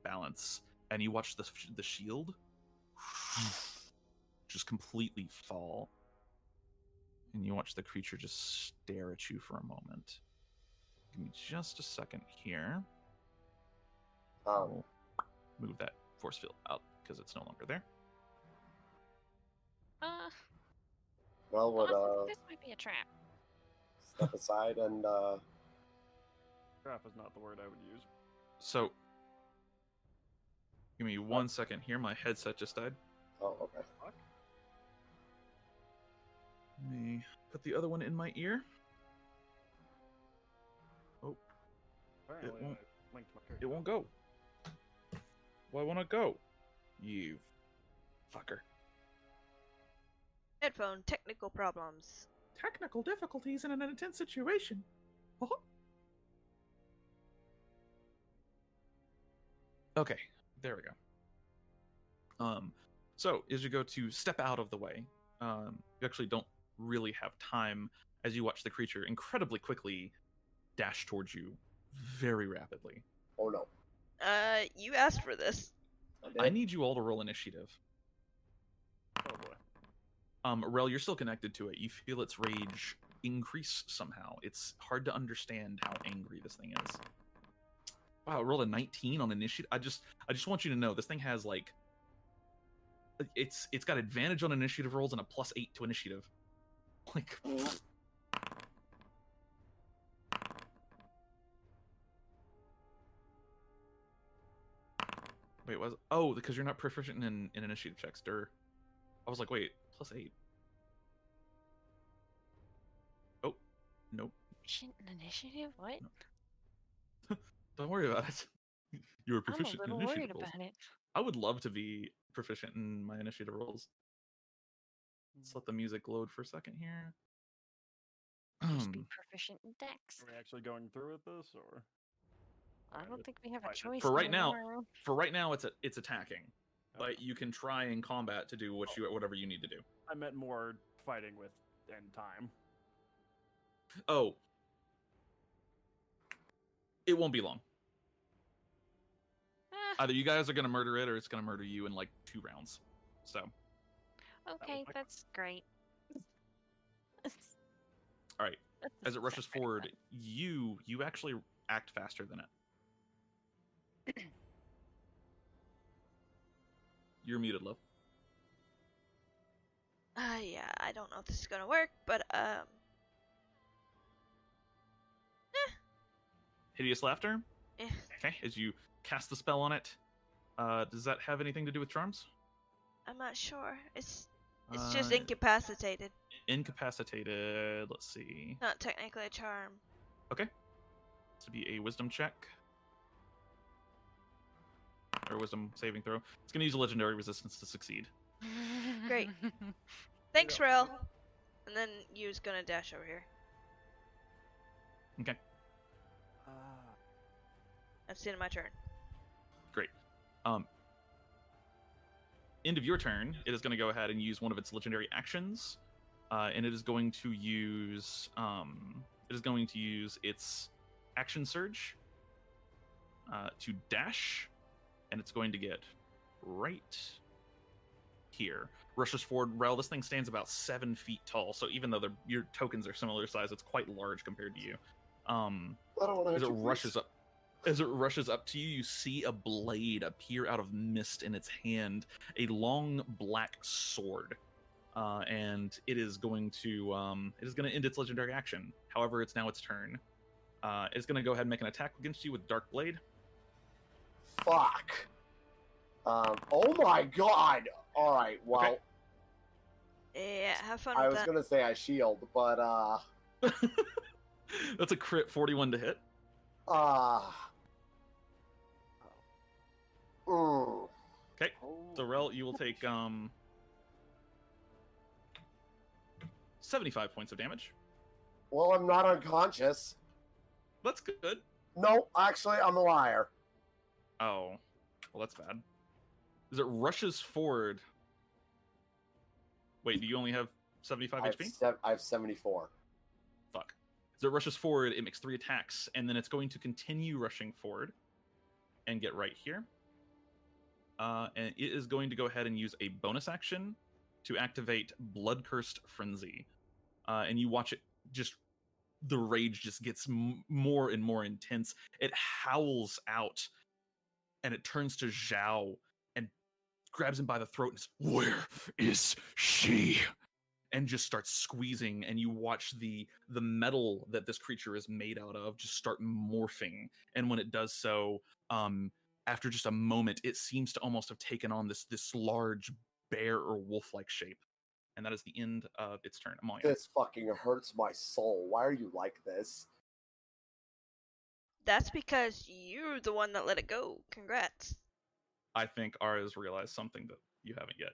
balance. And you watch the shield just completely fall. And you watch the creature just stare at you for a moment. Give me just a second here. I'll move that force field out because it's no longer there. Well, would This might be a trap. step aside and Trap is not the word I would use. So, give me 1 second here. My headset just died. oh, okay. Fuck. Let me Put the other one in my ear. Oh, Apparently, won't- I linked my character. it won't go. Why won't it go? You fucker. Headphone technical problems. Technical difficulties in an intense situation. Okay, there we go. So as you go to step out of the way, you actually don't really have time as you watch the creature incredibly quickly dash towards you very rapidly. Oh no. You asked for this. I need you all to roll initiative. Oh boy. Rel, you're still connected to it. You feel its rage increase somehow. It's hard to understand how angry this thing is. Wow, I rolled a 19 on initiative. I just want you to know this thing has like it's got advantage on initiative rolls and a +8 to initiative. Like wait, was oh because you're not proficient in initiative checks, Dur. I was like, wait, +8. Oh, nope. Proficient in initiative? What? No. Don't worry about it. You were I'm a proficient in little initiative worried rolls. about it. I would love to be proficient in my initiative rolls. Let's let the music load for a second here. Just be proficient in Dex. Are we actually going through with this, or? I don't think we have a Fine. choice. For right now, anymore. it's attacking, Okay. but you can try in combat to do whatever you need to do. I meant more fighting with end time. Oh, it won't be long. Ah, Either you guys are gonna murder it, or it's gonna murder you in like 2 rounds. So, okay, my that's great. all right. That As it doesn't rushes sound very forward, fun. you actually act faster than it. You're muted, love. Yeah, I don't know if this is gonna work, but Hideous laughter. eh. Okay, as you cast the spell on it, does that have anything to do with charms? I'm not sure. It's just Uh, incapacitated. Incapacitated. Let's see. Not technically a charm. Okay. This would be a wisdom check. Or wisdom saving throw. It's going to use a legendary resistance to succeed. Great. Thanks, Rel. And then you's gonna dash over here. Okay, That's the end of my turn. great. End of your turn, it is going to go ahead and use one of its legendary actions. And it is going to use its action surge to dash, and it's going to get right here. Rushes forward. Rel, this thing stands about 7 feet tall, so even though your tokens are similar size, it's quite large compared to you. I don't want to As hurt it you, rushes please. up, as it rushes up to you, you see a blade appear out of mist in its hand, a long black sword, and it is going to end its legendary action. However, it's now its turn. It's going to go ahead and make an attack against you with Dark Blade. Fuck. Oh my god. All right. Well, Okay. Yeah, have fun I with was that. gonna say I shield, but That's a crit 41 to hit. Okay, so Rel, you will take 75 points of damage. Well, I'm not unconscious. That's good. No, actually, I'm a liar. Oh, well, that's bad. As it rushes forward. Wait, do you only have 75 HP? I have 74. Fuck. As it rushes forward, it makes 3 attacks, and then it's going to continue rushing forward and get right here. And it is going to go ahead and use a bonus action to activate Blood-Cursed Frenzy. And you watch it just... The rage just gets more and more intense. It howls out, and it turns to Zhao and grabs him by the throat and says, "Where is she?" And just starts squeezing, and you watch the metal that this creature is made out of just start morphing. And when it does so, after just a moment, it seems to almost have taken on this large bear or wolf-like shape. And that is the end of its turn. Amalia. This fucking hurts my soul. Why are you like this? That's because you're the one that let it go. Congrats. I think Ara's realized something that you haven't yet.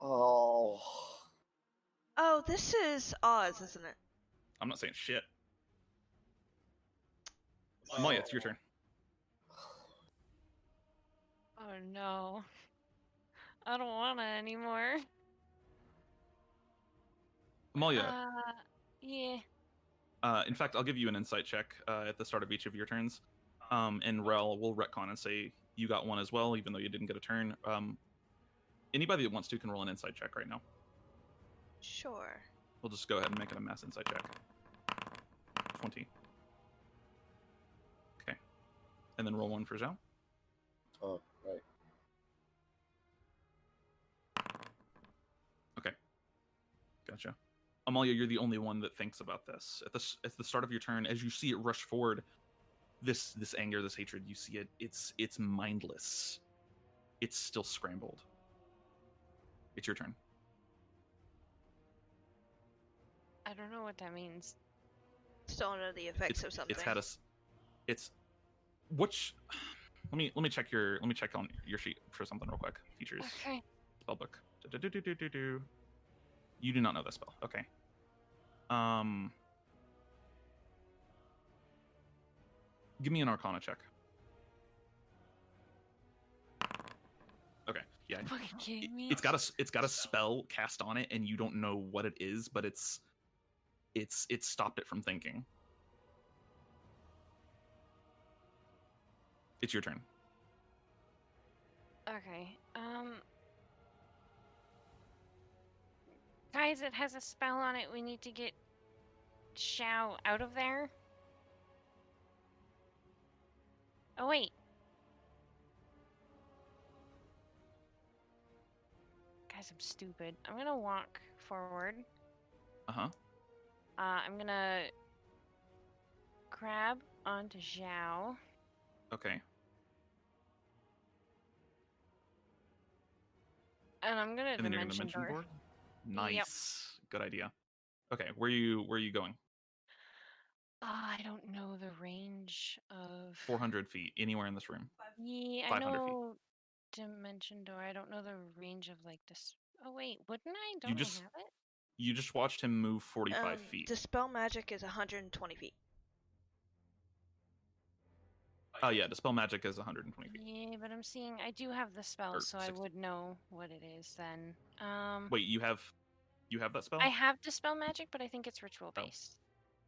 Oh. Oh, this is Oz, isn't it? I'm not saying shit. Amalia, it's your turn. Oh no. I don't want it anymore. Amalia, Yeah. in fact, I'll give you an insight check at the start of each of your turns. And Rel will retcon and say you got one as well, even though you didn't get a turn. Anybody that wants to can roll an insight check right now. Sure. We'll just go ahead and make it a mass insight check. 20. Okay. And then roll one for Zhao. Oh, right. Okay. Gotcha. Amalia, you're the only one that thinks about this. At the start of your turn, as you see it rush forward, this anger, this hatred, you see it, it's mindless. It's still scrambled. It's your turn. I don't know what that means. Still under the effects of something. It's had a it's which let me check on your sheet for something real quick. Features. Okay. Spellbook. You do not know that spell. Okay. Give me an Arcana check. Okay. Yeah. Fucking kidding me? It's got a spell cast on it, and you don't know what it is, but it's stopped it from thinking. It's your turn. Okay. Guys, it has a spell on it. We need to get Xiao out of there. Oh, wait. Guys, I'm stupid. I'm gonna walk forward. Uh-huh. I'm gonna grab onto Xiao. Okay. And I'm gonna And then you're gonna dimension door. board? Nice. Good idea. Okay, where are you going? I don't know the range of 400 feet, anywhere in this room. Yeah, I 500 feet. know dimension door. I don't know the range of like this. Oh wait, wouldn't I? Don't You I just have it? you just watched him move 45 feet. Dispel magic is 120 feet. Oh yeah, dispel magic is 120 feet. Yeah, but I'm seeing I do have the spell, Or so I 60. would know what it is then. Wait, you have that spell? I have dispel magic, but I think it's ritual based.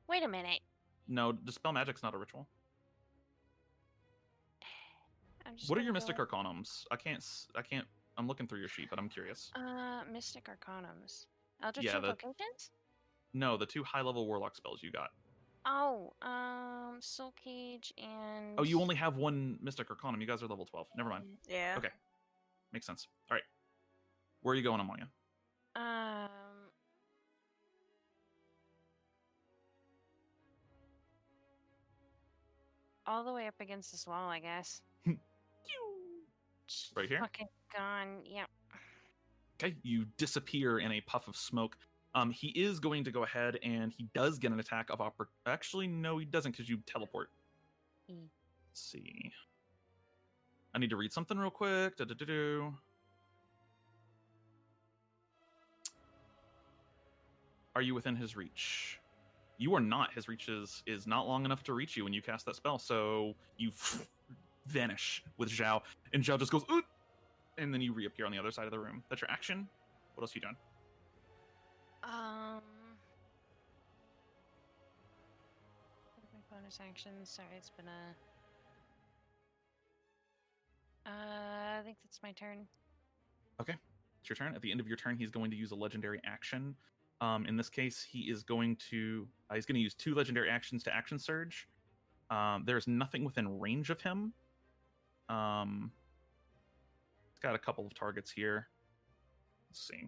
Wait a minute. No, dispel magic's not a ritual. I'm just What are gonna your go- mystic arcanums? I can't. I'm looking through your sheet, but I'm curious. Mystic arcanums. Eldritch Yeah, invocations? No, the two high-level warlock spells you got. Oh, Soul Cage and Oh, you only have one mystic arcanum. You guys are level 12. Never mind. Yeah. Okay, makes sense. All right, where are you going, Amalia? All the way up against this wall, I guess. Right here? Fucking gone. Yep. Okay, you disappear in a puff of smoke. He is going to go ahead and he does get an attack of Actually, no, he doesn't because you teleport. Let's see. I need to read something real quick. Are you within his reach? You are not. His reach is not long enough to reach you when you cast that spell, so you vanish with Zhao, and Zhao just goes, "Oot!" And then you reappear on the other side of the room. That's your action. What else are you doing? What are my bonus actions? Sorry, it's been I think that's my turn. Okay, it's your turn. At the end of your turn, he's going to use a legendary action. In this case, he is going to use 2 legendary actions to action surge. There's nothing within range of him. It's got a couple of targets here. Let's see.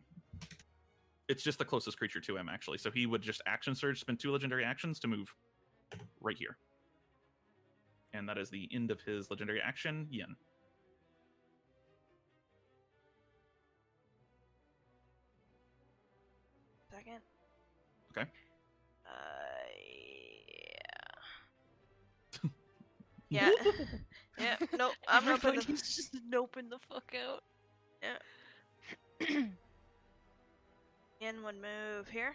It's just the closest creature to him, actually. So he would just action surge, spend 2 legendary actions to move right here. And that is the end of his legendary action. Yin. Okay. Yeah. Yeah. Nope. I'm noping the. Everybody's just noping the fuck out. Yeah. Yen would move here.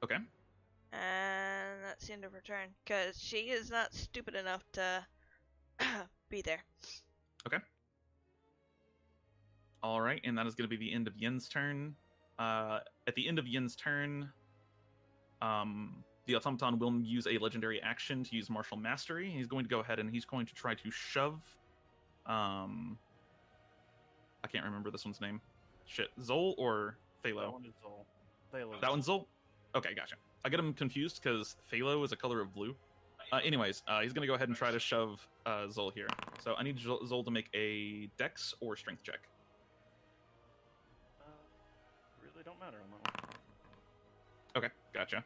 Okay. And that's the end of her turn, because she is not stupid enough to be there. All right, and that is going to be the end of Yen's turn. At the end of Yen's turn, the Automaton will use a legendary action to use Martial Mastery. He's going to go ahead and he's going to try to shove. I can't remember this one's name. Shit, Zol or Thalo? That one is Zol. Thalo. That one's Zol? Okay, gotcha. I get him confused because Thalo is a color of blue. Anyways, he's going to go ahead and try to shove Zol here. So I need Zol to make a Dex or Strength check. Really don't matter on that one. Okay, gotcha.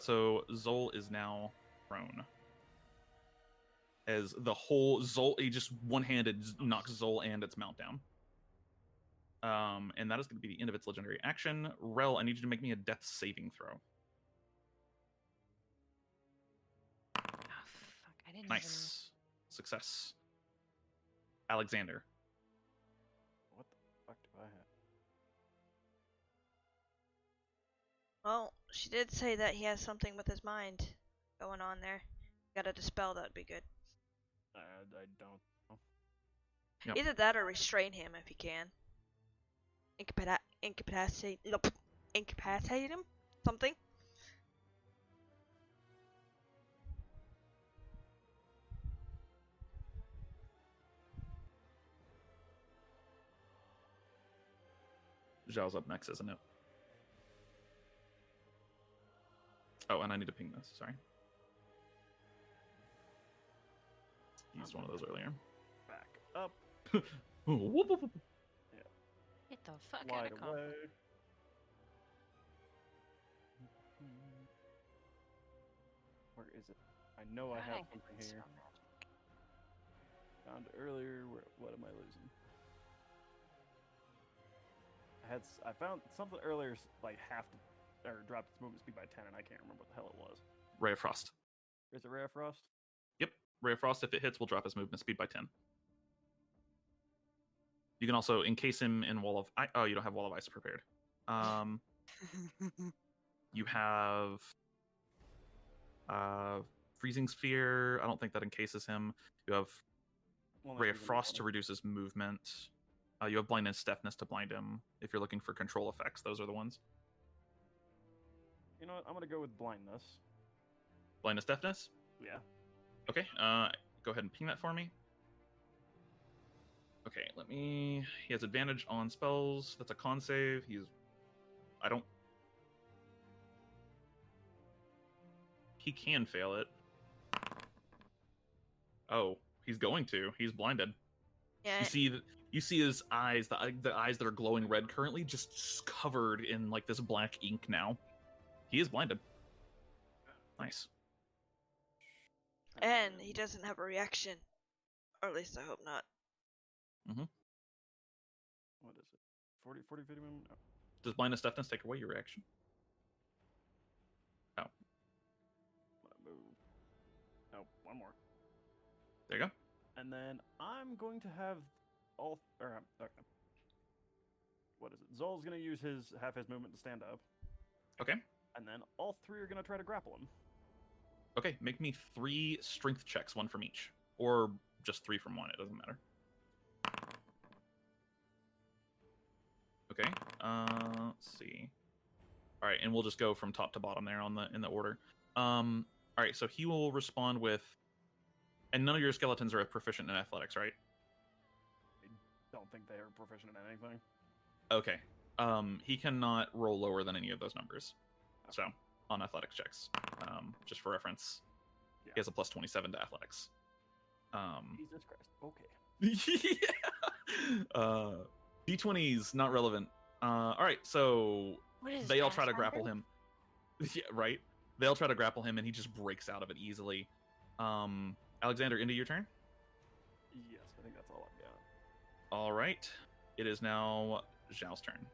So Zol is now prone. As the whole Zol, he just one-handed knocks Zol and its mount down. And that is going to be the end of its legendary action. Rel, I need you to make me a death saving throw. Oh, fuck. I didn't Nice. Success. Alexander. What the fuck do I have? Well, she did say that he has something with his mind going on there. Gotta dispel, that'd be good. I don't know. Yep. Either that or restrain him if you can. Incapacitate him? Something? Zhao's up next, isn't it? Oh, and I need to ping this, sorry. Used one of those earlier. Back up. Whoop, whoop, whoop. Get the fuck out Slide of combat. away. Where is it? I know I have something here. Found it earlier. What am I losing? I found something earlier, like dropped its movement speed by 10, and I can't remember what the hell it was. Ray of Frost. Is it Ray of Frost? Yep. Ray of Frost, if it hits, will drop his movement speed by 10. You can also encase him in Wall of Ice. Oh, you don't have Wall of Ice prepared. You have Freezing Sphere. I don't think that encases him. You have Well, Ray that's of even Frost to better. reduce his movement. You have Blindness, Deafness to blind him. If you're looking for control effects, those are the ones. You know what? I'm gonna go with blindness. Blindness, Deafness? Yeah. Okay, go ahead and ping that for me. Okay, he has advantage on spells. That's a con save. He can fail it. Oh, he's going to. He's blinded. Yeah. You see his eyes, the eyes that are glowing red currently, just covered in like this black ink now. He is blinded. Nice. And he doesn't have a reaction. Or at least I hope not. What is it? 40, 50 movement? No. Does blindness deafness take away your reaction? Oh, I'm gonna move. No, one more. there you go. And then I'm going to have okay. What is it? Zol's gonna use half his movement to stand up. Okay. And then all three are gonna try to grapple him. Okay, make me 3 strength checks, 1 from each. Or just 3 from one, it doesn't matter. Okay, let's see. Alright, and we'll just go from top to bottom there in the order. Alright, so he will respond with... And none of your skeletons are proficient in athletics, right? I don't think they are proficient in anything. Okay. He cannot roll lower than any of those numbers. So, on athletics checks. Just for reference. Yeah. He has a plus 27 to athletics. Jesus Christ. Okay. Yeah. D20's not relevant. Alright, so What is they all try to Pathfinder? grapple him. Yeah, right? They all try to grapple him and he just breaks out of it easily. Alexander, into your turn? Yes, I think that's all I've got. Alright. It is now Zhao's turn.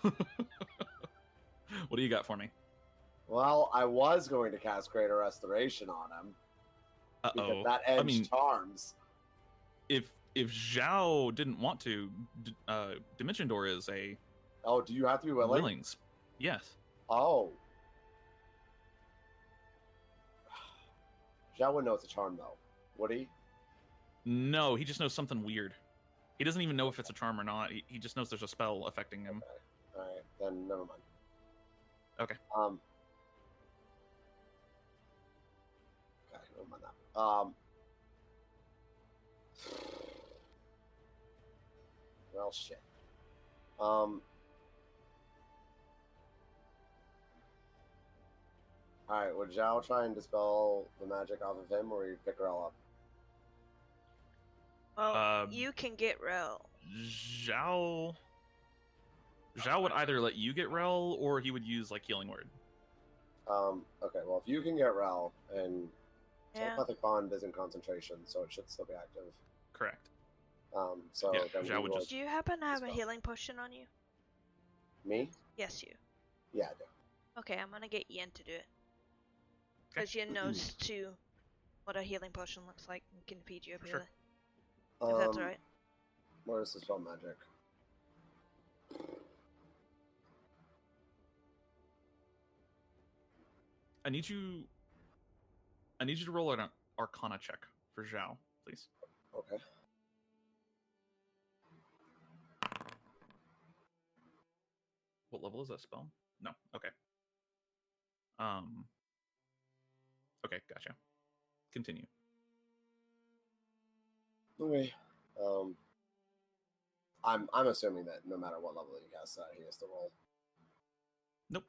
What do you got for me? Well, I was going to cast Greater Restoration on him because Uh-oh. that ends I mean, charms. if Zhao didn't want to, Dimension Door is a Oh, do you have to be willing? willings. Yes. Oh. Zhao wouldn't know it's a charm, though. Would he? No, he just knows something weird. He doesn't even know if it's a charm or not. He just knows there's a spell affecting him. Okay. Alright, then never mind. Okay. Okay, never mind that. Well, shit. Alright, would Zhao try and dispel the magic off of him, or you pick her all up? Well, you can get Rel. Zhao would either let you get Rel, or he would use like Healing Word. Okay, well, if you can get Rel, and Yeah. Telepathic Bond isn't concentration, so it should still be active. Correct. So Yeah, then Zhao we would will- just- Do you happen to have a Dispel. healing potion on you? Me? Yes, you. Yeah, I do. Okay, I'm gonna get Yen to do it. Because Yen knows too what a healing potion looks like and can feed you a Sure. healing. If that's alright. Where is the spell magic? I need you to roll an Arcana check for Zhao, please. Okay. What level is that spell? No. Okay. Okay, gotcha. Continue. Okay. I'm assuming that no matter what level you cast that, he has to roll. Nope.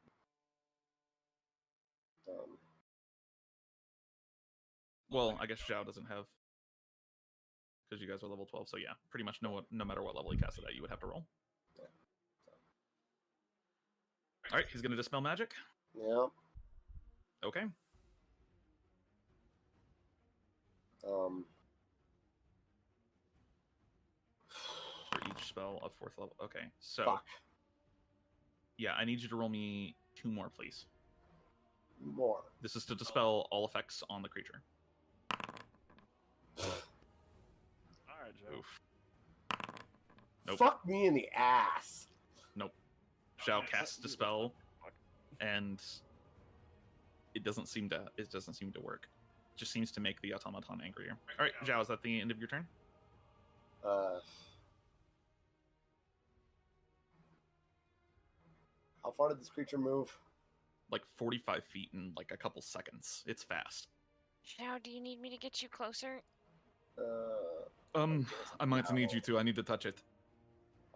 Well, I guess Zhao doesn't have, because you guys are level 12. So yeah, pretty much no matter what level he casted at, you would have to roll. Yeah. All right, he's gonna dispel magic. Yeah. Okay. For each spell of 4th level. Okay, so Fuck. yeah, I need you to roll me 2 more, please. More. This is to dispel all effects on the creature. Alright, Joe. Oof. Nope. Fuck me in the ass. Nope. Zhao casts dispel, and it doesn't seem to work. It just seems to make the automaton angrier. All right, Zhao, is that the end of your turn? How far did this creature move? Like 45 feet in like a couple seconds. It's fast. Zhao, do you need me to get you closer? I might need you to. I need to touch it.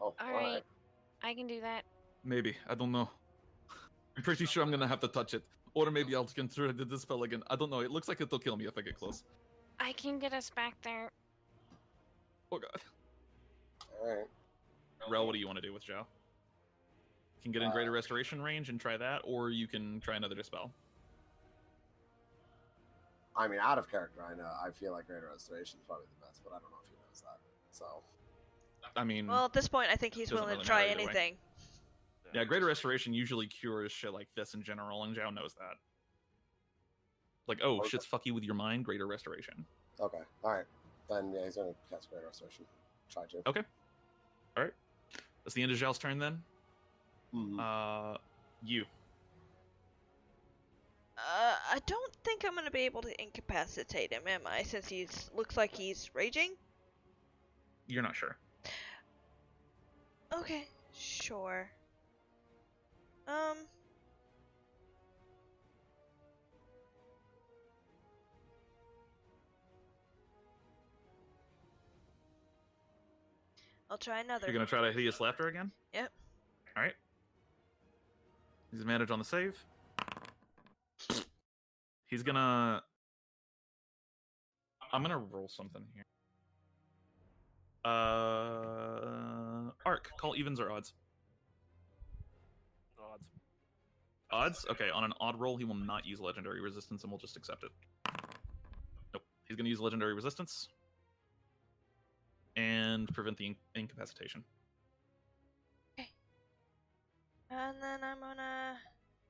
Oh, Alright, I can do that. Maybe. I don't know. I'm pretty sure I'm gonna have to touch it. Or maybe I'll consider the dispel again. I don't know. It looks like it'll kill me if I get close. I can get us back there. Oh god. Alright. Rel, what do you want to do with Zhao? You can get in greater restoration range and try that, or you can try another dispel. I mean, out of character, I feel like Greater Restoration is probably the best, but I don't know if he knows that. So. I mean, Well, at this point, I think he's Doesn't willing really to try matter either way. anything. yeah, greater restoration usually cures shit like this in general, and Zhao knows that. Like, oh, Okay. shit's fuck you with your mind, greater restoration. Okay. Alright. Then, yeah, he's going to cast Greater Restoration. Try to. Okay. Alright. That's the end of Zhao's turn then. Mhm. You. I don't think I'm gonna be able to incapacitate him, am I? Since looks like he's raging? You're not sure. Okay, sure. I'll try another. You're gonna try to hideous laughter again? Yep. Alright. He's advantage on the save. He's gonna... I'm gonna roll something here. Arc, call evens or odds? Odds. Odds? Okay, on an odd roll, he will not use legendary resistance and we'll just accept it. Nope. He's gonna use legendary resistance. And prevent the incapacitation. Okay. then I'm gonna.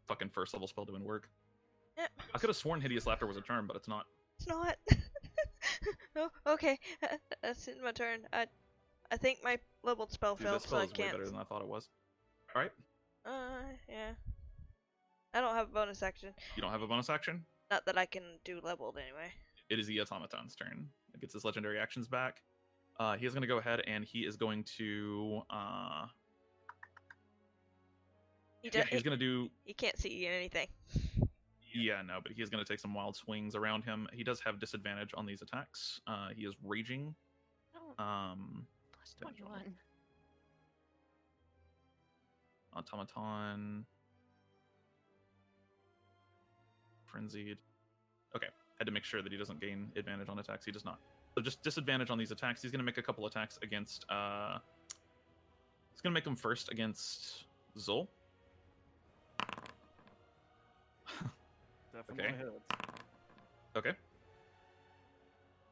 Fucking first level spell doing work. Yep. I could have sworn Hideous Laughter was a charm, but it's not. It's not. Oh, okay. That's in my turn. I think my leveled spell Dude, failed, this spell so I is way can't. better than I thought it was. Alright, Yeah. I don't have a bonus action. you don't have a bonus action? Not that I can do leveled anyway. It is the Automaton's turn. It gets his legendary actions back. He is going to go ahead and he is going to... he's going to do... He can't see anything. Yeah, no, but he is going to take some wild swings around him. He does have disadvantage on these attacks. He is raging. Oh, plus damage roll. 21. Automaton. Frenzied. Okay, had to make sure that he doesn't gain advantage on attacks. He does not. So just disadvantage on these attacks. He's going to make a couple attacks against... He's going to make them first against Zol. Definitely Okay. hits. Okay.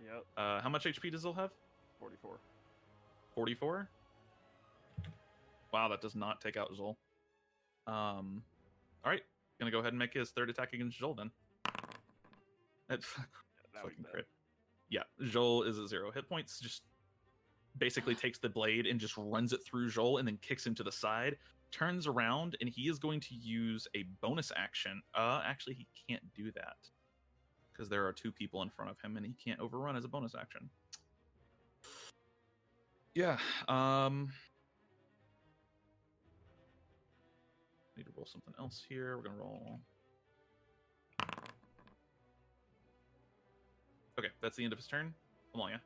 Yep. How much HP does Zol have? 44. 44? Wow, that does not take out Zol. Alright. Gonna go ahead and make his third attack against Joel then. That Now he's fucking dead. crit. Yeah, Joel is at 0 hit points. Just basically takes the blade and just runs it through Joel and then kicks him to the side. Turns around and he is going to use a bonus action. Actually, he can't do that because there are 2 people in front of him and he can't overrun as a bonus action. Yeah. Need to roll something else here. We're gonna roll. Okay, that's the end of his turn. Amalia.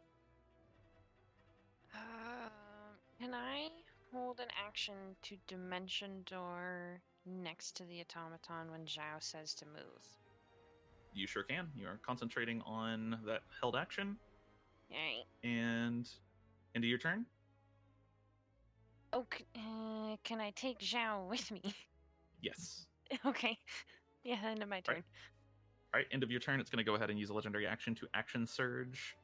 Can I hold an action to Dimension Door next to the automaton when Zhao says to move? You sure can. You are concentrating on that held action. Yay. And into your turn. Oh, can I take Zhao with me? Yes. Okay. Yeah, end of my turn. Alright, end of your turn. It's going to go ahead and use a legendary action to action surge.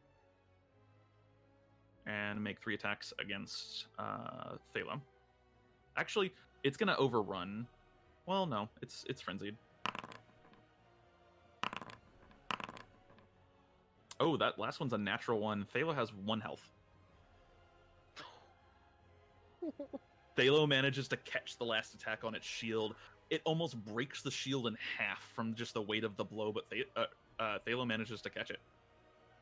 And make 3 attacks against Thalo. Actually, it's going to overrun. Well, no, it's frenzied. Oh, that last one's a natural one. Thalo has 1 health. Thalo manages to catch the last attack on its shield. It almost breaks the shield in half from just the weight of the blow, but Thalo manages to catch it.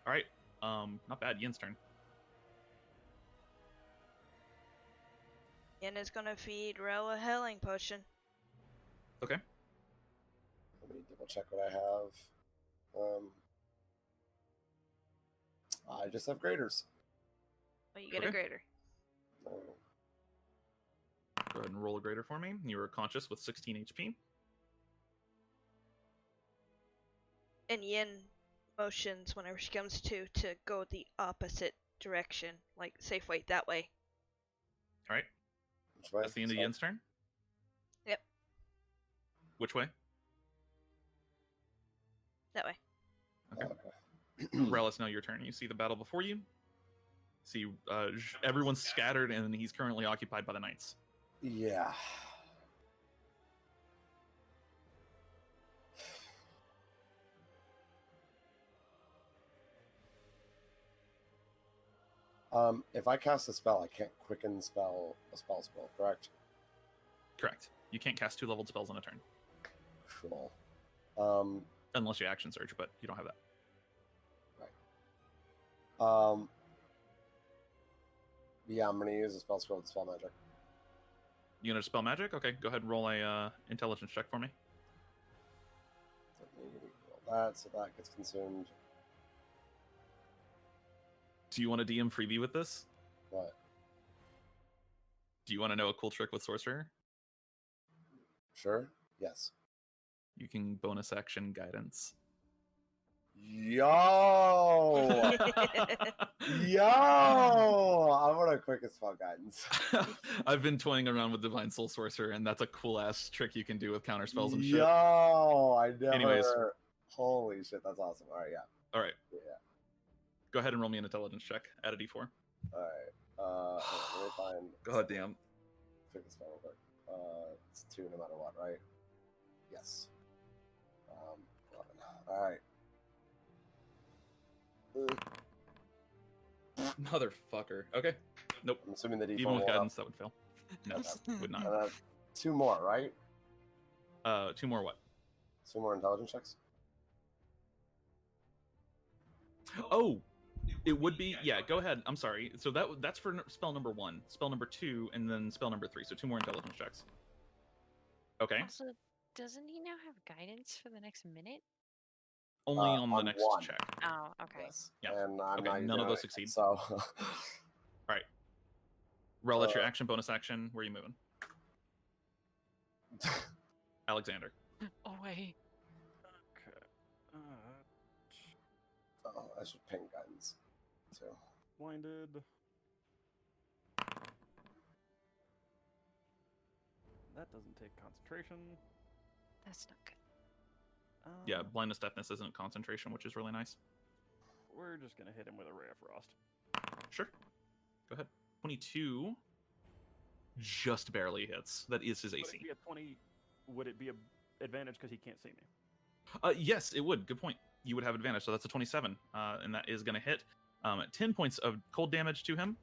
All right, not bad. Yin's turn. Yin is gonna feed Rel a healing potion. Okay. Let me double check what I have. I just have graders. Oh, you get Okay. a greater. Oh. Go ahead and roll a greater for me. You are conscious with 16 HP. And Yin motions whenever she comes to go the opposite direction, like safe way that way. All right. Which way? That's the end of Sorry. Yin's turn. Yep, Which way? that way. Okay. Okay. Relic, now your turn. You see the battle before you. See, everyone's scattered, and he's currently occupied by the knights. Yeah. If I cast a spell, I can't quicken a spell, correct? Correct. You can't cast 2 leveled spells in a turn. Cool. Unless you action surge, but you don't have that. Yeah, I'm gonna use a spell scroll with spell magic. You gonna spell magic? Okay, go ahead and roll a intelligence check for me. Let me roll that, so that gets consumed. Do you want to DM freebie with this? What? Do you want to know a cool trick with Sorcerer? Sure? Yes. You can bonus action guidance. Yo! Yo! I want a quick spell guidance. I've been toying around with Divine Soul Sorcerer, and that's a cool ass trick you can do with counter spells and shit. Yo! I never. Anyways. Holy shit, that's awesome. All right, yeah. All right, Yeah. go ahead and roll me an intelligence check. Add a d4. All right. Let me find. God damn. Quick spell real quick. It's 2 no matter what, right? Yes. 11. All right. Motherfucker. Okay. Nope. I'm assuming the default Even with will guidance, that would fail. No, would not. 2 more, right? 2 more what? 2 more intelligence checks. Oh, it would be. Yeah, go ahead. I'm sorry. So that's for spell number 1, spell number 2, and then spell number 3. So 2 more intelligence checks. Okay. Also, doesn't he now have guidance for the next minute? Only on the on next 1. check. Oh, okay. Yes. Yeah. And I'm Okay, not none of doing those it, succeed. So. Rel, that's your action, bonus action. Where are you moving? Alexander. Away. Okay. Oh, I should ping guidance too. Blinded. That doesn't take concentration. That's not good. Yeah, blindness deafness isn't concentration, which is really nice. We're just gonna hit him with a ray of frost. Sure. Go ahead. 22 just barely hits. That is his Would AC. it be a 20? Would it be a advantage because he can't see me? Yes, it would. Good point. You would have advantage, so that's a 27, and that is going to hit. 10 points of cold damage to him.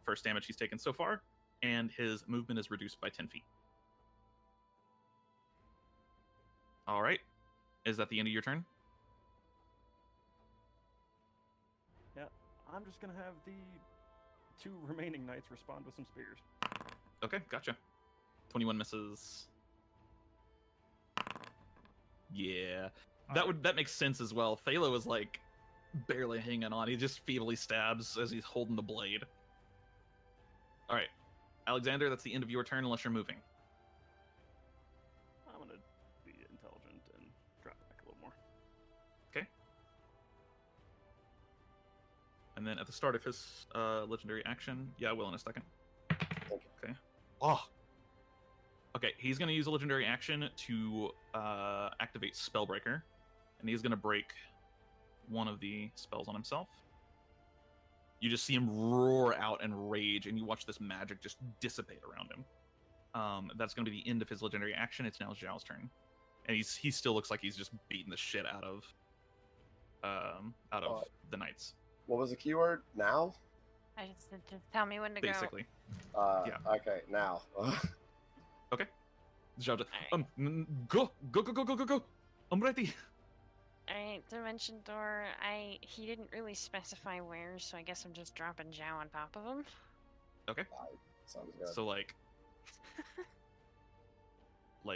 First damage he's taken so far, and his movement is reduced by 10 feet. All right. Is that the end of your turn? Yeah. I'm just gonna have the 2 remaining knights respond with some spears. Okay, gotcha. 21 misses. Yeah. That makes sense as well. Thalo is like barely hanging on. He just feebly stabs as he's holding the blade. All right, Alexander, that's the end of your turn unless you're moving. I'm gonna be intelligent and drop back a little more. Okay. And then at the start of his legendary action, yeah, I will in a second. Thank you. Okay. Oh. Okay, he's going to use a legendary action to activate Spellbreaker, and he's going to break one of the spells on himself. You just see him roar out and rage, and you watch this magic just dissipate around him. That's going to be the end of his legendary action. It's now Zhao's turn, and he still looks like he's just beating the shit out of the knights. What was the keyword? Now? I just tell me when to Basically, Yeah. Okay, now. okay. Zhao just, go. I'm ready. Alright, Dimension Door, he didn't really specify where, so I guess I'm just dropping Zhao on top of him. Okay. Sounds good. So like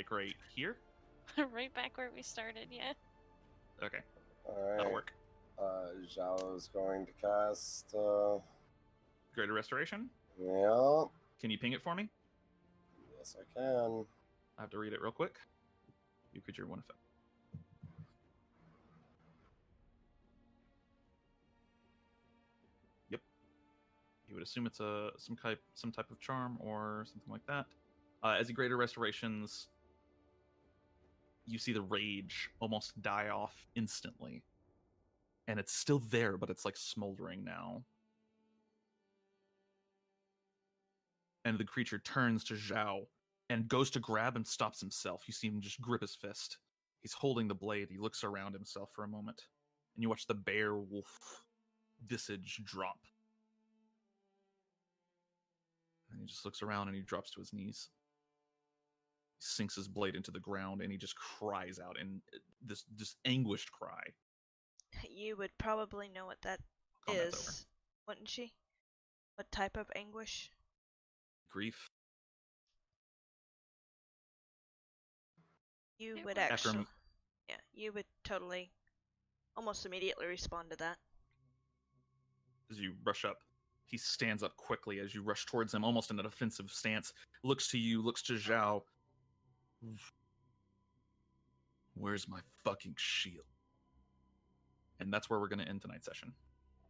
right here. Right back where we started, yeah. Okay, Alright. that'll work. Zhao's going to cast. Greater Restoration. Yeah. Can you ping it for me? Yes, I can. I have to read it real quick. You creature 1 effect. Yep. You would assume it's some type of charm or something like that. As the Greater Restorations, you see the rage almost die off instantly. And it's still there, but it's like smoldering now. And the creature turns to Zhao and goes to grab and stops himself. You see him just grip his fist. He's holding the blade. He looks around himself for a moment. And you watch the bear wolf visage drop. And he just looks around and he drops to his knees. He sinks his blade into the ground and he just cries out in this anguished cry. You would probably know what that Combat's is, over. wouldn't she? What type of anguish? Grief. You It would would- actually, yeah, you would totally, almost immediately respond to that. As you rush up, he stands up quickly as you rush towards him, almost in a defensive stance. Looks to you, looks to Zhao. Where's my fucking shield? And that's where we're going to end tonight's session.